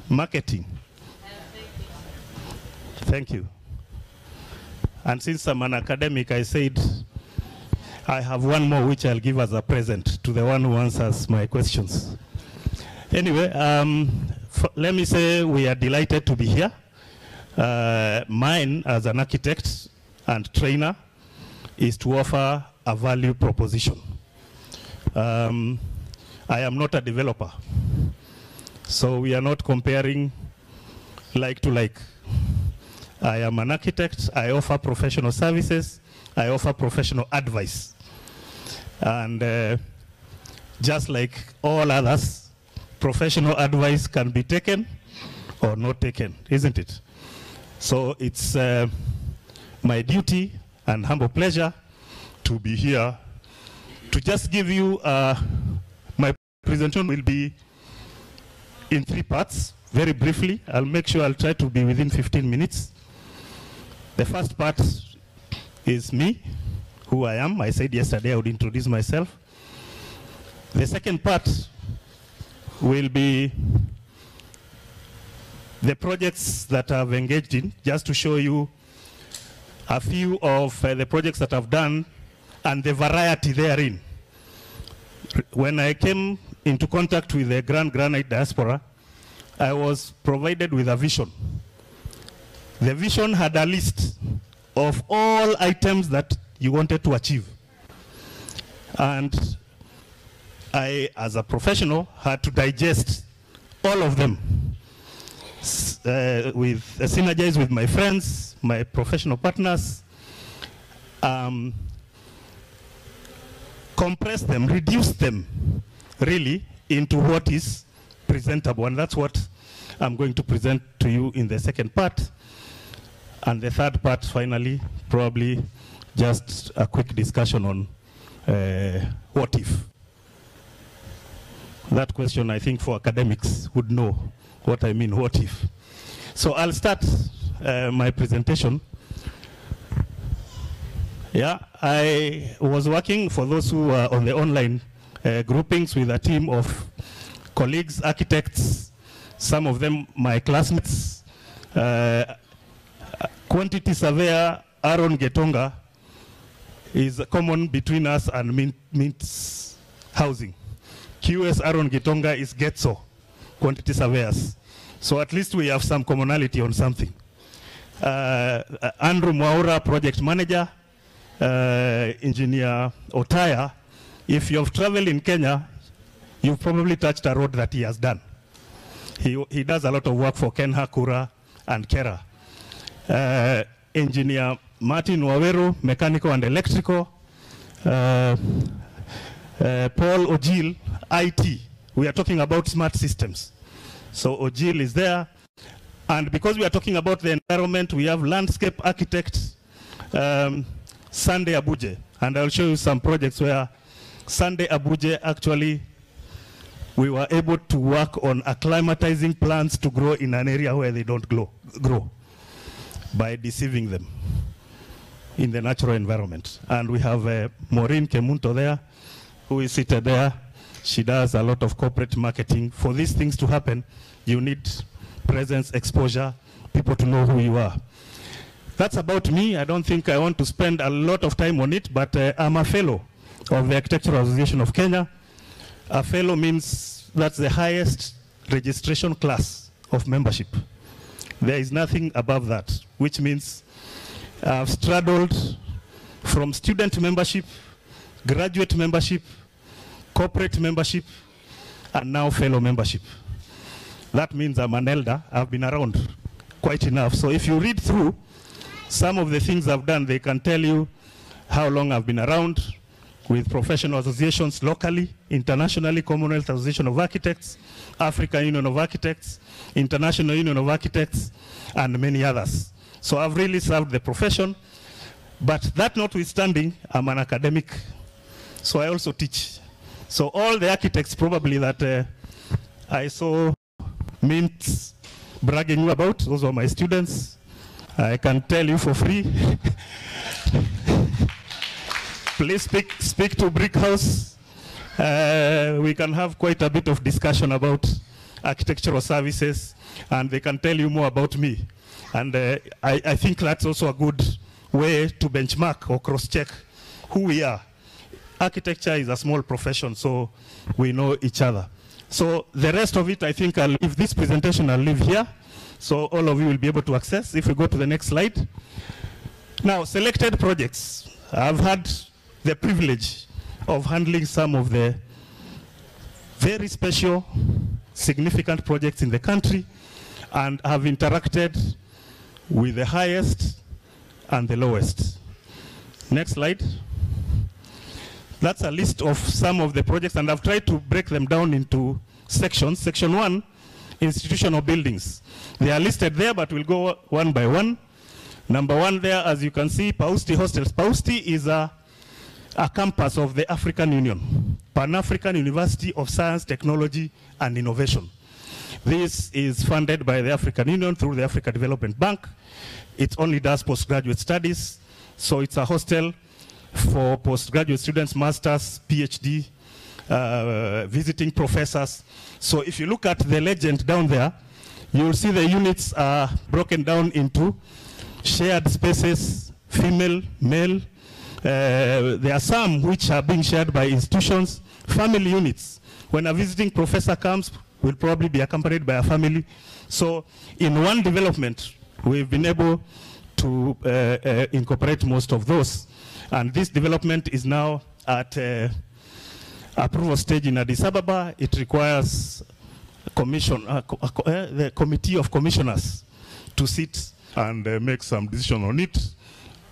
Marketing. Thank you. And since I'm an academic, I said I have one more which I'll give as a present to the one who answers my questions. Anyway, let me say we are delighted to be here. Mine as an architect and trainer is to offer a value proposition. I am not a developer, so we are not comparing like to like. I am an architect, I offer professional services, I offer professional advice. And just like all others, professional advice can be taken or not taken, isn't it? So it's my duty and humble pleasure to be here to just give you, my presentation will be in 3 parts, very briefly. I'll make sure I'll try to be within 15 minutes. The first part is me, who I am. I said yesterday I would introduce myself. The second part will be the projects that I've engaged in, just to show you a few of the projects that I've done and the variety therein. When I came into contact with the Grand Granite diaspora, I was provided with a vision. The vision had a list of all items that you wanted to achieve. And I, as a professional, had to digest all of them, synergize with my friends, my professional partners, compress them, reduce them, really, into what is presentable. And that's what I'm going to present to you in the second part. And the third part, finally, probably just a quick discussion on what if. That question, I think, for academics would know what I mean, what if. So I'll start my presentation. Yeah, I was working, for those who are on the online groupings, with a team of colleagues, architects, some of them my classmates, quantity surveyor Aaron Getonga is common between us and Mint's housing. QS Aaron Getonga is Getso, quantity surveyors. So at least we have some commonality on something. Andrew Mwaura, project manager, engineer Otaya. If you've traveled in Kenya, you've probably touched a road that he has done. He does a lot of work for Kenha, Kura, and Kera. Engineer Martin Waweru, mechanical and electrical. Paul Ojil, IT. We are talking about smart systems. So Ojil is there. And because we are talking about the environment, we have landscape architect, Sunday Abuje. And I'll show you some projects where Sunday Abuje actually, we were able to work on acclimatizing plants to grow in an area where they don't grow by deceiving them in the natural environment. And we have Maureen Kemunto there, who is seated there. She does a lot of corporate marketing. For these things to happen, you need presence, exposure, people to know who you are. That's about me. I don't think I want to spend a lot of time on it, but I'm a fellow of the Architectural Association of Kenya. A fellow means that's the highest registration class of membership. There is nothing above that, which means I've straddled from student membership, graduate membership, corporate membership, and now fellow membership. That means I'm an elder. I've been around quite enough. So if you read through some of the things I've done, they can tell you how long I've been around with professional associations locally, internationally, Commonwealth Association of Architects, African Union of Architects, International Union of Architects, and many others. So I've really served the profession, but that notwithstanding, I'm an academic, so I also teach. So all the architects probably that I saw Mint bragging about, those were my students. I can tell you for free. Please speak to Brick House. We can have quite a bit of discussion about architectural services, and they can tell you more about me. And I think that's also a good way to benchmark or cross-check who we are. Architecture is a small profession, so we know each other. So the rest of it, I think I'll leave this presentation, I'll leave here, so all of you will be able to access. If we go to the next slide. Now, selected projects. I've had the privilege of handling some of the very special, significant projects in the country, and have interacted with the highest and the lowest. Next slide. That's a list of some of the projects, and I've tried to break them down into sections. Section 1, institutional buildings. They are listed there, but we'll go one by one. Number 1 there, as you can see, Pausti Hostels. Pausti is a campus of the African Union, Pan-African University of Science, Technology, and Innovation. This is funded by the African Union through the Africa Development Bank. It only does postgraduate studies, so it's a hostel for postgraduate students, masters, PhD, visiting professors. So if you look at the legend down there, you'll see the units are broken down into shared spaces, female, male, There are some which are being shared by institutions, family units. When a visiting professor comes, will probably be accompanied by a family. So in one development, we've been able to incorporate most of those. And this development is now at approval stage in Addis Ababa. It requires the committee of commissioners to sit and make some decision on it.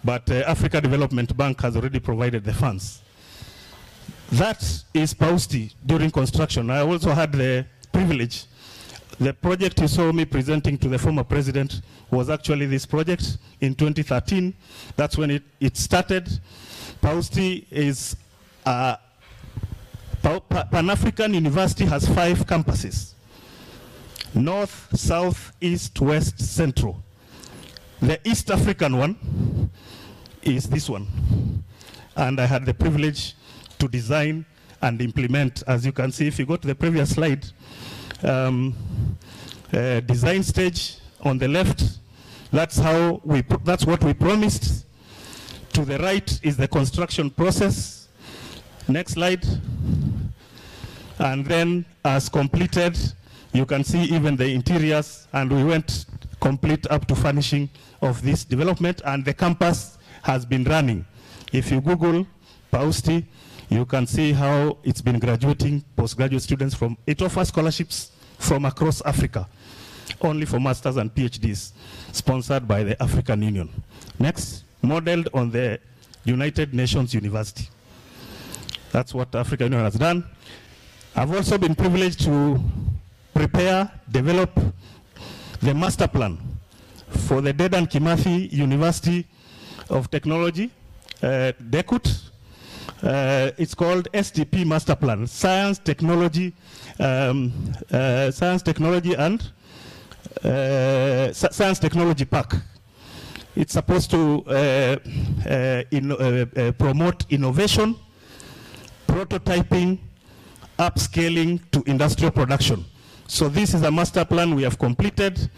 But Africa Development Bank has already provided the funds. That is PAUSTI during construction. I also had the privilege. The project you saw me presenting to the former president was actually this project in 2013. That's when it started. PAUSTI is Pan-African University has 5 campuses: North, South, East, West, Central. The East African one is this one. And I had the privilege to design and implement. As you can see, if you go to the previous slide, design stage on the left, that's what we promised. To the right is the construction process. Next slide. And then as completed, you can see even the interiors, and we went complete up to furnishing of this development, and the campus has been running. If you Google PAUSTI, you can see how it's been graduating postgraduate students from, it offers scholarships from across Africa, only for masters and PhDs, sponsored by the African Union. Next, modeled on the United Nations University. That's what the African Union has done. I've also been privileged to prepare, develop the master plan for the Dedan Kimathi University of Technology, DECUT. It's called SDP Master Plan, Science, Technology, Science, Technology Park. It's supposed to promote innovation, prototyping, upscaling to industrial production. So this is a master plan we have completed,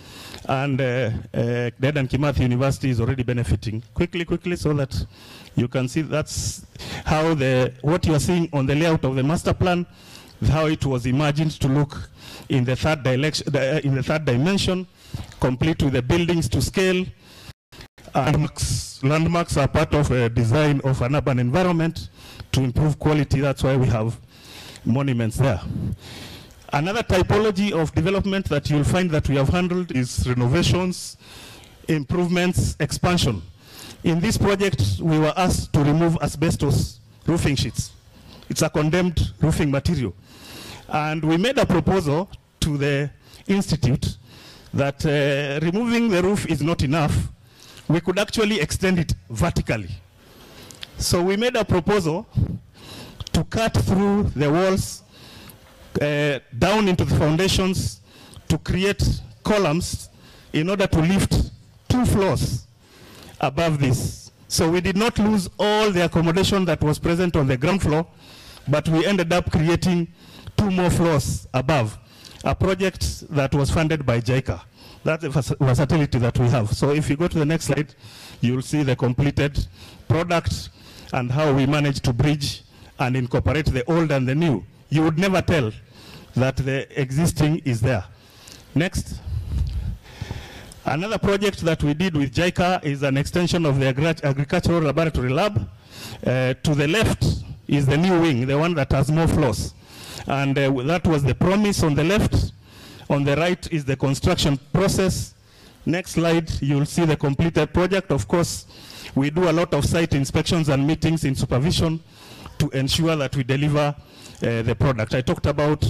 and Dedan Kimathi University is already benefiting. Quickly, so that you can see that's how what you are seeing on the layout of the master plan, how it was imagined to look in the third dimension, complete with the buildings to scale. Landmarks are part of a design of an urban environment to improve quality. That's why we have monuments there. Another typology of development that you'll find that we have handled is renovations, improvements, expansion. In this project, we were asked to remove asbestos roofing sheets. It's a condemned roofing material. And we made a proposal to the institute that removing the roof is not enough. We could actually extend it vertically. So we made a proposal to cut through the walls down into the foundations to create columns in order to lift 2 floors above this. So we did not lose all the accommodation that was present on the ground floor, but we ended up creating 2 more floors above, a project that was funded by JICA. That's the versatility that we have. So if you go to the next slide, you'll see the completed product and how we managed to bridge and incorporate the old and the new. You would never tell that the existing is there. Next. Another project that we did with JICA is an extension of the agricultural laboratory lab. To the left is the new wing, the one that has more floors. And that was the promise on the left. On the right is the construction process. Next slide, you'll see the completed project. Of course, we do a lot of site inspections and meetings in supervision to ensure that we deliver the product. I talked about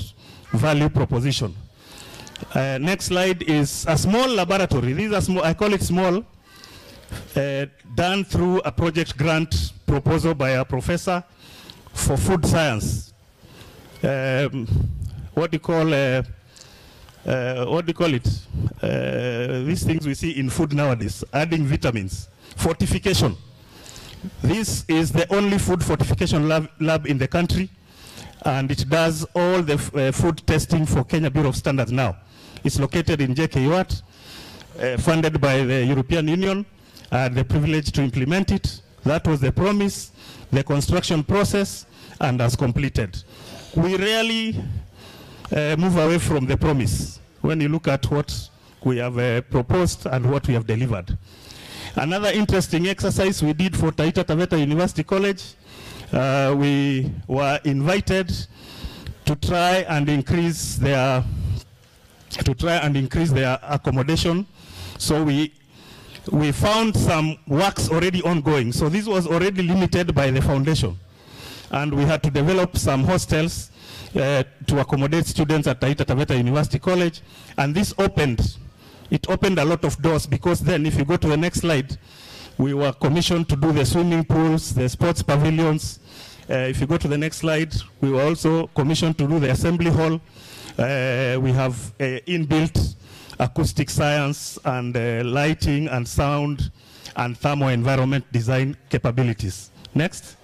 value proposition. Next slide is a small laboratory. These are small, I call it small, done through a project grant proposal by a professor for food science. What do you call it? These things we see in food nowadays, adding vitamins. Fortification. This is the only food fortification lab in the country, and it does all the food testing for Kenya Bureau of Standards now. It's located in JKUAT, funded by the European Union. I had the privilege to implement it. That was the promise, the construction process, and as completed. We rarely move away from the promise when you look at what we have proposed and what we have delivered. Another interesting exercise we did for Taita Taveta University College, we were invited to try and increase their accommodation. So we found some works already ongoing. So this was already limited by the foundation. And we had to develop some hostels to accommodate students at Taita Taveta University College. And this opened a lot of doors, because then if you go to the next slide, we were commissioned to do the swimming pools, the sports pavilions. If you go to the next slide, we were also commissioned to do the assembly hall. We have inbuilt acoustic science and lighting and sound and thermal environment design capabilities. Next.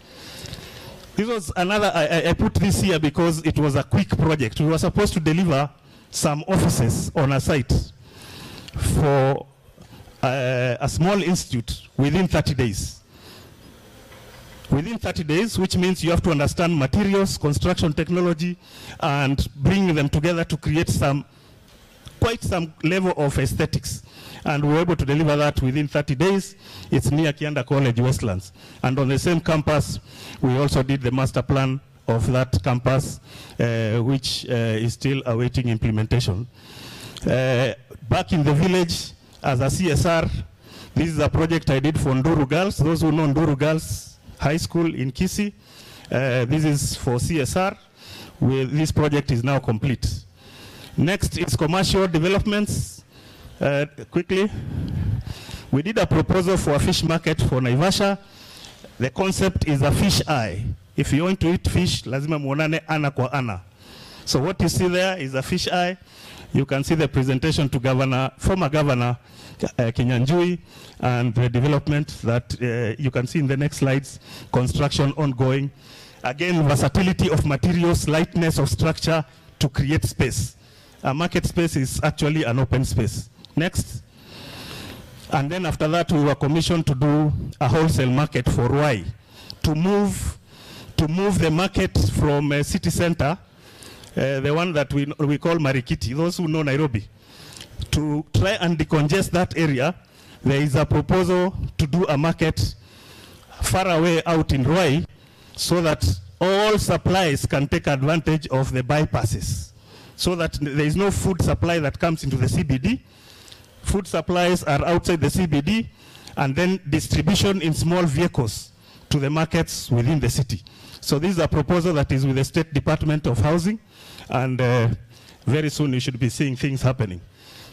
This was another, I put this here because it was a quick project. We were supposed to deliver some offices on a site for a small institute within 30 days. Within 30 days, which means you have to understand materials, construction technology, and bring them together to create quite some level of aesthetics. And we were able to deliver that within 30 days. It's near Kianda College, Westlands. And on the same campus, we also did the master plan of that campus, which is still awaiting implementation. Back in the village, as a CSR, this is a project I did for Nduru Girls. Those who know Nduru Girls High School in Kisii, this is for CSR. This project is now complete. Next is commercial developments. Quickly, we did a proposal for a fish market for Naivasha. The concept is a fish eye. If you want to eat fish, lazima muonane ana kwa ana. So what you see there is a fish eye. You can see the presentation to former Governor Kinyanjui, and the development that you can see in the next slides, construction ongoing. Again, versatility of materials, lightness of structure to create space. A market space is actually an open space. Next. And then after that, we were commissioned to do a wholesale market for Ruai, to move the market from a city center, the one that we call Marikiti, those who know Nairobi, to try and decongest that area. There is a proposal to do a market far away out in Ruai, so that all supplies can take advantage of the bypasses, so that there is no food supply that comes into the CBD. Food supplies are outside the CBD, and then distribution in small vehicles to the markets within the city. So this is a proposal that is with the State Department of Housing, and very soon you should be seeing things happening.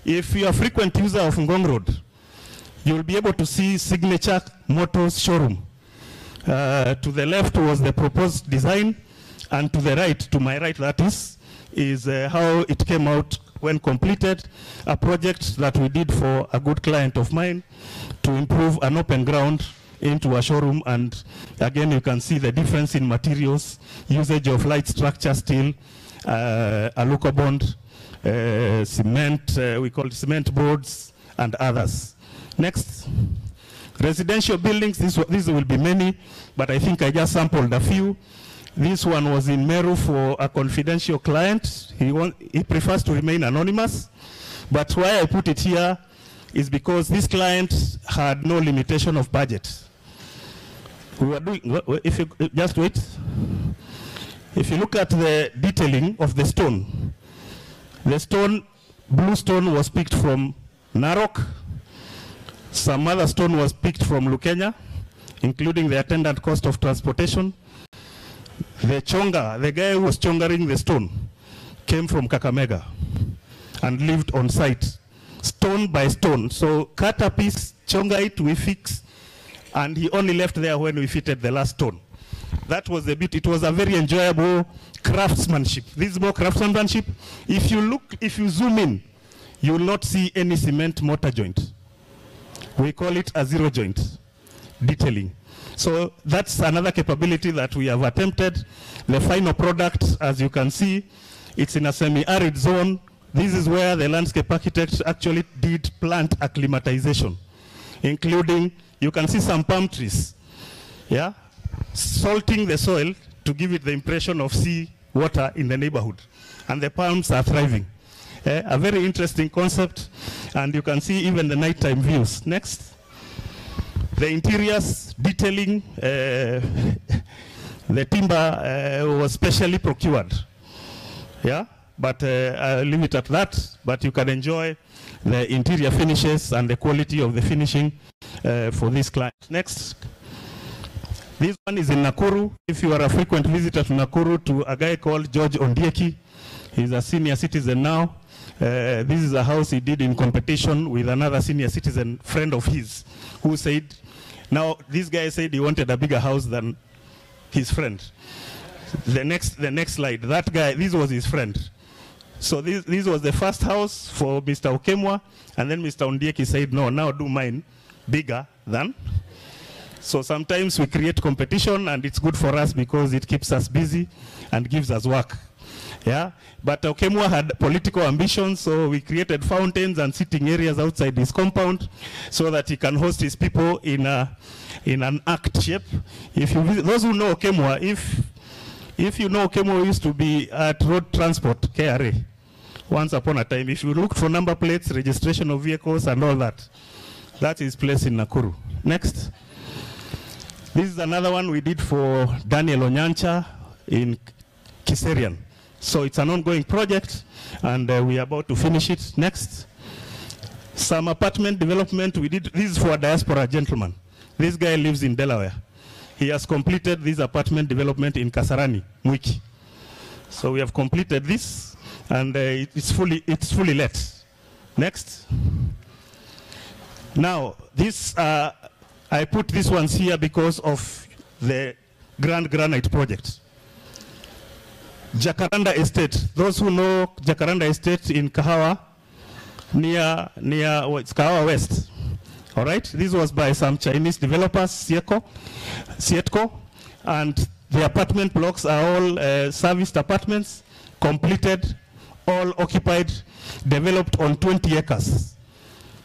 If you are a frequent user of Ngong Road, you will be able to see Signature Motors showroom. To the left was the proposed design, and to the right, to my right that is how it came out when completed, a project that we did for a good client of mine to improve an open ground into a showroom. And again, you can see the difference in materials, usage of light structure steel, aluco bond, cement, we call it cement boards, and others. Next. Residential buildings, these will be many, but I think I just sampled a few. This one was in Meru for a confidential client. He prefers to remain anonymous. But why I put it here is because this client had no limitation of budget. We were doing, if you just wait. If you look at the detailing of the stone blue stone was picked from Narok. Some other stone was picked from Lukenya, including the attendant cost of transportation. The chonga, the guy who was chongering the stone, came from Kakamega and lived on site, stone by stone. So cut a piece, chonga it, we fix, and he only left there when we fitted the last stone. That was the bit. It was a very enjoyable craftsmanship. This is more craftsmanship. If you zoom in, you will not see any cement mortar joint. We call it a zero joint detailing. So that's another capability that we have attempted. The final product, as you can see, it's in a semi-arid zone. This is where the landscape architect actually did plant acclimatization, including, you can see some palm trees. yeah, salting the soil to give it the impression of sea water in the neighborhood. And the palms are thriving. A very interesting concept, and you can see even the nighttime views. Next. The interiors detailing, the timber was specially procured. Yeah, but I'll leave it at that. But you can enjoy the interior finishes and the quality of the finishing for this client. Next. This one is in Nakuru. If you are a frequent visitor to Nakuru, to a guy called George Ondieki, he's a senior citizen now. This is a house he did in competition with another senior citizen friend of his, who said, now this guy said he wanted a bigger house than his friend. The next slide, that guy, this was his friend. So this was the first house for Mr. Okemwa, and then Mr. Ondieki said, no, now do mine bigger than. So sometimes we create competition, and it's good for us because it keeps us busy and gives us work. Yeah, but Okemwa had political ambitions, so we created fountains and sitting areas outside his compound so that he can host his people in an act shape. If you visit, those who know Okemwa, if you know Okemwa used to be at Road Transport, KRA, once upon a time. If you look for number plates, registration of vehicles and all that, that's his place in Nakuru. Next. This is another one we did for Daniel Onyancha in Kiserian. So it's an ongoing project, and we are about to finish it. Next. Some apartment development we did. This is for a diaspora gentleman. This guy lives in Delaware. He has completed this apartment development in Kasarani, Mwiki. So we have completed this, and it's fully let. Next. Now, this I put these ones here because of the Grand Granite project. Jacaranda Estate. Those who know Jacaranda Estate in Kahawa, near it's Kahawa West. All right. This was by some Chinese developers, Sietco, and the apartment blocks are all serviced apartments, completed, all occupied, developed on 20 acres.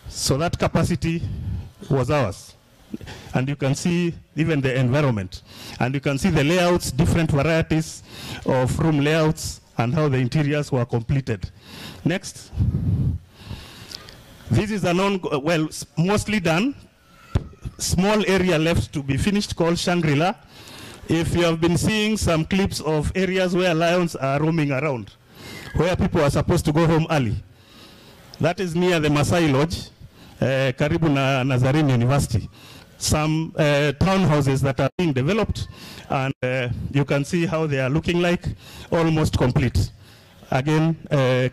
So that capacity was ours. And you can see even the environment. And you can see the layouts, different varieties of room layouts, and how the interiors were completed. Next. This is mostly done. Small area left to be finished called Shangri-La. If you have been seeing some clips of areas where lions are roaming around, where people are supposed to go home early, that is near the Masai Lodge, karibu na Nazarene University. Some townhouses that are being developed, and you can see how they are looking like, almost complete. Again,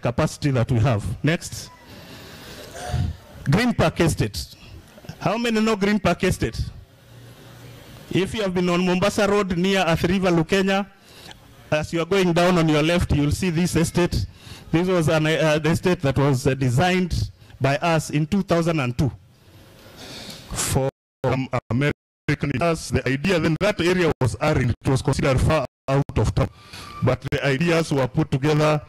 capacity that we have. Next. Green Park Estate. How many know Green Park Estate? If you have been on Mombasa Road near Athi River, Lukenya, as you are going down on your left, you'll see this estate. This was an estate that was designed by us in 2002 for American. The idea then, that area was arid. It was considered far out of town, but the ideas were put together,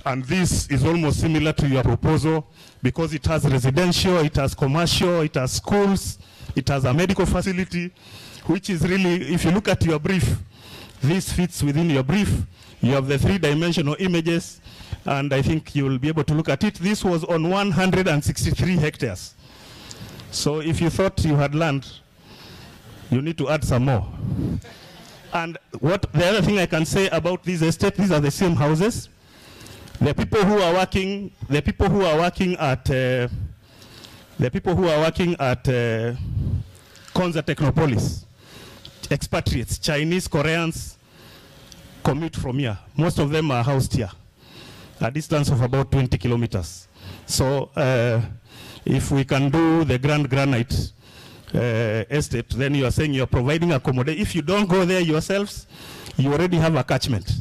and this is almost similar to your proposal because it has residential, it has commercial, it has schools, it has a medical facility, which is really, if you look at your brief, this fits within your brief. You have the three-dimensional images, and I think you will be able to look at it. This was on 163 hectares. So if you thought you had land, you need to add some more. And the other thing I can say about this estate, these are the same houses. The people who are working at Konza Technopolis, expatriates, Chinese, Koreans, commute from here. Most of them are housed here, a distance of about 20 kilometers. So if we can do the Grand Granite estate, then you are saying you are providing accommodation. If you don't go there yourselves, you already have a catchment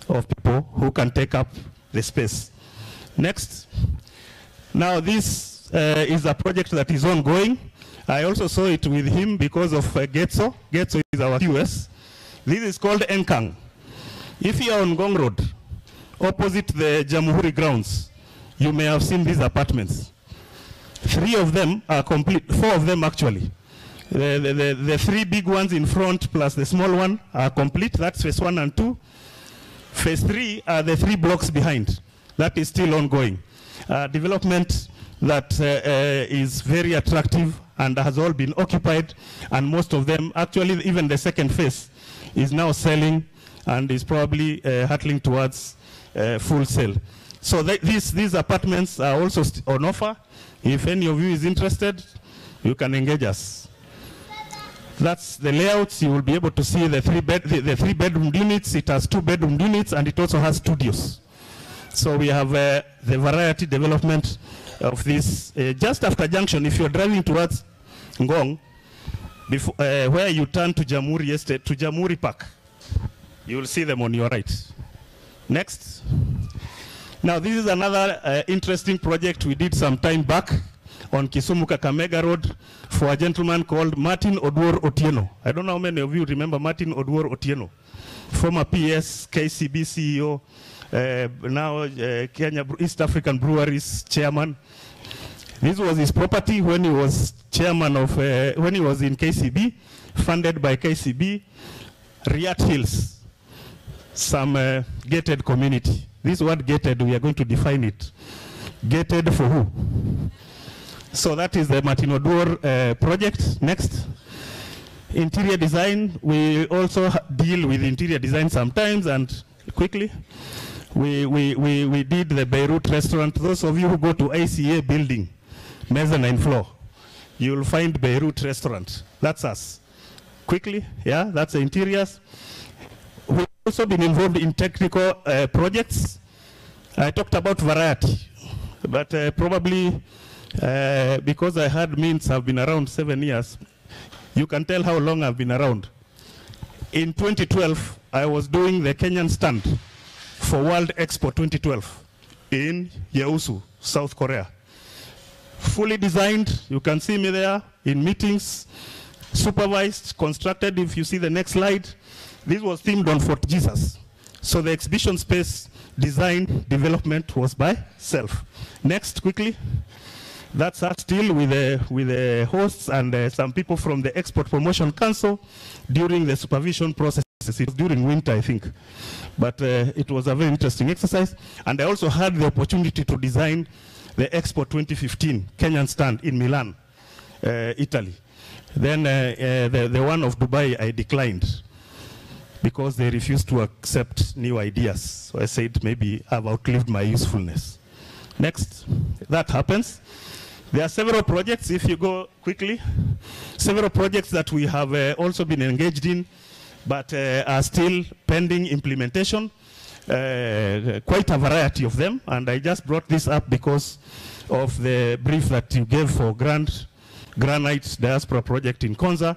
of people who can take up the space. Next. Now this is a project that is ongoing. I also saw it with him because of Getso. Getso is our QS. This is called Enkang. If you are on Gong Road, opposite the Jamhuri grounds, you may have seen these apartments. 3 of them are complete, 4 of them actually. The three big ones in front plus the small one are complete. That's phase 1 and 2. Phase 3 are the 3 blocks behind. That is still ongoing. Development that is very attractive and has all been occupied, and most of them, actually even the second phase, is now selling and is probably hurtling towards full sale. So these apartments are also on offer. If any of you is interested, you can engage us. That's the layouts. You will be able to see the 3-bedroom units. It has 2-bedroom units, and it also has studios. So we have the variety development of this. Just after junction, if you're driving towards Ngong, before, where you turn to Jamhuri Estate, to Jamhuri Park, you will see them on your right. Next. Now, this is another interesting project we did some time back on Kisumu Kakamega Road for a gentleman called Martin Oduor Otieno. I don't know how many of you remember Martin Oduor Otieno, former PS, KCB CEO, now Kenya East African Breweries chairman. This was his property when he was chairman of, when he was in KCB, funded by KCB, Riat Hills, some gated community. This word gated, we are going to define it. Gated for who? So that is the Martin Oduor project. Next. Interior design. We also deal with interior design sometimes, and quickly. We did the Beirut restaurant. Those of you who go to ICA building, mezzanine floor, you will find Beirut restaurant. That's us. Quickly, yeah, that's the interiors. We've also been involved in technical projects. I talked about variety, but probably because I had means I've been around 7 years, you can tell how long I've been around. In 2012, I was doing the Kenyan stand for World Expo 2012 in Yeosu, South Korea. Fully designed, you can see me there in meetings, supervised, constructed. If you see the next slide, this was themed on Fort Jesus. So the exhibition space design development was by self. Next, quickly. That's us still with the hosts and some people from the Export Promotion Council during the supervision process. It was during winter, I think. But it was a very interesting exercise. And I also had the opportunity to design the Expo 2015 Kenyan stand in Milan, Italy. Then the one of Dubai I declined because they refused to accept new ideas. So I said, maybe I've outlived my usefulness. Next, that happens. There are several projects, if you go quickly, several projects that we have also been engaged in, but are still pending implementation. Quite a variety of them, and I just brought this up because of the brief that you gave for Granite Diaspora Project in Konza.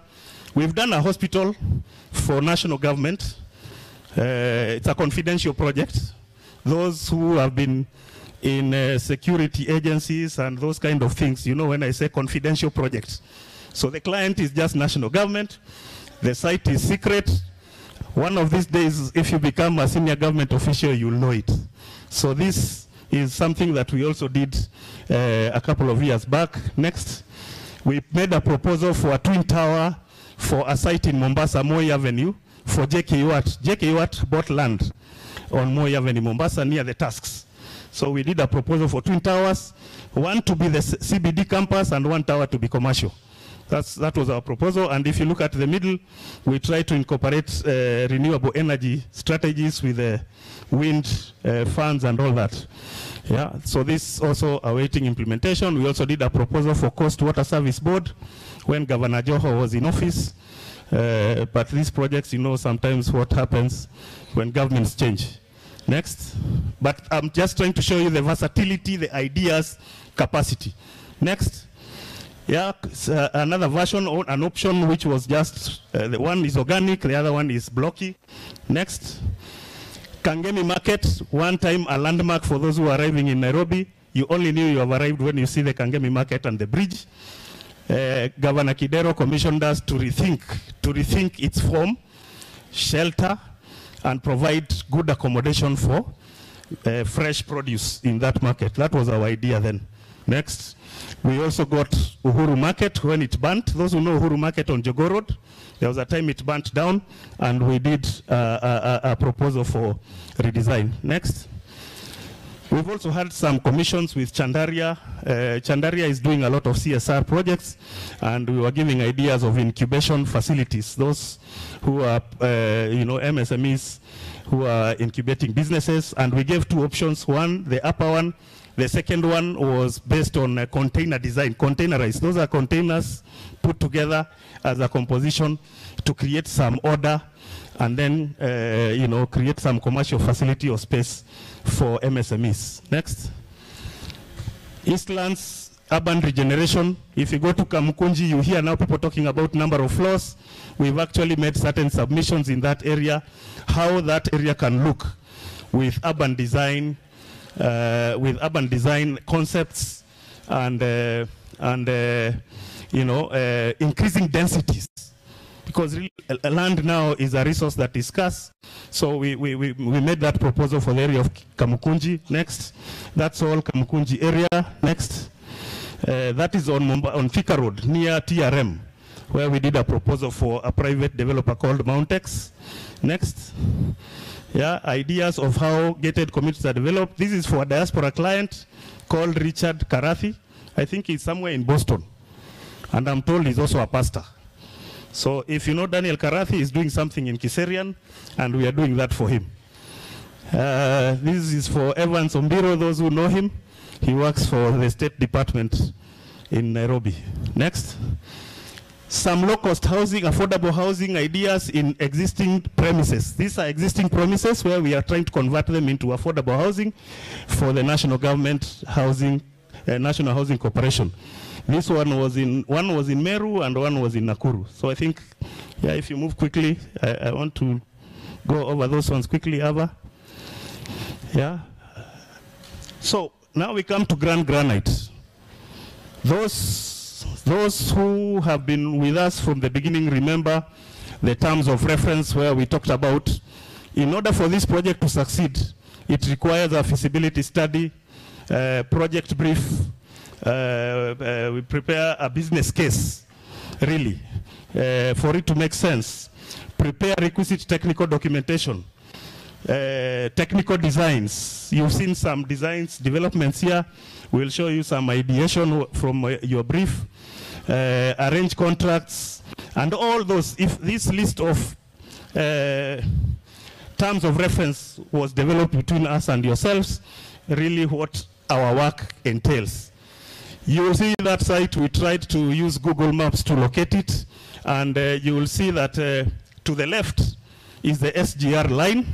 We've done a hospital for national government. It's a confidential project. Those who have been in security agencies and those kind of things, you know when I say confidential projects. So the client is just national government. The site is secret. One of these days, if you become a senior government official, you'll know it. So this is something that we also did a couple of years back. Next, we made a proposal for a twin tower for a site in Mombasa, Moi Avenue, for JK Watt. JK Watt bought land on Moi Avenue, Mombasa, near the Tusks. So we did a proposal for twin towers, one to be the CBD campus and one tower to be commercial. That was our proposal. And if you look at the middle, we try to incorporate renewable energy strategies with wind funds and all that. Yeah. So this also awaiting implementation. We also did a proposal for Coast Water Service Board when Governor Joho was in office. But these projects, you know, sometimes what happens when governments change. Next. But I'm just trying to show you the versatility, the ideas, capacity. Next. Yeah, another version or an option which was just, the one is organic, the other one is blocky. Next. Kangemi Market, one time a landmark for those who are arriving in Nairobi. You only knew you have arrived when you see the Kangemi Market and the bridge. Governor Kidero commissioned us to rethink its form, shelter, and provide good accommodation for fresh produce in that market. That was our idea then. Next, we also got Uhuru Market when it burnt. Those who know Uhuru Market on Jogo Road, there was a time it burnt down, and we did a proposal for redesign. Next. We've also had some commissions with Chandaria. Chandaria is doing a lot of CSR projects, and we were giving ideas of incubation facilities. Those who are, MSMEs who are incubating businesses, and we gave two options. One, the upper one. The second one was based on container design, containerized. Those are containers put together as a composition to create some order, and then create some commercial facility or space for MSMEs. Next. Eastlands urban regeneration. If you go to Kamukunji, you hear now people talking about number of floors. We've actually made certain submissions in that area, how that area can look with urban design concepts and increasing densities. Because really, land now is a resource that is scarce. So we made that proposal for the area of Kamukunji. Next. That's all Kamukunji area. Next. That is on Thika Road, near TRM, where we did a proposal for a private developer called Mountex. Next. Yeah, ideas of how gated communities are developed. This is for a diaspora client called Richard Karathi. I think he's somewhere in Boston. And I'm told he's also a pastor. So if you know Daniel Karathi is doing something in Kiserian, and we are doing that for him. This is for Evans Ombiro, those who know him. He works for the State Department in Nairobi. Next. Some low-cost housing, affordable housing ideas in existing premises. These are existing premises where we are trying to convert them into affordable housing for the national government housing, National Housing Corporation. This one was in Meru and one was in Nakuru. So I think, yeah, if you move quickly, I want to go over those ones quickly, Ava. Yeah. So now we come to Grand Granite. Those who have been with us from the beginning remember the terms of reference where we talked about, in order for this project to succeed, it requires a feasibility study, project brief. We prepare a business case, really, for it to make sense. Prepare requisite technical documentation, technical designs. You've seen some designs, developments here. We'll show you some ideation from your brief. Arrange contracts, and all those. If this list of terms of reference was developed between us and yourselves, really what our work entails. You will see that site, we tried to use Google Maps to locate it, and you will see that to the left is the SGR line.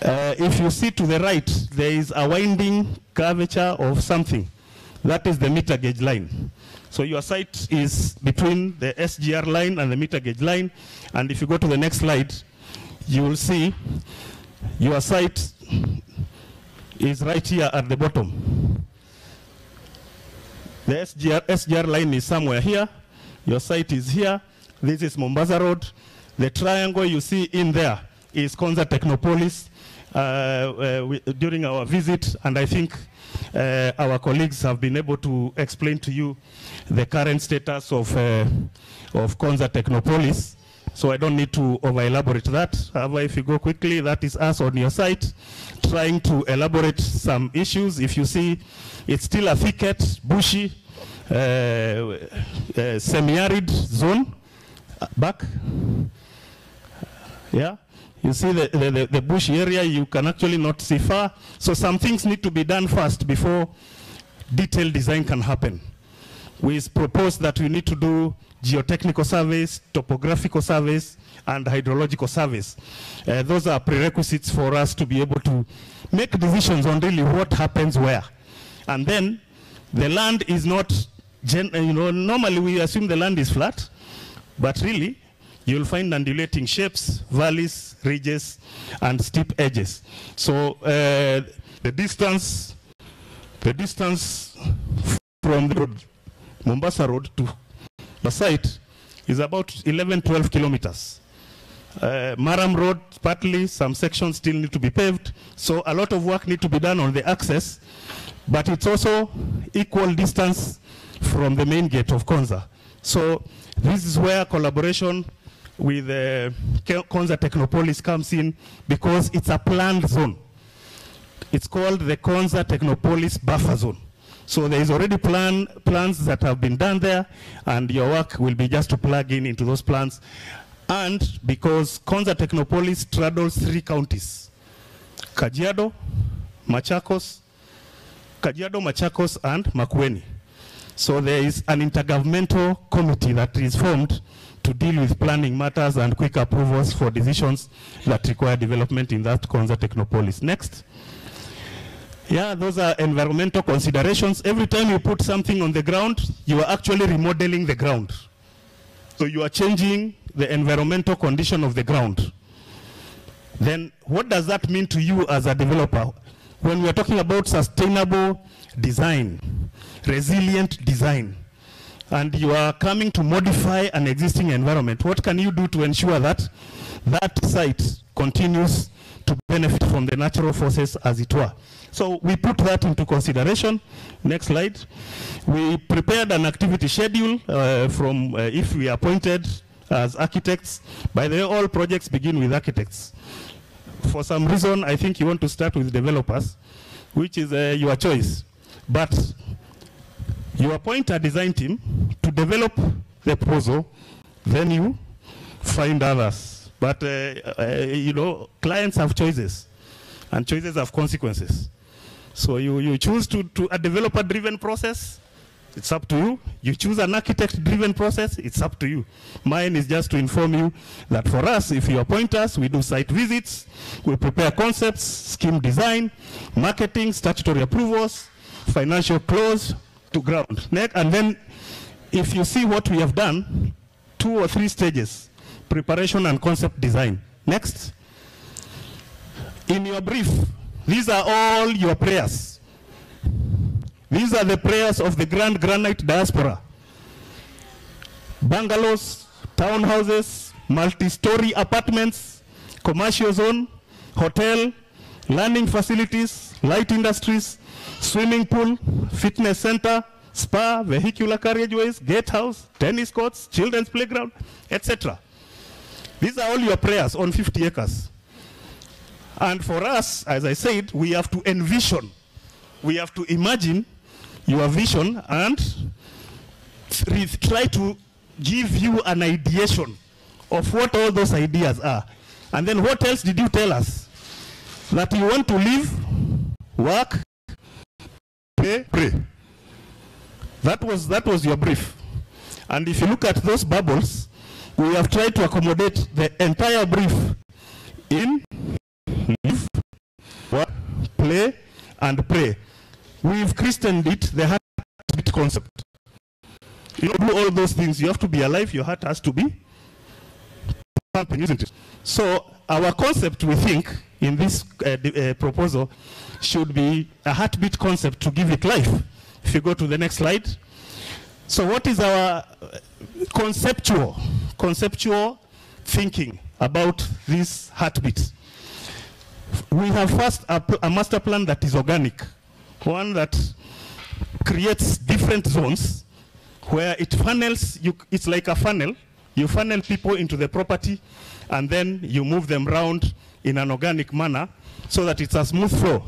If you see to the right, there is a winding curvature of something. That is the meter gauge line. So your site is between the SGR line and the meter gauge line, and if you go to the next slide, you will see your site is right here at the bottom. The SGR line is somewhere here. Your site is here. This is Mombasa Road. The triangle you see in there is Konza Technopolis during our visit, and I think our colleagues have been able to explain to you the current status of Konza Technopolis. So I don't need to over-elaborate that. However, if you go quickly, that is us on your site, trying to elaborate some issues. If you see, it's still a thicket, bushy, semi-arid zone. Back. Yeah. You see the bush area, you can actually not see far. So some things need to be done first before detailed design can happen. We propose that we need to do geotechnical surveys, topographical surveys, and hydrological surveys. Those are prerequisites for us to be able to make decisions on really what happens where. And then the land is not, normally we assume the land is flat, but really you'll find undulating shapes, valleys, ridges, and steep edges. So the distance from the road, Mombasa Road to the site is about 11-12 kilometers. Maram Road, partly, some sections still need to be paved. So a lot of work needs to be done on the access but it's also equal distance from the main gate of Konza. So this is where collaboration with Konza Technopolis comes in, because it's a planned zone. It's called the Konza Technopolis Buffer Zone. So there is already plans that have been done there, and your work will be just to plug into those plans. And because Konza Technopolis straddles 3 counties, Kajiado, Machakos, and Makueni. So there is an intergovernmental committee that is formed to deal with planning matters and quick approvals for decisions that require development in that Konza Technopolis. Next. Yeah, those are environmental considerations. Every time you put something on the ground, you are actually remodeling the ground. So you are changing the environmental condition of the ground. Then what does that mean to you as a developer? When we are talking about sustainable design, resilient design, and you are coming to modify an existing environment, what can you do to ensure that that site continues to benefit from the natural forces, as it were? So we put that into consideration. Next slide. We prepared an activity schedule from if we are appointed as architects. By the way, all projects begin with architects. For some reason, I think you want to start with developers, which is your choice. But you appoint a design team to develop the proposal, then you find others. But you know, clients have choices, and choices have consequences. So you choose to a developer-driven process, it's up to you. You choose an architect-driven process, it's up to you. Mine is just to inform you that for us, if you appoint us, we do site visits, we prepare concepts, scheme design, marketing, statutory approvals, financial close to ground. And then if you see what we have done, 2 or 3 stages, preparation and concept design. Next. In your brief, these are all your prayers. These are the prayers of the Grand Granite Diaspora. Bungalows, townhouses, multi-story apartments, commercial zone, hotel, learning facilities, light industries, swimming pool, fitness center, spa, vehicular carriageways, gatehouse, tennis courts, children's playground, etc. These are all your prayers on 50 acres. And for us, as I said, we have to envision. We have to imagine your vision and try to give you an ideation of what all those ideas are. And then what else did you tell us? That you want to live, work, pray. That was your brief. And if you look at those bubbles, we have tried to accommodate the entire brief in live, work, play, and pray. We've christened it the heartbeat concept. You know, do all those things, you have to be alive, your heart has to be pumping, isn't it? So our concept, we think, in this proposal, should be a heartbeat concept to give it life. If you go to the next slide. So what is our conceptual thinking about this heartbeat? We have first a master plan that is organic, one that creates different zones where it funnels, it's like a funnel. You funnel people into the property and then you move them around in an organic manner so that it's a smooth flow.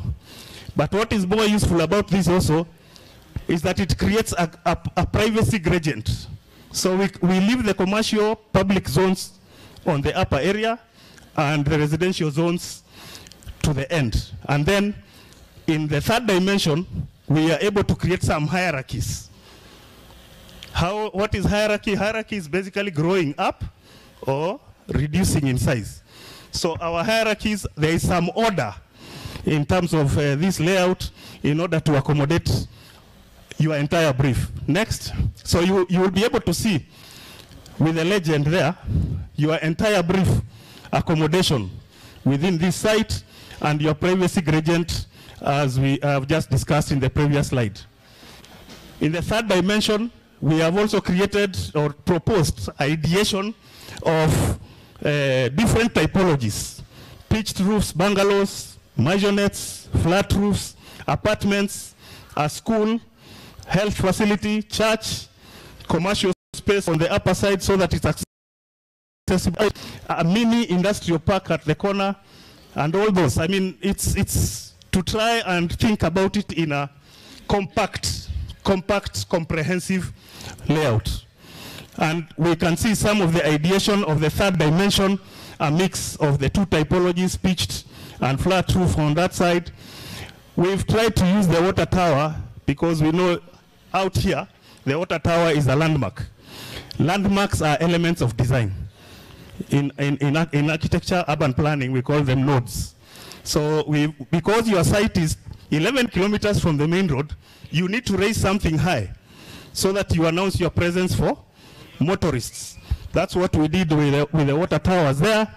But what is more useful about this also is that it creates a privacy gradient. So we leave the commercial public zones on the upper area and the residential zones to the end. And then in the third dimension, we are able to create some hierarchies. What is hierarchy? Hierarchy is basically growing up or reducing in size. So our hierarchies, there is some order in terms of this layout in order to accommodate your entire brief. Next. So you will be able to see with the legend there, your entire brief accommodation within this site and your privacy gradient as we have just discussed in the previous slide. In the third dimension, we have also created or proposed ideation of different typologies. Pitched roofs, bungalows, maisonettes, flat roofs, apartments, a school, health facility, church, commercial space on the upper side so that it's accessible, a mini industrial park at the corner, and all those. I mean, it's to try and think about it in a compact, comprehensive layout. And we can see some of the ideation of the third dimension, a mix of the two typologies, pitched and flat roof on that side. We've tried to use the water tower because we know out here, the water tower is a landmark. Landmarks are elements of design. In architecture, urban planning, we call them nodes. So because your site is 11 kilometers from the main road, you need to raise something high so that you announce your presence for motorists. That's what we did with the water towers there.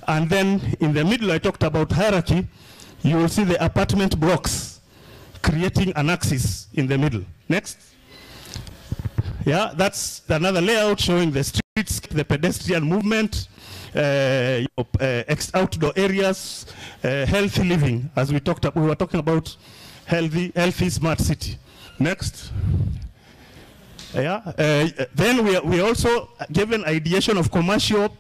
And then in the middle, I talked about hierarchy. You will see the apartment blocks creating an axis in the middle. Next. Yeah, that's another layout showing the streets, the pedestrian movement, outdoor areas, healthy living. As we were talking about healthy smart city. Next. Yeah. Then we also given ideation of commercial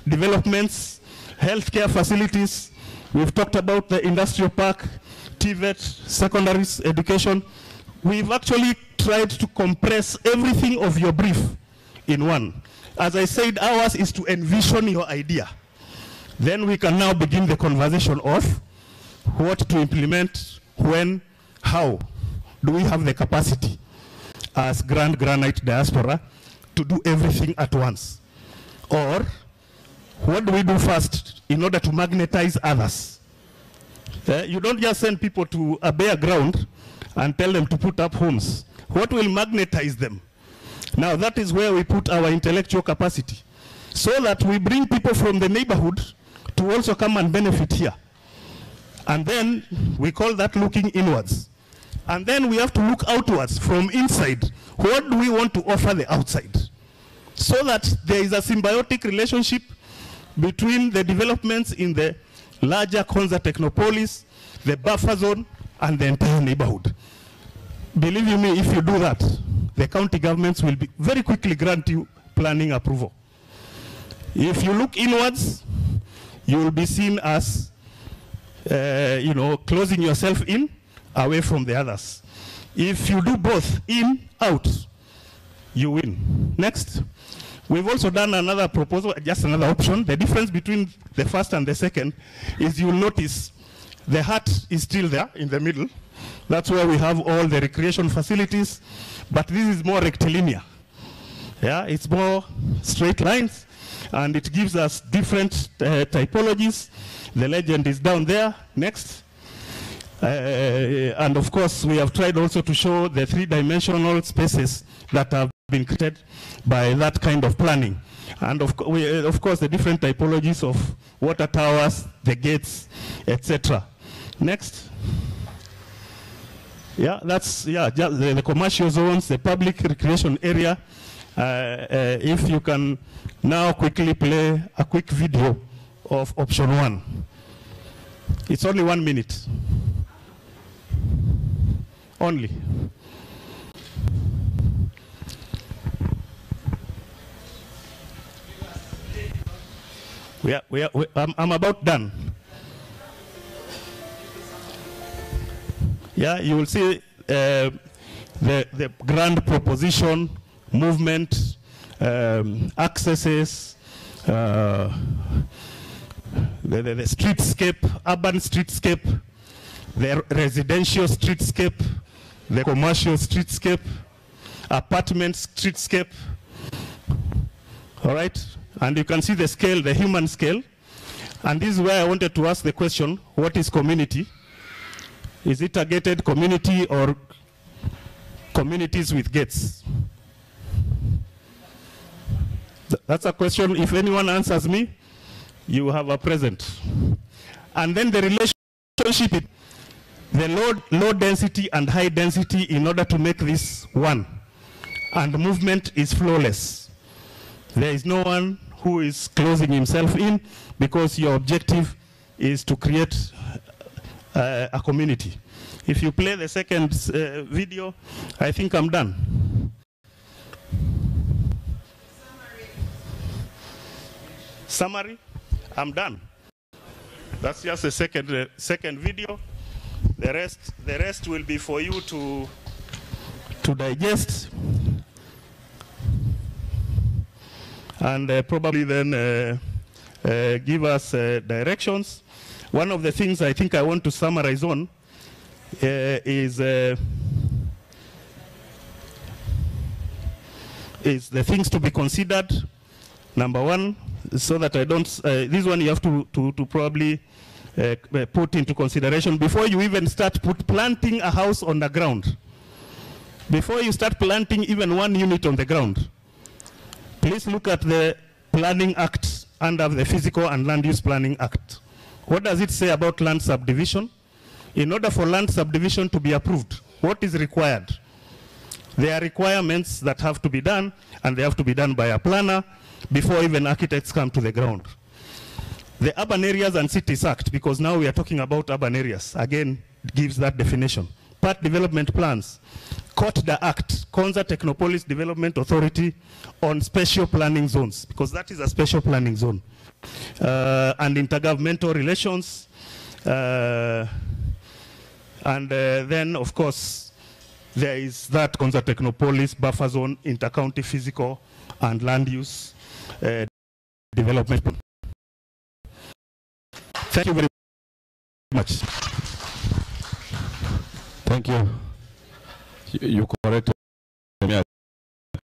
developments, healthcare facilities. We've talked about the industrial park, TVET, secondary education. We've actually tried to compress everything of your brief in one. As I said, ours is to envision your idea. Then we can now begin the conversation of what to implement, when, how. Do we have the capacity as Grand Granite Diaspora to do everything at once? Or what do we do first in order to magnetize others? You don't just send people to a bare ground and tell them to put up homes. What will magnetize them? Now that is where we put our intellectual capacity, so that we bring people from the neighborhood to also come and benefit here. And then we call that looking inwards. And then we have to look outwards from inside. What do we want to offer the outside? So that there is a symbiotic relationship between the developments in the larger Konza Technopolis, the buffer zone, and the entire neighborhood. Believe you me, if you do that, the county governments will very quickly grant you planning approval. If you look inwards, you will be seen as, closing yourself in, away from the others. If you do both, in, out, you win. Next. We've also done another proposal, just another option. The difference between the first and the second is you'll notice the hut is still there in the middle. That's where we have all the recreation facilities, but this is more rectilinear. Yeah, it's more straight lines, and it gives us different typologies. The legend is down there. Next. And of course, we have tried also to show the three-dimensional spaces that have been created by that kind of planning. And of course, the different typologies of water towers, the gates, etc. Next. Yeah, that's just the commercial zones, the public recreation area. If you can now quickly play a quick video of option 1. It's only 1 minute. Only. I'm about done. Yeah, you will see the grand proposition, movement, accesses, the streetscape, urban streetscape, the residential streetscape, the commercial streetscape, apartment streetscape. All right? And you can see the scale, the human scale. And this is where I wanted to ask the question, what is community? Is it a gated community or communities with gates? That's a question. If anyone answers me, you have a present. And then the relationship, the low density and high density in order to make this one. And movement is flawless. There is no one who is closing himself in, because your objective is to create a community. If you play the second video, I think I'm done. Summary, I'm done. That's just the second video. The rest will be for you to digest, and probably then give us directions. One of the things I think I want to summarize on is the things to be considered. Number one, so that I don't, this one you have to probably put into consideration before you even start planting a house on the ground. Before you start planting even 1 unit on the ground, please look at the Planning Act under the Physical and Land Use Planning Act. What does it say about land subdivision? In order for land subdivision to be approved, what is required? There are requirements that have to be done, and they have to be done by a planner before even architects come to the ground. The Urban Areas and Cities Act, because now we are talking about urban areas, again, gives that definition. Part development plans. COTDA Act, Konza Technopolis Development Authority on special planning zones, because that is a special planning zone. And intergovernmental relations. And then, of course, there is that Konza Technopolis buffer zone, intercounty physical and land use development. Thank you very much. Thank you. You corrected me. I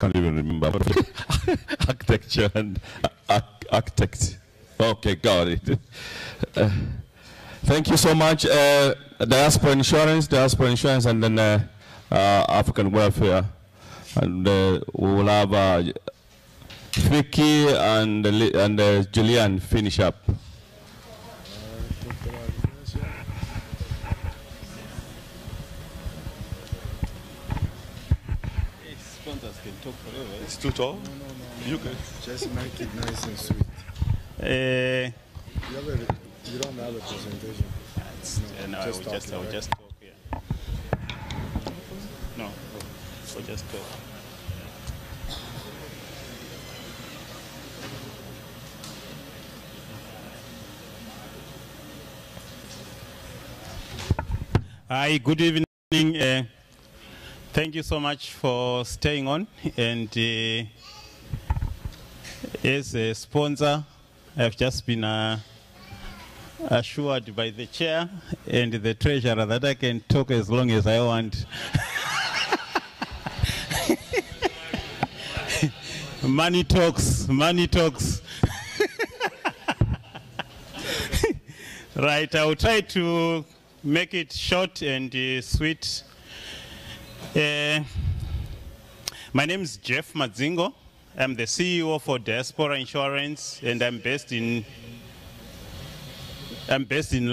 can't even remember. Architecture and architect. Okay, got it. Thank you so much. Diaspora insurance, and then African welfare. And we will have Vicky and Julian finish up. It's too tall? No. You can. Just make it nice and sweet. You don't have a presentation. No, I will just talk here. No, we'll just talk. Hi, good evening. Thank you so much for staying on. And as a sponsor, I've just been assured by the chair and the treasurer that I can talk as long as I want. Money talks, money talks. Right, I'll try to make it short and sweet. My name is Jeff Madzingo. I'm the CEO for Diaspora Insurance, and I'm based in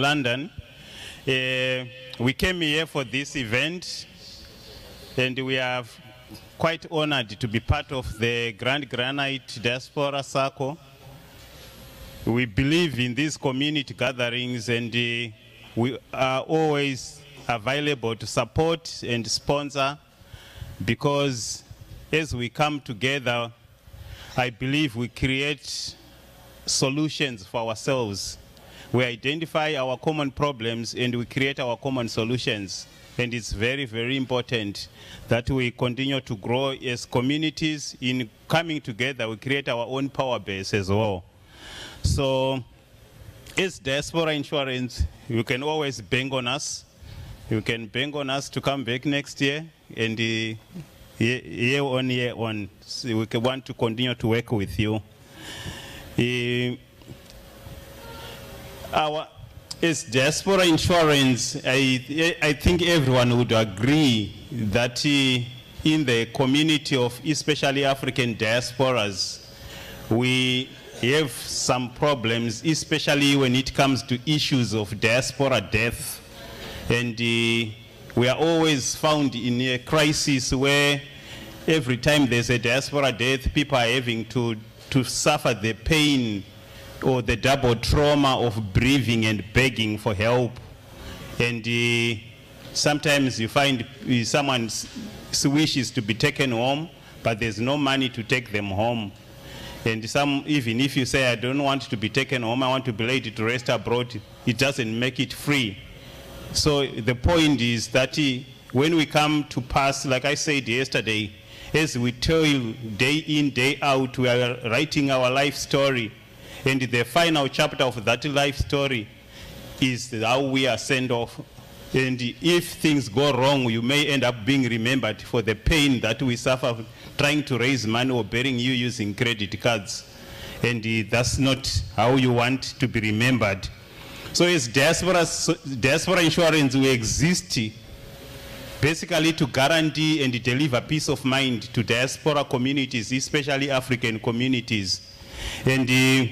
London. We came here for this event, and we are quite honored to be part of the Grand Granite Diaspora Circle. We believe in these community gatherings, and we are always available to support and sponsor, because as we come together, I believe we create solutions for ourselves. We identify our common problems and we create our common solutions. And it's very, very important that we continue to grow as communities. In coming together, we create our own power base as well. So as Diaspora Insurance, you can always bang on us. You can bang on us to come back next year, and year on, so we want to continue to work with you. As Diaspora Insurance, I think everyone would agree that in the community of especially African diasporas, we have some problems, especially when it comes to issues of diaspora death. And we are always found in a crisis where every time there's a diaspora death, people are having to suffer the pain or the double trauma of grieving and begging for help. And sometimes you find someone's wishes to be taken home, but there's no money to take them home. And some, even if you say, I don't want to be taken home, I want to be laid to rest abroad, it doesn't make it free. So the point is that when we come to pass, like I said yesterday, as we toil day in, day out, we are writing our life story. And the final chapter of that life story is how we are sent off. And if things go wrong, you may end up being remembered for the pain that we suffer trying to raise money or bearing you using credit cards. And that's not how you want to be remembered. So as diaspora insurance, we exist basically to guarantee and deliver peace of mind to diaspora communities, especially African communities. And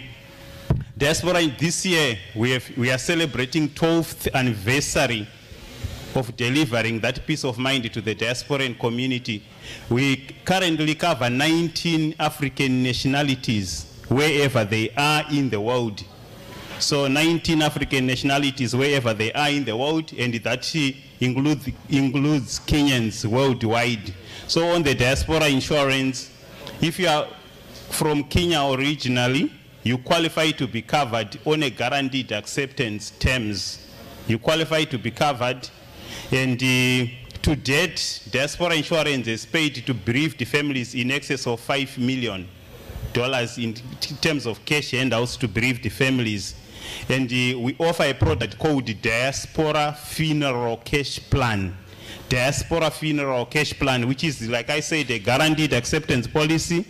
diaspora, this year, we are celebrating 12th anniversary of delivering that peace of mind to the diasporan community. We currently cover 19 African nationalities wherever they are in the world. So 19 African nationalities wherever they are in the world, and that includes Kenyans worldwide. So on the diaspora insurance, if you are from Kenya originally, you qualify to be covered on a guaranteed acceptance terms. You qualify to be covered. And to date, diaspora insurance has paid to bereaved families in excess of $5 million in terms of cash handouts to bereaved families. And we offer a product called Diaspora Funeral Cash Plan. Diaspora Funeral Cash Plan, which is, like I said, a guaranteed acceptance policy,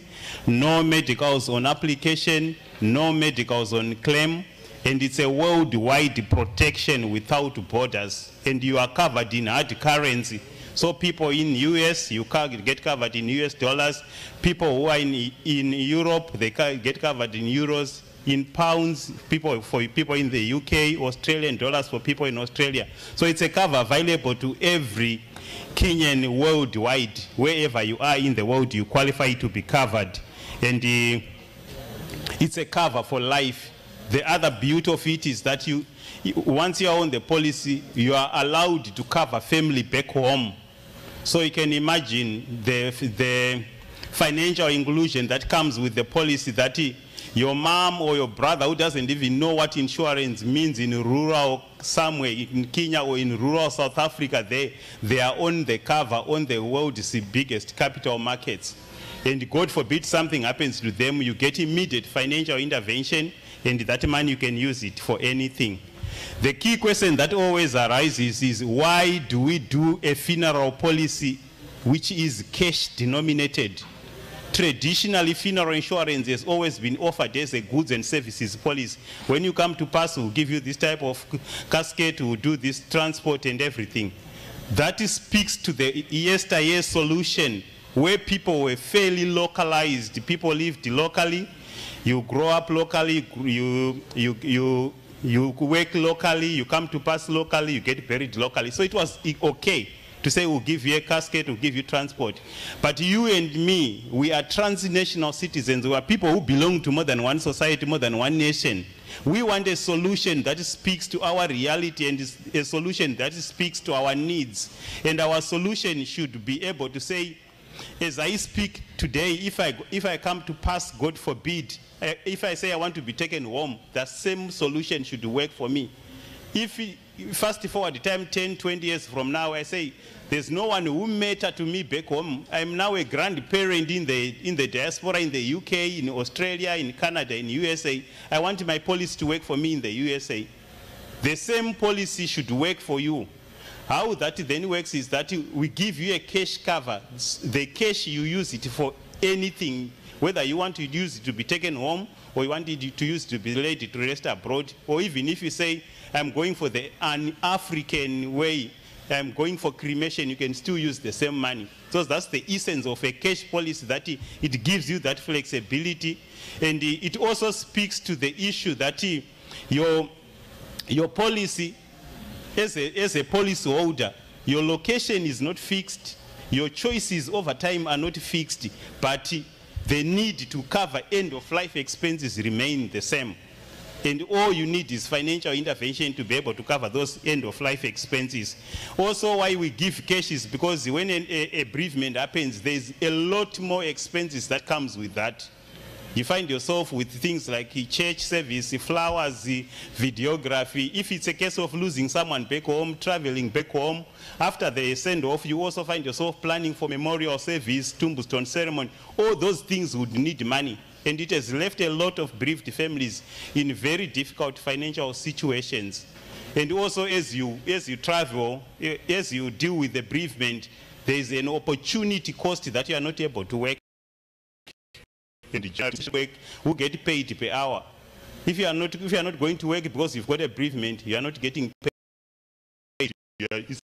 no medicals on application, no medicals on claim, and it's a worldwide protection without borders, and you are covered in hard currency. So people in US, you get covered in US dollars. People who are in Europe, they get covered in euros, in pounds, for people in the UK, Australian dollars for people in Australia. So it's a cover available to every Kenyan worldwide. Wherever you are in the world, you qualify to be covered. And it's a cover for life. The other beauty of it is that once you are on the policy, you are allowed to cover family back home. So you can imagine the financial inclusion that comes with the policy, that your mom or your brother who doesn't even know what insurance means in rural somewhere in Kenya or in rural South Africa, they are on the cover on the world's biggest capital markets. And God forbid something happens to them, you get immediate financial intervention, and that money you can use it for anything. The key question that always arises is, why do we do a funeral policy which is cash denominated? Traditionally, funeral insurance has always been offered as a goods and services policy. When you come to pass, we'll give you this type of casket, we'll do this transport and everything. That speaks to the yesteryear solution, where people were fairly localized. People lived locally. You grow up locally, you work locally, you come to pass locally, you get buried locally. So it was okay to say we'll give you a casket, we'll give you transport. But you and me, we are transnational citizens. We are people who belong to more than one society, more than one nation. We want a solution that speaks to our reality and a solution that speaks to our needs. And our solution should be able to say, as I speak today, if I come to pass, God forbid, if I say I want to be taken home, the same solution should work for me. If fast forward time 10, 20 years from now, I say, there's no one who matter to me back home. I'm now a grandparent in the diaspora, in the UK, in Australia, in Canada, in USA. I want my policy to work for me in the USA. The same policy should work for you. How that then works is that we give you a cash cover. The cash, you use it for anything, whether you want to use it to be taken home, or you want it to use it to be laid to rest abroad, or even if you say, I'm going for an African way, I'm going for cremation, you can still use the same money. So that's the essence of a cash policy, that it gives you that flexibility. And it also speaks to the issue that your policy, as a policy holder, your location is not fixed, your choices over time are not fixed, but the need to cover end-of-life expenses remain the same. And all you need is financial intervention to be able to cover those end-of-life expenses. Also, why we give cash is because when a bereavement happens, there's a lot more expenses that comes with that. You find yourself with things like church service, flowers, videography. If it's a case of losing someone back home, traveling back home, after the send-off, you also find yourself planning for memorial service, tombstone ceremony. All those things would need money. And it has left a lot of bereaved families in very difficult financial situations. And also, as you travel, as you deal with the bereavement, there is an opportunity cost that you are not able to work. And the work who get paid per hour. If you are not going to work because you've got a bereavement, you are not getting paid. It's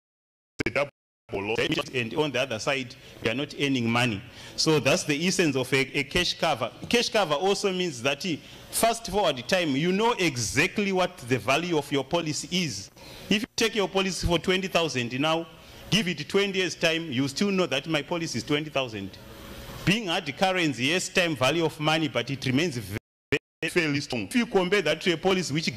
a double loss. And on the other side, you are not earning money. So that's the essence of a cash cover. Cash cover also means that fast forward time, you know exactly what the value of your policy is. If you take your policy for 20,000 now, give it 20 years time, you still know that my policy is 20,000. Being hard currency, yes, time value of money, but it remains very, fairly strong. If you compare that to a policy which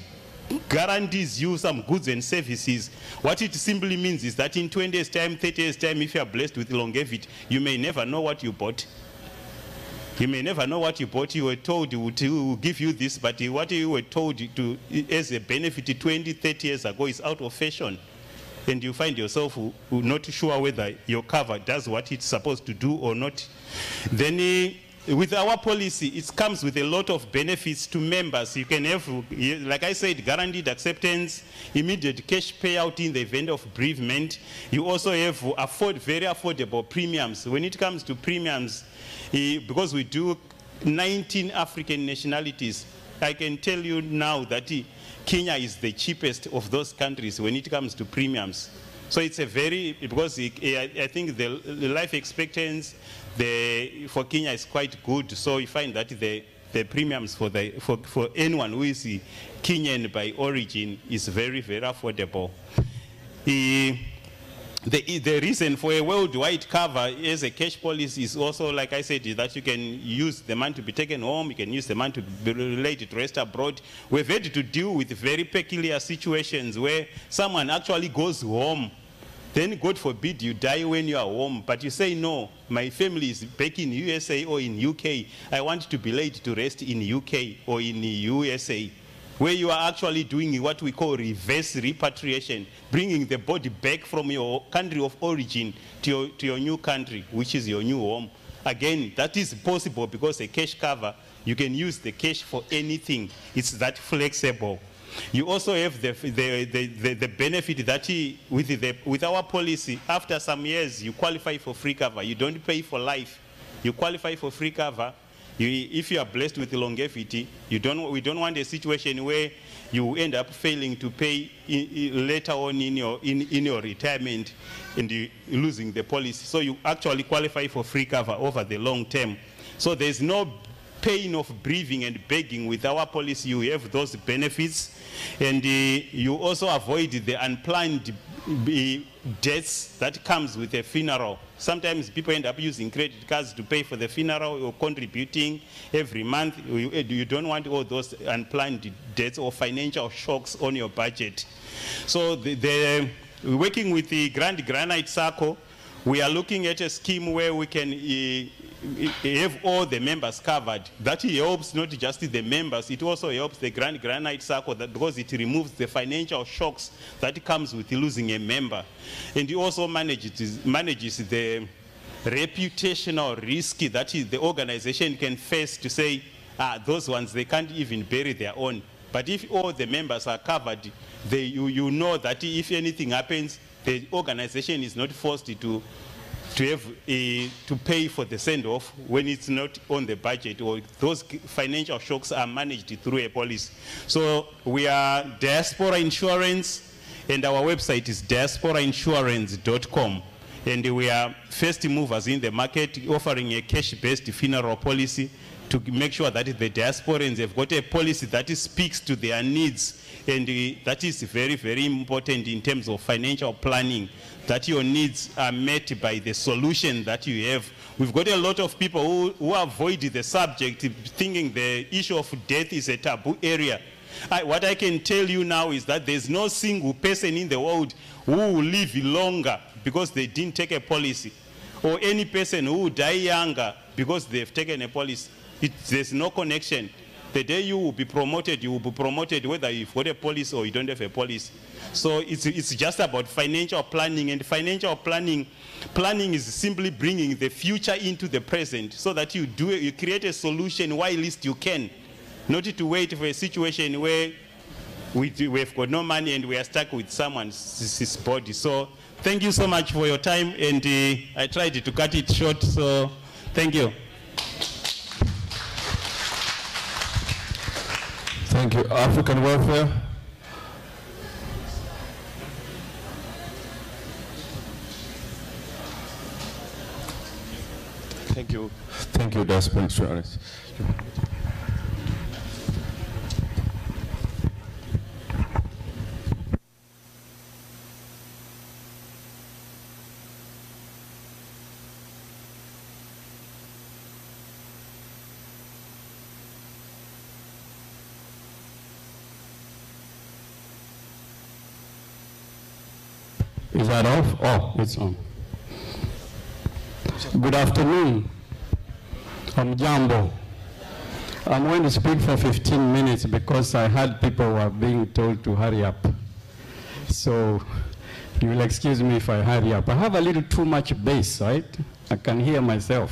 guarantees you some goods and services, what it simply means is that in 20 years time, 30 years time, if you are blessed with longevity, you may never know what you bought. You may never know what you bought. You were told to give you this, but what you were told to as a benefit 20, 30 years ago is out of fashion. And you find yourself not sure whether your cover does what it's supposed to do or not. Then with our policy, it comes with a lot of benefits to members. You can have, like I said, guaranteed acceptance, immediate cash payout in the event of bereavement. You also have very affordable premiums. When it comes to premiums, because we do 19 African nationalities, I can tell you now that Kenya is the cheapest of those countries when it comes to premiums. So it's a very, because I think the life expectancy for Kenya is quite good. So you find that the premiums for anyone who is Kenyan by origin is very, very affordable. The reason for a worldwide cover as a cash policy is also, like I said, that you can use the money to be taken home, you can use the money to be related to rest abroad. We've had to deal with very peculiar situations where someone actually goes home, then God forbid you die when you are home, but you say, no, my family is back in USA or in UK, I want to be laid to rest in UK or in USA. Where you are actually doing what we call reverse repatriation, bringing the body back from your country of origin to your new country, which is your new home. Again, that is possible because a cash cover, you can use the cash for anything. It's that flexible. You also have the benefit that with our policy, after some years, you qualify for free cover. You don't pay for life. You qualify for free cover. If you are blessed with longevity, we don't want a situation where you end up failing to pay later on in your retirement and losing the policy. So you actually qualify for free cover over the long term. So there's no pain of breathing and begging with our policy. You have those benefits, and you also avoid the unplanned deaths that comes with a funeral. Sometimes people end up using credit cards to pay for the funeral or contributing every month. You don't want all those unplanned deaths or financial shocks on your budget. So working with the Grand Granite Circle, we are looking at a scheme where we can have all the members covered. That helps not just the members, it also helps the Grand Granite Circle because it removes the financial shocks that comes with losing a member. And it also manages the reputational risk that the organization can face to say, those ones, they can't even bury their own. But if all the members are covered, you know that if anything happens, the organization is not forced to pay for the send-off when it's not on the budget, or those financial shocks are managed through a policy. So we are Diaspora Insurance, and our website is diasporainsurance.com. And we are first movers in the market, offering a cash-based funeral policy to make sure that the diasporans have got a policy that speaks to their needs. And that is very, very important in terms of financial planning, that your needs are met by the solution that you have. We've got a lot of people who avoid the subject, thinking the issue of death is a taboo area. what I can tell you now is that there's no single person in the world who will live longer because they didn't take a policy, or any person who will die younger because they've taken a policy. There's no connection. The day you will be promoted whether you've got a policy or you don't have a policy. So it's just about financial planning, and financial planning is simply bringing the future into the present so that you create a solution while least you can, not to wait for a situation where we've got no money and we are stuck with someone's body. So thank you so much for your time, and I tried to cut it short, so thank you. Thank you. African welfare. Thank you. Thank you, Diaspora Insurance. Is that off? Oh, it's on. Good afternoon. I'm Jambo. I'm going to speak for 15 minutes because I had people who are being told to hurry up. So you will excuse me if I hurry up. I have a little too much bass, right? I can hear myself.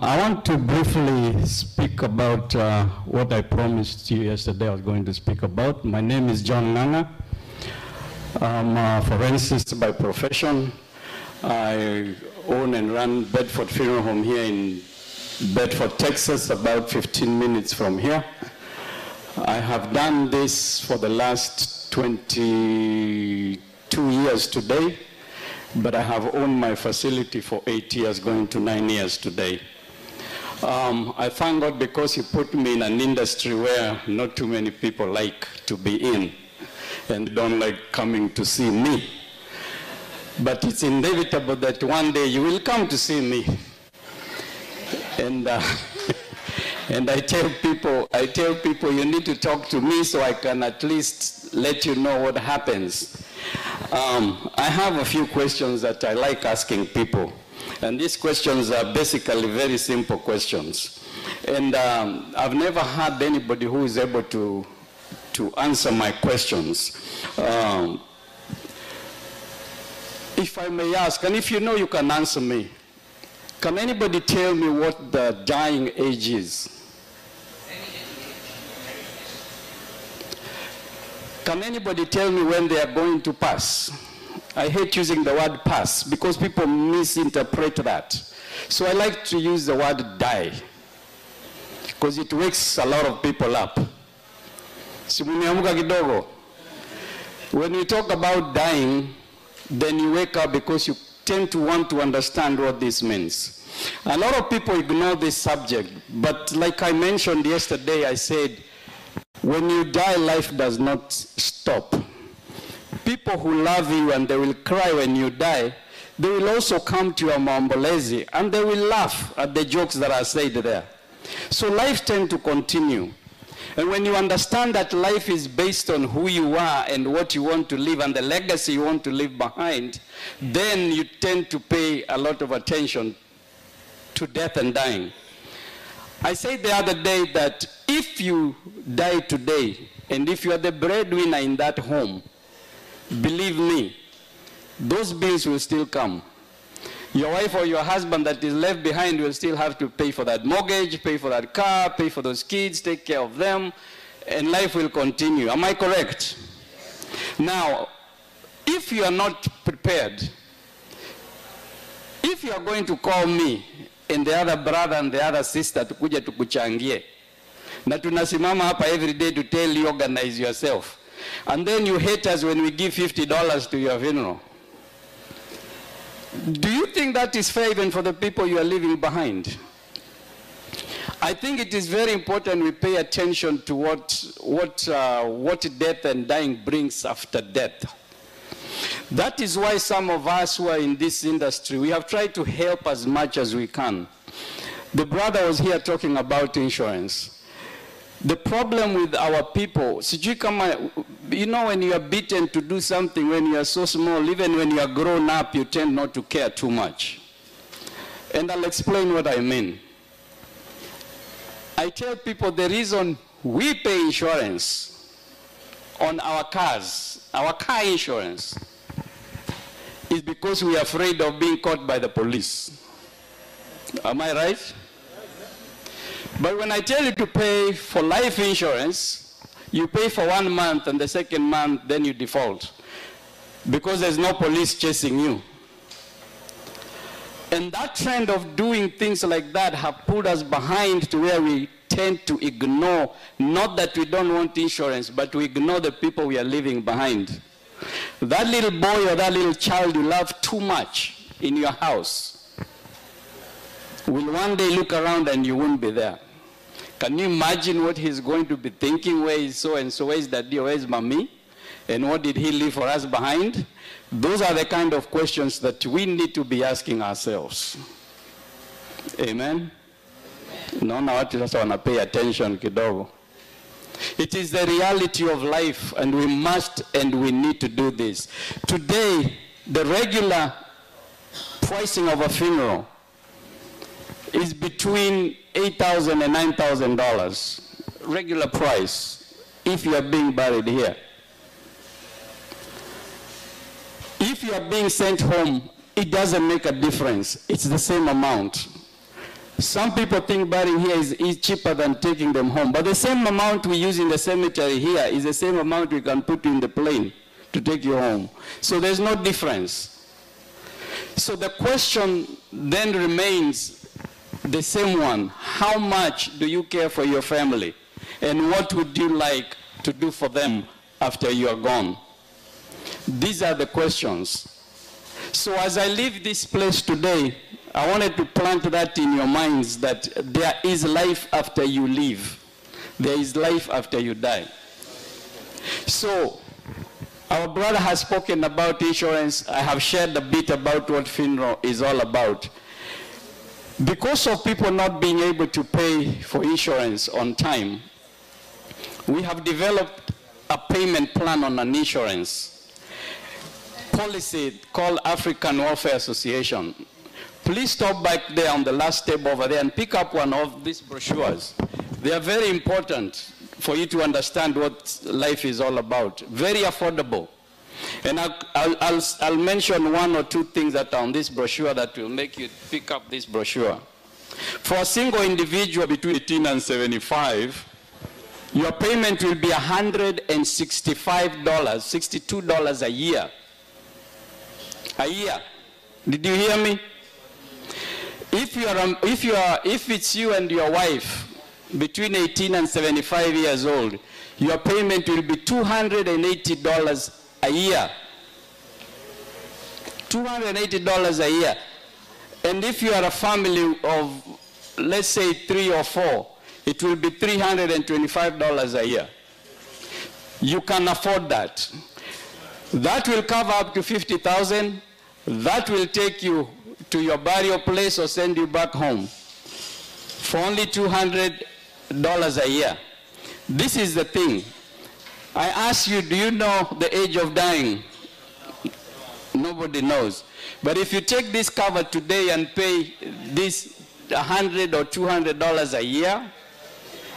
I want to briefly speak about what I promised you yesterday I was going to speak about. My name is John Nganga. I'm a forensicist by profession. I own and run Bedford Funeral Home here in Bedford, Texas, about 15 minutes from here. I have done this for the last 22 years today, but I have owned my facility for 8 years, going to 9 years today. I thank God because He put me in an industry where not too many people like to be in and don't like coming to see me. But it's inevitable that one day you will come to see me. And and I tell people you need to talk to me so I can at least let you know what happens. I have a few questions that I like asking people. And these questions are basically very simple questions. And I've never had anybody who is able to answer my questions. If I may ask, and if you know you can answer me, can anybody tell me what the dying age is? Can anybody tell me when they are going to pass? I hate using the word pass because people misinterpret that. So I like to use the word die because it wakes a lot of people up. When we talk about dying, then you wake up because you tend to want to understand what this means. A lot of people ignore this subject, but like I mentioned yesterday, I said, when you die, life does not stop. People who love you and they will cry when you die, they will also come to your maombolezi and they will laugh at the jokes that are said there. So life tends to continue. And when you understand that life is based on who you are and what you want to leave and the legacy you want to leave behind, then you tend to pay a lot of attention to death and dying. I said the other day that if you die today, and if you are the breadwinner in that home, believe me, those bills will still come. Your wife or your husband that is left behind will still have to pay for that mortgage, pay for that car, pay for those kids, take care of them, and life will continue. Am I correct? Now, if you are not prepared, if you are going to call me and the other brother and the other sister tukuja tukuchangie, na tunasimama hapa every day to tell you organize yourself, and then you hate us when we give $50 to your funeral. Do you think that is fair even for the people you are leaving behind? I think it is very important we pay attention to what death and dying brings after death. That is why some of us who are in this industry, we have tried to help as much as we can. The brother was here talking about insurance. The problem with our people, you know, when you are beaten to do something, when you are so small, even when you are grown up, you tend not to care too much. And I'll explain what I mean. I tell people the reason we pay insurance on our cars, our car insurance, is because we are afraid of being caught by the police. Am I right? But when I tell you to pay for life insurance, you pay for 1 month, and the second month, then you default, because there's no police chasing you. And that trend of doing things like that have put us behind to where we tend to ignore, not that we don't want insurance, but we ignore the people we are leaving behind. That little boy or that little child you love too much in your house will one day look around and you won't be there. Can you imagine what he's going to be thinking? Where is so-and-so? Where is daddy? Where is mommy? And what did he leave for us behind? Those are the kind of questions that we need to be asking ourselves. Amen? Naona watu sasa wana pay attention kidogo. It is the reality of life, and we must and we need to do this. Today, the regular pricing of a funeral is between $8,000 and $9,000, regular price, if you are being buried here. If you are being sent home, it doesn't make a difference. It's the same amount. Some people think burying here is cheaper than taking them home, but the same amount we use in the cemetery here is the same amount we can put in the plane to take you home. So there's no difference. So the question then remains the same one. How much do you care for your family? And what would you like to do for them after you are gone? These are the questions. So as I leave this place today, I wanted to plant that in your minds, that there is life after you leave. There is life after you die. So our brother has spoken about insurance. I have shared a bit about what funeral is all about. Because of people not being able to pay for insurance on time, we have developed a payment plan on an insurance policy called African Welfare Association. Please stop back there on the last table over there and pick up one of these brochures. They are very important for you to understand what life is all about. Very affordable. And I'll mention one or two things that are on this brochure that will make you pick up this brochure. For a single individual between 18 and 75, your payment will be $165, $62 a year. A year. Did you hear me? If it's you and your wife between 18 and 75 years old, your payment will be $280 a year. $280 a year. And if you are a family of, let's say, 3 or 4, it will be $325 a year. You can afford that. That will cover up to $50,000. That will take you to your burial place or send you back home for only $200 a year. This is the thing. I ask you, do you know the age of dying? Nobody knows. But if you take this cover today and pay this $100 or $200 a year,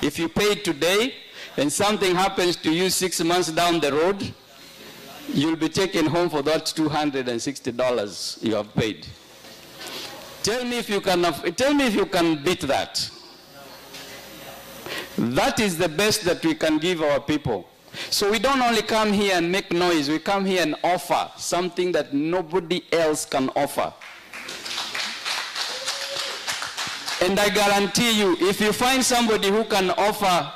if you pay it today and something happens to you 6 months down the road, you'll be taken home for that $260 you have paid. Tell me if you can beat that. That is the best that we can give our people. So we don't only come here and make noise, we come here and offer something that nobody else can offer. And I guarantee you, if you find somebody who can offer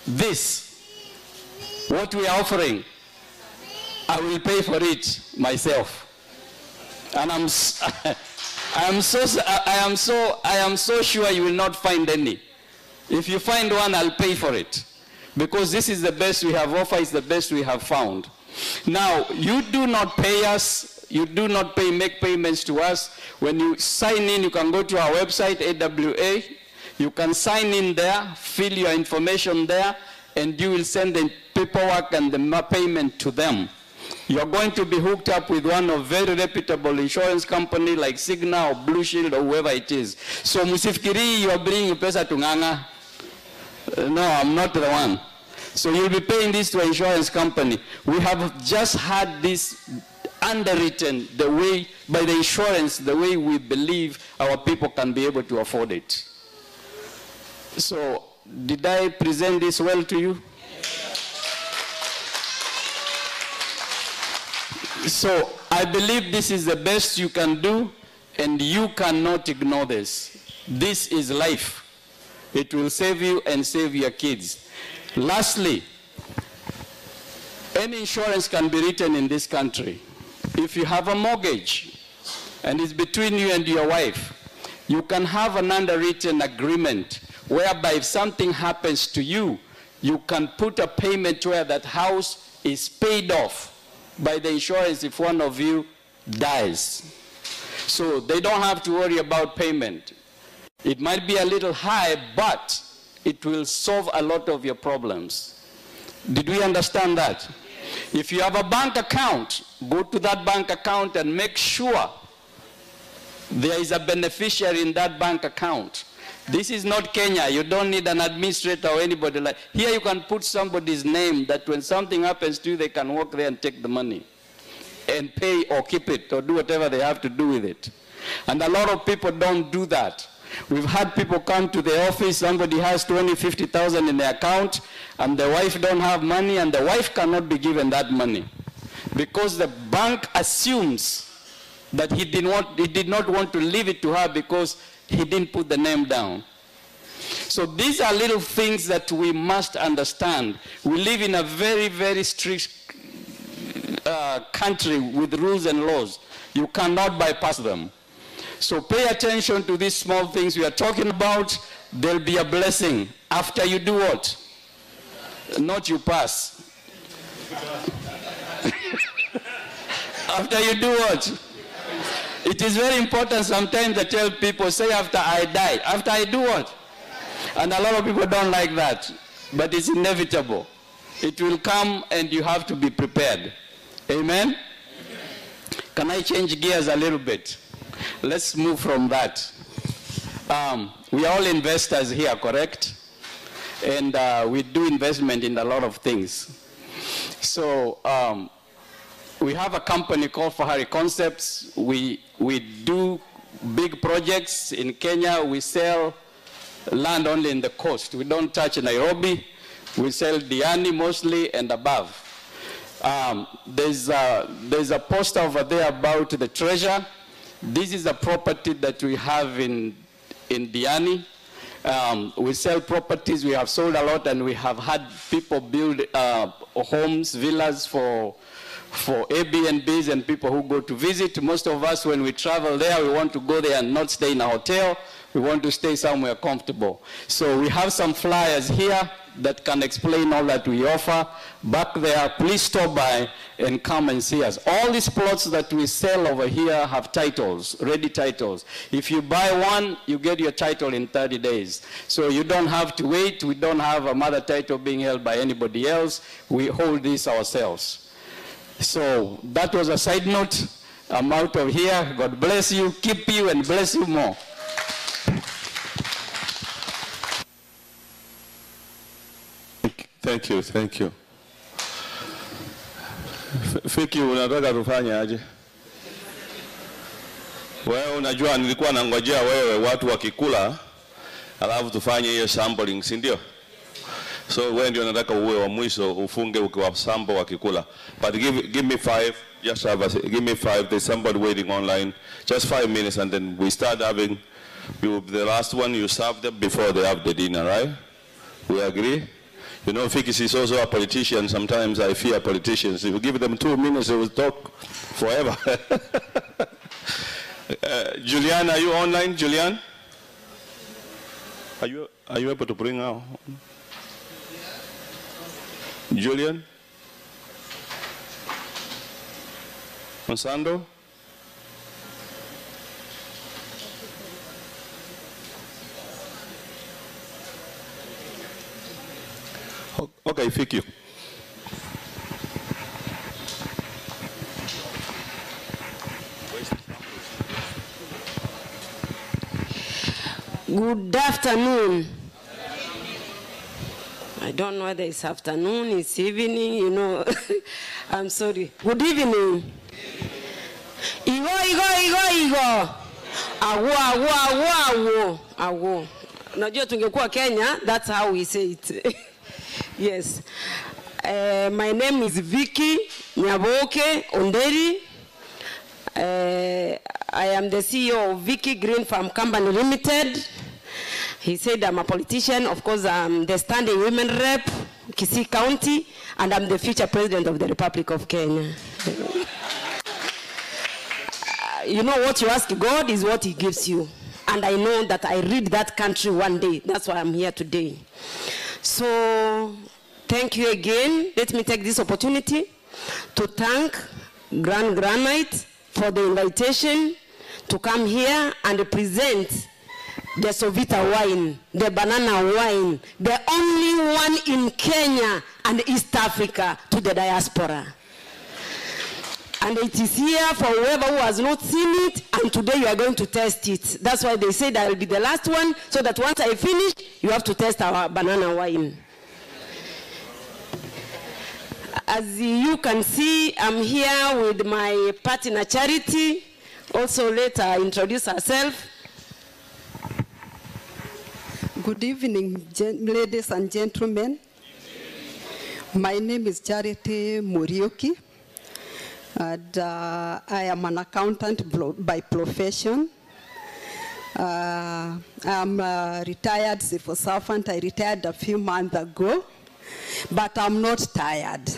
this, what we are offering, I will pay for it myself. And I am so sure you will not find any. If you find one, I'll pay for it. Because this is the best we have offered, it's the best we have found. Now, you do not pay us You do not make payments to us. When you sign in, you can go to our website, AWA. You can sign in there, fill your information there, and you will send the paperwork and the payment to them. You're going to be hooked up with one of very reputable insurance company like Cigna or Blue Shield or whoever it is. So musifikiri you are bringing pesa to Nganga. No, I'm not the one. So you'll be paying this to an insurance company. We have just had this underwritten the way, by the insurance, the way we believe our people can be able to afford it. So, did I present this well to you? So, I believe this is the best you can do, and you cannot ignore this. This is life. It will save you and save your kids. Lastly, any insurance can be written in this country. If you have a mortgage, and it's between you and your wife, you can have an underwritten agreement whereby if something happens to you, you can put a payment where that house is paid off by the insurance if one of you dies. So they don't have to worry about payment. It might be a little high, but it will solve a lot of your problems. Did we understand that? If you have a bank account, go to that bank account and make sure there is a beneficiary in that bank account. This is not Kenya. You don't need an administrator or anybody like. Here you can put somebody's name that when something happens to you, they can walk there and take the money and pay or keep it or do whatever they have to do with it. And a lot of people don't do that. We've had people come to the office, somebody has 20, 50,000 in their account, and the wife don't have money, and the wife cannot be given that money. Because the bank assumes that he did not want to leave it to her because he didn't put the name down. So these are little things that we must understand. We live in a very, very strict country with rules and laws. You cannot bypass them. So pay attention to these small things we are talking about. There'll be a blessing after you do what? Not you pass. After you do what? It is very important sometimes I tell people, say after I die. After I do what? And a lot of people don't like that. But it's inevitable. It will come and you have to be prepared. Amen? Can I change gears a little bit? Let's move from that. We are all investors here, correct? And we do investment in a lot of things. So we have a company called Fahari Concepts. We do big projects in Kenya. We sell land only in the coast. We don't touch Nairobi. We sell Diani mostly and above. There's a poster over there about the treasure. This is a property that we have in Diani. We sell properties. We have sold a lot, and we have had people build homes, villas for Airbnbs and people who go to visit. Most of us, when we travel there, we want to go there and not stay in a hotel. We want to stay somewhere comfortable. So we have some flyers here that can explain all that we offer. Back there, please stop by and come and see us. All these plots that we sell over here have titles, ready titles. If you buy one, you get your title in 30 days. So you don't have to wait. We don't have a mother title being held by anybody else. We hold this ourselves. So that was a side note. I'm out of here. God bless you, keep you, and bless you more. Thank you, thank you. Fiki, unataka tufanye aje? Wewe unajua nilikuwa nangojea wewe watu wakikula alafu tufanye hiyo sampling, si ndio? So wewe ndio nataka uwe wa mwisho ufunge ukiwa sample wakikula. But give me 5, just give me 5. There's somebody waiting online. Just 5 minutes and then we start having the last one you serve them before they have the dinner, right? We agree? You know, Fikis is also a politician. Sometimes I fear politicians. If you give them 2 minutes, they will talk forever. Julian, are you online, Julian? Are you able to bring out? Julian? Monsando? Okay, thank you. Good afternoon. I don't know whether it's afternoon, it's evening, you know. I'm sorry. Good evening. Igo. Awo. Najua tungekuwa Kenya, that's how we say it. Yes. My name is Vicky Nyaboke Onderi. I am the CEO of Vicky Green Farm Company Limited. He said I'm a politician. Of course, I'm the standing women rep, Kisii County, and I'm the future president of the Republic of Kenya. You know what you ask God is what he gives you. And I know that I read that country one day. That's why I'm here today. So, thank you again. Let me take this opportunity to thank Grand Granite for the invitation to come here and present the Sovita wine, the banana wine, the only one in Kenya and East Africa to the diaspora. And it is here for whoever who has not seen it, and today you are going to test it. That's why they said I will be the last one, so that once I finish, you have to test our banana wine. As you can see, I'm here with my partner Charity. Also, let her introduce herself. Good evening, ladies and gentlemen. My name is Charity Murioki, and I am an accountant by profession. I'm a retired civil servant. I retired a few months ago, but I'm not tired.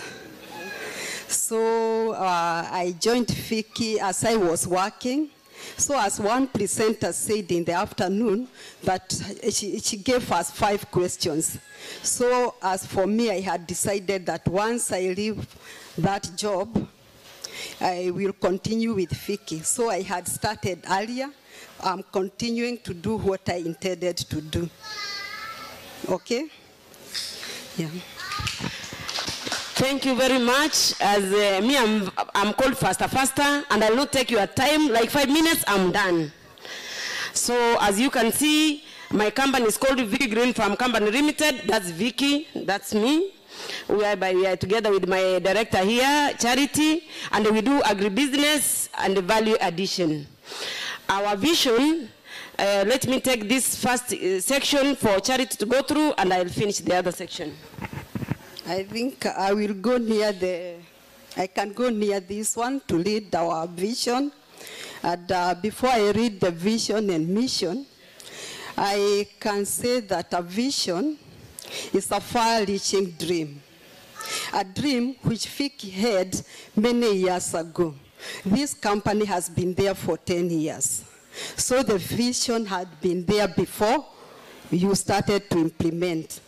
So I joined Vicky as I was working. So as one presenter said in the afternoon, that she gave us 5 questions. So as for me, I had decided that once I leave that job, I will continue with Vicky. So I had started earlier. I'm continuing to do what I intended to do. Okay? Yeah. Thank you very much. As me, I'm called faster, and I'll not take your time. Like 5 minutes, I'm done. So as you can see, my company is called Vicky Green Farm Company Limited. That's Vicky, that's me. We are together with my director here, Charity, and we do agribusiness and value addition. Our vision, let me take this first section for Charity to go through, and I'll finish the other section. I think I will go near I can go near this one to lead our vision. And before I read the vision and mission, I can say that a vision is a far-reaching dream. A dream which Vicky had many years ago. This company has been there for 10 years. So the vision had been there before you started to implement.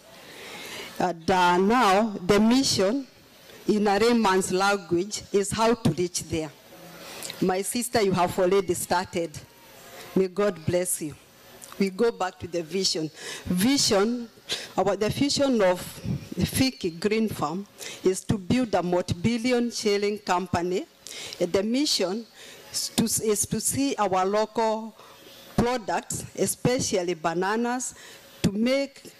And now the mission in a layman's language is how to reach there. My sister, you have already started. May God bless you. We go back to the vision. Vision, about the vision of the Vicky Green Farm is to build a multi-billion shilling company. And the mission is to see our local products, especially bananas, to make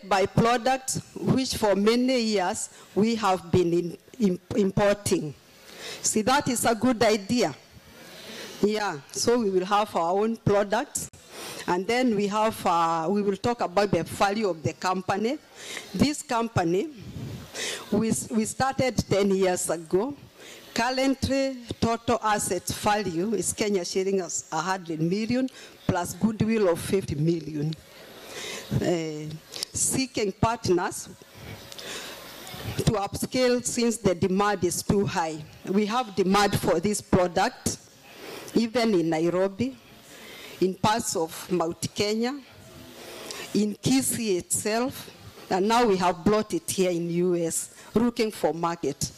byproducts which for many years we have been importing. See, that is a good idea. Yeah, so we will have our own products, and then we will talk about the value of the company. This company, we started 10 years ago. Currently, total assets value is Kenya shillings 100 million plus goodwill of 50 million. Seeking partners to upscale since the demand is too high. We have demand for this product, even in Nairobi, in parts of Mount Kenya, in Kisii itself, and now we have brought it here in the US, looking for market.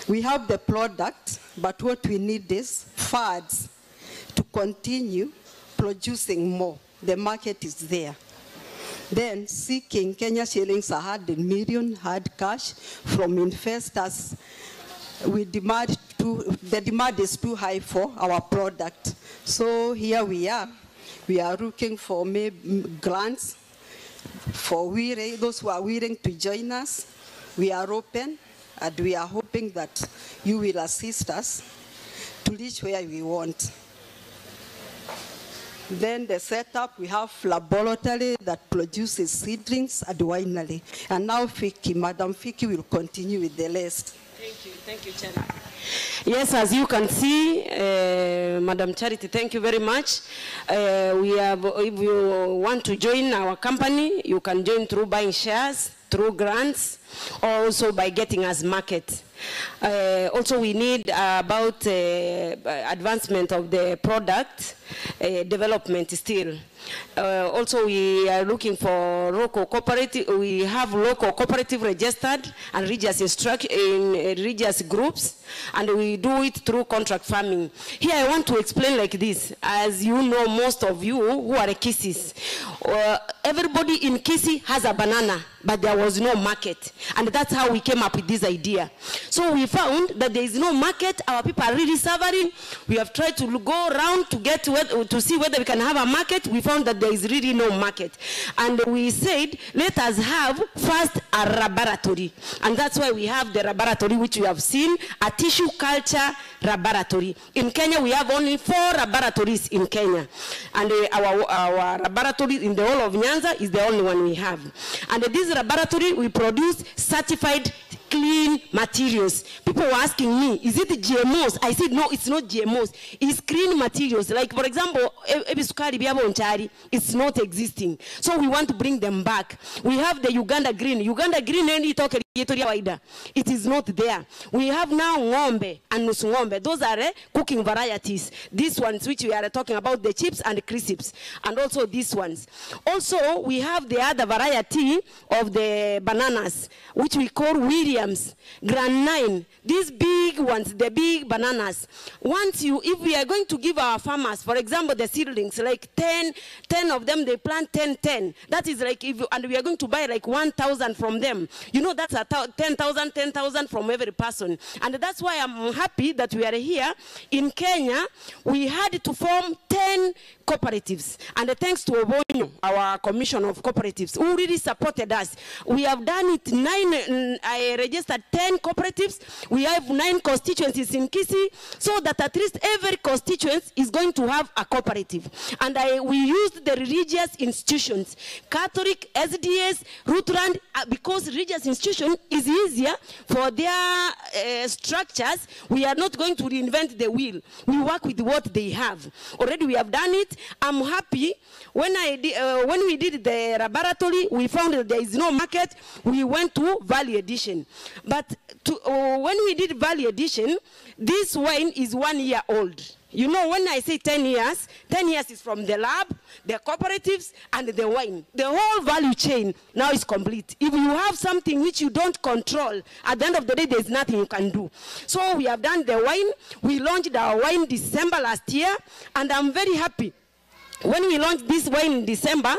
We have the product, but what we need is funds to continue producing more. The market is there. Then seeking Kenya shillings 100 million hard cash from investors. The demand is too high for our product. So here we are looking for maybe grants for those who are willing to join us. We are open and we are hoping that you will assist us to reach where we want. Then the setup, we have laboratory that produces seedlings at winery. And now Madam Fiki will continue with the rest. Thank you, Charity. Yes, as you can see, Madam Charity, thank you very much. If you want to join our company, you can join through buying shares, through grants, or also by getting us market. Also, we need about advancement of the product development still. Also, we are looking for local cooperative. We have local cooperative registered and religious groups, and we do it through contract farming. Here, I want to explain like this. As you know, most of you who are Kisses, everybody in Kisii has a banana, but there was no market, and that's how we came up with this idea. So we found that there is no market. Our people are really suffering. We have tried to go around to see whether we can have a market. We found that there is really no market. And we said, let us have first a laboratory. And that's why we have the laboratory, which you have seen, a tissue culture laboratory. In Kenya, we have only 4 laboratories in Kenya. And our laboratory in the whole of Nyanza is the only one we have. And this laboratory, we produce certified clean materials. People were asking me, is it GMOs? I said, no, it's not GMOs. It's clean materials. Like, for example, it's not existing. So we want to bring them back. We have the Uganda green. Uganda green, it is not there. We have now ngombe and nusu ngombe. Those are cooking varieties. These ones, which we are talking about, the chips and crisps. And also these ones. Also, we have the other variety of the bananas, which we call Williams, Grand 9. These big ones, the big bananas. If we are going to give our farmers, for example, the seedlings, like 10 of them, they plant 10. That is like, and we are going to buy like 1,000 from them. You know, that's a 10,000 from every person. And that's why I'm happy that we are here. In Kenya, we had to form 10 cooperatives. And thanks to Obonyo, our commission of cooperatives, who really supported us. We have done it 9, I registered 10 cooperatives. We have 9 constituencies in Kisii, so that at least every constituency is going to have a cooperative. And we used the religious institutions, Catholic, SDS, Lutheran, because religious institution is easier for their structures. We are not going to reinvent the wheel. We work with what they have. Already we have done it. I'm happy. When we did the laboratory, we found that there is no market. We went to value addition. But when we did value addition, this wine is 1 year old. You know, when I say 10 years is from the lab, the cooperatives, and the wine. The whole value chain now is complete. If you have something which you don't control, at the end of the day, there's nothing you can do. So we have done the wine. We launched our wine December last year, and I'm very happy. When we launched this wine in December,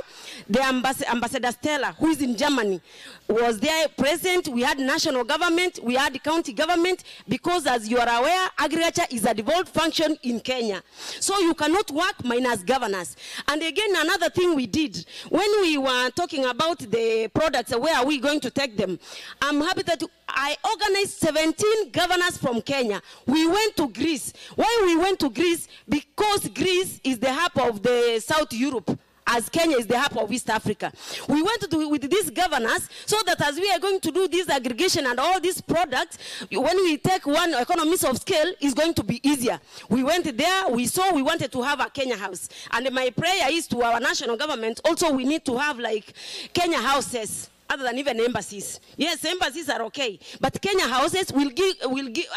the Ambassador Stella, who is in Germany, was there present. We had national government, we had county government, because as you are aware, agriculture is a devolved function in Kenya. So you cannot work minus governors. And again, another thing we did, when we were talking about the products, where are we going to take them? I'm happy that I organized 17 governors from Kenya. We went to Greece. Why we went to Greece? Because Greece is the hub of the South Europe, as Kenya is the hub of East Africa. We went with these governors so that as we are going to do this aggregation and all these products, when we take one economies of scale, it's going to be easier. We went there, we wanted to have a Kenya house. And my prayer is to our national government, also we need to have like Kenya houses. other than even embassies. Yes, embassies are okay, but Kenya houses will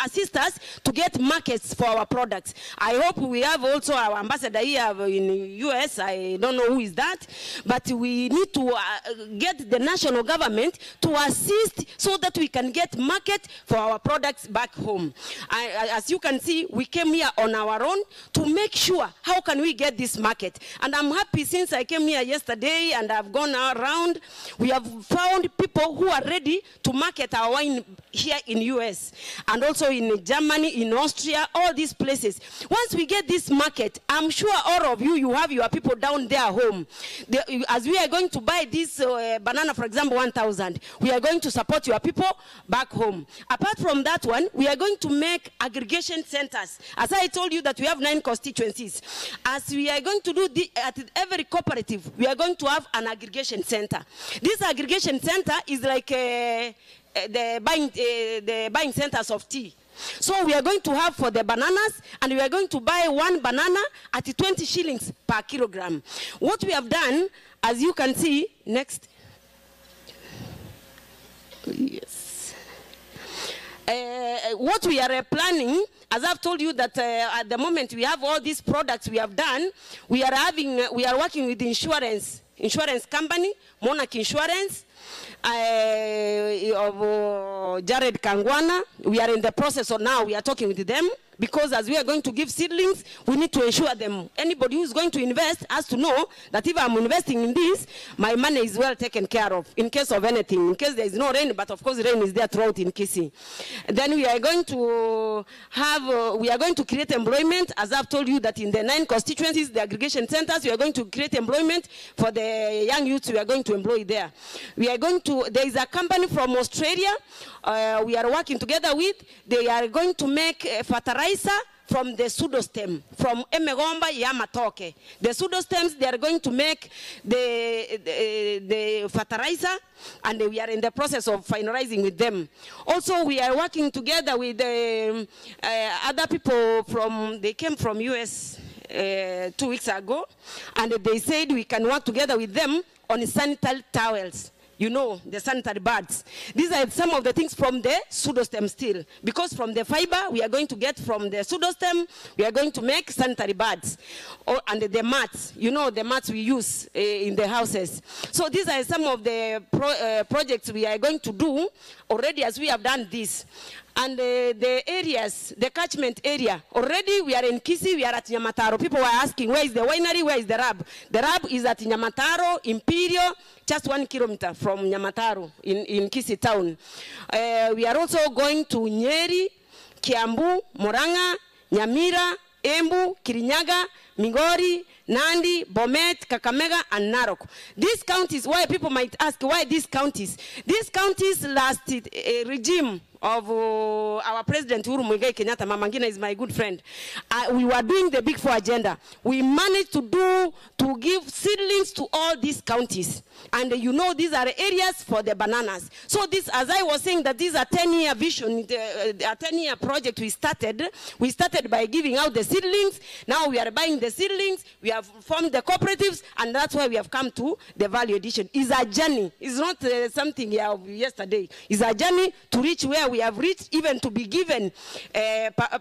assist us to get markets for our products. I hope we have also our ambassador here in US. I don't know who is that, but we need to get the national government to assist so that we can get market for our products back home. As you can see, we came here on our own to make sure how can we get this market. And I'm happy since I came here yesterday and I've gone around, we have found people who are ready to market our wine here in US and also in Germany, in Austria, all these places. Once we get this market, I'm sure all of you, you have your people down there home. As we are going to buy this banana, for example, 1,000, we are going to support your people back home. Apart from that one, we are going to make aggregation centers. As I told you that we have 9 constituencies. As we are going to do at every cooperative, we are going to have an aggregation center. This aggregation center is like the buying centers of tea. So we are going to have for the bananas, and we are going to buy 1 banana at 20 shillings per kilogram. What we have done, as you can see, next. Yes. What we are planning, as I've told you that at the moment we have all these products we have done, we are working with the insurance company, Monarch Insurance, of Jared Kangwana. We are in the process of now, we are talking with them, because as we are going to give seedlings, we need to ensure them. Anybody who is going to invest has to know that if I'm investing in this, my money is well taken care of in case of anything, in case there is no rain, but of course rain is there throughout in Kisii. Then we are going to have, we are going to create employment, as I've told you that in the 9 constituencies, the aggregation centers, we are going to create employment for the young youths we are going to employ there. We are going to, there is a company from Australia we are working together with. They are going to make fertilizer from the pseudostem, from emegomba yamatoke. The pseudostems, they are going to make the fertilizer, and we are in the process of finalizing with them. Also, we are working together with other people they came from US 2 weeks ago, and they said we can work together with them on sanitary towels. You know, the sanitary pads. These are some of the things from the pseudostem still. Because from the fiber, we are going to get from the pseudostem, we are going to make sanitary pads. And the mats, you know, the mats we use in the houses. So these are some of the projects we are going to do already as we have done this. And the areas, the catchment area, already we are in Kisii, we are at Nyamataro. People were asking, where is the winery, where is the RAB? The RAB is at Nyamataro, Imperial, just 1 kilometer from Nyamataro in Kisii town. We are also going to Nyeri, Kiambu, Murang'a, Nyamira, Embu, Kirinyaga, Migori, Nandi, Bomet, Kakamega, and Narok. These counties, why people might ask, why these counties? These counties lasted a regime of our president, Uhuru Muigai Kenyatta. Mama Ngina is my good friend. We were doing the Big 4 agenda. We managed to give seedlings to all these counties. And you know, these are areas for the bananas. So this, as I was saying, that this is a 10-year vision, a 10-year project we started. We started by giving out the seedlings. Now we are buying the seedlings. We have formed the cooperatives, and that's why we have come to the value addition. It's a journey. It's not something of yesterday. It's a journey to reach where we have reached, even to be given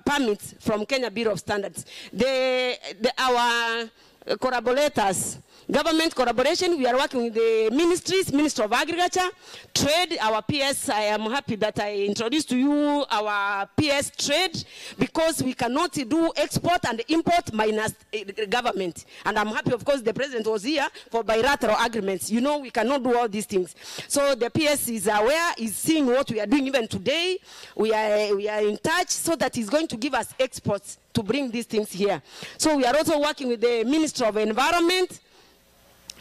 permits from Kenya Bureau of Standards. Our collaborators, government collaboration, we are working with the ministries, Ministry of Agriculture, Trade, our PS. I am happy that I introduced to you our PS Trade, because we cannot do export and import minus government. And I'm happy, of course, the president was here for bilateral agreements. You know, we cannot do all these things. So the PS is aware, is seeing what we are doing even today. We are in touch, so that he's going to give us exports to bring these things here. So we are also working with the Ministry of Environment.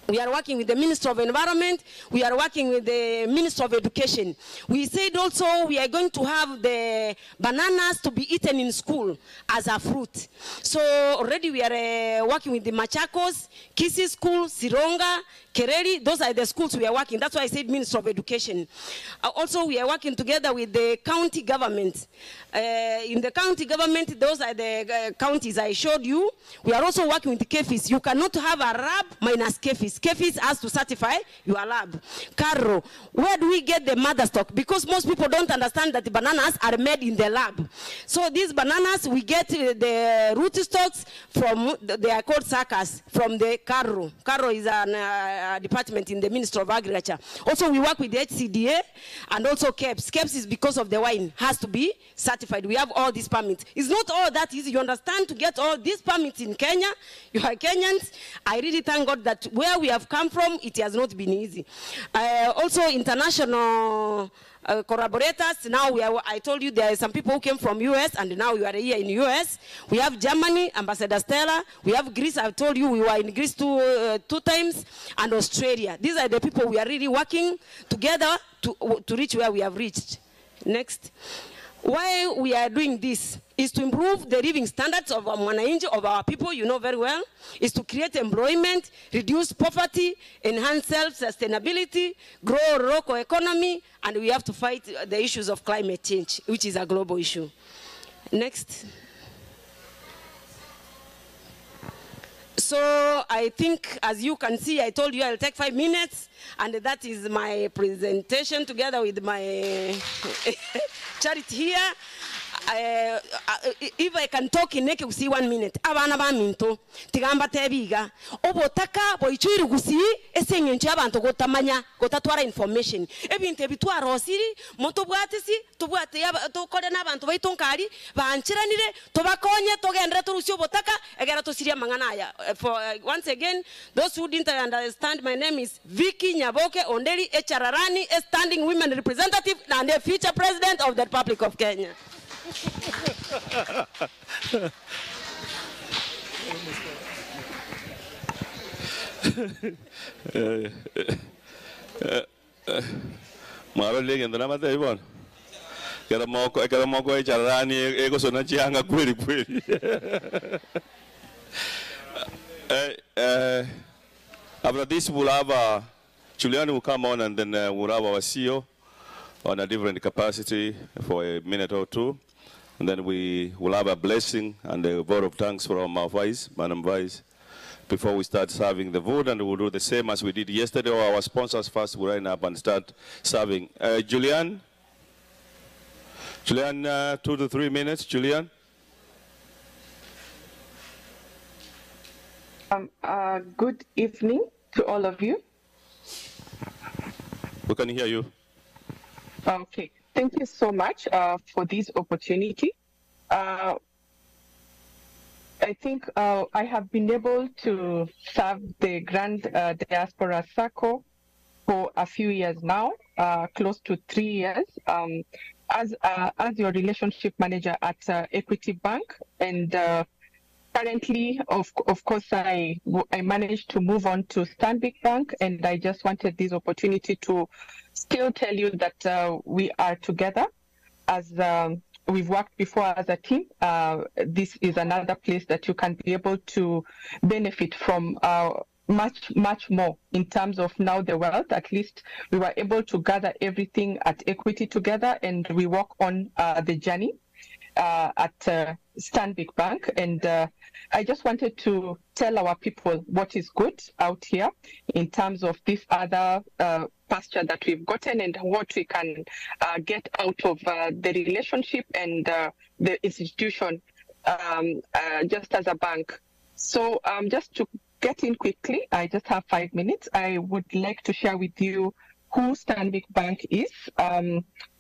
We are working with the Minister of Environment. We are working with the Minister of Education. We said also we are going to have the bananas to be eaten in school as a fruit. So already we are working with the Machakos, Kisii School, Sironga, Kereri. Those are the schools we are working. That's why I said Minister of Education. Also, we are working together with the county government. In the county government, those are the counties I showed you. We are also working with KEFIS. You cannot have a RAB minus KEFIS. KEFIS. KEFIS has to certify your lab. Carro, where do we get the mother stock? Because most people don't understand that the bananas are made in the lab. So these bananas, we get the root stocks from, they are called suckers, from the Carro. Carro is a department in the Ministry of Agriculture. Also, we work with the HCDA and also KEPS. KEPS is because of the wine, has to be certified. We have all these permits. It's not all that easy, you understand, to get all these permits in Kenya. You are Kenyans. I really thank God that where we have come from, it has not been easy. Also, international collaborators. Now I told you there are some people who came from US, and now you are here in US. We have Germany, Ambassador Stella. We have Greece. I've told you we were in Greece two times, and Australia. These are the people we are really working together to reach where we have reached. Next. Why we are doing this is to improve the living standards of our mwananchi, of our people, you know very well, is to create employment, reduce poverty, enhance self-sustainability, grow local economy, and we have to fight the issues of climate change, which is a global issue. Next. So I think, as you can see, I told you I'll take 5 minutes, and that is my presentation together with my charity here. If I can talk in Neke, see 1 minute. Abana ba minto, tigamba tebiga. Obotaka boichiri gusi, esengenchi abantu gotamanya, gotatwara information. Ebinte bitwa rosiri, moto bwatisi, tubwate yaba to kode na abantu baitonkari, banchiranire, tobakonye, togendre turusio botaka, egera to siria manganaya. For once again, those who didn't understand, my name is Vicky Nyaboke Onderi Echararani, a standing women representative and the future president of the Republic of Kenya. Maro lege ndana mata ibon. Kada moko echarani ego sona chianga kweli kweli. After this we'll have Julian will come on, and then we'll have our CEO on a different capacity for a minute or two. And then we will have a blessing and a vote of thanks from our Vice, Madam Vice, before we start serving the food. And we'll do the same as we did yesterday. Our sponsors first will line up and start serving. Julian? Julian, 2 to 3 minutes. Julian? Good evening to all of you. We can hear you. Okay. Thank you so much for this opportunity. I think I have been able to serve the Grand Diaspora Circle for a few years now, close to 3 years, as your relationship manager at Equity Bank. And currently, of course, I managed to move on to Stanbic Bank, and I just wanted this opportunity to still tell you that we are together, as we've worked before as a team. This is another place that you can be able to benefit from much more in terms of now the wealth. At least we were able to gather everything at Equity together, and we work on the journey at Stanbic Bank. And I just wanted to tell our people what is good out here in terms of this other pasture that we've gotten, and what we can get out of the relationship and the institution just as a bank. So just to get in quickly, I just have 5 minutes. I would like to share with you who Stanbic Bank is.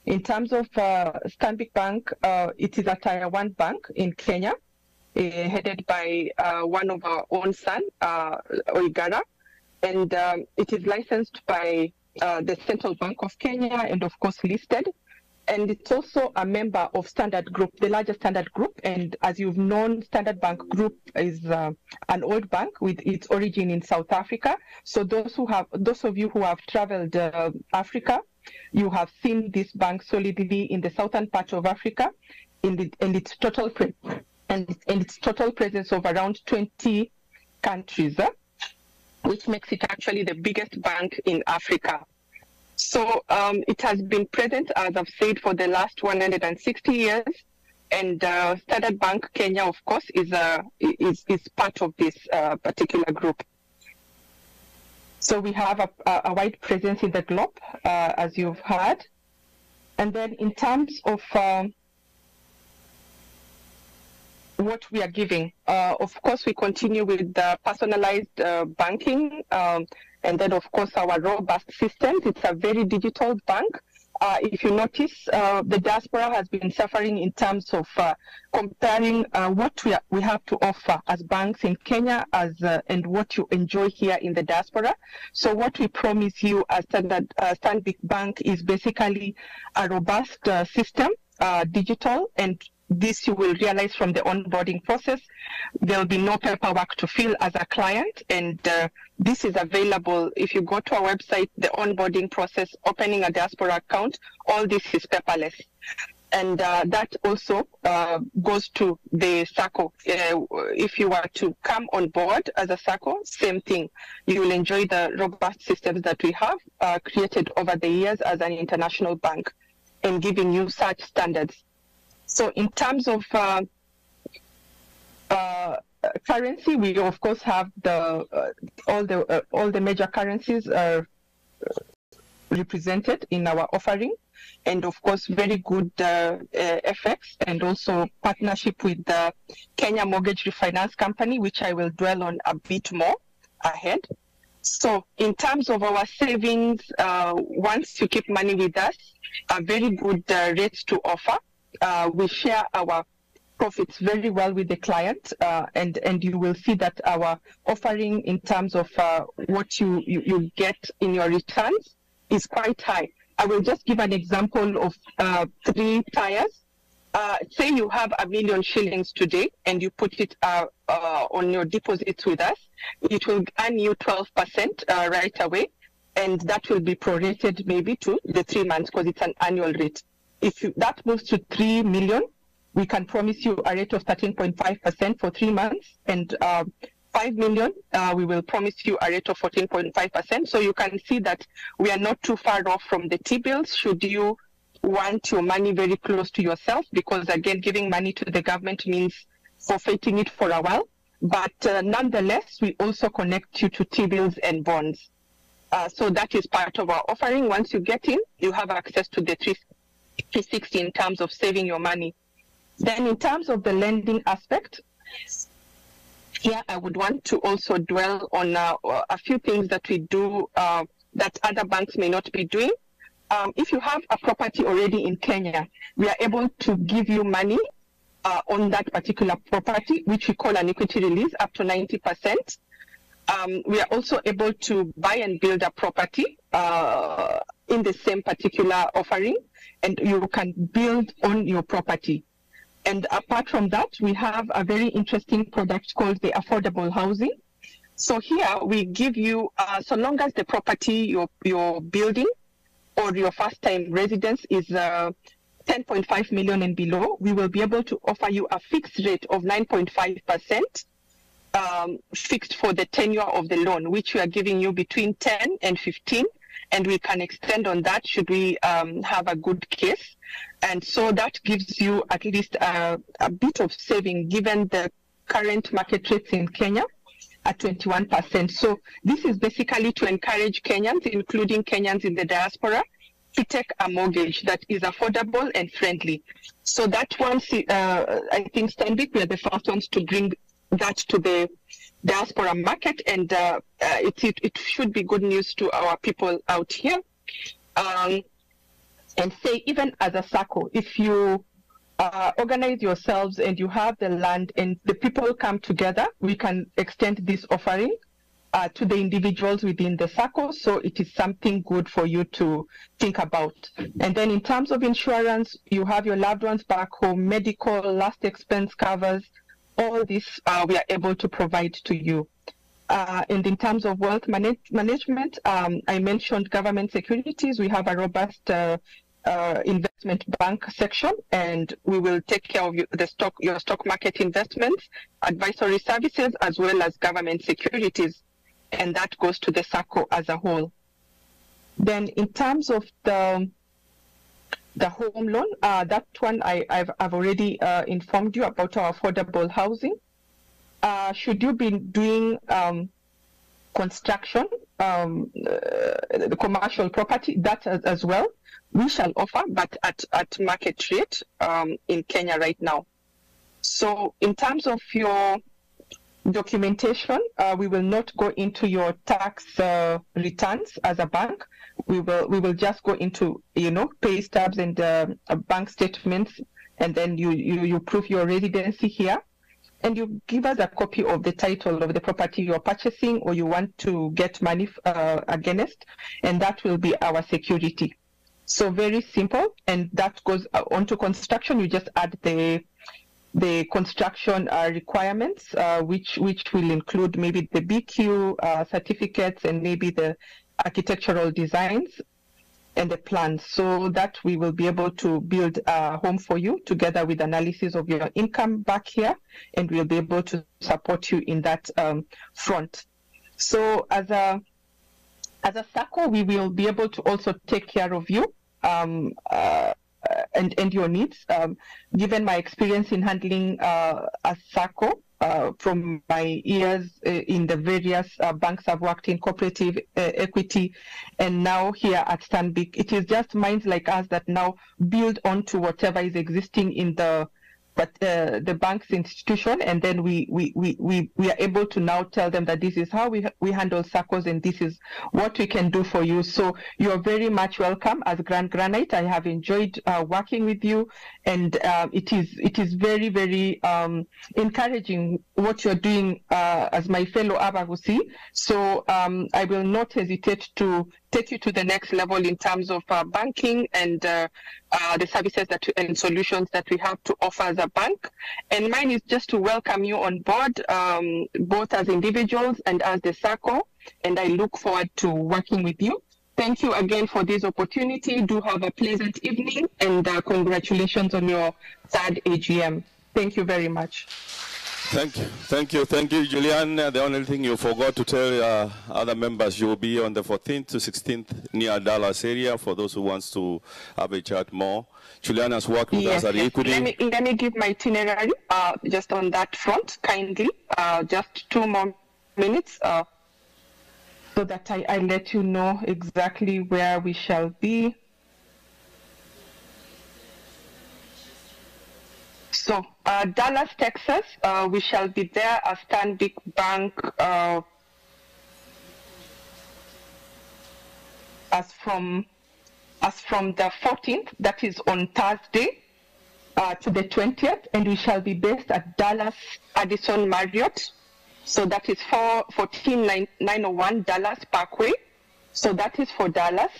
In terms of Stanbic Bank, it is a Tier 1 bank in Kenya, headed by one of our own son, Oigara, and it is licensed by the Central Bank of Kenya, and of course listed. And it's also a member of Standard Group, the largest Standard Group. And as you've known, Standard Bank Group is an old bank with its origin in South Africa. So those of you who have traveled Africa, you have seen this bank solidly in the southern part of Africa, and its total presence of around 20 countries, which makes it actually the biggest bank in Africa. So it has been present, as I've said, for the last 160 years, and Standard Bank Kenya, of course, is part of this particular group. So we have a wide presence in the globe, as you've heard. And then in terms of what we are giving, of course, we continue with the personalized banking, and then, of course, our robust systems. It's a very digital bank. If you notice, the diaspora has been suffering in terms of comparing what we have to offer as banks in Kenya and what you enjoy here in the diaspora. So what we promise you as Stanbic Bank is basically a robust system, digital, and this you will realize from the onboarding process. There will be no paperwork to fill as a client, and this is available. If you go to our website, the onboarding process, opening a diaspora account, all this is paperless. And that also goes to the SACCO. If you were to come on board as a SACCO, same thing. You will enjoy the robust systems that we have created over the years as an international bank and giving you such standards. So in terms of currency, we of course have all the major currencies represented in our offering, and of course very good FX, and also partnership with the Kenya Mortgage Refinance Company, which I will dwell on a bit more ahead. So in terms of our savings, once you keep money with us, a very good rates to offer. We share our profits very well with the client, and you will see that our offering in terms of what you get in your returns is quite high. I will just give an example of 3 tires. Say you have 1 million shillings today and you put it on your deposits with us, it will earn you 12% right away, and that will be prorated maybe to the 3 months because it's an annual rate. If that moves to 3 million, we can promise you a rate of 13.5% for 3 months, and 5 million, we will promise you a rate of 14.5%. So you can see that we are not too far off from the T-bills should you want your money very close to yourself, because again, giving money to the government means forfeiting it for a while. But nonetheless, we also connect you to T-bills and bonds. So that is part of our offering. Once you get in, you have access to the 360 in terms of saving your money. Then in terms of the lending aspect, here I would want to also dwell on a few things that we do that other banks may not be doing. If you have a property already in Kenya, we are able to give you money on that particular property, which we call an equity release, up to 90%. We are also able to buy and build a property in the same particular offering, and you can build on your property. And apart from that, we have a very interesting product called the affordable housing. So here we give you, so long as the property you're building or your first-time residence is 10.5 million and below, we will be able to offer you a fixed rate of 9.5%, fixed for the tenure of the loan, which we are giving you between 10 and 15, and we can extend on that should we have a good case. And so that gives you at least a bit of saving given the current market rates in Kenya at 21%. So this is basically to encourage Kenyans, including Kenyans in the diaspora, to take a mortgage that is affordable and friendly. So that once, I think Stanbic, we are the first ones to bring that to the diaspora market, and it should be good news to our people out here. And say, even as a SACCO, if you organize yourselves and you have the land and the people come together, we can extend this offering to the individuals within the SACCO. So it is something good for you to think about. And then in terms of insurance, you have your loved ones back home, medical, last expense covers, all this we are able to provide to you. And in terms of wealth management, I mentioned government securities. We have a robust investment bank section, and we will take care of your stock market investments, advisory services, as well as government securities, and that goes to the SACCO as a whole. Then in terms of the home loan, that one I've already informed you about our affordable housing. Should you be doing construction, the commercial property, that as well, we shall offer, but at market rate in Kenya right now. So in terms of your documentation, we will not go into your tax returns as a bank. We will just go into, pay stubs and bank statements, and then you prove your residency here, and you give us a copy of the title of the property you're purchasing or you want to get money against, and that will be our security. So very simple, and that goes onto construction. You just add the construction requirements, which will include maybe the BQ certificates and maybe the architectural designs and the plans, so that we will be able to build a home for you together with analysis of your income back here, and we'll be able to support you in that front. So as a SACCO, we will be able to also take care of you and your needs. Given my experience in handling a SACCO from my years in the various banks I've worked in, cooperative, equity, and now here at Stanbic, it is just minds like us that now build onto whatever is existing in the bank's institution, and then we are able to now tell them that this is how we handle SACCOs and this is what we can do for you. So you're very much welcome as Grand Granite. I have enjoyed working with you, and it is very, very encouraging what you're doing as my fellow Abagusi. So I will not hesitate to take you to the next level in terms of banking and the services and solutions that we have to offer as a bank. And mine is just to welcome you on board, both as individuals and as the SACCO, and I look forward to working with you. Thank you again for this opportunity. Do have a pleasant evening, and congratulations on your 3rd AGM. Thank you very much. Thank you, Julian. The only thing you forgot to tell other members, you will be on the 14th to 16th near Dallas area for those who wants to have a chat more. Julian has worked with us at Equity. Let me give my itinerary just on that front, kindly. Just 2 more minutes so that I let you know exactly where we shall be. So Dallas, Texas, we shall be there as Stanbic Bank as from the 14th, that is on Thursday, to the 20th, and we shall be based at Dallas Addison Marriott. So that is 14901 Dallas Parkway. So that is for Dallas.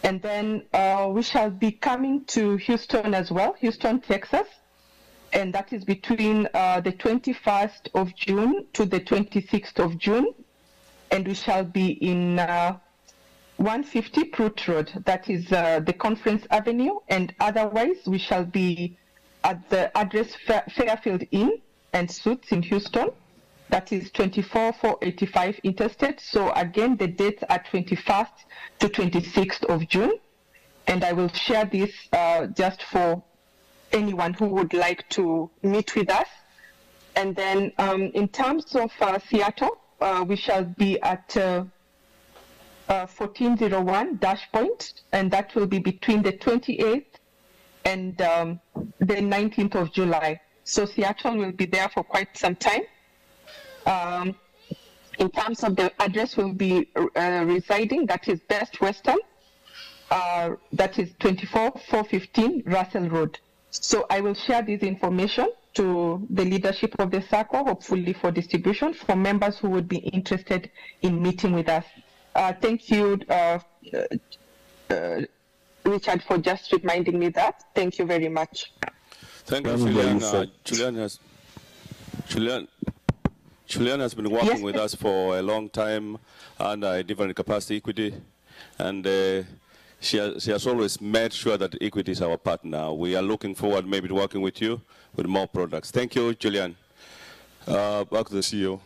And then we shall be coming to Houston as well, Houston, Texas. And that is between the 21st of June to the 26th of June. And we shall be in 150 Prute Road, that is the Conference Avenue. And otherwise, we shall be at the address Fairfield Inn and Suites in Houston. That is 24485 Interstate. So again, the dates are 21st to 26th of June. And I will share this just for anyone who would like to meet with us. And then in terms of Seattle, we shall be at 1401 Dash Point, and that will be between the 28th and the 19th of July. So Seattle will be there for quite some time. In terms of the address we'll be residing, that is Best Western, that is 24415 Russell Road. So I will share this information to the leadership of the SACCO, hopefully for distribution for members who would be interested in meeting with us. Thank you, Richard, for just reminding me that. Thank you very much. Thank you, Julian. Julian has been working with us for a long time under a different capacity, Equity, and she has always made sure that Equity is our partner. We are looking forward maybe to working with you with more products. Thank you, Julian. Back to the CEO.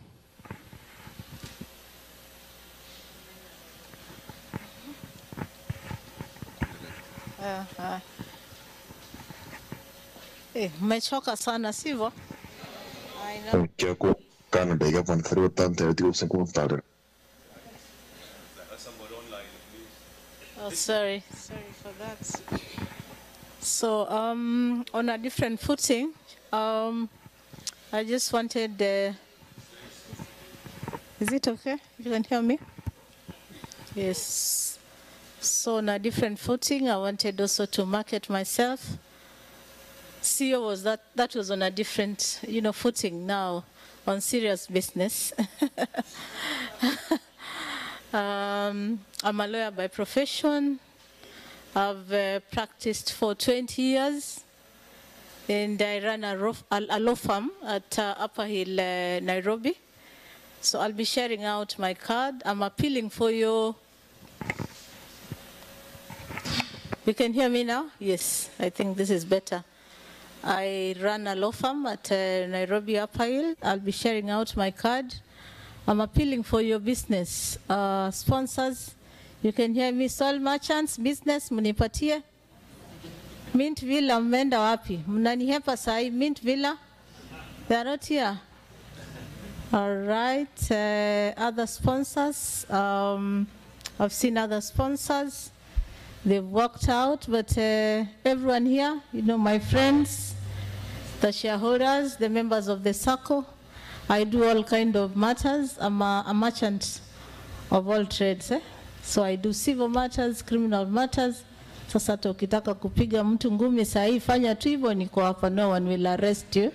Mmechoka sana, sivyo? Kan bega van grotan ter die op zijn komst. Oh, sorry for that. So, on a different footing, I just wanted. Is it okay? You can hear me? Yes. So, on a different footing, I wanted also to market myself. CEO was that was on a different, footing. Now, on serious business. I'm a lawyer by profession. I've practiced for 20 years, and I run a law firm at Upper Hill, Nairobi. So I'll be sharing out my card. I'm appealing for you. You can hear me now? Yes, I think this is better. I run a law firm at Nairobi Upper Hill. I'll be sharing out my card. I'm appealing for your business. Sponsors, you can hear me. Soil merchants, business, munipatie. Mint Villa, mmenda wapi? Mnanihepa sahi, Mint Villa? They are not here. All right, other sponsors. I've seen other sponsors. They've worked out, but everyone here, my friends, the shareholders, the members of the circle, I do all kind of matters. I'm a merchant of all trades. So I do civil matters, criminal matters. Sasa ukitaka kupiga mtu ngumi sahi, fanya tu hivyo, niko hapa, no one will arrest you.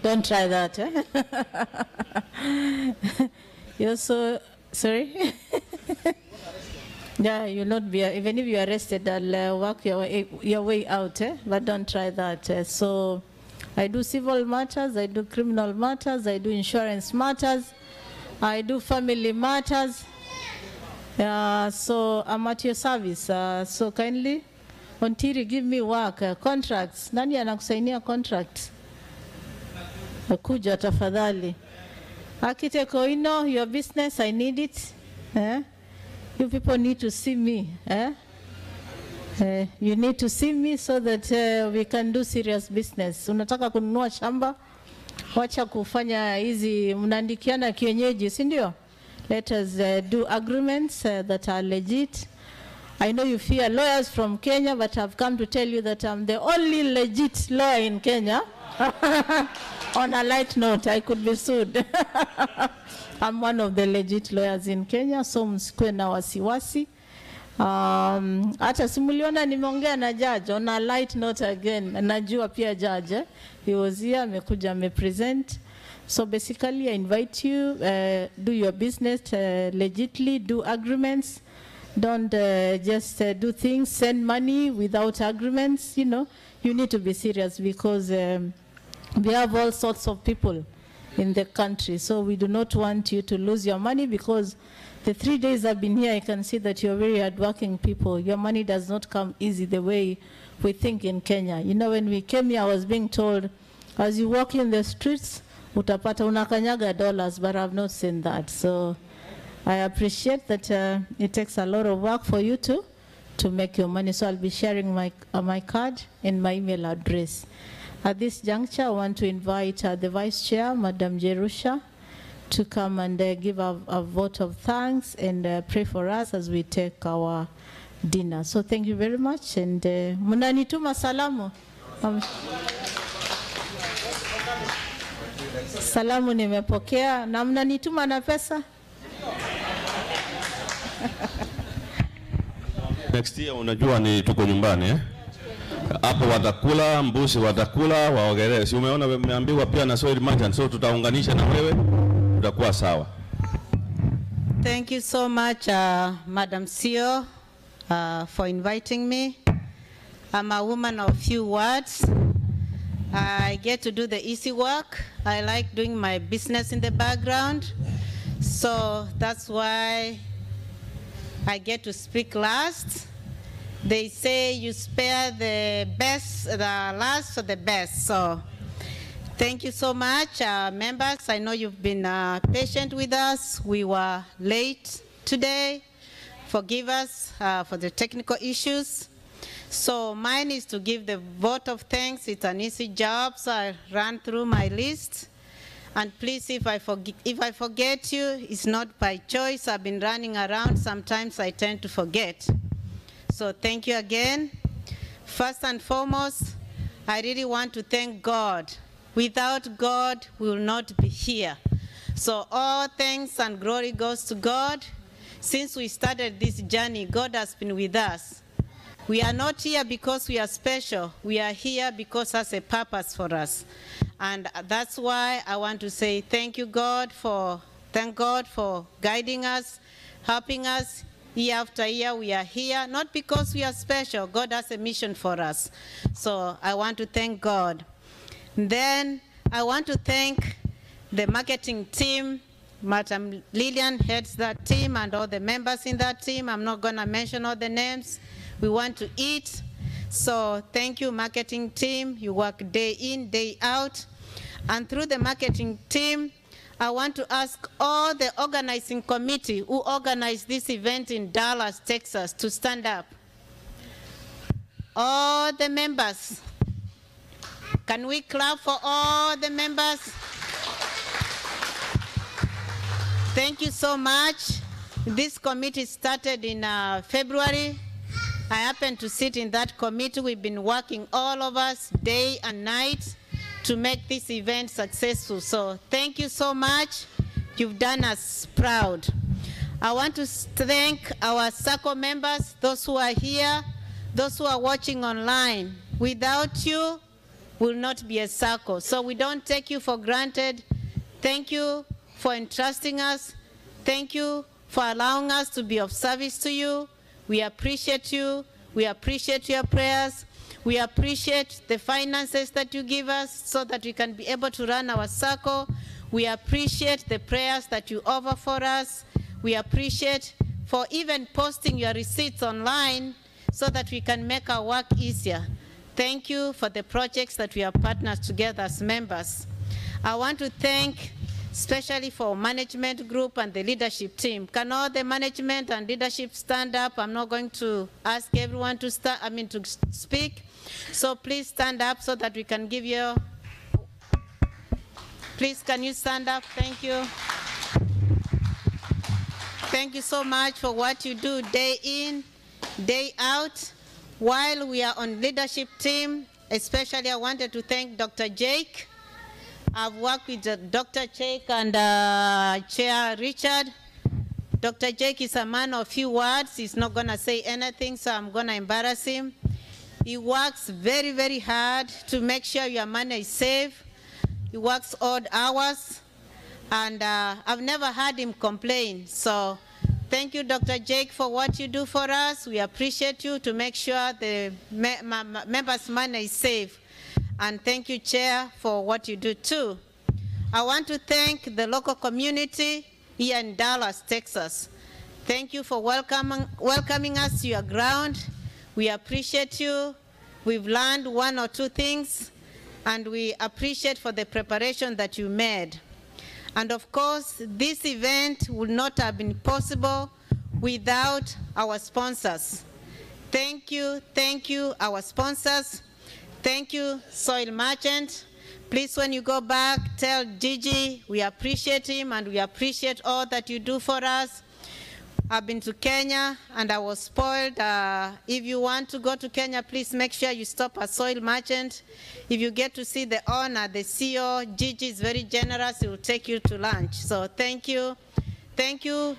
Don't try that. You're so, sorry? Yeah, you'll not be, even if you're arrested, I'll work your way out, but don't try that. So I do civil matters, I do criminal matters, I do insurance matters, I do family matters. So I'm at your service. So kindly, Ontiri, give me work, contracts. Nani anakusainia contracts? Kuja tafadhali. Architect Oino, your business, I need it. You people need to see me. You need to see me so that we can do serious business. Unataka kununua shamba, wacha kufanya hizi mnaandikiana kienyeji, si ndio? Let us do agreements that are legit. I know you fear lawyers from Kenya, but I've come to tell you that I'm the only legit lawyer in Kenya. On a light note, I could be sued. I'm one of the legit lawyers in Kenya, so msikue na wasiwasi. Hata simuliona nimeongea na judge on a light note again. Najua pia judge, he was here, amekuja amepresent. So basically I invite you, do your business legitly, do agreements. Don't just do things, send money without agreements. You need to be serious because we have all sorts of people in the country. So we do not want you to lose your money because the 3 days I've been here, I can see that you're very hardworking people. Your money does not come easy the way we think in Kenya. When we came here, I was being told, as you walk in the streets, utapata unakanyaga dollars, but I've not seen that. So I appreciate that it takes a lot of work for you to make your money. So I'll be sharing my card and my email address. At this juncture, I want to invite the Vice Chair, Madam Jerusha, to come and give a vote of thanks and pray for us as we take our dinner. So thank you very much. And munanituma salamu. Salamu nimepokea. Na mnanituma na pesa? Next year unajua ni tuko nyumbani hapo watakula, mbuzi watakula, waogelee. Si umeona umeambiwa pia na soil merchant, so tutaunganisha na wewe, tutakuwa sawa. Thank you so much, Madam CEO, for inviting me. I'm a woman of few words. I get to do the easy work. I like doing my business in the background. So that's why I get to speak last. They say you spare the last for the best. So thank you so much, members. I know you've been patient with us. We were late today. Forgive us for the technical issues. So mine is to give the vote of thanks. It's an easy job, so I ran through my list. And please, if I forget you, it's not by choice. I've been running around. Sometimes I tend to forget. So thank you again. First and foremost, I really want to thank God. Without God, we will not be here. So all thanks and glory goes to God. Since we started this journey, God has been with us. We are not here because we are special. We are here because that's a purpose for us. And that's why I want to say thank God for guiding us, helping us. Year after year, we are here, not because we are special. God has a mission for us. So I want to thank God. Then I want to thank the marketing team. Madam Lillian heads that team and all the members in that team. I'm not going to mention all the names. We want to eat. So thank you, marketing team. You work day in, day out. And through the marketing team, I want to ask all the organizing committee who organized this event in Dallas, Texas, to stand up. All the members. Can we clap for all the members? Thank you so much. This committee started in February. I happen to sit in that committee. We've been working, all of us, day and night, to make this event successful. So thank you so much. You've done us proud. I want to thank our SACCO members, those who are here, those who are watching online. Without you, will not be a SACCO. So we don't take you for granted. Thank you for entrusting us. Thank you for allowing us to be of service to you. We appreciate you. We appreciate your prayers. We appreciate the finances that you give us so that we can be able to run our SACCO. We appreciate the prayers that you offer for us. We appreciate for even posting your receipts online so that we can make our work easier. Thank you for the projects that we are partners together as members. I want to thank especially for management group and the leadership team. Can all the management and leadership stand up? I'm not going to ask everyone to speak. So please stand up so that we can give you. Please, can you stand up? Thank you. Thank you so much for what you do day in, day out. While we are on leadership team, especially I wanted to thank Dr. Jake. I've worked with Dr. Jake and Chair Richard. Dr. Jake is a man of few words. He's not going to say anything, so I'm going to embarrass him. He works very, very hard to make sure your money is safe. He works odd hours, and I've never heard him complain. So thank you, Dr. Jake, for what you do for us. We appreciate you to make sure the members' money is safe. And thank you, Chair, for what you do too. I want to thank the local community here in Dallas, Texas. Thank you for welcoming us to your ground. We appreciate you. We've learned one or two things, and we appreciate for the preparation that you made. And of course, this event would not have been possible without our sponsors. Thank you, our sponsors. Thank you, Soil Merchant. Please, when you go back, tell Gigi we appreciate him and we appreciate all that you do for us. I've been to Kenya and I was spoiled. If you want to go to Kenya, please make sure you stop at Soil Merchant. If you get to see the owner, the CEO, Gigi is very generous. He will take you to lunch. So thank you. Thank you,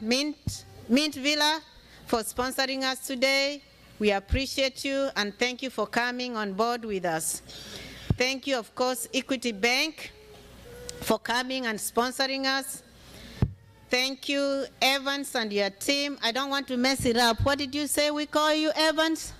Mint Villa, for sponsoring us today. We appreciate you and thank you for coming on board with us. Thank you, of course, Equity Bank, for coming and sponsoring us. Thank you, Evans and your team. I don't want to mess it up. What did you say we call you, Evans?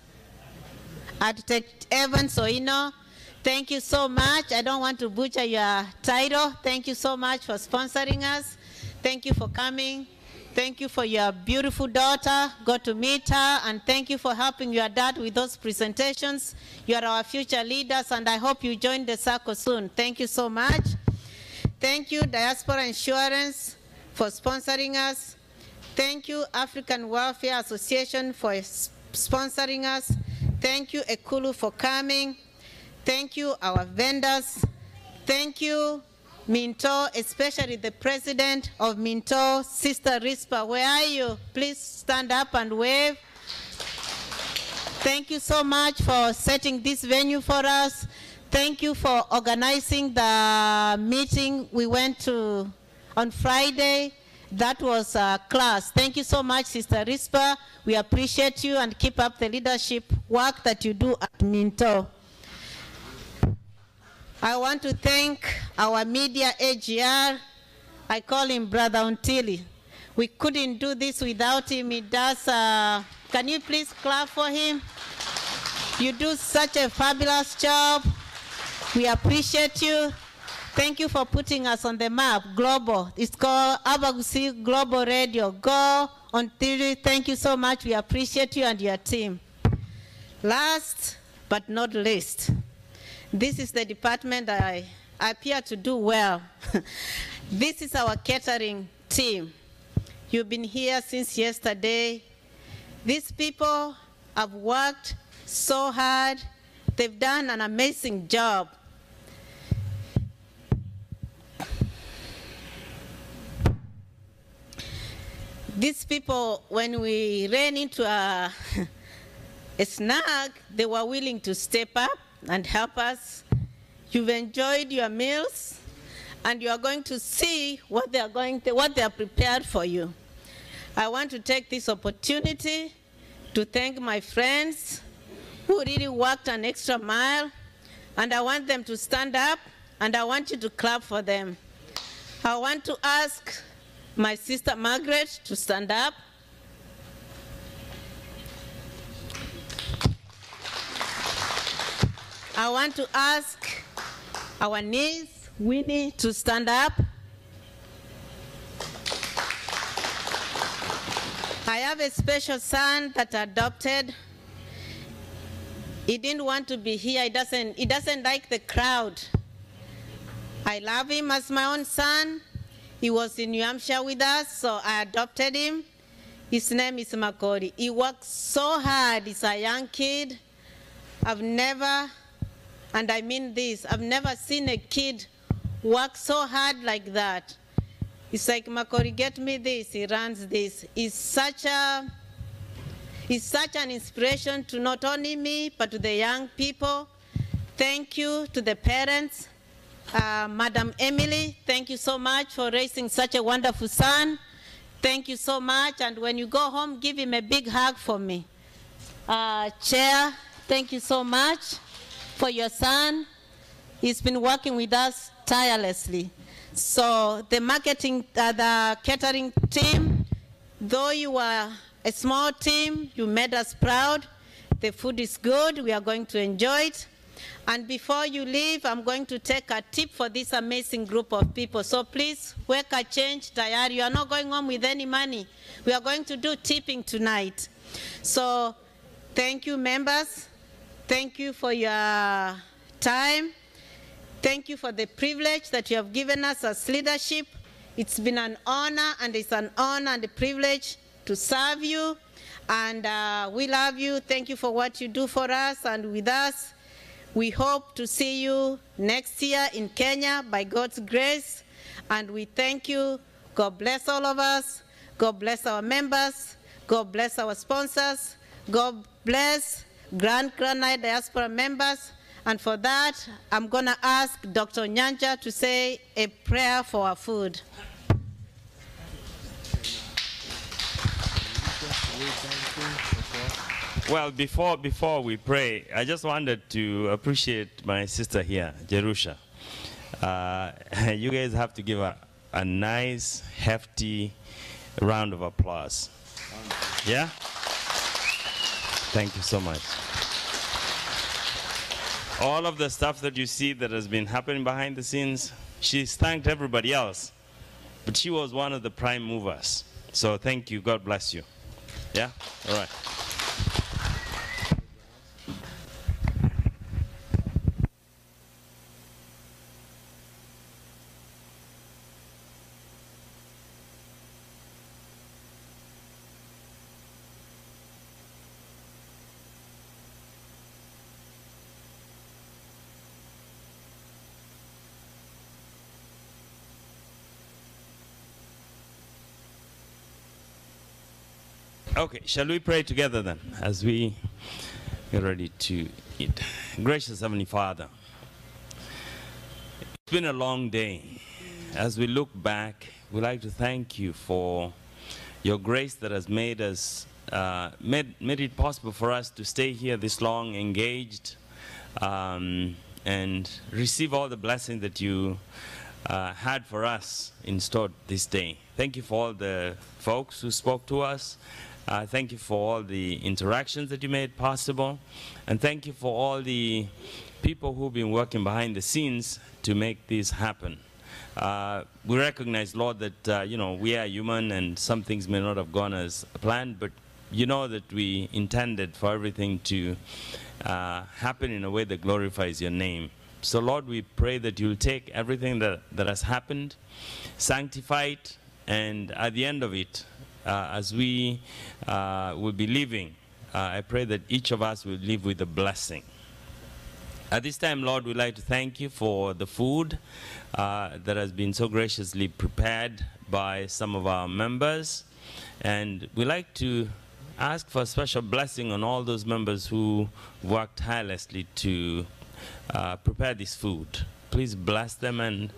Architect Evans Oino. Thank you so much. I don't want to butcher your title. Thank you so much for sponsoring us. Thank you for coming. Thank you for your beautiful daughter. Got to meet her, and thank you for helping your dad with those presentations. You are our future leaders, and I hope you join the SACCO soon. Thank you so much. Thank you, Diaspora Insurance, for sponsoring us. Thank you, African Welfare Association, for sponsoring us. Thank you, Ekulu, for coming. Thank you, our vendors. Thank you, Minto, especially the president of Minto, Sister Rispa. Where are you? Please stand up and wave. Thank you so much for setting this venue for us. Thank you for organizing the meeting we went to on Friday. That was a class. Thank you so much, Sister Rispa. We appreciate you and keep up the leadership work that you do at Minto. I want to thank our media AGR. I call him Brother Untili. We couldn't do this without him. He does, can you please clap for him? You do such a fabulous job. We appreciate you. Thank you for putting us on the map, global. It's called Abagusi Global Radio. Go on TV. Thank you so much. We appreciate you and your team. Last but not least, this is the department I appear to do well. This is our catering team. You've been here since yesterday. These people have worked so hard. They've done an amazing job. These people, when we ran into a snag, they were willing to step up and help us. You've enjoyed your meals, and you are going to see what they are prepared for you. I want to take this opportunity to thank my friends who really worked an extra mile, and I want them to stand up, and I want you to clap for them. I want to ask my sister Margaret to stand up. I want to ask our niece, Winnie, to stand up. I have a special son that I adopted. He didn't want to be here. He doesn't like the crowd. I love him as my own son. He was in New Hampshire with us, so I adopted him. His name is Makori. He works so hard. He's a young kid. I've never, and I mean this, I've never seen a kid work so hard like that. It's like, Makori, get me this. He runs this. He's such an inspiration to not only me, but to the young people. Thank you to the parents. Madam Emily, thank you so much for raising such a wonderful son. Thank you so much. And when you go home, give him a big hug for me. Chair, thank you so much for your son. He's been working with us tirelessly. So the the catering team, though you are a small team, you made us proud. The food is good. We are going to enjoy it. And before you leave, I'm going to take a tip for this amazing group of people. So please, work a change, Tayari. You are not going home with any money. We are going to do tipping tonight. So thank you, members. Thank you for your time. Thank you for the privilege that you have given us as leadership. It's been an honor, and it's an honor and a privilege to serve you. And we love you. Thank you for what you do for us and with us. We hope to see you next year in Kenya by God's grace. And we thank you. God bless all of us. God bless our members. God bless our sponsors. God bless Grand Granite Diaspora members. And for that, I'm going to ask Dr. Nyanja to say a prayer for our food. Well, before we pray, I just wanted to appreciate my sister here, Jerusha. You guys have to give her a nice, hefty round of applause. Yeah? Thank you so much. All of the stuff that you see that has been happening behind the scenes, she's thanked everybody else, but she was one of the prime movers. So thank you. God bless you. Yeah? All right. Okay, shall we pray together then as we get ready to eat? Gracious Heavenly Father, it's been a long day. As we look back, we'd like to thank you for your grace that has made us, made it possible for us to stay here this long, engaged, and receive all the blessing that you had for us in store this day. Thank you for all the folks who spoke to us. Thank you for all the interactions that you made possible. And thank you for all the people who've been working behind the scenes to make this happen. We recognize, Lord, that we are human and some things may not have gone as planned, but you know that we intended for everything to happen in a way that glorifies your name. So, Lord, we pray that you'll take everything that has happened, sanctify it, and at the end of it, as we will be living, I pray that each of us will live with a blessing. At this time, Lord, we'd like to thank you for the food that has been so graciously prepared by some of our members. And we'd like to ask for a special blessing on all those members who worked tirelessly to prepare this food. Please bless them and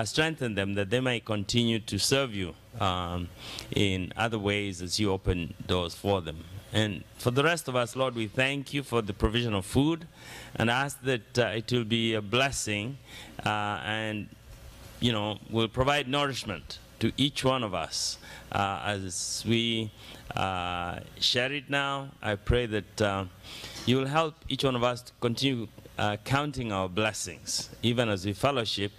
strengthen them that they may continue to serve you in other ways as you open doors for them. And for the rest of us, Lord, we thank you for the provision of food and ask that it will be a blessing and, will provide nourishment to each one of us. As we share it now, I pray that you will help each one of us to continue counting our blessings, even as we fellowship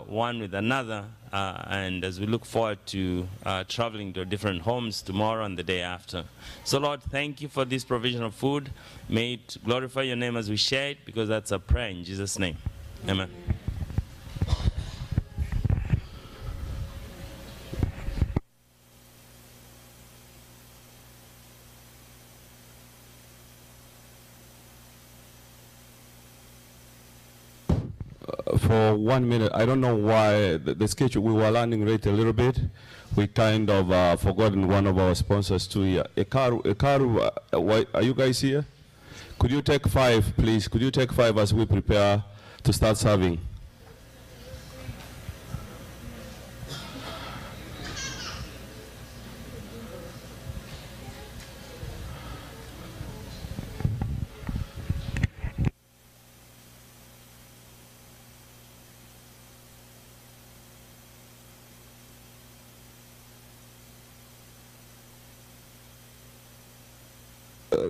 one with another, and as we look forward to traveling to different homes tomorrow and the day after. So, Lord, thank you for this provision of food. May it glorify your name as we share it, because that's our prayer in Jesus' name. Amen. For 1 minute, I don't know why the schedule, we were landing late a little bit. We kind of forgotten one of our sponsors too here. Ekaru, are you guys here? Could you take 5, please? Could you take 5 as we prepare to start serving?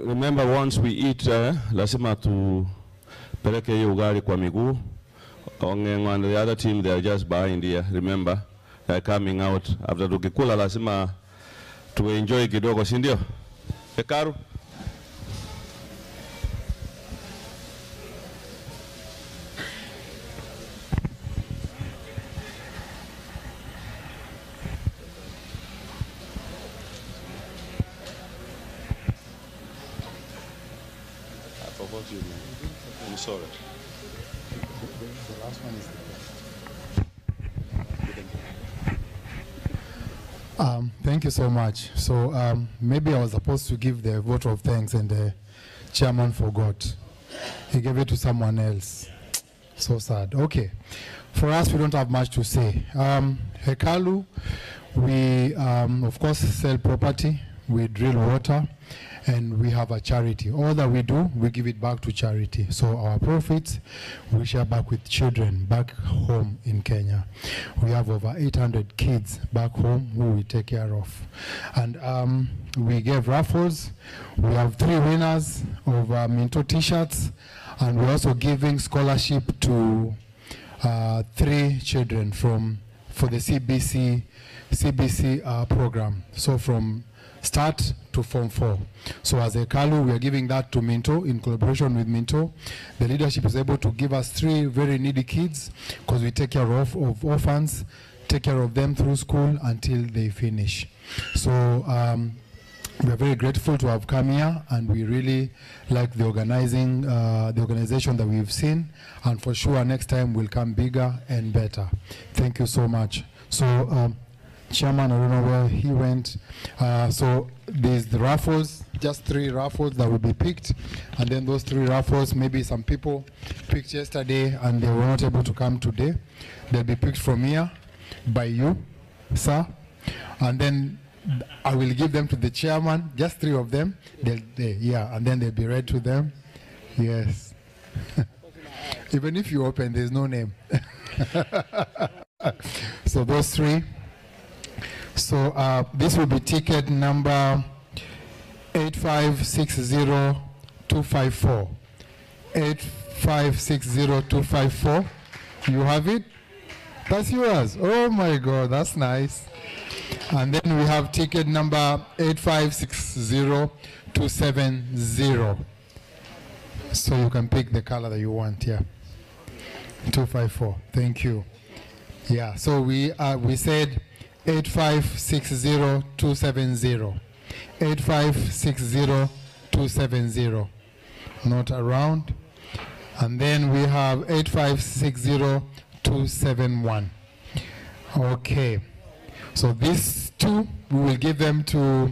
Remember, once we eat, lazima tupeleke hiyo ugali kwa miguu. Ongengo and the other team, they are just behind here. Remember, they are coming out. After tukikula, lazima to enjoy kidogo, si ndio? Ekaru? I'm sorry. The last one is thank you so much. So maybe I was supposed to give the vote of thanks and the chairman forgot. He gave it to someone else. So sad. Okay. For us, we don't have much to say. Hekalu, we of course sell property, we drill water, and we have a charity. All that we do, we give it back to charity. So our profits, we share back with children back home in Kenya. We have over 800 kids back home who we take care of. And we gave raffles. We have 3 winners of Minto t-shirts, and we're also giving scholarship to 3 children for the CBC program. So from start to Form 4. So as a Kalu, we are giving that to Minto in collaboration with Minto. The leadership is able to give us 3 very needy kids because we take care of orphans, take care of them through school until they finish. So we are very grateful to have come here, and we really like the organization that we've seen, and for sure next time we'll come bigger and better. Thank you so much. So chairman, I don't know where he went. So there's the raffles, just 3 raffles that will be picked. And then those 3 raffles, maybe some people picked yesterday and they were not able to come today. They'll be picked from here by you, sir. And then I will give them to the chairman, just 3 of them. Yeah, and then they'll be read to them. Yes. Even if you open, there's no name. So those 3. So this will be ticket number 8560254. 8560254. You have it? That's yours. Oh my God, that's nice. And then we have ticket number 8560270. So you can pick the color that you want, yeah. 254. Thank you. Yeah, so we said 8560270. 8560270. Not around. And then we have 8560271. Okay. So these 2, we will give them to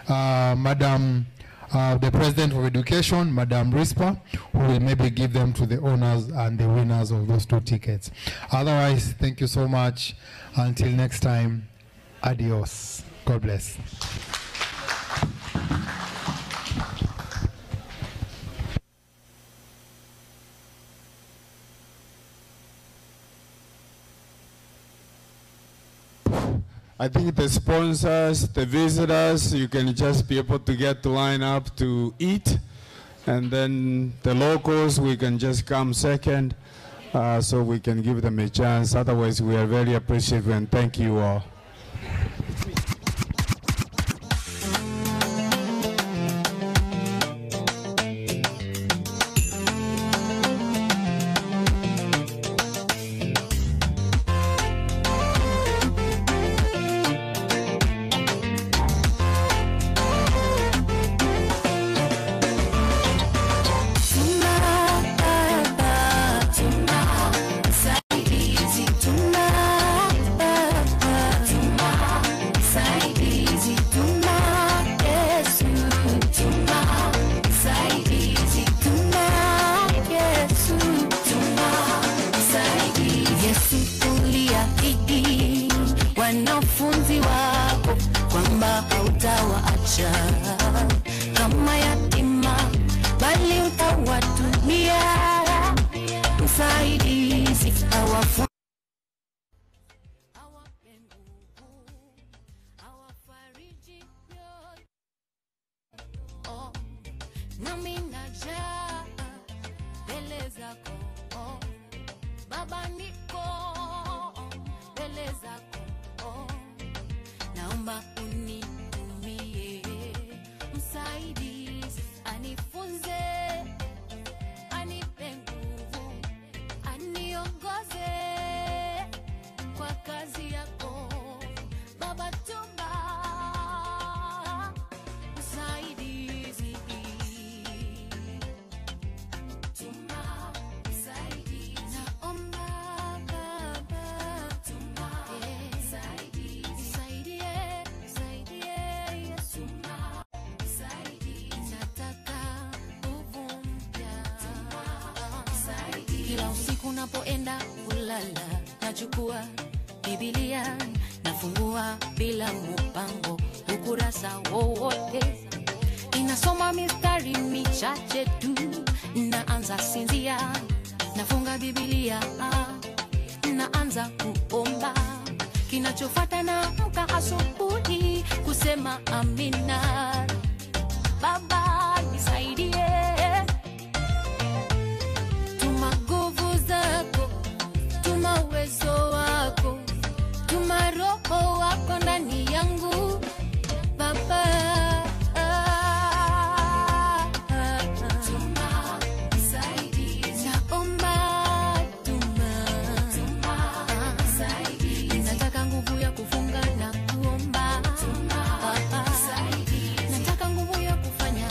Madam, the President of Education, Madam Rispa, who will maybe give them to the owners and the winners of those 2 tickets. Otherwise, thank you so much. Until next time, adios. God bless. I think the sponsors, the visitors, you can just be able to get to line up to eat. And then the locals, we can just come second so we can give them a chance. Otherwise, we are very appreciative and thank you all. wanafunzi wako kwamba hautawaacha kama yatima, bali utawatumia msaidizi awafunzi. Nami najaa mbele zako, Baba, niko mbele zako, naomba unitumie msaidizi, anifunze, anipe nguvu, aniongoze kwa kazi yako Baba, tuma msaidizi. Kila usiku napoenda kulala, nachukua Biblia, nafungua bila mpango ukurasa wowote, inasoma mistari michache tu, naanza sinzia, nafunga Biblia, naanza kuomba, kinachofuata naamka asubuhi kusema amina. Baba nisaidie, tuma nguvu zako, tuma uwezo wako, tuma roho wako ndani yangu Baba. Tuma msaidizi, naomba tuma msaidizi, nataka nguvu ya kufunga na kuomba, nataka nguvu ya kufanya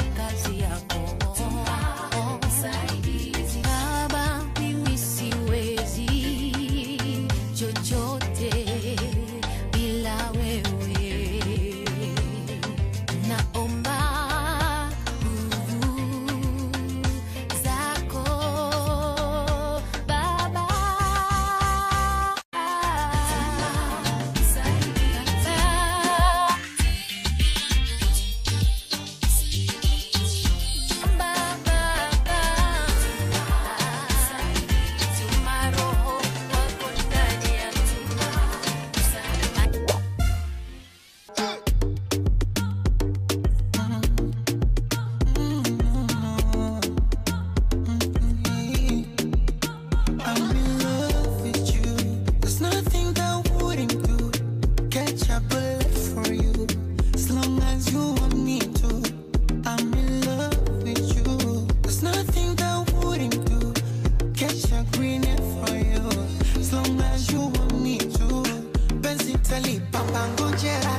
Italy papa ngojera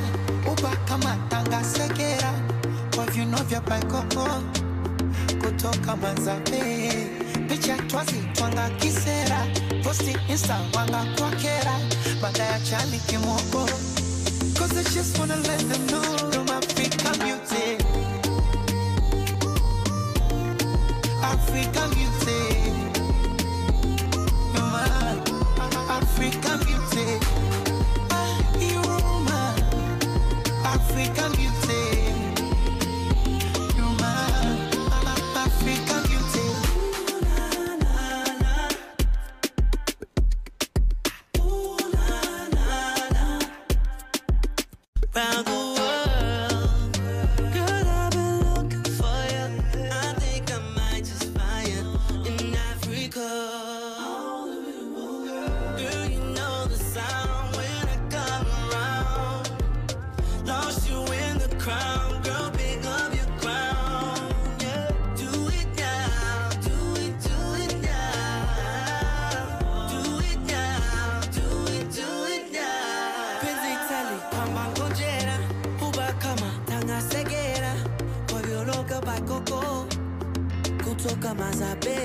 uba kama tanga segera kwa viuno vya paikoko kutoka Manzabe picha twazi twanga kisera posti insta wanga kwa kera baada ya chali kimoko cause I just wanna let them know I'm African beauty African beauty you're my African beauty you're my African beauty you're my African beauty round the world, girl, I've been looking for you. I think I might just find you in Africa. Girl, you know the sound when I come around. Lost you in the crowd, girl, pick up your crown. Yeah, do it now, do it now. Do it now, do it now. Prince Italy, Pamba Ngojera, Uba Kama, Tanga Segera, Kovyoloka Bakoko, Kutoka Mazabe,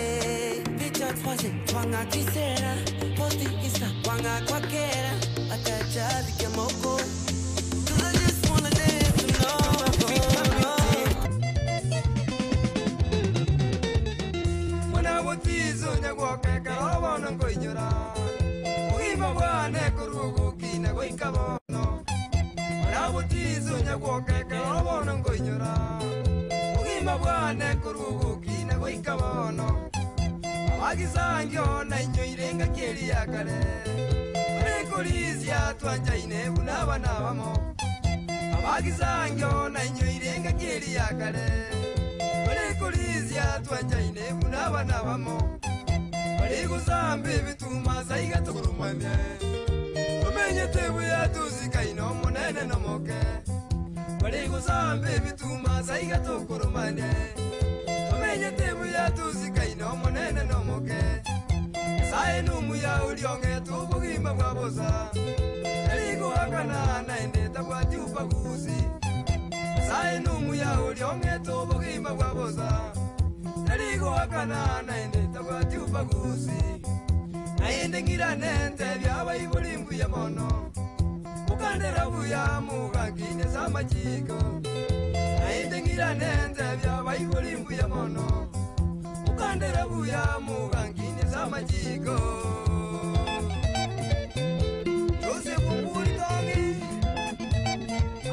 Picha Twazi, Twanga Kisera, Posti Insta, Wanga Kwakera, Ataja Vikemoko. Cause I just wanna dance to know. When I was teasing, I walk a caravan and go in your eye. We were one echo, Kina, wake up. When I was teasing, I walk a caravan and go in your eye. We were one echo, Kina, wake up. Agisangyo na nyoirenga kelia kale. Rekolizia twanjaine unaba nabamo. Agisangyo na nyoirenga kelia kale. Rekolizia twanjaine unaba nabamo. Bariguzambe bituma saiga tukurumanya. Omenye tebu ya tuzika ino monene no moke. Bariguzambe bituma saiga tukurumanya. Omenye tebu ya tuzika ino monene no moke. Sae numu ya ulionge tubugima bwa boza. Eligo akana na endeta kwa tupa kuzi. Sae numu ya ulionge tubugima bwa boza. Eligo akana na endeta kwa tupa kuzi. Na ende ngira nente byaba ibulimbu ya mono. Ukandera buya mugangine za majiko. Na ende ngira nente byaba ibulimbu ya mono. Ukandera buya mugangine za majiko. Jose kumbuli tongi.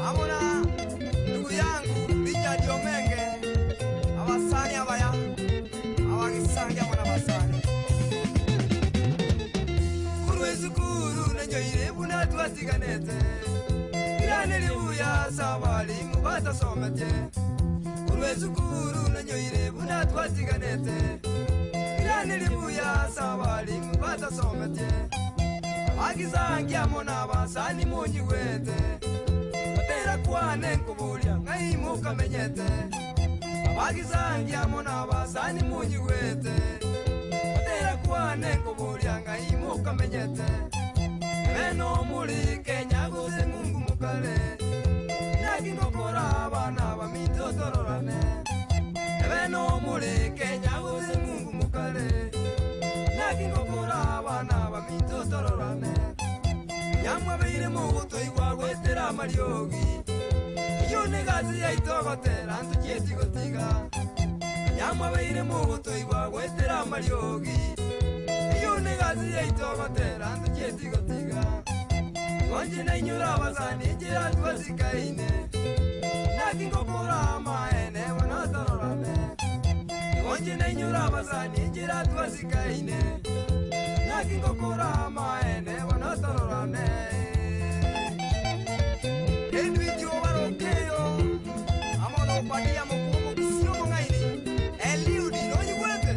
Amona ndugu yangu Richard Omenge. Abasani abaya. Abagisani amona basani. Kurwezukuru na nyoire buna twasiganete. Iraneli buya sabali mubata somete. Kurwezukuru na nyoire buna twasiganete. Iraneli buya sabali mubata somete. Agisangya amona basani munyiwete. Batera kwane nkubulia ngai mukamenyete. Agisangya amona basani munyiwete. Batera kwane nkubulia ngai mukamenyete. Beno muri Kenya guze mungu mukale. Nagingokora abana bamito tororane. Beno muri Kenya guze mungu mukale. Nagingokora abana bamito tororane. Yamwa beire mubuto igwa gwetera mariogi. Iyo negazi yaitogotera ntukieti gotiga. Yamwa beire mubuto igwa gwetera mariogi. Iyo negazi yaitogotera ntukieti gotiga. Onje na inyura bazani jira twasikaine. Nagingokora maene wanatororane. Onje na inyura bazani jira twasikaine. Nagingokora maene wanatororane. Edwin Jovarokeo. Amono padia mokumo kisio mongaini. Eliudi no yiwete.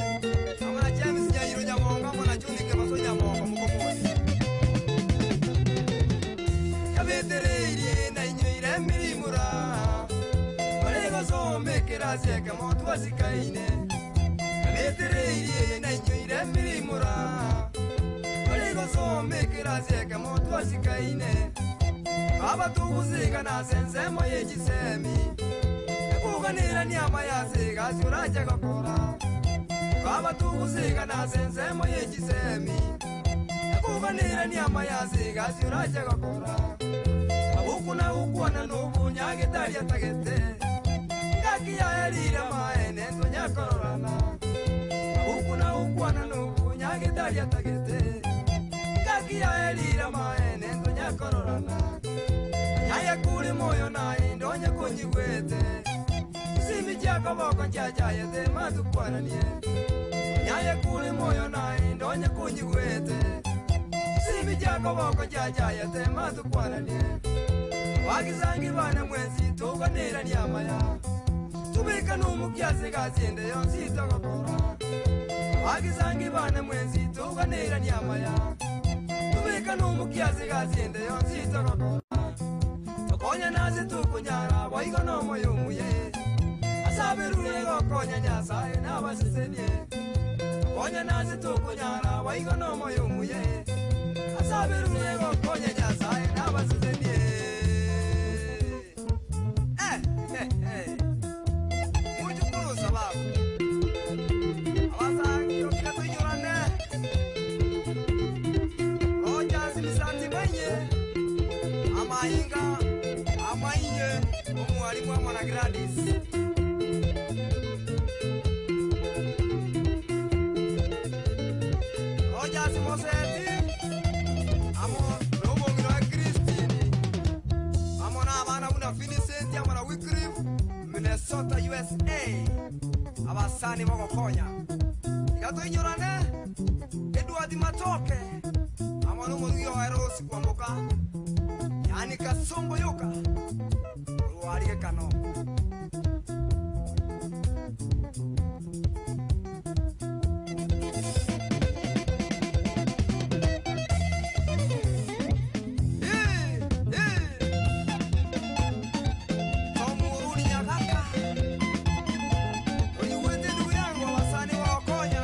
Amana James Nyairo Nyamonga mona Juni Kemaso Nyamonga mukomoni. Kabetereire na inyoire mirimura. Barego so mekera seke motu asikaine. Kabetereire na inyoire mirimura. Barego so mekera seke motu asikaine. Aba tuguziga na sensemo yegisemi Kuganira nyama yasiga suraje gakora Aba tuguziga na sensemo yegisemi Kuganira nyama yasiga suraje gakora Abukuna ukwana nubunyage tari atagete Ngaki ya elira maene tunyakorana Abukuna ukwana nubunyage tari atagete Ngaki ya elira maene tunyakorana Nyaya kuri moyo na indonye kunyigwete Simi chako boko chachaye te matukwana nie Nyaya kuri moyo na indonye kunyigwete Simi chako boko chachaye te matukwana nie Wakizangi bana mwenzi tuka nira nyamaya Tubika numu kiasi gazinde yonsi takakora Wakizangi bana mwenzi tuka nira nyamaya Tubika numu kiasi gazinde yonsi takakora Konya nazi tukunyara waigo no moyumuye Asaberure go konya nyasaye na basisenie Konya nazi tukunyara waigo no moyumuye Asaberure go konya nyasaye na basisenie Mujukuru sababu Awasangi yokira tunyurane Roja zimisati mwenye Amainga Amainye, mwalimu wa mwana Ggds. Rojas Moseti, amo robo mira Kristini. Amo na bana una Vincent amo na Wycliffe, Minnesota USA. Abasani moko konya. Gato inyorane, Edward Matoke. Amo no mugio eros kwa moka. Yani kasombo yoka Uwariye kano Tomuruni nyakaka Uliwete ndugu yangu wasani wakonya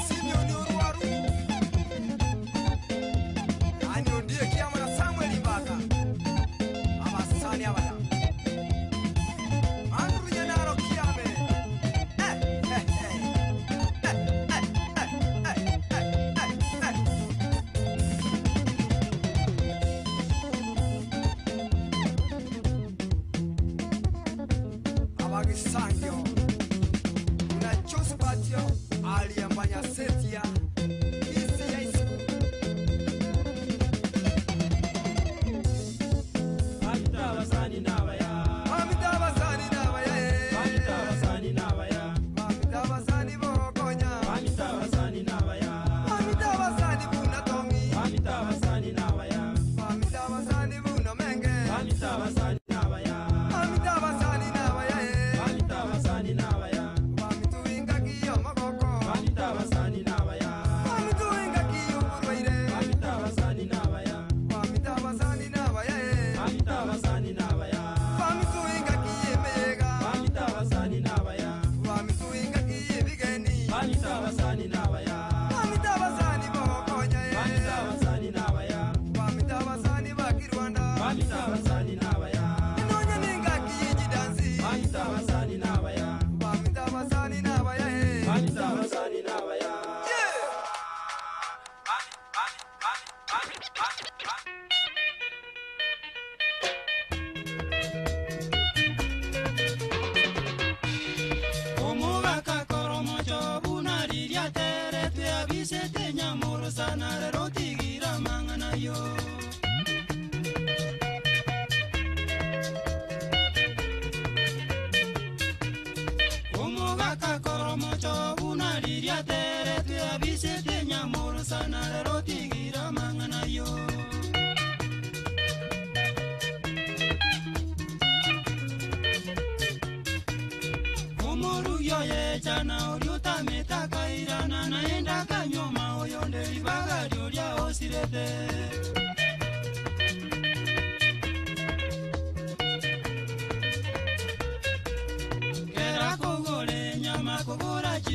Simeoni Uruwaru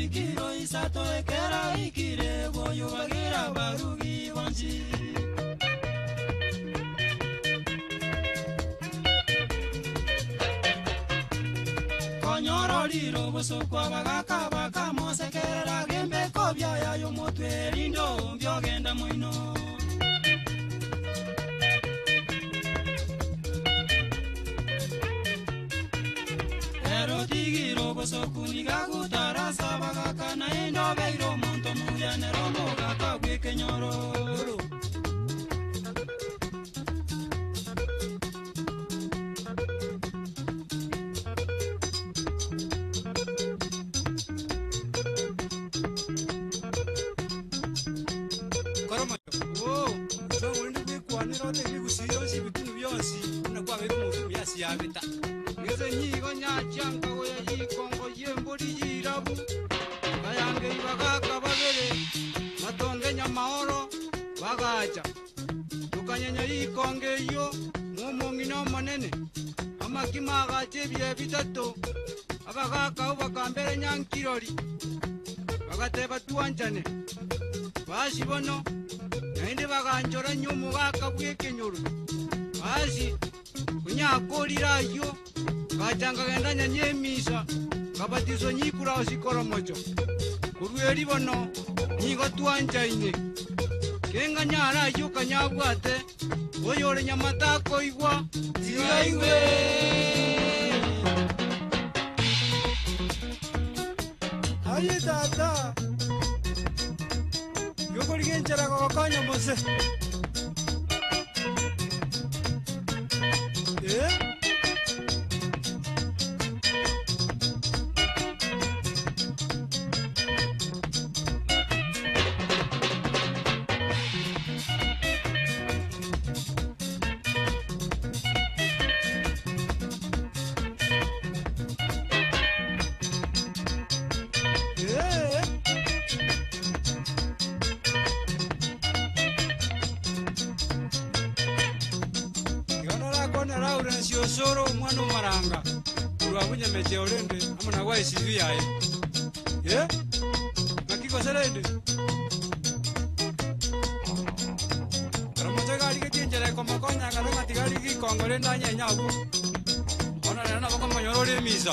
ikiro isato ekera ikire boyo bagira barugi wansi. Konyoro liro busukwa bagaka bakamosekera gembe kobya yayo mutwe lindo byogenda muino. Tigiro bosokuniga kutarasa bagaka na endo beiro monto muya neromo gaka kenyoro. Koroma oh so undi bikwanira ote bigusiyo si bitundu byonsi unakwa bego mu byasi yabita. Ngeze nyigo nyachanga oya yikongo yemburi yirabu bayange ibagaka babere matonge nyamahoro bagaja tukanyenya yikonge yo mumungino monene amakima gache bye bitatu abagaka ubakambere nyankirori bagateba tuanjane bashi bono nainde baganjora nyumu gaka bwekenyuru bashi kunyakolira yo Kachanga genda nyemisa kabatizo nyikura osikoro mocho kurweri bono nyigo twanjaine kenga nyara yuka nyabwate oyore nyamatako igwa zigaiwe aye tata yoko ligenchara kokonya mose Soro mwana maranga urwabunya meje orende amuna wa CV yae nakiko serende Ramote gari ke tinjere ko makonya kala matigari ki kongore ndanya nyabu ona nana bako manyorore misa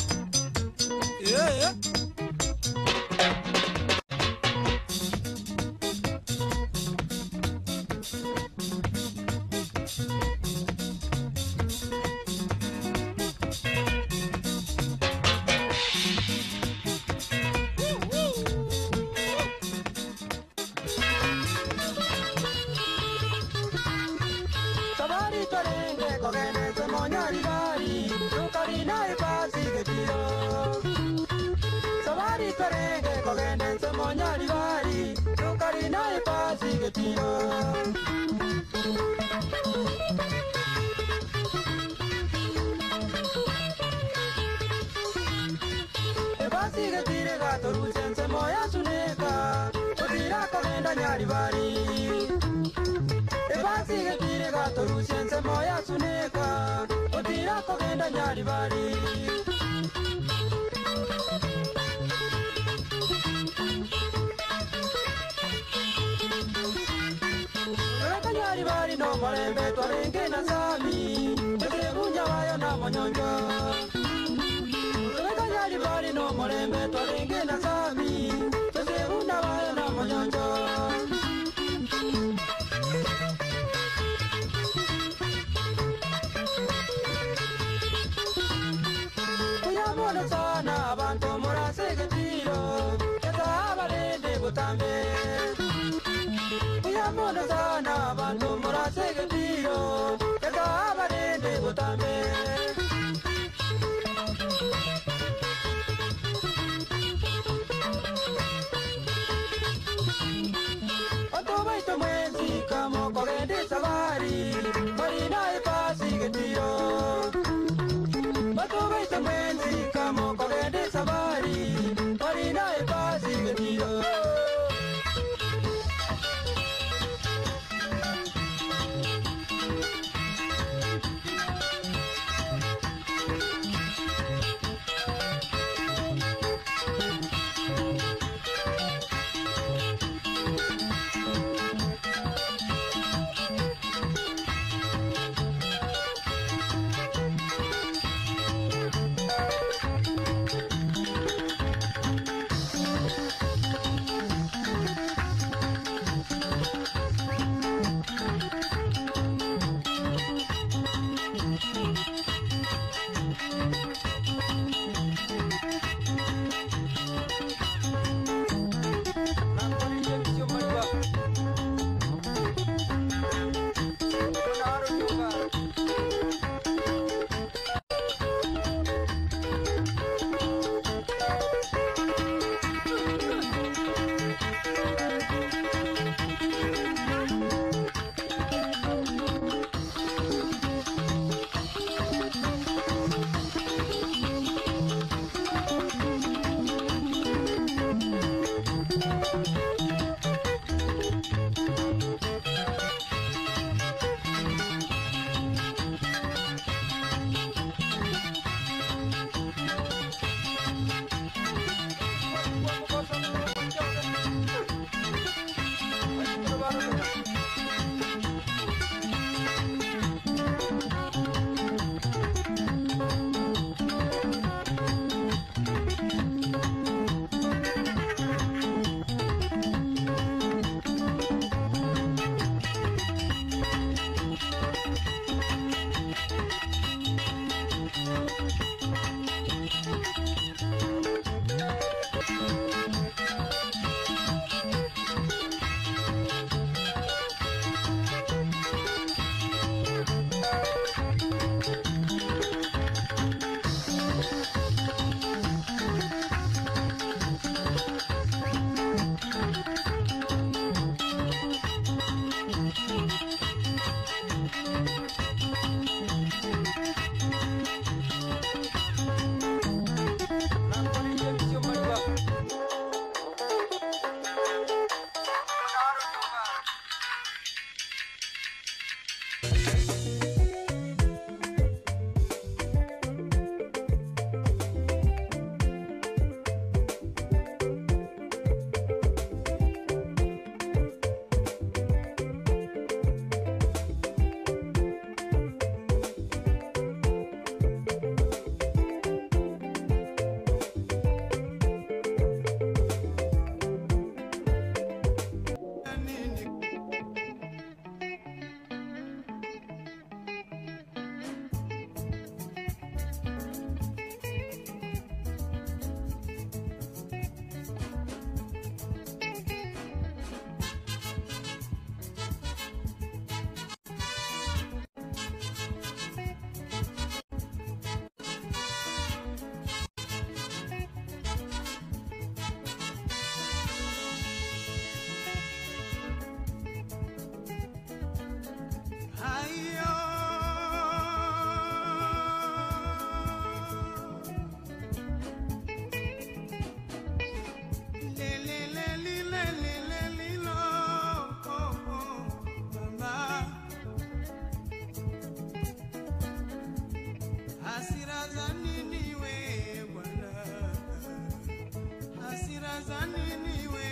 za nini we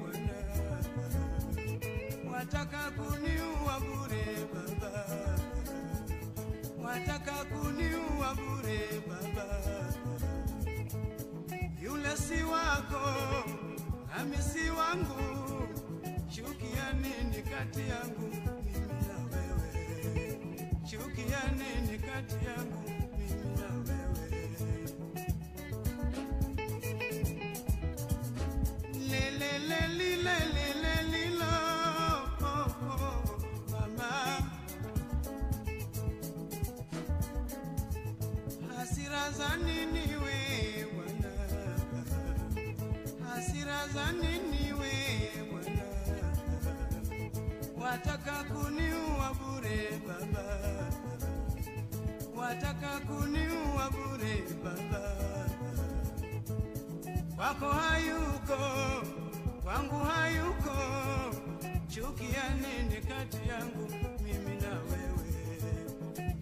Bwana? Wataka kuniua bure Baba, wataka kuniua bure Baba. Yule si wako, nami si wangu, chukia nini kati yangu mimi na wewe? Chukia nini kati yangu mimi na wewe? Le le le li le le le li lo, oh, oh, mama. Hasira za nini we Bwana? Hasira za nini we Bwana? Wataka kuniua bure Baba, wataka kuniua bure Baba. Kwako hayuko, kwangu hayuko, chukia nini kati yangu mimi na wewe?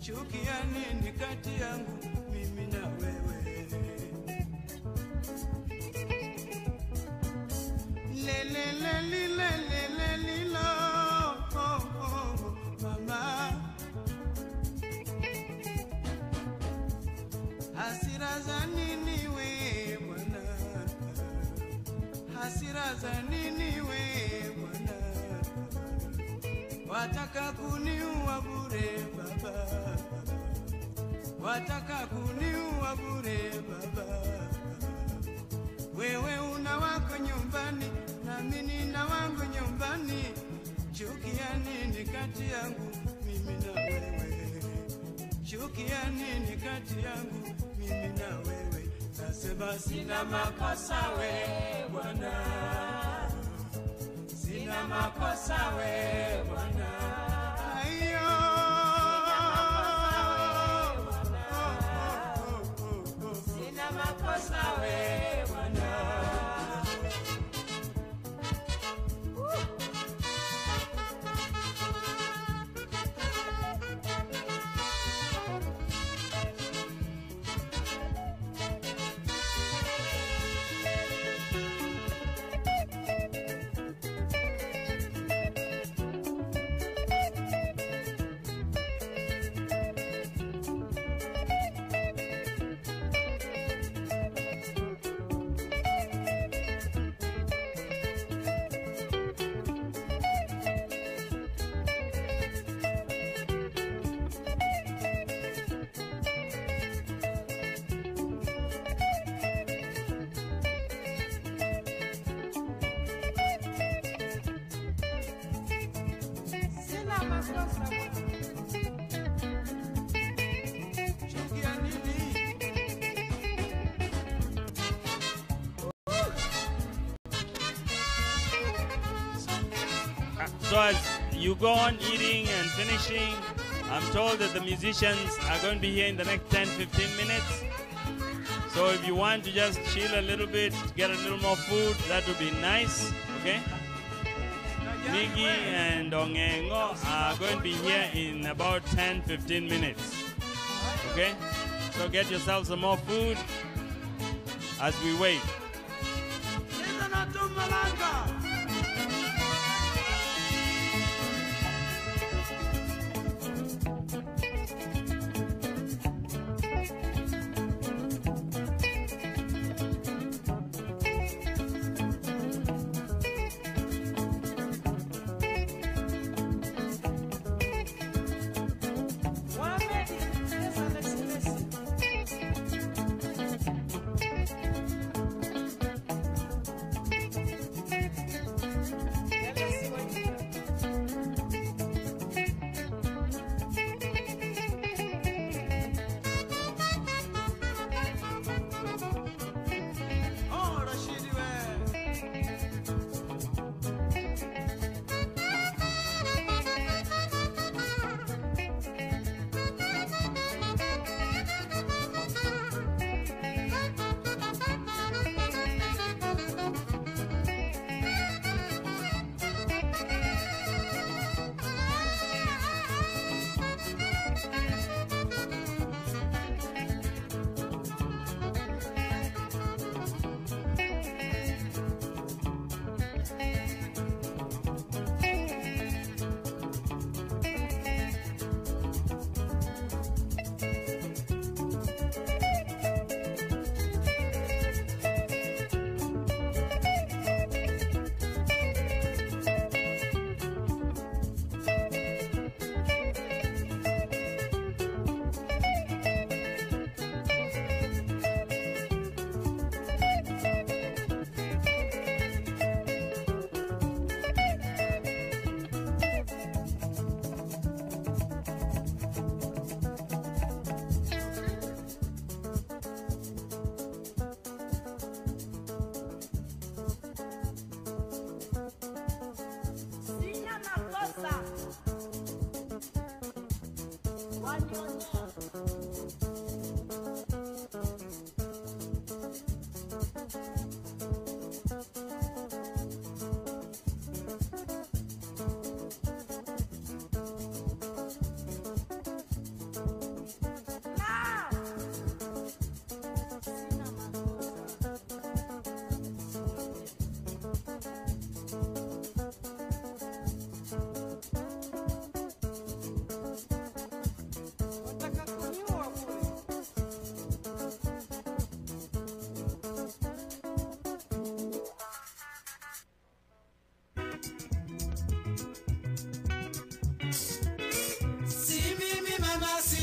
Chukia nini kati yangu mimi na wewe? Le le le li le le le li lo, oh, oh, mama. Hasira za nini we Bwana? Hasira za nini we Bwana? Wataka kuniua bure Baba, wataka kuniua bure Baba. Wewe una wako nyumbani, nami nina wangu nyumbani. Chukia nini kati yangu mimi na wewe? Chukia nini kati yangu mimi na wewe? Nasema sina makosa we Bwana, sina makosa we Bwana. Aiyo, sina makosa we Bwana. So as you go on eating and finishing, I'm told that the musicians are going to be here in the next 10-15 minutes. So if you want to just chill a little bit, get a little more food, that would be nice, okay? Migi and Ongengo are going to be here in about 10-15 minutes, okay? So get yourself some more food as we wait.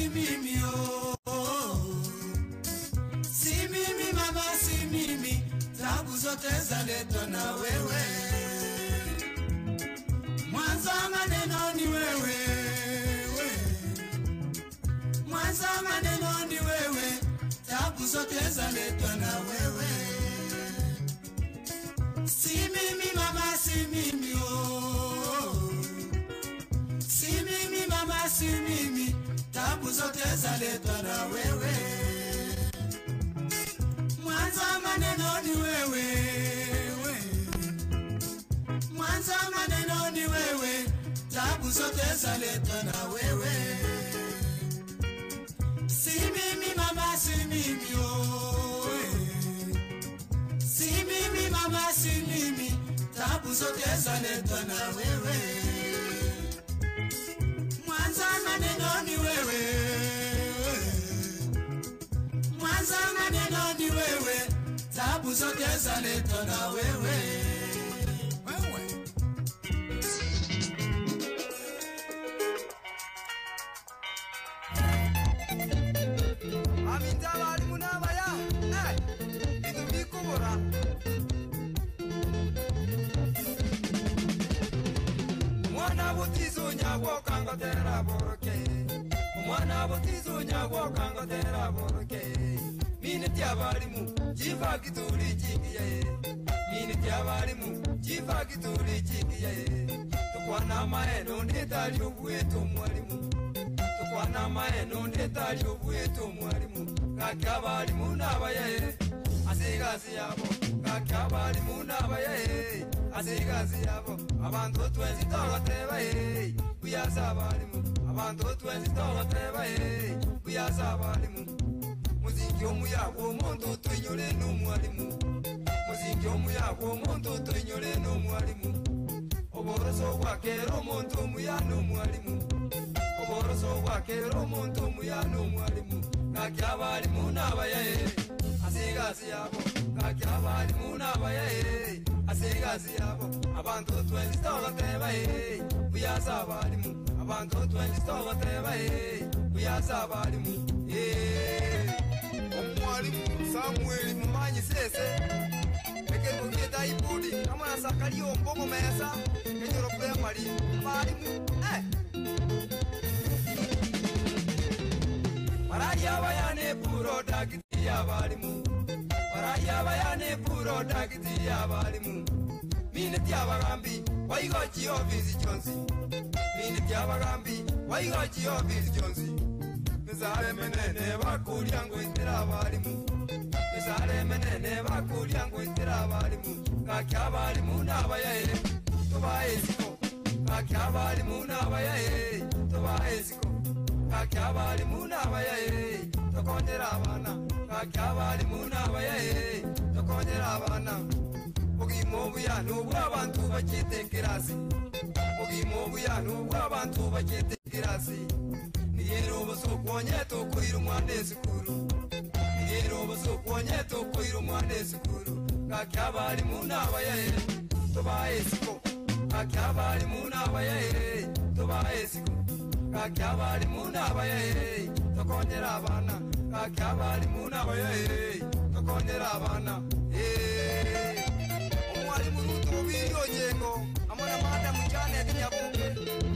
si mimi si mimi mama, si mimi, tabu zote zaletwa na wewe. Mwanzo maneno ni wewe, mwanzo maneno ni wewe, tabu zote zaletwa na wewe. Si mimi mama, si mimi si mimi mama, si mimi, tabu zote zaletwa na wewe. Mwanzo maneno ni wewe, mwanzo maneno ni wewe, tabu zote zaletwa na wewe. Si mimi mama, si mimi si mimi mama, si mimi, tabu zote zaletwa na wewe. Mwanzo maneno ni wewe, mwanzo maneno ni wewe, tabu zote zaletwa na wewe. Amintaba alimu n'abaya, idubikubura. Mwana butizo nyagwo kangotera boroke, mwana butizo nyagwo kangotera boroke. Mine tyabalimu jiva kituli chikiye, mine tyabalimu jiva kituli chikiye. Tukwana maeno ndetali obweto mwalimu, tukwana maeno ndetali obweto mwalimu. Kakyabalimu n'abaye asigazi yabo, kakyabalimu n'abaye asigazi yabo. Abantu twenzi togoteba kuyaza abalimu, abantu twenzi togoteba kuyaza abalimu. Muzingi omuyagwo omuntu twinyole n'omwalimu, muzingi omuyagwo omuntu twinyole n'omwalimu. Oboroso bwakera omuntu omuya n'omwalimu, oboroso bwakera omuntu omuya n'omwalimu. Kakyabalimu n'abaye asigazi yabo, kakyabalimu n'abaye asigazi yabo. Abantu twenzi togoteba kuyaza abalimu, abantu twenzi togoteba kuyaza abalimu. Omwalimu Samuel mumanyi sese ekero kieta ibudi amana sakaliyo mbongo mesa kenyoro primary abalimu Maraya bayane puro dagiti abalimu, maraya bayane puro dagiti abalimu. Mine tyabagambi waigochi office Johnsi, mine tyabagambi waigochi office Johnsi. Nizale menene bakulya ngo intera abalimu, nizale menene bakulya ngo intera abalimu. Kakyabalimu n'abaye tubaeziko, kakyabalimu n'abaye tubaeziko. Kakyabalimu n'abaye tokonyera abana, kakyabalimu n'abaye tokonyera abana. Obugima obuyano bw'abantu bakyetekerasi, obugima obuyano bw'abantu bakyetekerasi. Niyero obusokwonye tokwira omwana esikuru, niyero obusokwonye tokwira omwana esikuru. Kakyabalimu n'abaye tubaesiko, kakyabalimu n'abaye tubaesiko. Kakyabalimu n'abaye tokonyera abana, kakyabalimu n'abaye tokonyera abana. Omwalimu Ruto Birio Nyengo amona mada mujane kinyabuke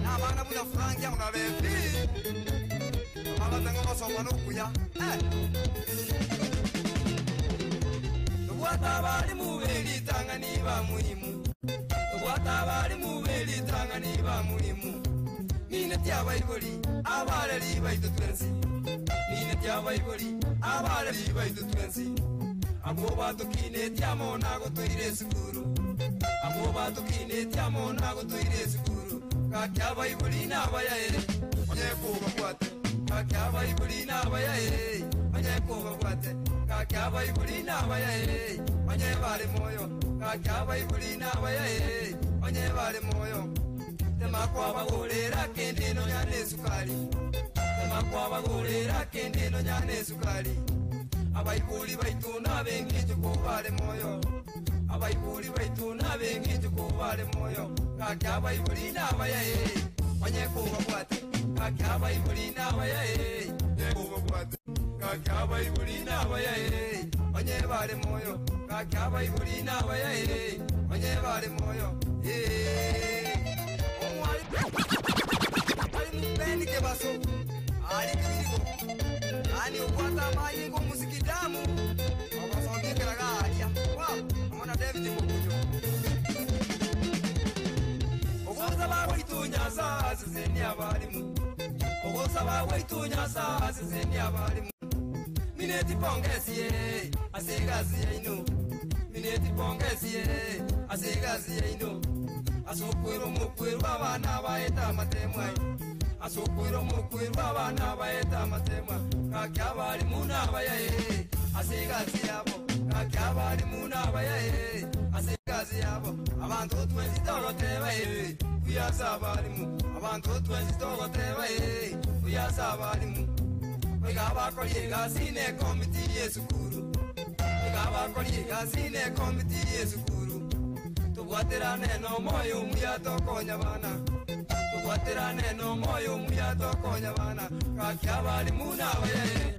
n'abana muna Frank ya muna befi abatanga basoma n'okuya tubwata abalimu belitanga niba mulimu, tubwata abalimu belitanga niba mulimu. Mine tyabaiboli abalali baitu twensi, mine tyabaiboli abalali baitu twensi. Abo batukine tyamo nago toire sikuru, abo batukine tyamo nago toire sikuru. Kakyabaiboli n'abaye onyeko bakwate, kakyabaiboli n'abaye onyeko bakwate. Kakyabaiboli n'abaye onye bali moyo, kakyabaiboli n'abaye onye bali moyo. Temakwabagolera kende no nyane sukali, temakwabagolera kende no nyane sukali. Abaibuli baituna bengi kubale moyo, abaibuli baituna bengi kubale moyo. Kakyabaibuli n'abaye onye kuba bwate kakyaba ibulina abayaye kuba bwate kakyaba ibulina abayaye onye bali moyo kakyaba ibulina abayaye onye bali moyo omwali ali mubendi ke baso ali kibirigo ani ukwata amayi ng'omuzikidamu obasondekera galya amona David Mukujo ogoza bawitunyasa asizeni abalimu ogoza bawitunyasa asizeni abalimu mineti pongesiye asegaziye ino mineti pongesiye asegaziye ino asokwiro mukwiro abana bayeta amatemwa asokwiro mukwiro abana bayeta amatemwa kakyabali munabayaye asegazi yabo kakyabali munabayaye asegazi yabo abantu twenzitorotebaye kuyasabalimu abantu twenzitorotebaye kuyasabalimu wegabakoliye gasine komiti yesukuru wegabakoliye gasine komiti yesukuru tubwaterane n'omoyo muyatokonya bana tubwaterane n'omoyo muyatokonya bana kakyabali munabayaye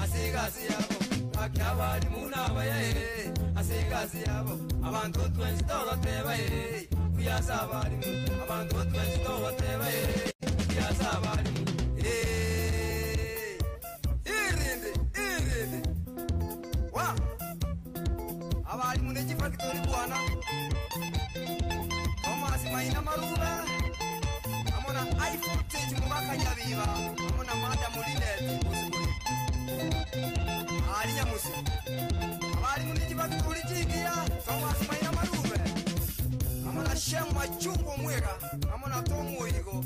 asegazi yabo kakyabali munabayaye asegazi yabo abantu twenzitorotebaye kuyasabalimu abantu twenzitorotebaye kuyasabalimu irinde wa abalimu n'ekifakitori bwana Thomas Maina Maruba amona iPhone change mubakanyabiba amona mada mulineti musikuli ali nyamusi abalimu n'ekifakitori kigiya Thomas Maina Maruba amona shemwa chungo mwega amona tomuigo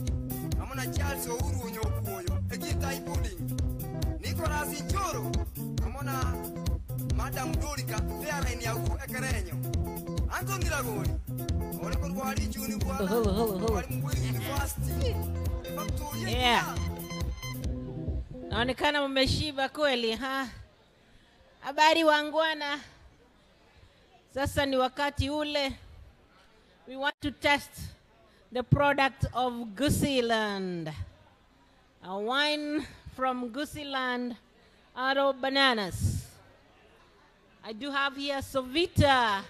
amona Charles Orunyo kuyo egitai pudding Nicolas Njoro amona Madam Dorika Fairline ya ku ekerenyo Anthony Lagoni ole kurwali juni bwana university yeah. Naonekana mmeshiba kweli ha. Habari wangwana. Sasa ni wakati ule. We want to test the product of Gusiland. A wine from Gusiland out of bananas. I do have here Sovita.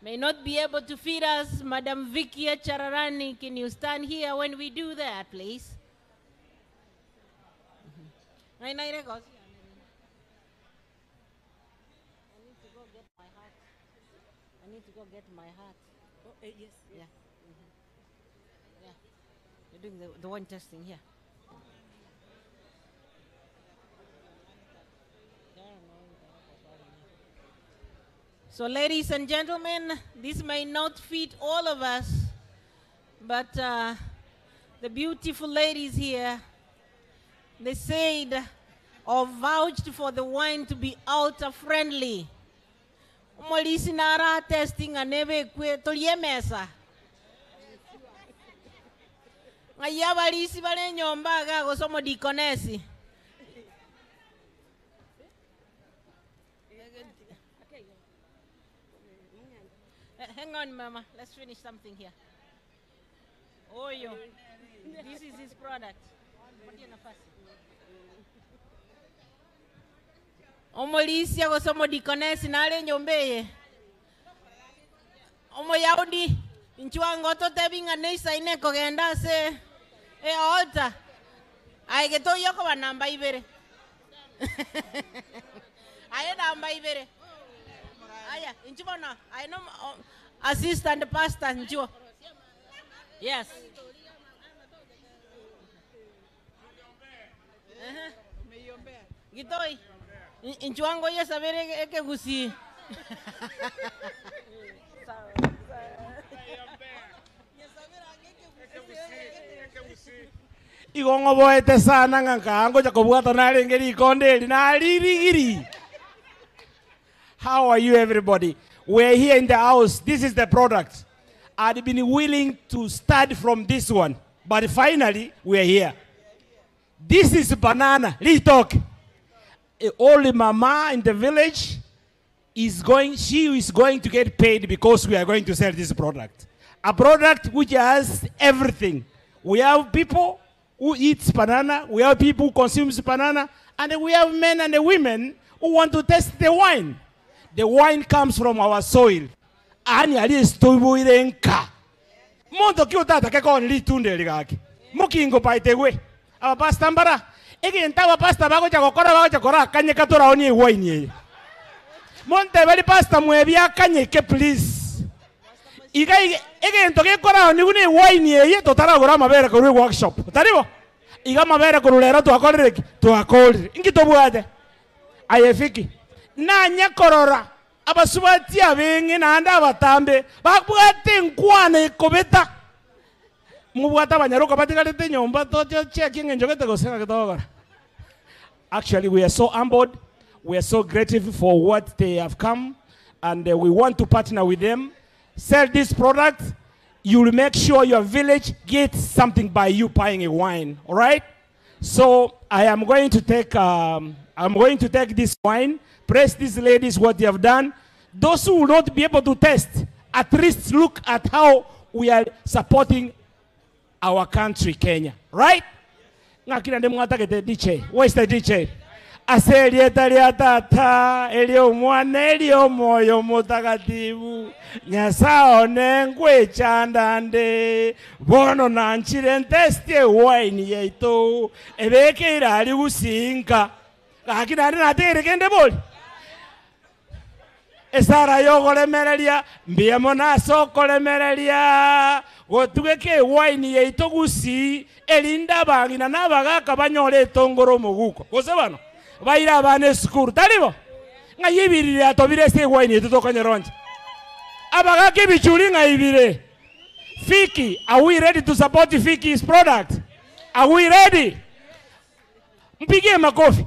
May not be able to feed us. Madam Vicky Chararani, can you stand here when we do that, please? I need to go get my hat. Oh, yes. Yeah. Yeah. You're doing the wine testing here. So ladies and gentlemen, this may not fit all of us, but the beautiful ladies here, they said or vouched for the wine to be ultra friendly. Umolisi nara testing anebe kwe toliemesa. Ngayaba lisi bale nyomba gago somo dikonesi. Hang on, Mama. Let's finish something here. Oh, yo. This is his product. Omolisi yako somo dikonesi nale nyombeye. Omo yaudi. Inchuango to tebinga neisa ine kogenda se. Alta. Ay que to yoko ba namba ibere. Ay namba ibere. Aya, inchubona. I know assistant pastor nchuo. Yes. Gitoi. Inchuango ya sabere eke gusi. Igongo boete sana ngangango jakobwata nalengeri kondeli nalirigiri. How are you, everybody? We're here in the house. This is the product. I'd been willing to start from this one, but finally we're here. This is banana. Let's talk. Only mama in the village is going. She is going to get paid because we are going to sell this product. A product which has everything. We have people who eats banana, we have people who consumes banana, and then we have men and the women who want to test the wine. The wine comes from our soil. Ani aliyestubu ile nka. Mondo kiotata keko litunde ligaki. Mukingo paitewe. Aba pasta mbara. Eki entawa pasta bago chakora kanye katora oni wine ye. Monte bali pasta mwebia kanye ke please. Iga eki entoke kora oni kuni wine ye totara gora mabere ko workshop. Taribo. Iga mabere ko lera to akolere to akolere. Ingi to buade. Ayefiki. Na nyakorora. Abasubati abenge na anda batambe. Bakubate nkwane kobeta. Mubwata banyaruka batikalete nyomba to check ngenjogete gosenga ketogora. Actually, we are so humbled. We are so grateful for what they have come, and we want to partner with them. Sell this product. You will make sure your village gets something by you buying a wine. All right. So I am going to take. I'm going to take this wine. Praise these ladies what they have done. Those who will not be able to test, at least look at how we are supporting our country, Kenya. Right? DJ. Where's the DJ? Aselieta tata elio mwana elio moyo mutakatifu nyasao nengwe chandande bono nanchire nteste wine yeito ebeke irali usinka kakina ari natere kende boli esara yogo lemerelia mbiamo naso kolemerelia gotugeke wine yeito gusi elinda bangina nabagaka banyole tongoro muguko gose bano baira bane school talibo ngayibirire atobire se wine yeito tokonyeronje abagaka bichuli ngayibire Fiki, are we ready to support Fiki's product? Are we ready? Mpige makofi.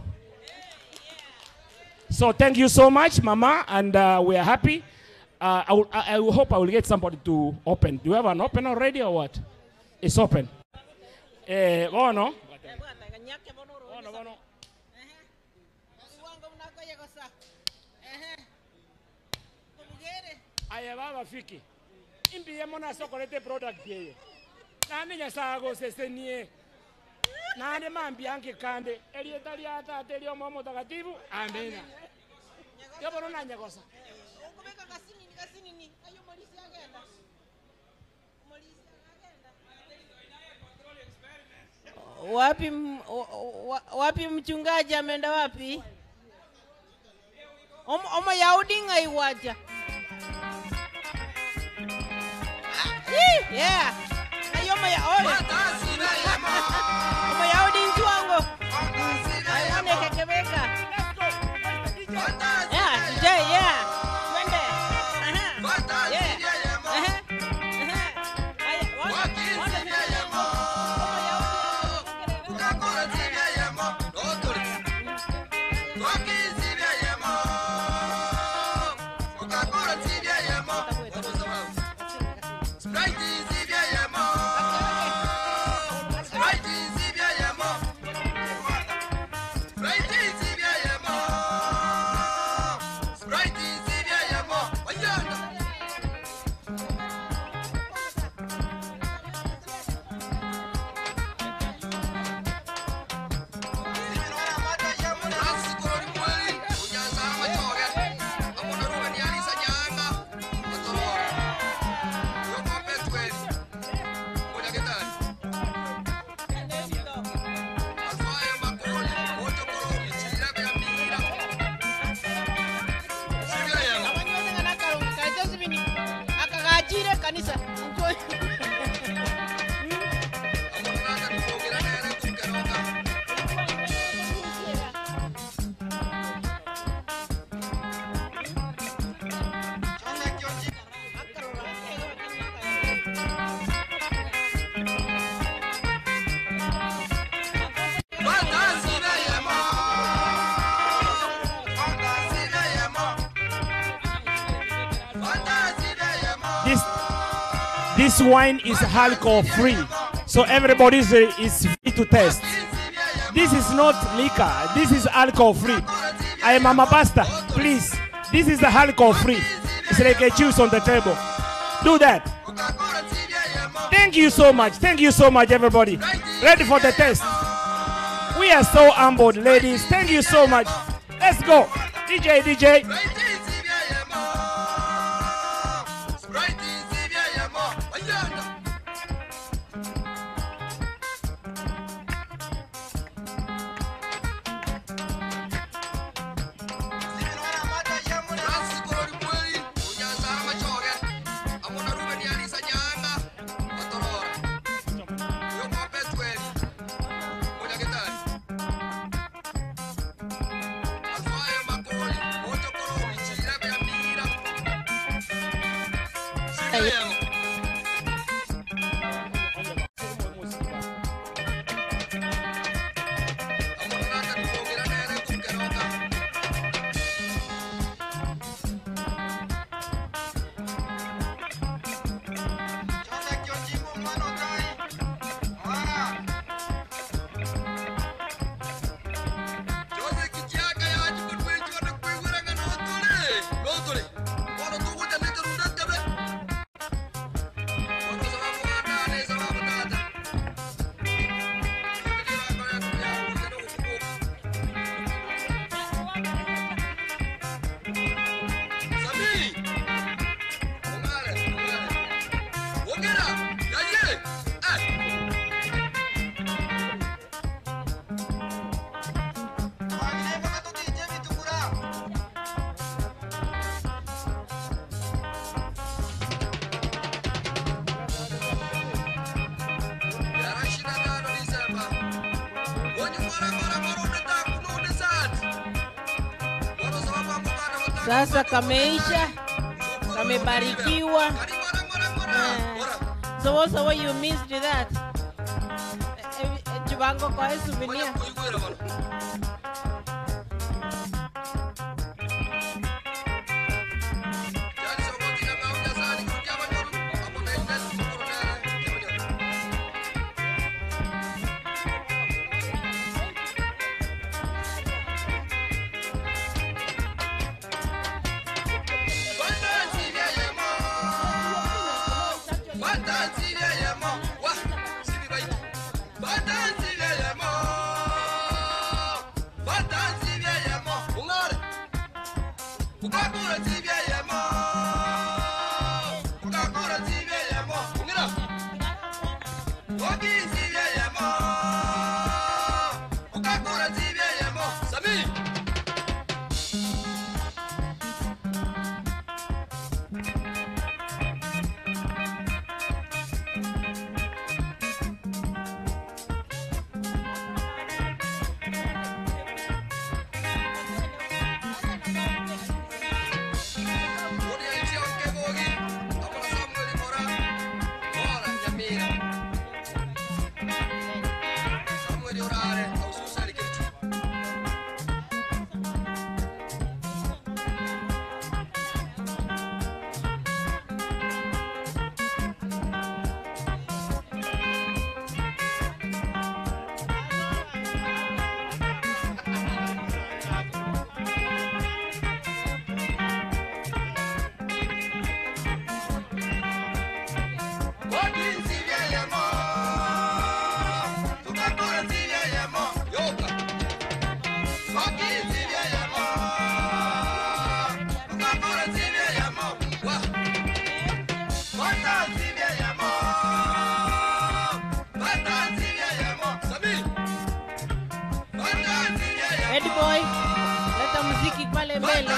So thank you so much, Mama, and we are happy. I hope I will get somebody to open. Do you have an open already or what? It's open. Oh no. Ayababa Fiki. Imbi yemona sokolete product yeye. Nani nyasago sesenie. Nani mambi anke kande. Elieta liata atelio momo takatifu. Amina. Yobo nona nyagosa. Okubeka kasini ni. Ayo molisi agenda. Wapi mchungaji ameenda wapi? Omo Yahudi ngaiwaja. Yeah. Ayoma ya ole. Omo Yahudi njuango. Ayone kekebeka. Yeah, today, yeah. Twende. Yeah. This wine is alcohol free, so everybody is free to test. This is not liquor, this is alcohol free. I am Mama Pastor, please. This is the alcohol free. It's like a juice on the table. Do that. Thank Thank you so much. Thank you so much, everybody. Ready for the test? We are so humbled, ladies. Thank you so much. Let's go. DJ. Sasa kameisha, kamebarikiwa. So what's the way you missed that? Chibango kwa souvenir. Ready boy, leta muziki pale mbele.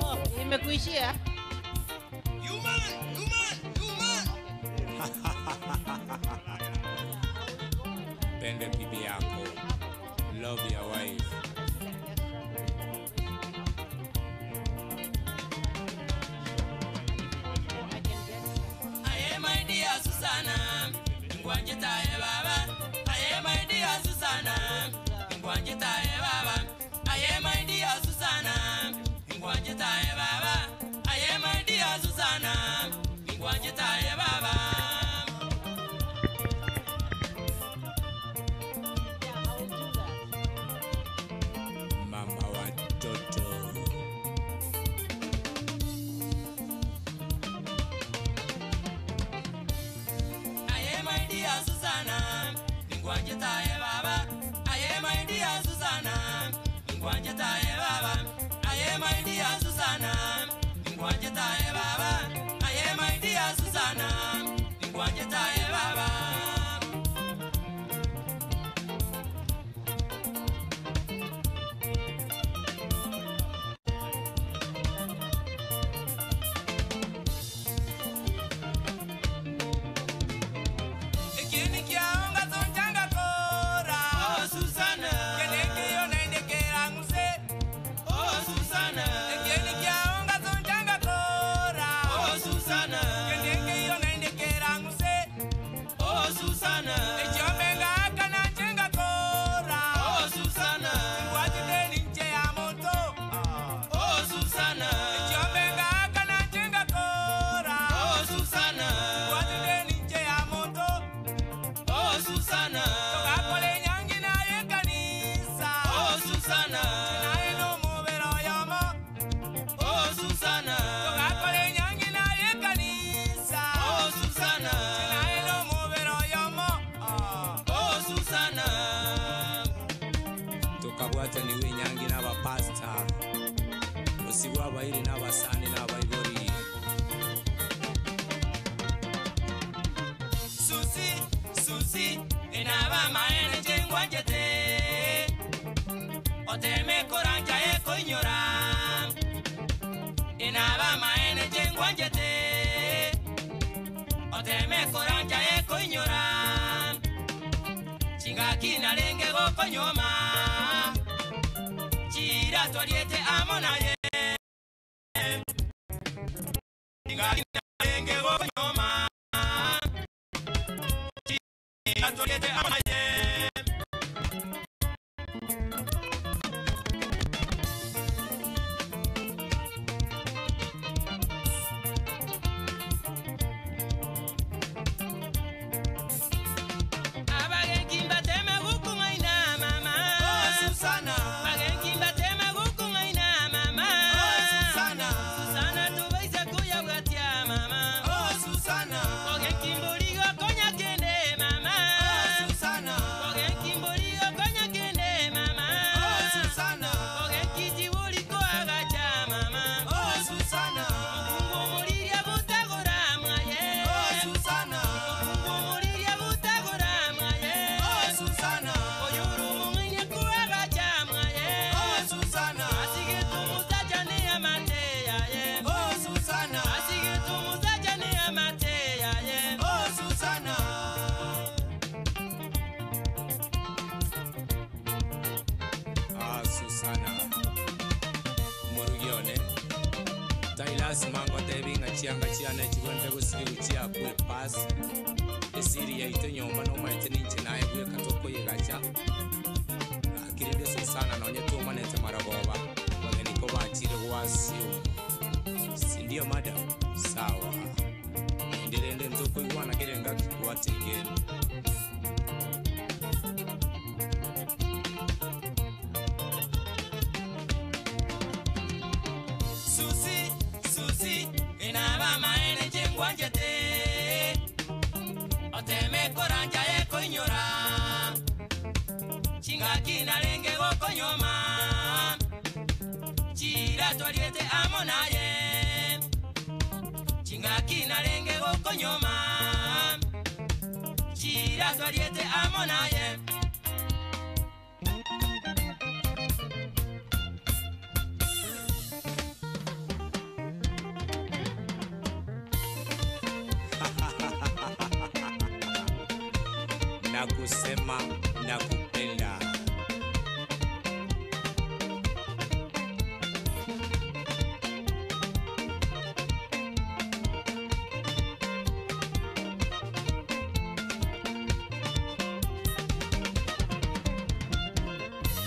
Oh, imekuishia. Pende bibi yako. Love your wife. Aye my dear Susanna, ngwanje tae baba. Aye my dear Susanna, ngwanje tae baba. Aye my dear Susanna, ngwanje tae baba. Aye my dear Susanna, ngwanje tae baba. Mama busi bw'abayiri n'abasaani n'abayibori. Susi enaba maene jengwa jete oteme koranja ekonyora enaba maene jengwa jete oteme koranja ekonyora chingaki nalenge gokonyoma chira twaliete amonaye chingaki nalenge gokonyoma Atolete amaye Abagengimba teme gukungaina mama Oh Susana Abagengimba teme gukungaina mama Oh Susana Susana tubaise kuya bwatia mama Oh Susana Ogenkimburigo konya kende mama Mango tebinga chianga chiana chikwende kusiri kuchia kwe pass esiri ya ito nyomba no maite ninche nae kwe katoko yegacha akirinde Susana na onye tuma nete maragoba wageni ko bachire kwasiyo sindio madam sawa ndirende nzoko iwana kirenga kwategeni Susi enaba maene jengwa jete oteme koranja ekonyora chingaki nalenge gokonyoma chira twaliete amonaye chingaki nalenge gokonyoma chira twaliete amonaye nakusema